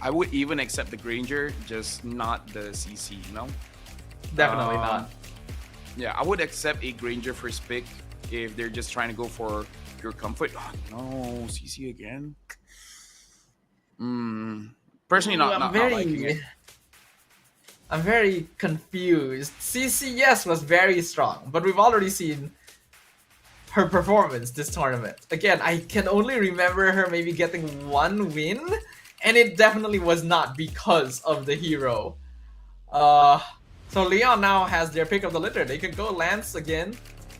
I would even accept the Granger, just not the CC, you know? Definitely not. Yeah, I would accept a Granger first pick if they're just trying to go for pure comfort. Oh, no, CC again? Personally, not liking it. I'm very confused. CC, yes, was very strong, but we've already seen her performance this tournament. Again, I can only remember her maybe getting one win, and it definitely was not because of the hero. So Leon now has their pick of the litter. They can go Lance again.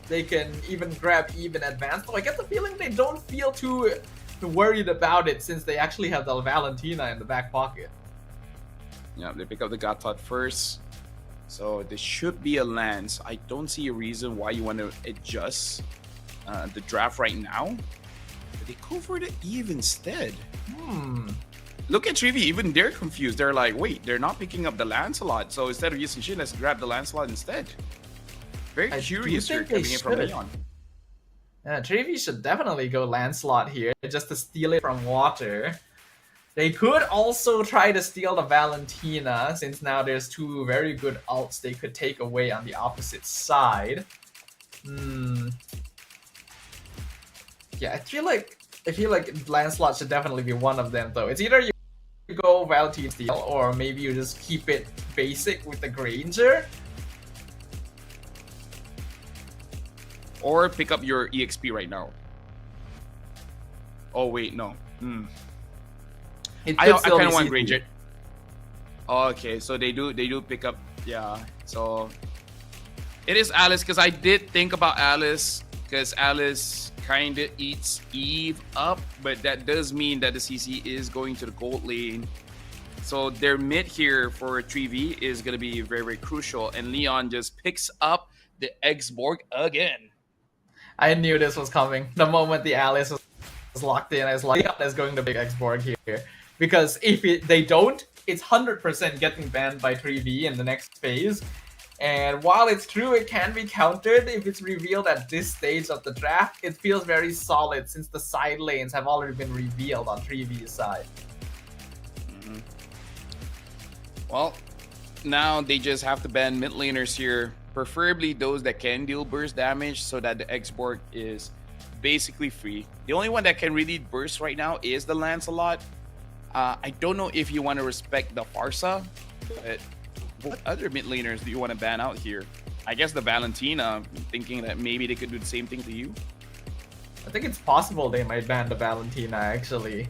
They can even grab Eve in advance. Though I get the feeling they don't feel too worried about it since they actually have the Valentina in the back pocket. Yeah, they pick up the Gatot first. So this should be a Lance. I don't see a reason why you want to adjust the draft right now. But they go for the Eve instead. Look at 3V, even they're confused. They're like, wait, they're not picking up the Lancelot. So instead of using Shin, let's grab the Lancelot instead. Very curious here coming in from Leon. Yeah, 3V should definitely go Lancelot here just to steal it from water. They could also try to steal the Valentina, since now there's two very good ults they could take away on the opposite side. Yeah, I feel like Lancelot should definitely be one of them though. It's either you go Valentina steal, or maybe you just keep it basic with the Granger. Or pick up your EXP right now. Oh wait, no. I kind of want Granger. Oh, okay, so they do pick up. Yeah, so it is Alice, because I did think about Alice, because Alice kind of eats Eve up, but that does mean that the CC is going to the gold lane. So their mid here for 3V is going to be very, very crucial, and Leon just picks up the X-Borg again. I knew this was coming. The moment the Alice was locked in, I was like, Leon is going to big X-Borg here. Because if they don't, it's 100% getting banned by 3V in the next phase. And while it's true it can be countered if it's revealed at this stage of the draft, it feels very solid since the side lanes have already been revealed on 3V's side. Well, now they just have to ban mid laners here, preferably those that can deal burst damage, so that the X-Borg is basically free. The only one that can really burst right now is the Lancelot. I don't know if you want to respect the Farsa, but what other mid laners do you want to ban out here? I guess the Valentina, thinking that maybe they could do the same thing to you. I think it's possible they might ban the Valentina, actually.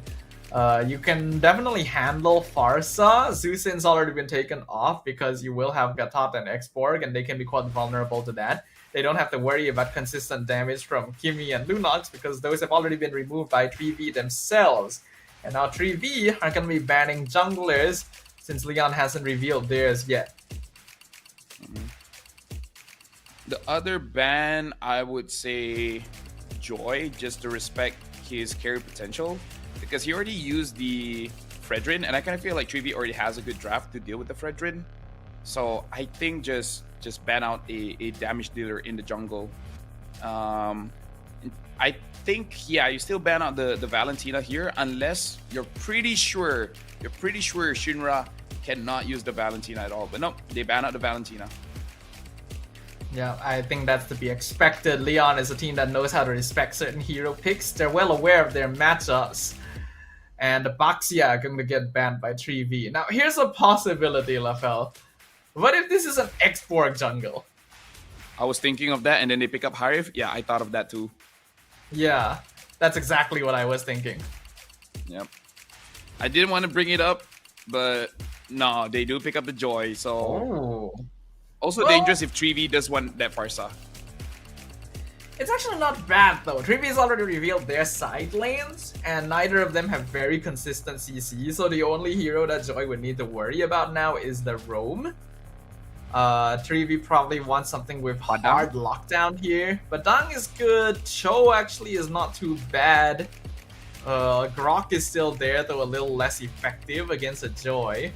You can definitely handle Farsa. Zusin's already been taken off because you will have Gatot and X-Borg, and they can be quite vulnerable to that. They don't have to worry about consistent damage from Kimmy and Lunox because those have already been removed by 3V themselves. And now 3V are going to be banning junglers since Leon hasn't revealed theirs yet. The other ban, I would say Joy, just to respect his carry potential, because he already used the Fredrin, and I kind of feel like 3V already has a good draft to deal with the Fredrin. So I think just ban out a damage dealer in the jungle. I think, yeah, you still ban out the Valentina here unless you're pretty sure Shinra cannot use the Valentina at all. But no, they ban out the Valentina. Yeah, I think that's to be expected. Leon is a team that knows how to respect certain hero picks. They're well aware of their matchups. And Baxia are going to get banned by 3V. Now, here's a possibility, Lafel. What if this is an X-Borg jungle? I was thinking of that, and then they pick up Harif. Yeah, I thought of that too. Yeah, that's exactly what I was thinking. Yep. I didn't want to bring it up, but no, they do pick up the Joy, so... Also dangerous if 3V does want that Farsa. It's actually not bad though. 3V has already revealed their side lanes, and neither of them have very consistent CC, so the only hero that Joy would need to worry about now is the Roam. 3V probably wants something with hard lockdown here. Badang is good. Cho actually is not too bad. Grok is still there, though a little less effective against a Joy.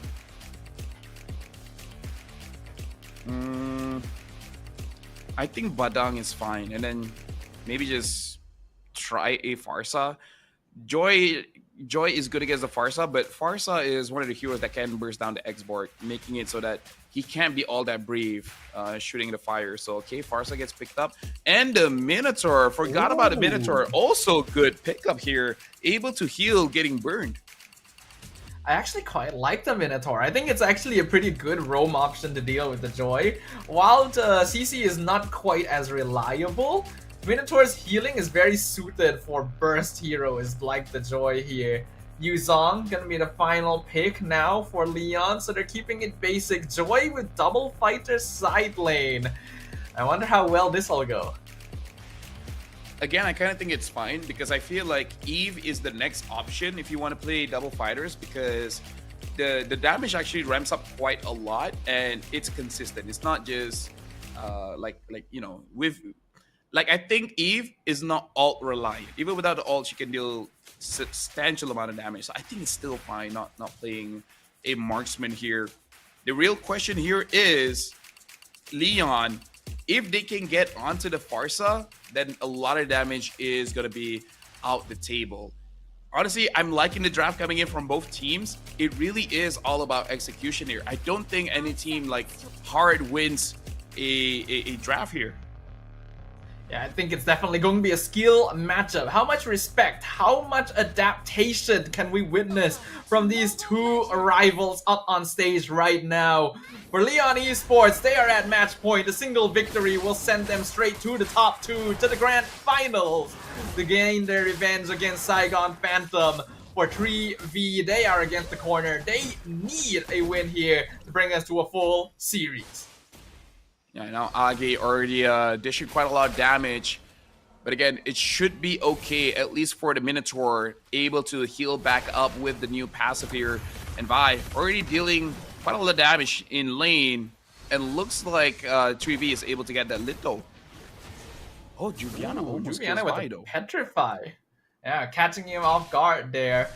I think Badang is fine, and then maybe just try a Farsa. Joy is good against the Farsa, but Farsa is one of the heroes that can burst down the X-Borg, making it so that he can't be all that brave shooting the fire. So, okay, Farsa gets picked up. And the Minotaur, forgot about the Minotaur. Also good pickup here, able to heal getting burned. I actually quite like the Minotaur. I think it's actually a pretty good roam option to deal with the Joy. While the CC is not quite as reliable, Minotaur's healing is very suited for burst heroes like the Joy here. Yuzong gonna be the final pick now for Leon, so they're keeping it basic. Joy with double fighter side lane. I wonder how well this will go. Again, I kind of think it's fine because I feel like Eve is the next option if you want to play double fighters, because the damage actually ramps up quite a lot and it's consistent. It's not just I think Eve is not ult reliant. Even without the ult, she can deal substantial amount of damage. So I think it's still fine not playing a marksman here. The real question here is Leon. If they can get onto the Farsa, then a lot of damage is going to be out the table. Honestly, I'm liking the draft coming in from both teams. It really is all about execution here. I don't think any team like hard wins a draft here. Yeah, I think it's definitely going to be a skill matchup. How much respect, how much adaptation can we witness from these two rivals up on stage right now? For Leon Esports, they are at match point. A single victory will send them straight to the top two, to the Grand Finals, to gain their revenge against Saigon Phantom. For 3V, they are against the corner. They need a win here to bring us to a full series. Yeah, now Agi already dishing quite a lot of damage. But again, it should be okay, at least for the Minotaur, able to heal back up with the new passive here. And Vi already dealing quite a lot of damage in lane. And looks like 3V is able to get that Little. Oh, Juliana almost Juliana with by, a though. Petrify. Yeah, catching him off guard there.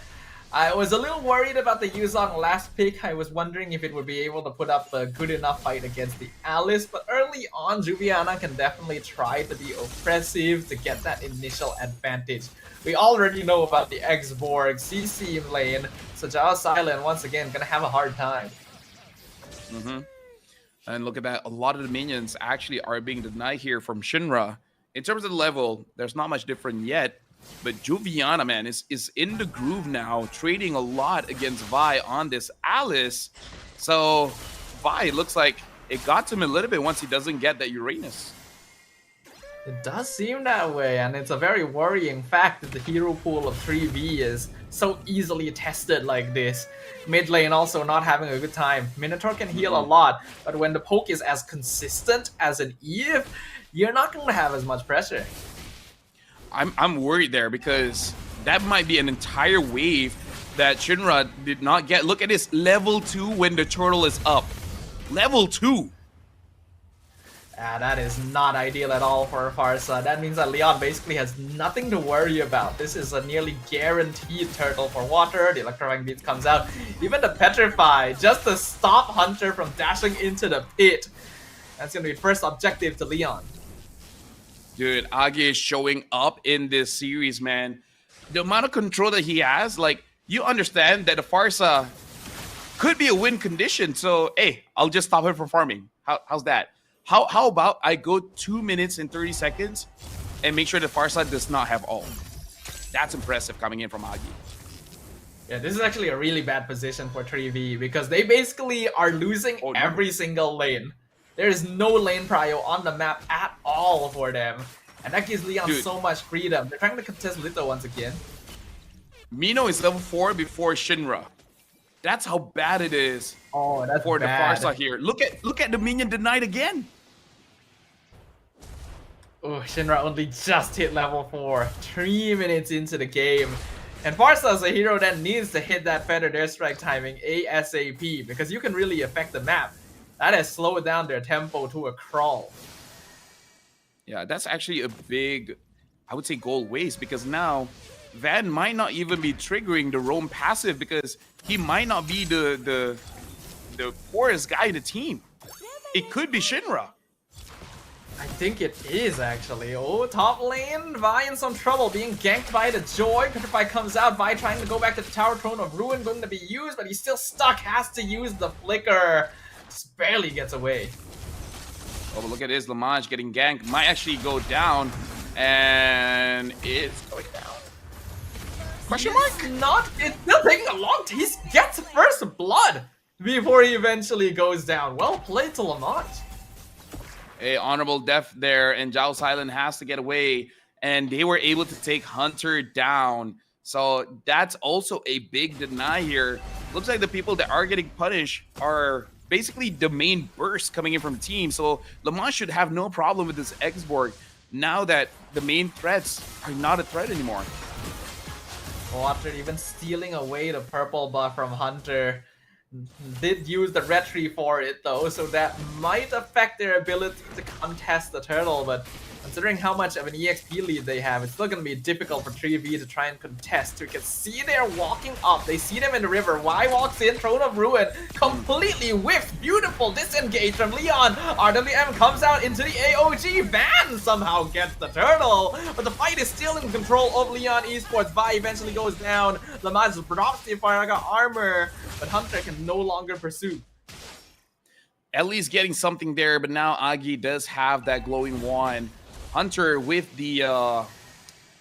I was a little worried about the Yuzong last pick. I was wondering if it would be able to put up a good enough fight against the Alice, but early on, Juliana can definitely try to be oppressive to get that initial advantage. We already know about the X-Borg CC lane, so Zhao Silent once again gonna have a hard time. And look at that, a lot of the minions actually are being denied here from Shinra. In terms of the level, there's not much different yet. But Juviana, man, is in the groove now, trading a lot against Vi on this Alice. So Vi looks like it got to him a little bit once he doesn't get that Uranus. It does seem that way, and it's a very worrying fact that the hero pool of 3V is so easily tested like this. Mid lane also not having a good time. Minotaur can heal a lot, but when the poke is as consistent as an Eve, you're not going to have as much pressure. I'm worried there because that might be an entire wave that Shinra did not get. Look at this, level 2 when the turtle is up. Level 2. That is not ideal at all for Farsa. That means that Leon basically has nothing to worry about. This is a nearly guaranteed turtle for water. The electrifying beats comes out. Even the petrify, just to stop Hunter from dashing into the pit. That's going to be first objective to Leon. Dude, Agi is showing up in this series, man. The amount of control that he has, like, you understand that the Farsa could be a win condition. So, hey, I'll just stop him from farming. How's that? How about I go 2 minutes and 30 seconds and make sure the Farsa does not have all? That's impressive coming in from Agi. Yeah, this is actually a really bad position for 3v because they basically are losing every single lane. There is no lane prio on the map at all for them. And that gives Leon so much freedom. They're trying to contest Little once again. Mino is level 4 before Shinra. That's how bad it is for the Farsa here. Look at the minion denied again. Oh, Shinra only just hit level 4, 3 minutes into the game. And Farsa is a hero that needs to hit that feathered airstrike timing ASAP because you can really affect the map. That has slowed down their tempo to a crawl. Yeah, that's actually a big, I would say, goal waste because now Van might not even be triggering the roam passive because he might not be the poorest guy in the team. It could be Shinra. I think it is actually. Oh, top lane, Vi in some trouble, being ganked by the Joy. Petrify comes out, Vi trying to go back to the Tower Throne of Ruin, going to be used, but he's still stuck, has to use the Flicker. Just barely gets away. Oh, but look at this, Lamage getting ganked. Might actually go down, and it's going down. Question mark? It's still taking a long time. He gets first blood before he eventually goes down. Well played to Lamont. A honorable death there, and Zhao Silent has to get away, and they were able to take Hunter down. So that's also a big deny here. Looks like the people that are getting punished are basically the main burst coming in from the team. So Lamont should have no problem with this X-Borg now that the main threats are not a threat anymore. Water even stealing away the purple buff from Hunter. Did use the retry for it though, so that might affect their ability to contest the turtle, but considering how much of an EXP lead they have, it's still going to be difficult for 3v to try and contest. You can see they're walking up, they see them in the river. Y walks in, Throne of Ruin, completely whiffed, beautiful disengage from Leon. RWM comes out into the AOG, Van somehow gets the turtle, but the fight is still in control of Leon Esports. Vi eventually goes down, Lamaz drops the Faraga armor, but Hunter can no longer pursue. At least getting something there, but now Agi does have that glowing wand. Hunter with the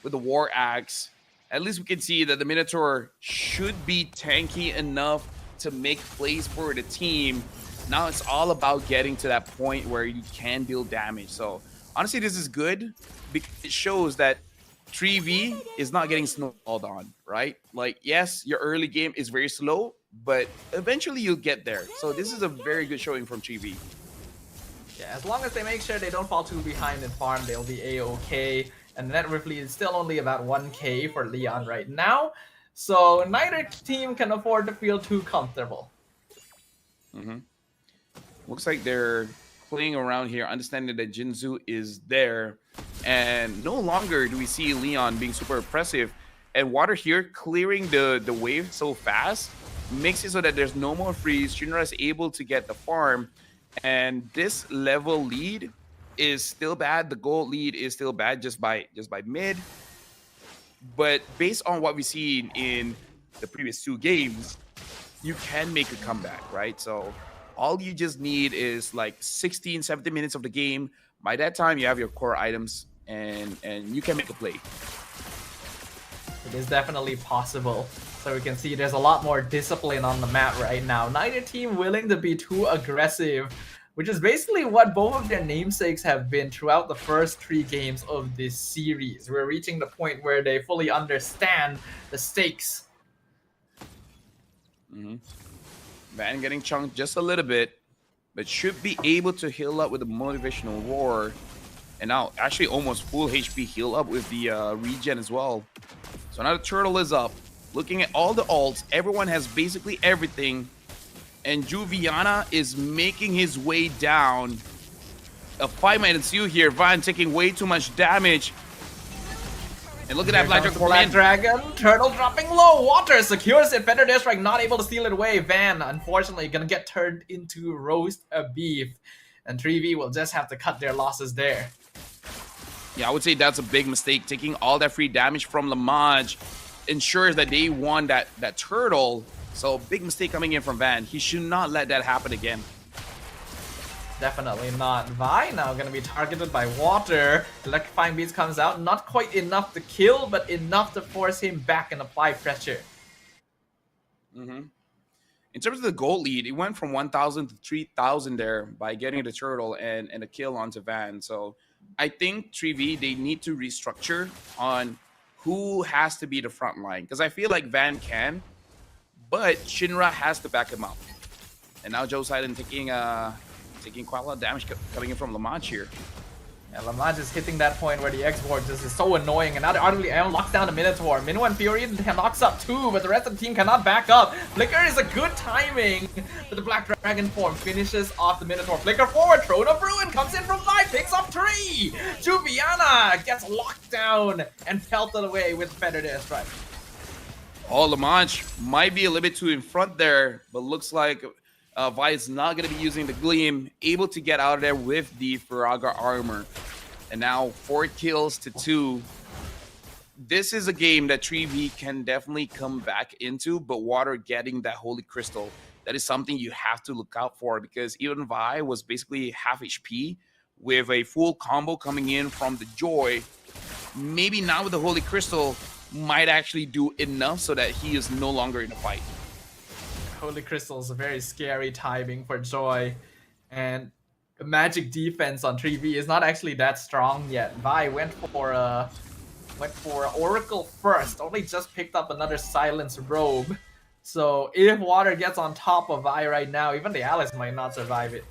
war axe. At least we can see that the Minotaur should be tanky enough to make plays for the team. Now it's all about getting to that point where you can deal damage. So honestly, this is good because it shows that 3v is not getting snowballed on, right? Like, yes, your early game is very slow, but eventually you'll get there. So this is a very good showing from 3v. Yeah, as long as they make sure they don't fall too behind in farm, they'll be a-okay. And the net worth lead is still only about 1k for Leon right now. So neither team can afford to feel too comfortable. Looks like they're playing around here, understanding that Jinzu is there. And no longer do we see Leon being super oppressive. And Water here clearing the wave so fast makes it so that there's no more freeze. Shinra is able to get the farm. And this level lead is still bad. The gold lead is still bad just by mid. But based on what we see in the previous 2 games, you can make a comeback, right? So all you just need is like 16, 17 minutes of the game. By that time, you have your core items and you can make a play. It is definitely possible. So we can see there's a lot more discipline on the map right now. Neither team willing to be too aggressive, which is basically what both of their namesakes have been throughout the first 3 games of this series. We're reaching the point where they fully understand the stakes. Van getting chunked just a little bit, but should be able to heal up with the motivational roar. And now actually almost full HP heal up with the regen as well. So now the turtle is up. Looking at all the ults, everyone has basically everything. And Juviana is making his way down. A fight might ensue here. Van taking way too much damage. And look at that Black Dragon. Turtle dropping low. Water secures it. Feather Strike not able to steal it away. Van, unfortunately, gonna get turned into roast beef. And 3v will just have to cut their losses there. Yeah, I would say that's a big mistake. Taking all that free damage from Lamage ensures that they won that turtle. So big mistake coming in from Van. He should not let that happen again. Definitely not. Vi now gonna be targeted by water. Electrifying Beast comes out. Not quite enough to kill, but enough to force him back and apply pressure. In terms of the goal lead, it went from 1,000 to 3,000 there by getting the turtle and a kill onto Van. So I think 3v, they need to restructure on who has to be the front line. Because I feel like Van can, but Shinra has to back him up. And now Joe Sidon taking quite a lot of damage coming in from Lamage here. Yeah, Lamage is hitting that point where the X-Ward just is so annoying, and now the RWM locks down the Minotaur. Minwa and Fury knocks up 2, but the rest of the team cannot back up. Flicker is a good timing, but the Black Dragon form finishes off the Minotaur. Flicker forward, Throne of Ruin comes in from 5, picks up 3. Juviana gets locked down and pelted away with Feathered Airstrike. Oh, Lamage might be a little bit too in front there, but looks like Vi is not going to be using the Gleam, able to get out of there with the Firaga armor. And now 4 kills to 2. This is a game that 3v can definitely come back into, but Water getting that Holy Crystal, that is something you have to look out for, because even Vi was basically half HP with a full combo coming in from the Joy. Maybe now with the Holy Crystal might actually do enough so that he is no longer in the fight. Holy Crystal is a very scary timing for Joy, and the magic defense on 3v is not actually that strong yet. Vi went for Oracle first, only just picked up another Silence Robe. So if Water gets on top of Vi right now, even the Alice might not survive it.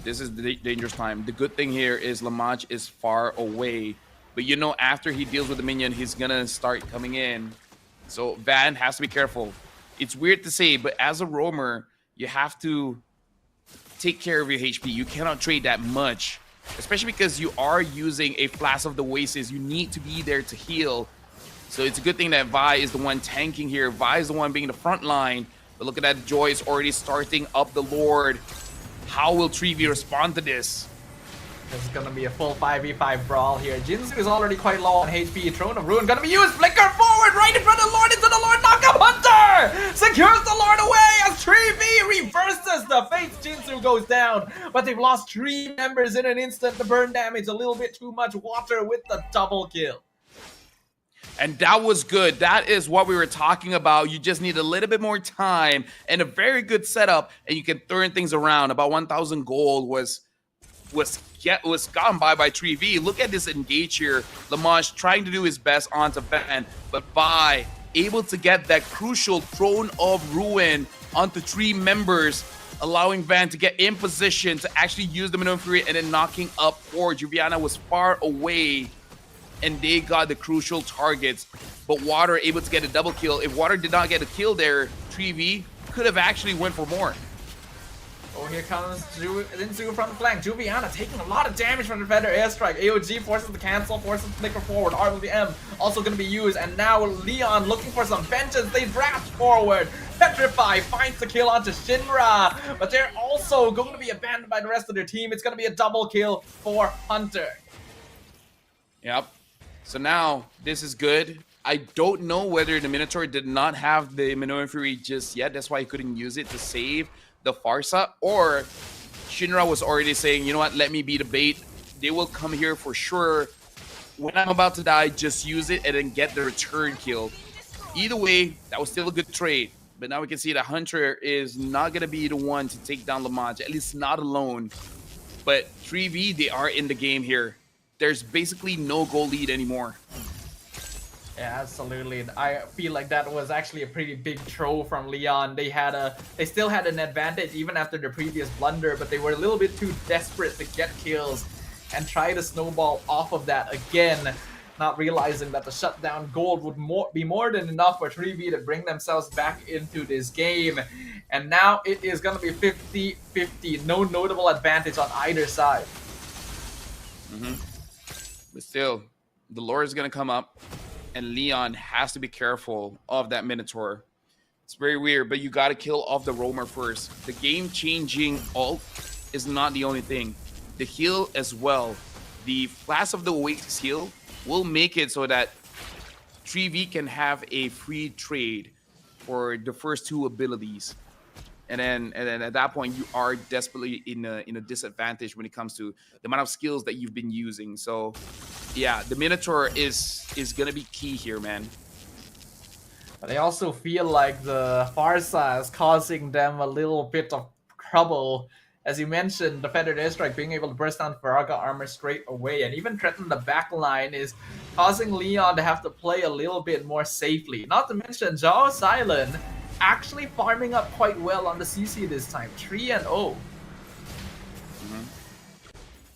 This is the dangerous time. The good thing here is Lamage is far away, but you know after he deals with the minion, he's gonna start coming in. So Van has to be careful. It's weird to say, but as a roamer, you have to take care of your HP. You cannot trade that much, especially because you are using a Flash of the Oasis. You need to be there to heal. So it's a good thing that Vi is the one tanking here. Vi is the one being the front line. But look at that, Joy is already starting up the Lord. How will 3v respond to this? This is gonna be a full 5v5 brawl here. Jinzu is already quite low on HP. Throne of Ruin gonna be used. Flicker forward, right in front of the Lord, into the Lord. Knockup Hunter secures the Lord away as 3v reverses the fate. Jinzu goes down, but they've lost 3 members in an instant. The burn damage a little bit too much. Water with the double kill. And that was good. That is what we were talking about. You just need a little bit more time and a very good setup, and you can turn things around. About 1,000 gold was gotten by 3v. Look at this engage here. Lamage trying to do his best onto Van, but Vi able to get that crucial Throne of Ruin onto 3 members, allowing Van to get in position to actually use the Minimum Fury and then knocking up 4. Juviana was far away, and they got the crucial targets, but Water able to get a double kill. If Water did not get a kill there, 3v could have actually went for more. Oh, here comes Jinzu from the flank. Juviana taking a lot of damage from the Feather Airstrike. AOG forces the cancel, forces the flicker forward. RWM also going to be used, and now Leon looking for some vengeance. They draft forward. Petrify finds the kill onto Shinra, but they're also going to be abandoned by the rest of their team. It's going to be a double kill for Hunter. Yep. So now this is good. I don't know whether the Minotaur did not have the Minoan Fury just yet. That's why he couldn't use it to save the Farsa, or Shinra was already saying, you know what, let me be the bait. They will come here for sure. When I'm about to die, just use it and then get the return kill. Either way, that was still a good trade. But now we can see that Hunter is not going to be the one to take down Lamage, at least not alone. But 3v, they are in the game here. There's basically no goal lead anymore. Yeah, absolutely. I feel like that was actually a pretty big throw from Leon. They still had an advantage even after their previous blunder, but they were a little bit too desperate to get kills and try to snowball off of that again. not realizing that the shutdown gold would be more than enough for 3V to bring themselves back into this game. And now it is going to be 50-50, no notable advantage on either side. But still, the Lord is going to come up, and Leon has to be careful of that Minotaur. It's very weird, but you got to kill off the Roamer first. The game-changing ult is not the only thing. The heal as well. The Flash of the Oasis heal will make it so that 3V can have a free trade for the first two abilities. And then at that point, you are desperately in a disadvantage when it comes to the amount of skills that you've been using. So, yeah, the Minotaur is gonna be key here, man. But I also feel like the Farsa is causing them a little bit of trouble. As you mentioned, the Feathered Airstrike being able to burst down Faraga armor straight away and even threaten the backline is causing Leon to have to play a little bit more safely. Not to mention, Zhao Silent actually farming up quite well on the CC this time, 3-0.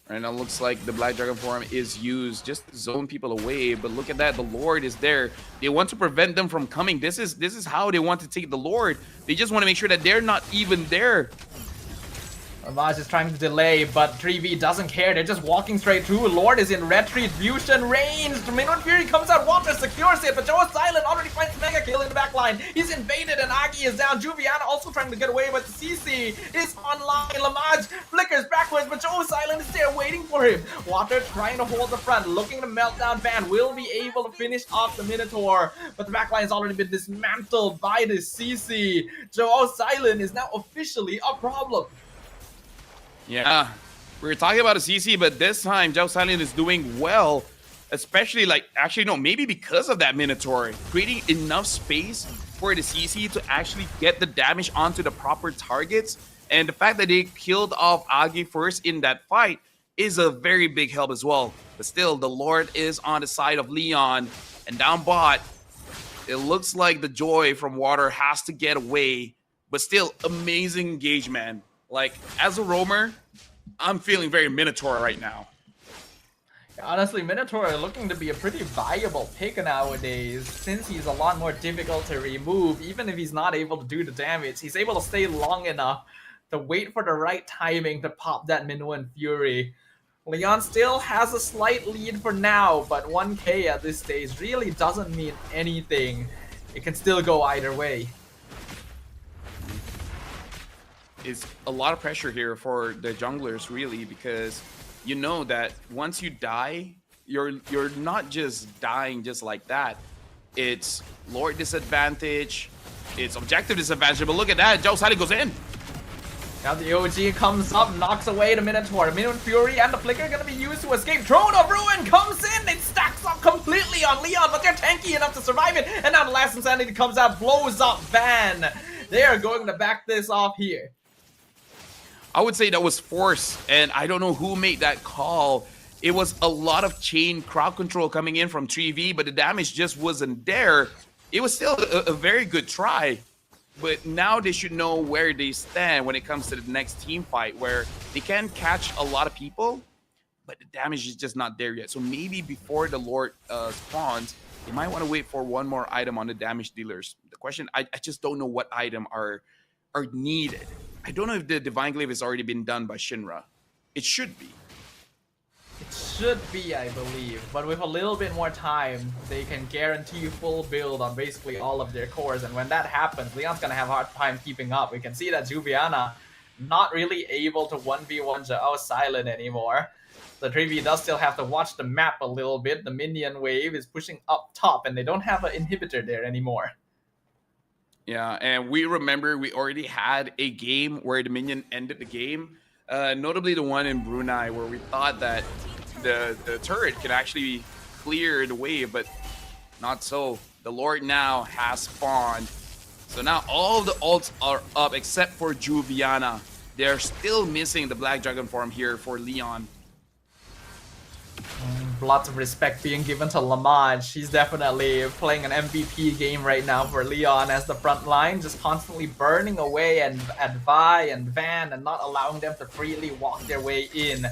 Right now, looks like the Black Dragon form is used just to zone people away. But look at that, the Lord is there. They want to prevent them from coming. This is how they want to take the Lord. They just want to make sure that they're not even there. Lamaj is trying to delay, but 3V doesn't care. They're just walking straight through. Lord is in retribution range. Minun Fury comes out, Water secures it, but Joe Silent already finds Mega Kill in the backline. He's invaded and Agi is down. Juviana also trying to get away, but CC is online. Lamaj flickers backwards, but Joe Silent is there waiting for him. Water trying to hold the front, looking to melt down Van. Will be able to finish off the Minotaur, but the backline has already been dismantled by the CC. Joe Silent is now officially a problem. Yeah, we were talking about a CC, but this time Zhao Silent is doing well, especially maybe because of that Minotaur, creating enough space for the CC to actually get the damage onto the proper targets. And the fact that they killed off Agi first in that fight is a very big help as well. But still, the Lord is on the side of Leon, and down bot, it looks like the Joy from Water has to get away, but still, amazing engagement. Like, as a roamer, I'm feeling very Minotaur right now. Honestly, Minotaur is looking to be a pretty viable pick nowadays, since he's a lot more difficult to remove. Even if he's not able to do the damage, he's able to stay long enough to wait for the right timing to pop that Minun Fury. Leon still has a slight lead for now, but 1k at this stage really doesn't mean anything. It can still go either way. Is a lot of pressure here for the junglers, really, because you know that once you die, you're not just dying just like that. It's Lord disadvantage, it's objective disadvantage, but look at that, Zhao Silent goes in. Now the OG comes up, knocks away the Minotaur. Minun Fury and the Flicker are going to be used to escape. Throne of Ruin comes in, it stacks up completely on Leon, but they're tanky enough to survive it. And now the last Insanity comes out, blows up Van. They are going to back this off here. I would say that was forced, and I don't know who made that call. It was a lot of chain crowd control coming in from 3V, but the damage just wasn't there. It was still a very good try, but now they should know where they stand when it comes to the next team fight, where they can catch a lot of people, but the damage is just not there yet. So maybe before the Lord spawns, they might want to wait for one more item on the damage dealers. The question, I just don't know what item are needed. I don't know if the Divine Glaive has already been done by Shinra. It should be. It should be, I believe, but with a little bit more time, they can guarantee full build on basically all of their cores, and when that happens, Leon's gonna have a hard time keeping up. We can see that Juviana not really able to 1v1 Zhao Silent anymore. The 3v does still have to watch the map a little bit. The minion wave is pushing up top, and they don't have an inhibitor there anymore. Yeah, and we remember we already had a game where the minion ended the game. Notably the one in Brunei, where we thought that the turret could actually clear the wave, but not so. The Lord now has spawned. So now all of the ults are up except for Juviana. They're still missing the Black Dragon form here for Leon. Lots of respect being given to Lamaj. She's definitely playing an MVP game right now for Leon as the front line, just constantly burning away at Vi and Van and not allowing them to freely walk their way in.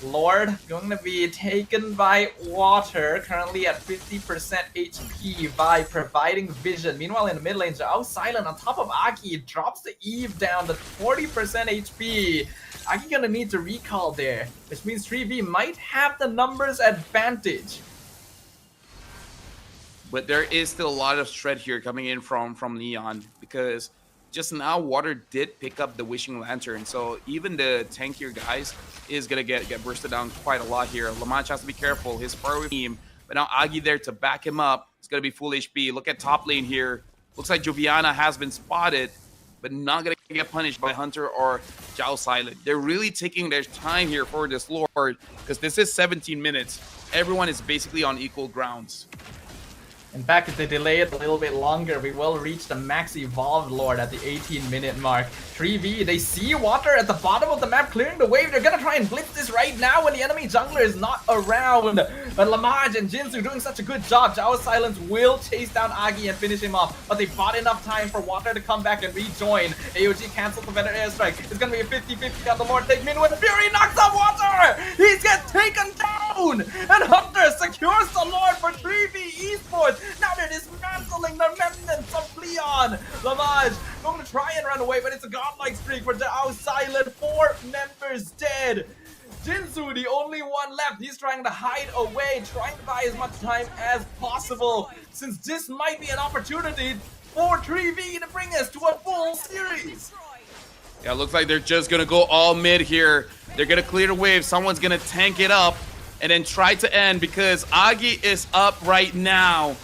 Lord going to be taken by Water, currently at 50% HP by providing vision. Meanwhile, in the mid lane, Zhao Silent on top of Aki drops the Eve down to 40% HP. Aki gonna need to recall there, which means 3V might have the numbers advantage. But there is still a lot of threat here coming in from Leon, because just now Water did pick up the Wishing Lantern, so even the tankier guys is gonna get bursted down quite a lot here. Lamanch has to be careful, his far away team, but now Agi there to back him up. It's gonna be full HP. Look at top lane here. Looks like Joviana has been spotted, but not gonna get punished by Hunter or Zhao Silent. They're really taking their time here for this Lord, because this is 17 minutes. Everyone is basically on equal grounds. In fact, if they delay it a little bit longer, we will reach the max evolved Lord at the 18-minute mark. 3V, they see Water at the bottom of the map clearing the wave. They're gonna try and blitz this right now when the enemy jungler is not around. But Lamaj and Jinsu doing such a good job. Zhao Silence will chase down Agi and finish him off, but they bought enough time for Water to come back and rejoin. AOG cancels the better airstrike. It's gonna be a 50-50 on the Lord. Take Min with Fury, knocks out Water! He gets taken down! And Hunter secures the Lord for 3V Esports. Now they're dismantling the remnants of Leon. Lamaj going to try and run away, but it's a godlike streak for Zhao Silent. 4 members dead. Jinsu, the only one left. He's trying to hide away, trying to buy as much time as possible, since this might be an opportunity for 3V to bring us to a full series. Yeah, looks like they're just gonna go all mid here. They're gonna clear the wave. Someone's gonna tank it up and then try to end, because Agi is up right now.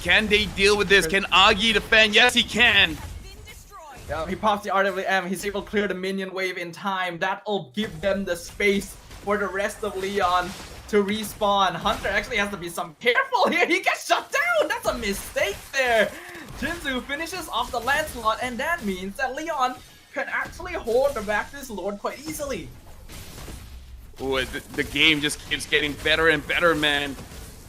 Can they deal with this? Can Agi defend? Yes, he can. Yeah, he pops the RWM. He's able to clear the minion wave in time. That'll give them the space for the rest of Leon to respawn. Hunter actually has to be some careful here. He gets shut down. That's a mistake there. Jinsu finishes off the Lancelot, and that means that Leon can actually hold back this Lord quite easily. Ooh, the game just keeps getting better and better, man.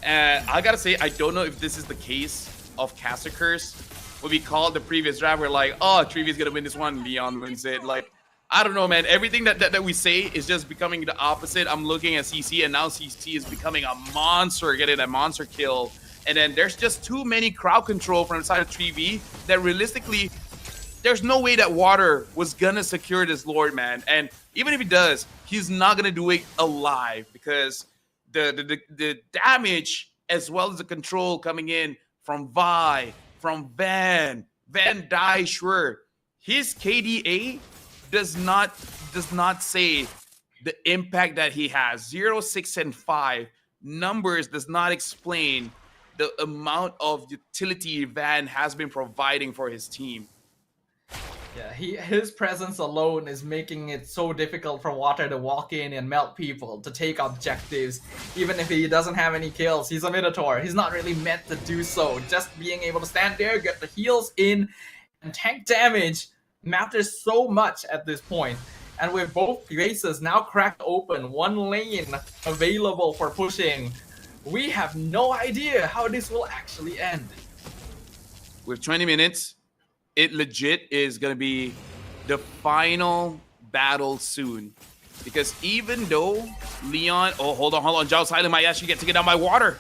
I gotta say, I don't know if this is the case of Caster Curse. What we called the previous draft, we're like, oh, 3V is gonna win this one, Leon wins it. Like, I don't know, man. Everything that we say is just becoming the opposite. I'm looking at CC, and now CC is becoming a monster, getting a monster kill. And then there's just too many crowd control from the side of 3V that realistically, there's no way that Water was gonna secure this Lord, man. And even if he does, he's not gonna do it alive, because the damage as well as the control coming in from Vi, from Van dies, sure. His KDA does not say the impact that he has. 0, 6, and 5 numbers does not explain the amount of utility Van has been providing for his team. Yeah, his presence alone is making it so difficult for Water to walk in and melt people, to take objectives. Even if he doesn't have any kills, he's a Minotaur. He's not really meant to do so. Just being able to stand there, get the heals in, and tank damage matters so much at this point. And with both bases now cracked open, one lane available for pushing, we have no idea how this will actually end. With 20 minutes, it legit is going to be the final battle soon. Because even though Leon... Oh, hold on. Zhao Silent might actually get taken down by Water.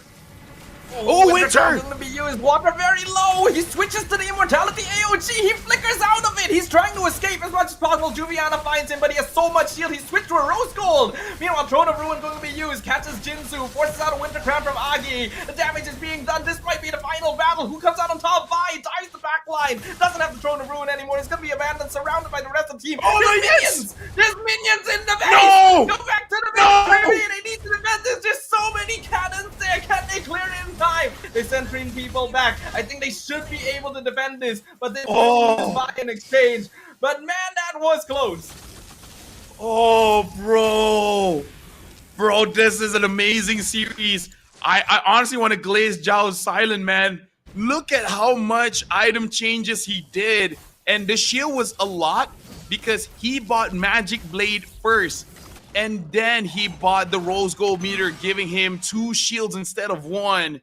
Oh, Winter! Going to be used. Water very low. He switches to the immortality AOG. He flickers out of it. He's trying to escape as much as possible. Juviana finds him, but he has so much shield. He switched to a Rose Gold. Meanwhile, Throne of Ruin going to be used. Catches Jinsu. Forces out a Winter Crown from Agi. The damage is being done. This might be the final battle. Who comes out on top? Vi ties the back line. Doesn't have the Throne of Ruin anymore. He's going to be abandoned, surrounded by the rest of the team. Oh, There's no, minions! There's minions in the base! No! Go back to the base! No! They need to defend this. There's so many cannons there. Can they clear it in time? They send 3 people back. I think they should be able to defend this, but they will buy in exchange. But man, that was close. Oh, bro, this is an amazing series. I honestly want to glaze Zhao Silent, man. Look at how much item changes he did, and the shield was a lot because he bought Magic Blade first, and then he bought the Rose Gold meter, giving him 2 shields instead of 1.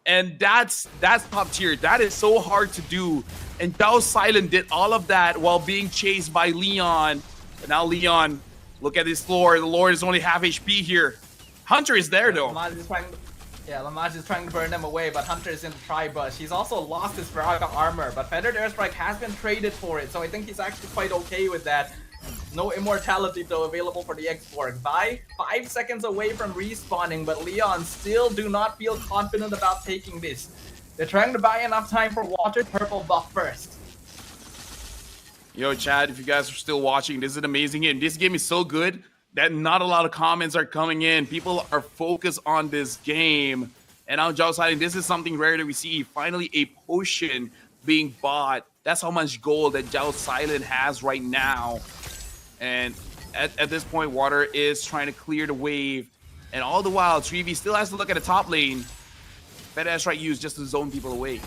And that's top tier. That is so hard to do. And Zhao Silent did all of that while being chased by Leon. And now Leon Look at this Lord. The Lord is only half HP here. Hunter is there though. Lamaj is trying to burn them away, but Hunter is in the tri-bush. He's also lost his Viraga armor, but Feathered Airstrike has been traded for it, so I think he's actually quite okay with that. No immortality though available for the X-Borg. Vi 5 seconds away from respawning, but Leon still do not feel confident about taking this. They're trying to buy enough time for Water purple buff first. Yo, Chad, if you guys are still watching, this is an amazing game. This game is so good that not a lot of comments are coming in. People are focused on this game. And now Zhao Silent, this is something rare that we see. Finally, a potion being bought. That's how much gold that Zhao Silent has right now. And at this point, Water is trying to clear the wave. And all the while, Treevee still has to look at the top lane. Feathered Airstrike used just to zone people away.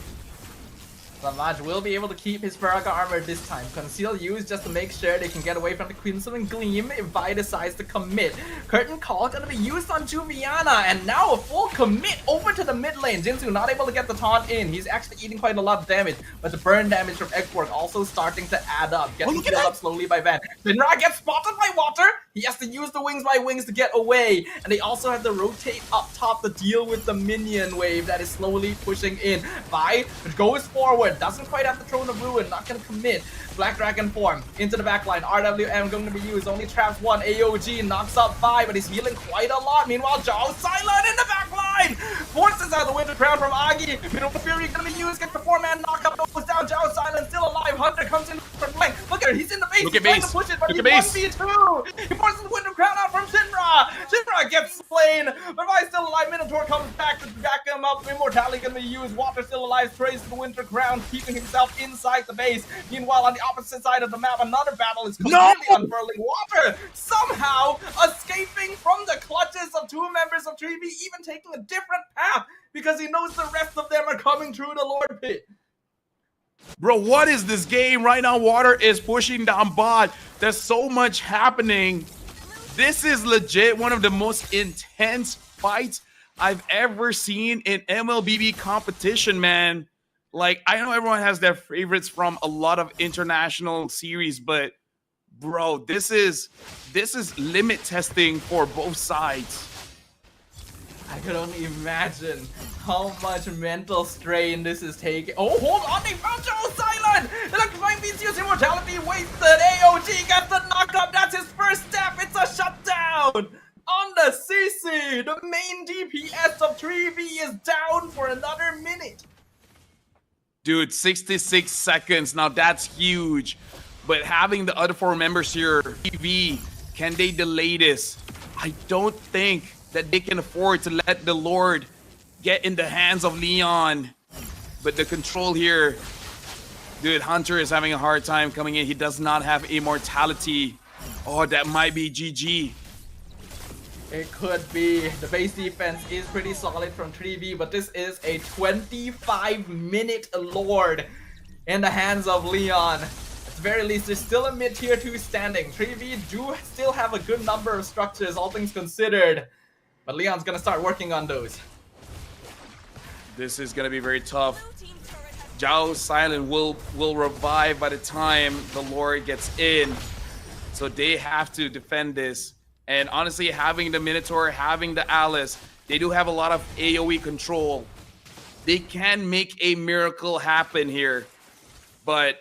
Lamaj will be able to keep his Viraga armor this time. Conceal use just to make sure they can get away from the Crimson Gleam if Vi decides to commit. Curtain Call gonna be used on Juviana, and now a full commit over to the mid lane. Jinsu not able to get the taunt in. He's actually eating quite a lot of damage, but the burn damage from X-Borg also starting to add up. Getting filled up slowly by Van. Finra gets spotted by Water. He has to use the Wings by Wings to get away, and they also have to rotate up top to deal with the minion wave that is slowly pushing in. Vi goes forward. Doesn't quite have the Throne of Ruin, not gonna commit. Black Dragon form into the backline. RWM going to be used, only traps one. AOG knocks up 5, but he's healing quite a lot. Meanwhile, Zhao Silent in the backline forces out the Winter Crown from Agi. Middle Fury gonna be used, gets the 4-man knockup, goes down. Zhao Silent still alive. Hunter comes in from flank. Look at it, he's in the base. Look He's at trying base. to push it, but Look he's at base. 1v2. He forces the Winter Crown out from Shinra. Shinra gets slain, but Vi's still alive. Minotaur comes back to back him up. Immortality gonna be used. Water still alive, sprays the Winter Crown, keeping himself inside the base. Meanwhile, on the opposite side of the map, another battle is completely unfurling. Water somehow escaping from the clutches of 2 members of Treevee, even taking a different path because he knows the rest of them are coming through the Lord Pit. Bro, what is this game right now? Water is pushing down bot. There's so much happening. This is legit one of the most intense fights I've ever seen in MLBB competition, man. Like, I know everyone has their favorites from a lot of international series, but bro, this is limit testing for both sides. I could only imagine how much mental strain this is taking. Oh, hold on, they found Zhao Silent! Electrifying Beast use immortality wasted. AOG gets the knockup. That's his first step. It's a shutdown on the CC. The main DPS of Treevee is down for another minute. Dude, 66 seconds. Now that's huge. But having the other 4 members here, TV, can they delay this? I don't think that they can afford to let the Lord get in the hands of Leon. But the control here, dude, Hunter is having a hard time coming in. He does not have immortality. Oh, that might be GG. It could be. The base defense is pretty solid from Treevee, but this is a 25-minute Lord in the hands of Leon. At the very least, there's still a mid-tier 2 standing. Treevee do still have a good number of structures, all things considered. But Leon's gonna start working on those. This is gonna be very tough. Zhao Silent will revive by the time the Lord gets in. So they have to defend this. And honestly, having the Minotaur, having the Alice, they do have a lot of AoE control. They can make a miracle happen here, but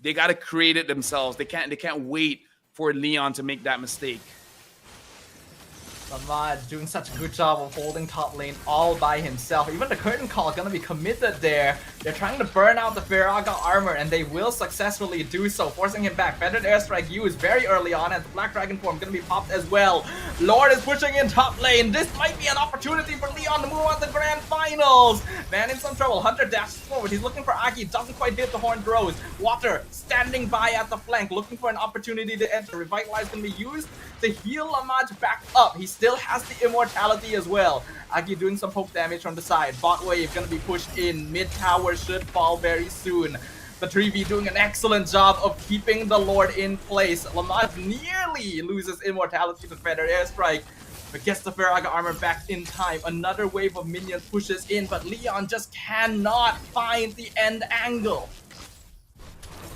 they got to create it themselves. They can't wait for Leon to make that mistake. Lamaj doing such a good job of holding top lane all by himself. Even the curtain call gonna be committed there. They're trying to burn out the Viraga armor, and they will successfully do so, forcing him back. Feathered Airstrike used very early on, and the Black Dragon form gonna be popped as well. Lord is pushing in top lane. This might be an opportunity for Leon to move on to the Grand Finals. Man in some trouble. Hunter dashes forward. He's looking for Aki. Doesn't quite hit the horn throws. Water standing by at the flank, looking for an opportunity to enter. Revitalize gonna be used to heal Lamaj back up. He still has the immortality as well. Aki doing some poke damage from the side. Bot wave gonna be pushed in. Mid tower should fall very soon. The Treevee doing an excellent job of keeping the Lord in place. Lamaj nearly loses immortality to Feathered Airstrike, but gets the Viraga armor back in time. Another wave of minions pushes in, but Leon just cannot find the end angle.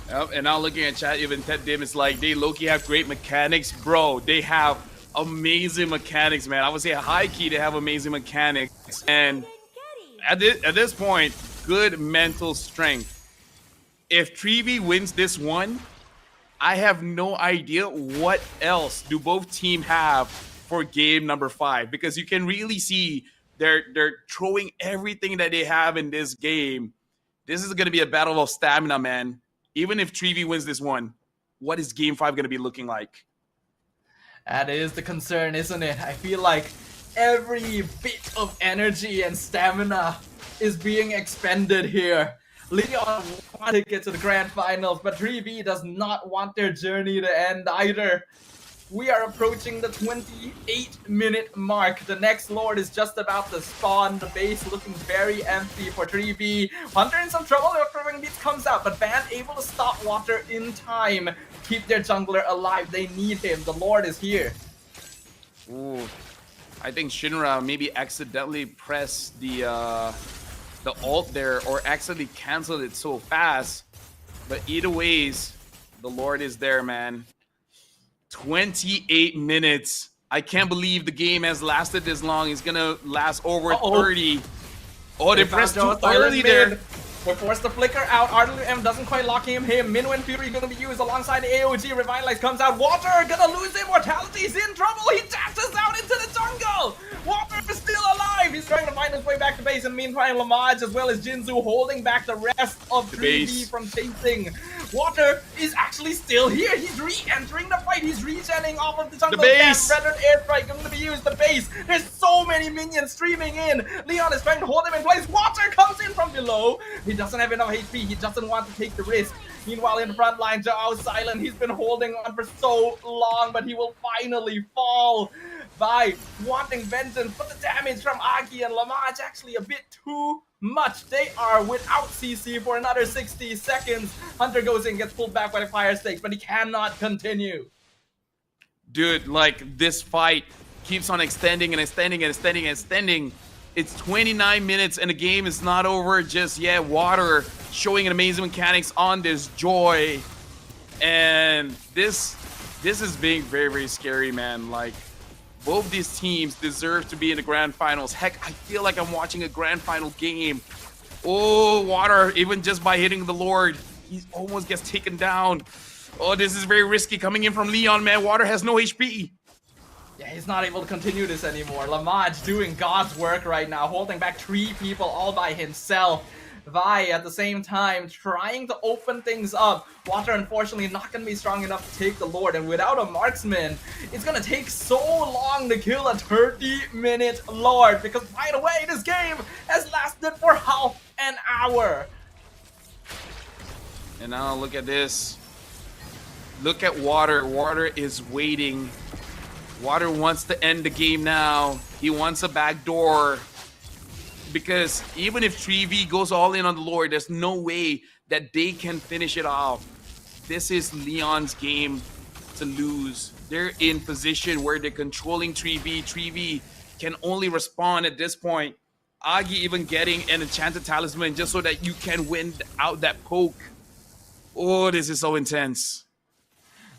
Yep, and now looking at chat, even Ted Dim is like, they low-key have great mechanics. Bro, they have amazing mechanics, man. I would say high-key, they have amazing mechanics. And at this point, good mental strength. If Treevee wins this one, I have no idea what else do both teams have for game number 5. Because you can really see they're throwing everything that they have in this game. This is going to be a battle of stamina, man. Even if Treevee wins this one, what is game 5 going to be looking like? That is the concern, isn't it? I feel like every bit of energy and stamina is being expended here. Leon wants to get to the Grand Finals, but 3B does not want their journey to end either. We are approaching the 28-minute mark. The next Lord is just about to spawn. The base looking very empty for 3B. Hunter in some trouble when Beats comes out, but Band able to stop Water in time. Keep their jungler alive. They need him. The Lord is here. Ooh, I think Shinra maybe accidentally pressed the ult there, or accidentally canceled it so fast. But either ways, the Lord is there, man. 28 minutes. I can't believe the game has lasted this long. It's gonna last over 30. Oh, they pressed too early there. We're forced to flicker out. RWM doesn't quite lock him. Minwen Fury gonna be used alongside the AOG. Revitalize comes out. Water gonna lose immortality. He's in trouble. He dashes out into the jungle. Water is still alive. He's trying to find his way back to base. And meanwhile, Lamaj as well as Jinzu holding back the rest of 3D from chasing. Water is actually still here. He's re-entering the fight. He's regenning off of the jungle. The base. Rendered airstrike going to be used. The base. There's so many minions streaming in. Leon is trying to hold him in place. Water comes in from below. He doesn't have enough HP. He doesn't want to take the risk. Meanwhile, in the front line, Zhao silent. He's been holding on for so long, but he will finally fall by wanting vengeance. But the damage from Agi and Lamaj actually a bit too much. They are without CC for another 60 seconds. Hunter goes in, gets pulled back by the fire stakes, but he cannot continue. Dude, like, this fight keeps on extending and extending and extending and extending. It's 29 minutes and the game is not over just yet. Water showing an amazing mechanics on this Joy. And this is being very, very scary, man. Like, both these teams deserve to be in the Grand Finals. Heck, I feel like I'm watching a Grand Final game. Oh, Water, even just by hitting the Lord, he almost gets taken down. Oh, this is very risky coming in from Leon, man. Water has no HP. Yeah, he's not able to continue this anymore. Lamaj doing God's work right now, holding back 3 people all by himself. Vi at the same time trying to open things up. Water unfortunately not going to be strong enough to take the Lord, and without a marksman, it's going to take so long to kill a 30-minute Lord, because by the way, this game has lasted for half an hour. And now look at this. Look at Water. Water is waiting. Water wants to end the game now. He wants a backdoor. Because even if 3V goes all in on the Lord, there's no way that they can finish it off. This is Leon's game to lose. They're in position where they're controlling 3V. 3V can only respond at this point. Agi even getting an enchanted talisman just so that you can win out that poke. Oh, this is so intense.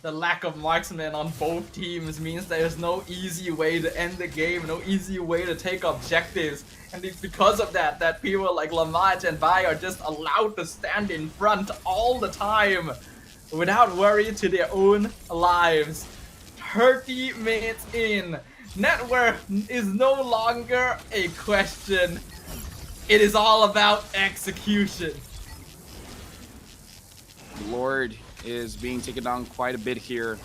The lack of marksmen on both teams means there's no easy way to end the game, no easy way to take objectives. And it's because of that that people like Lamaj and Vi are just allowed to stand in front all the time without worry to their own lives. 30 minutes in. Net worth is no longer a question. It is all about execution. Lord is being taken down quite a bit here.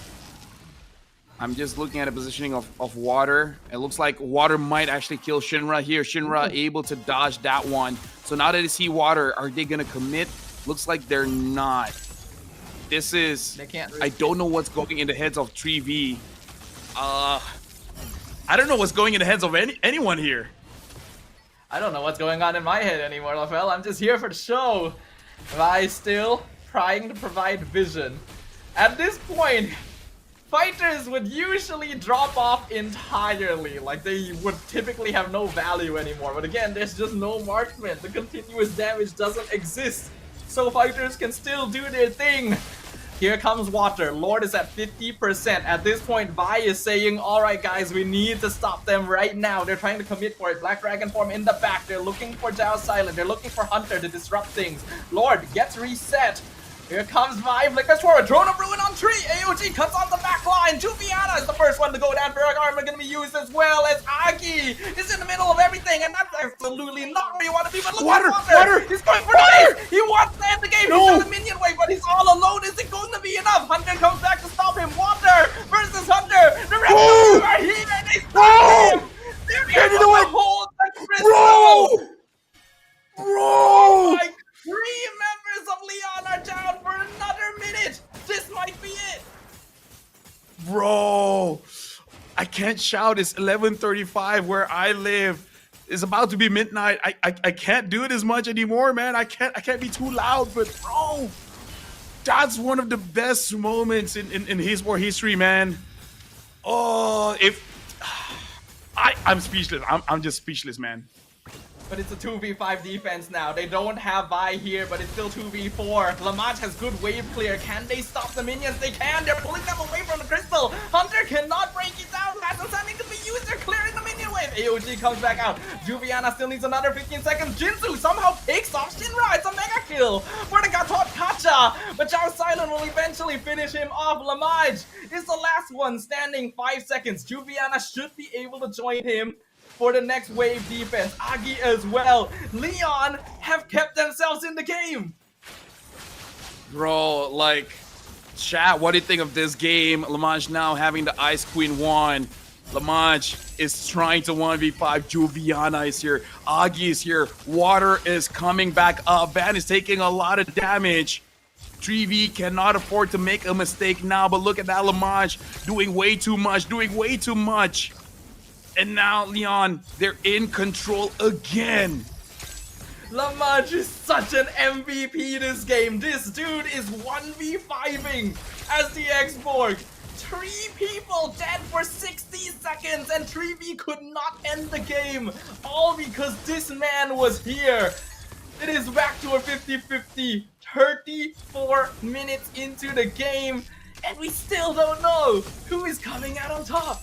I'm just looking at the positioning of Water. It looks like Water might actually kill Shinra here. Shinra able to dodge that one. So now that they see Water, are they gonna commit? Looks like they're not. This is... They can't I don't know what's going in the heads of 3V. I don't know what's going in the heads of anyone here. I don't know what's going on in my head anymore, LaFell. I'm just here for the show. Vi still trying to provide vision. At this point, fighters would usually drop off entirely, like they would typically have no value anymore. But again, there's just no marksman. The continuous damage doesn't exist. so fighters can still do their thing. Here comes Water. Lord is at 50%. At this point, Vi is saying, alright guys, we need to stop them right now. They're trying to commit for it. Black Dragon form in the back. They're looking for Zhao Silent. They're looking for Hunter to disrupt things. Lord gets reset. Here comes Vi, flickers forward, Drone of Ruin on 3, AOG cuts off the back line, Juviana is the first one to go down, Barrack Armor going to be used as well as Agi is in the middle of everything, and that's absolutely not where you want to be, but look at Water, he's going for the base, he wants to end the game, he's got a minion wave, but he's all alone, is it going to be enough? Hunter comes back to stop him, Water versus Hunter, the rest of them are here, and they stop him, they're able to hold the crystal! Bro! Like 3 members of Leon are down for another minute. This might be it. Bro, I can't shout. It's 11:35 where I live. It's about to be midnight. I can't do it as much anymore, man. I can't be too loud, but bro, that's one of the best moments in Esports history, man. Oh, I'm speechless. I'm just speechless, man. But it's a 2v5 defense now. They don't have Vi here, but it's still 2v4. Lamage has good wave clear. Can they stop the minions? They can. They're pulling them away from the crystal. Hunter cannot break it down. Last standing to be used. They're clearing the minion wave. AOG comes back out. Juviana still needs another 15 seconds. Jinsu somehow picks off Shinra. It's a mega kill for the Gatot Kacha. But Zhao Silent will eventually finish him off. Lamage is the last one standing 5 seconds. Juviana should be able to join him for the next wave defense. Agi as well. Leon have kept themselves in the game. Bro, like, chat, what do you think of this game? Lamage now having the Ice Queen wand. Lamage is trying to 1v5. Juviana is here. Agi is here. Water is coming back up. Van is taking a lot of damage. 3v cannot afford to make a mistake now, but look at that Lamage doing way too much. And now, Leon, they're in control again. Lamage is such an MVP this game. This dude is 1v5ing as the X-Borg. 3 people dead for 60 seconds and 3v could not end the game. All because this man was here. It is back to a 50-50. 34 minutes into the game and we still don't know who is coming out on top.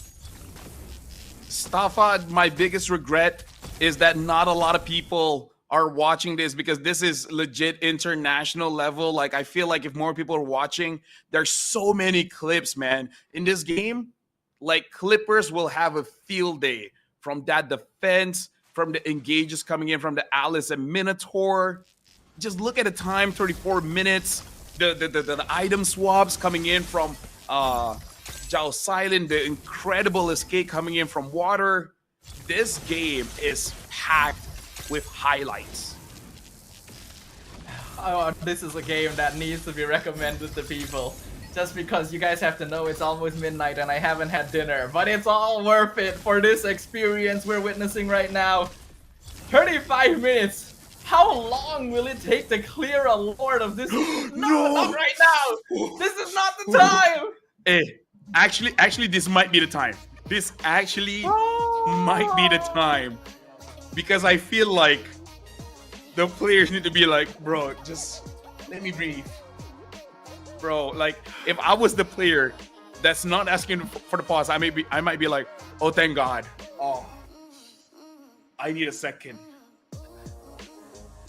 Stafa, my biggest regret is that not a lot of people are watching this because this is legit international level. Like, I feel like if more people are watching, there's so many clips, man. In this game, like, Clippers will have a field day from that defense, from the engages coming in from the Alice and Minotaur. Just look at the time, 34 minutes. The item swaps coming in from Zhao Silent, the incredible escape coming in from Water. This game is packed with highlights. Oh, this is a game that needs to be recommended to people. Just because you guys have to know it's almost midnight and I haven't had dinner. But it's all worth it for this experience we're witnessing right now. 35 minutes. How long will it take to clear a Lord of this? No, not right now. This is not the time. Hey. Actually, this might be the time. This actually might be the time. Because I feel like the players need to be like, bro, just let me breathe. Bro, like, if I was the player that's not asking for the pause, I might be like, oh, thank God. Oh, I need a second.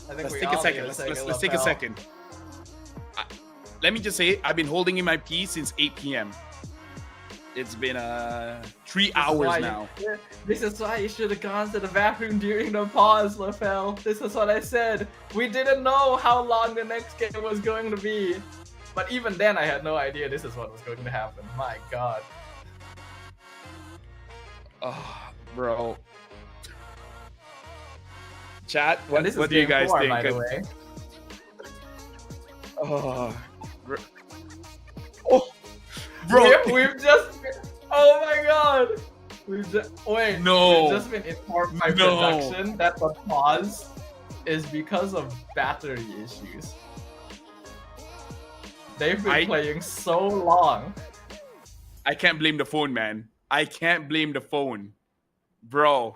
Let's take a second. Let's take a second. Let me just say, I've been holding in my pee since 8 p.m. It's been 3 hours now. This is why you should have gone to the bathroom during the pause, LaFell. This is what I said. We didn't know how long the next game was going to be. But even then, I had no idea this is what was going to happen. My God. Oh, bro. Chat, what do you guys 4, think? By the way. Oh, bro. We've just been, oh my God, we've just we've just been informed by production that the pause is because of battery issues. They've been playing so long. I can't blame the phone, man. I can't blame the phone, bro.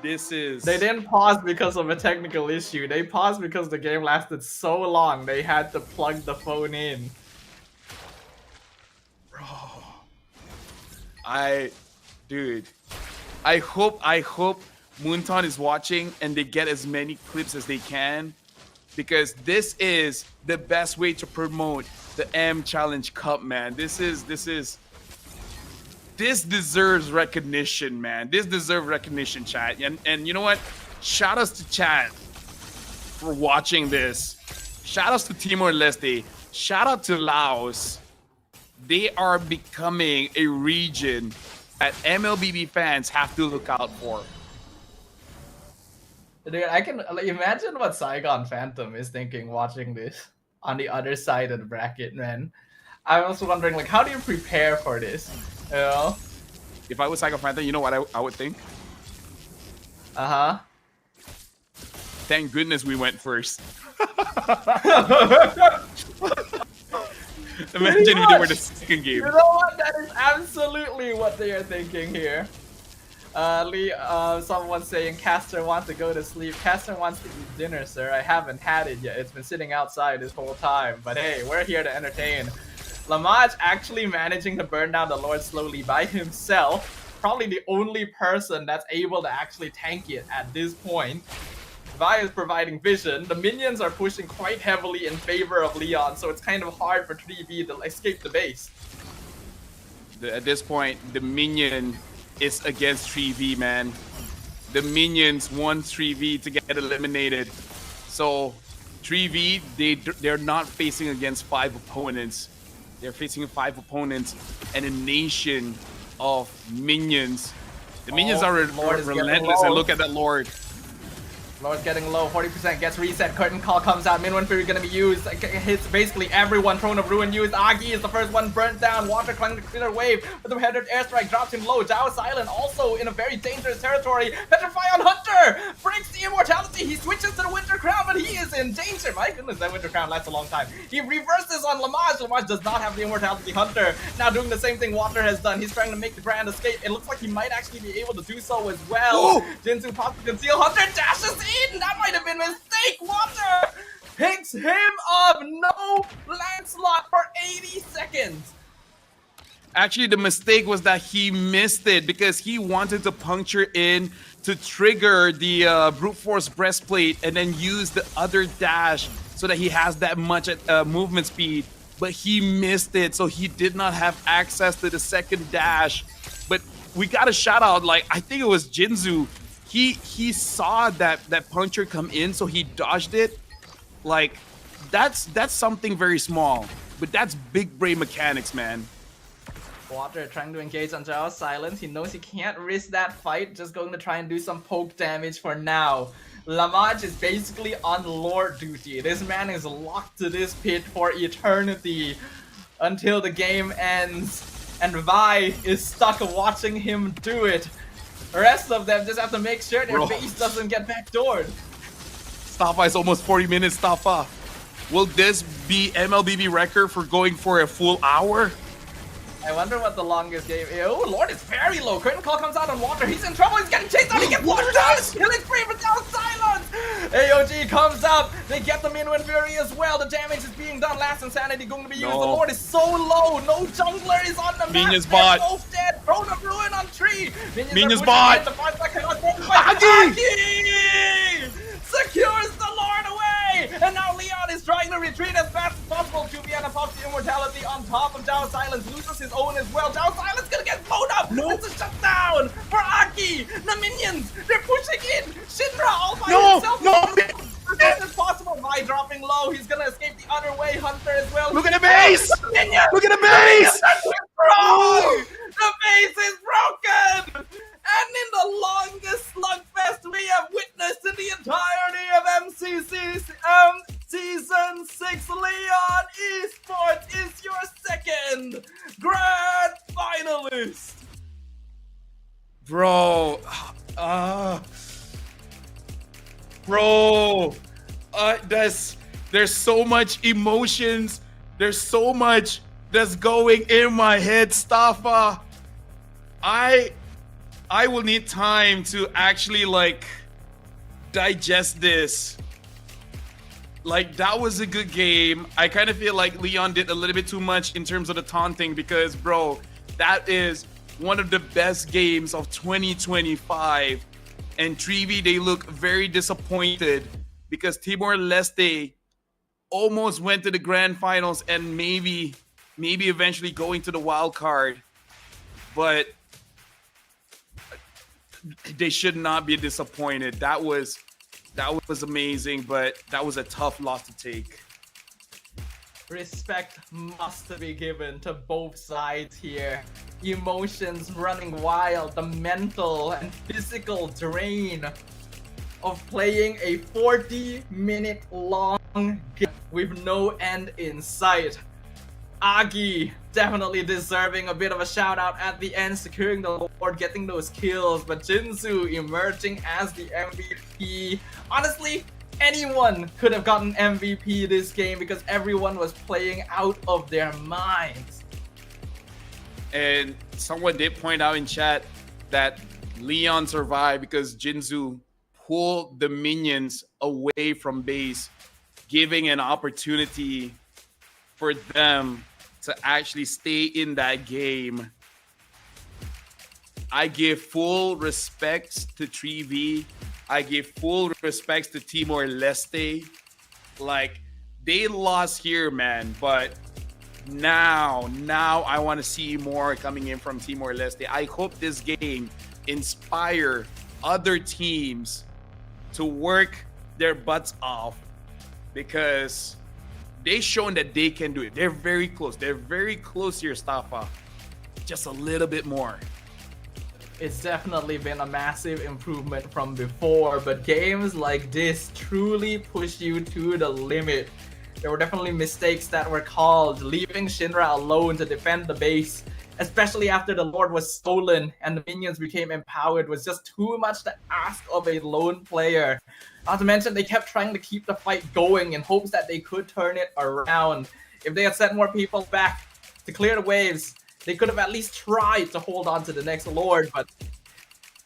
This is... They didn't pause because of a technical issue. They paused because the game lasted so long. They had to plug the phone in. Bro. Dude. I hope Moonton is watching and they get as many clips as they can, because this is the best way to promote the M Challenge Cup, man. This deserves recognition, man. This deserves recognition, chat. And you know what? Shout outs to chat for watching this. Shout outs to Timor-Leste. Shout out to Laos. They are becoming a region that MLBB fans have to look out for. Dude, I can imagine what Saigon Phantom is thinking watching this on the other side of the bracket, man. I was wondering, like, how do you prepare for this? You know? If I was Saigon Phantom, you know what I would think? Uh-huh. Thank goodness we went first. Imagine if they were the second game. You know what? That is absolutely what they are thinking here. Someone's saying Caster wants to go to sleep. Caster wants to eat dinner, sir. I haven't had it yet. It's been sitting outside this whole time. But hey, we're here to entertain. Lamaj actually managing to burn down the Lord slowly by himself. Probably the only person that's able to actually tank it at this point. Vi is providing vision. The minions are pushing quite heavily in favor of Leon, so it's kind of hard for 3V to escape the base. At this point, the minion is against 3V, man. The minions want 3V to get eliminated. So 3V, they're not facing against 5 opponents. They're facing 5 opponents and a nation of minions. The minions are relentless, and look at that Lord. Lord's getting low, 40% gets reset, curtain call comes out, Min 1 Fury gonna be used, hits basically everyone, Throne of Ruin used, Agi is the first one burnt down, Water climbing the clear wave, with the headed airstrike drops him low, Zhao Silent also in a very dangerous territory, Petrify on Hunter, breaks the immortality, he switches to the Winter Crown, but he is in danger, my goodness, that Winter Crown lasts a long time, he reverses on Lamaj, Lamaj does not have the immortality, Hunter, now doing the same thing Water has done, he's trying to make the grand escape, it looks like he might actually be able to do so as well, Jinzu pops to conceal, Hunter dashes in, that might have been a mistake, Water picks him up, no Lancelot for 80 seconds. Actually, the mistake was that he missed it because he wanted to puncture in to trigger the brute force breastplate and then use the other dash so that he has that much movement speed, but he missed it, so he did not have access to the second dash. But we got a shout out, like I think it was Jinzu. He saw that puncture come in, so he dodged it. Like that's something very small, but that's big brain mechanics, man. Water trying to engage on Zhao Silence. He knows he can't risk that fight. Just going to try and do some poke damage for now. Lamaj is basically on Lord duty. This man is locked to this pit for eternity until the game ends. And Vi is stuck watching him do it. The rest of them just have to make sure their base doesn't get backdoored. Staffa is almost 40 minutes, Staffa. Will this be MLBB record for going for a full hour? I wonder what the longest game is. Oh, Lord is very low. Curtain call comes out on Water. He's in trouble. He's getting chased out. He gets watered down. Killing spree for Zhao Silence. AOG comes up. They get the Min 1 Fury as well. The damage is being done. Last Insanity going to be used. The Lord is so low. No jungler is on the map. Minions bot. They're both dead. Throne of Ruin on tree. Minions bot. Agi secures the Lord away. And now Leon is trying to retreat as fast as possible. Juliana pops the immortality on top of Zhao Silence. Loses his own as well. Zhao Silence gonna get blown up. No. It's a shutdown for Aki. The minions, they're pushing in. Shinra all by himself. As is possible. Vi dropping low. He's gonna escape the other way. Hunter as well. Look at the base. Look at the base. The base is broken. And in the longest slugfest we have witnessed in the entirety of MCCM Season 6, Leon Esports is your second Grand Finalist. Bro, there's so much emotions. There's so much that's going in my head, Staffa. I will need time to actually like digest this. Like, that was a good game. I kind of feel like Leon did a little bit too much in terms of the taunting because, bro, that is one of the best games of 2025. And Trevi, they look very disappointed because Timor-Leste almost went to the Grand Finals and maybe eventually going to the wild card. But they should not be disappointed. That was amazing, but that was a tough loss to take. Respect must be given to both sides here. Emotions running wild, the mental and physical drain of playing a 40-minute long game with no end in sight. Agi definitely deserving a bit of a shout out at the end, securing the Lord, getting those kills, but Jinzu emerging as the MVP. Honestly, anyone could have gotten MVP this game because everyone was playing out of their minds. And someone did point out in chat that Leon survived because Jinzu pulled the minions away from base, giving an opportunity for them to actually stay in that game. I give full respects to Trevi. I give full respects to Timor-Leste. Like, they lost here, man, but now I want to see more coming in from Timor-Leste. I hope this game inspire other teams to work their butts off because they've shown that they can do it. They're very close. They're very close here, Stafa. Just a little bit more. It's definitely been a massive improvement from before, but games like this truly push you to the limit. There were definitely mistakes that were called, leaving Shinra alone to defend the base, especially after the Lord was stolen and the minions became empowered, was just too much to ask of a lone player. Not to mention, they kept trying to keep the fight going in hopes that they could turn it around. If they had sent more people back to clear the waves, they could have at least tried to hold on to the next Lord, but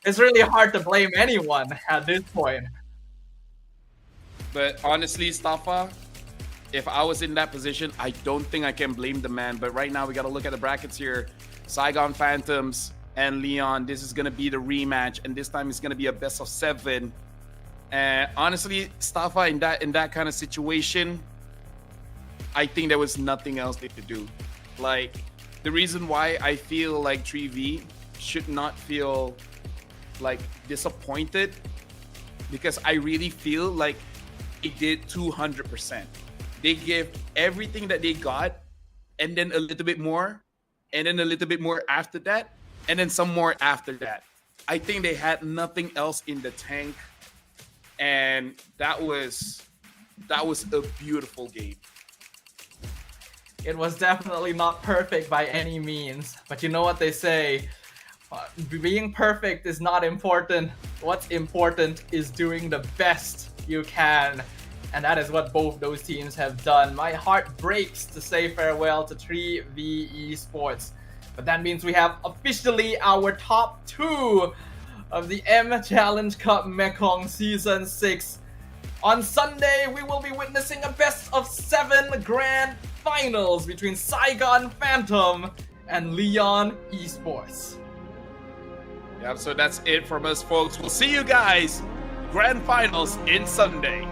it's really hard to blame anyone at this point. But honestly, Stafa, if I was in that position, I don't think I can blame the man. But right now, we got to look at the brackets here. Saigon Phantoms and Leon, this is going to be the rematch, and this time it's going to be a best of 7. And honestly, Stafa, in that kind of situation, I think there was nothing else they could do. Like, the reason why I feel like Trevi should not feel like disappointed, because I really feel like they did 200%. They gave everything that they got, and then a little bit more, and then a little bit more after that, and then some more after that. I think they had nothing else in the tank, and that was a beautiful game. It was definitely not perfect by any means, but you know what they say, being perfect is not important. What's important is doing the best you can, and that is what both those teams have done. My heart breaks to say farewell to 3v Esports, but that means we have officially our top 2 of the M Challenge Cup Mekong Season 6. On Sunday, we will be witnessing a best of 7 Grand Finals between Saigon Phantom and Leon Esports. Yep, so that's it from us, folks. We'll see you guys Grand Finals in Sunday.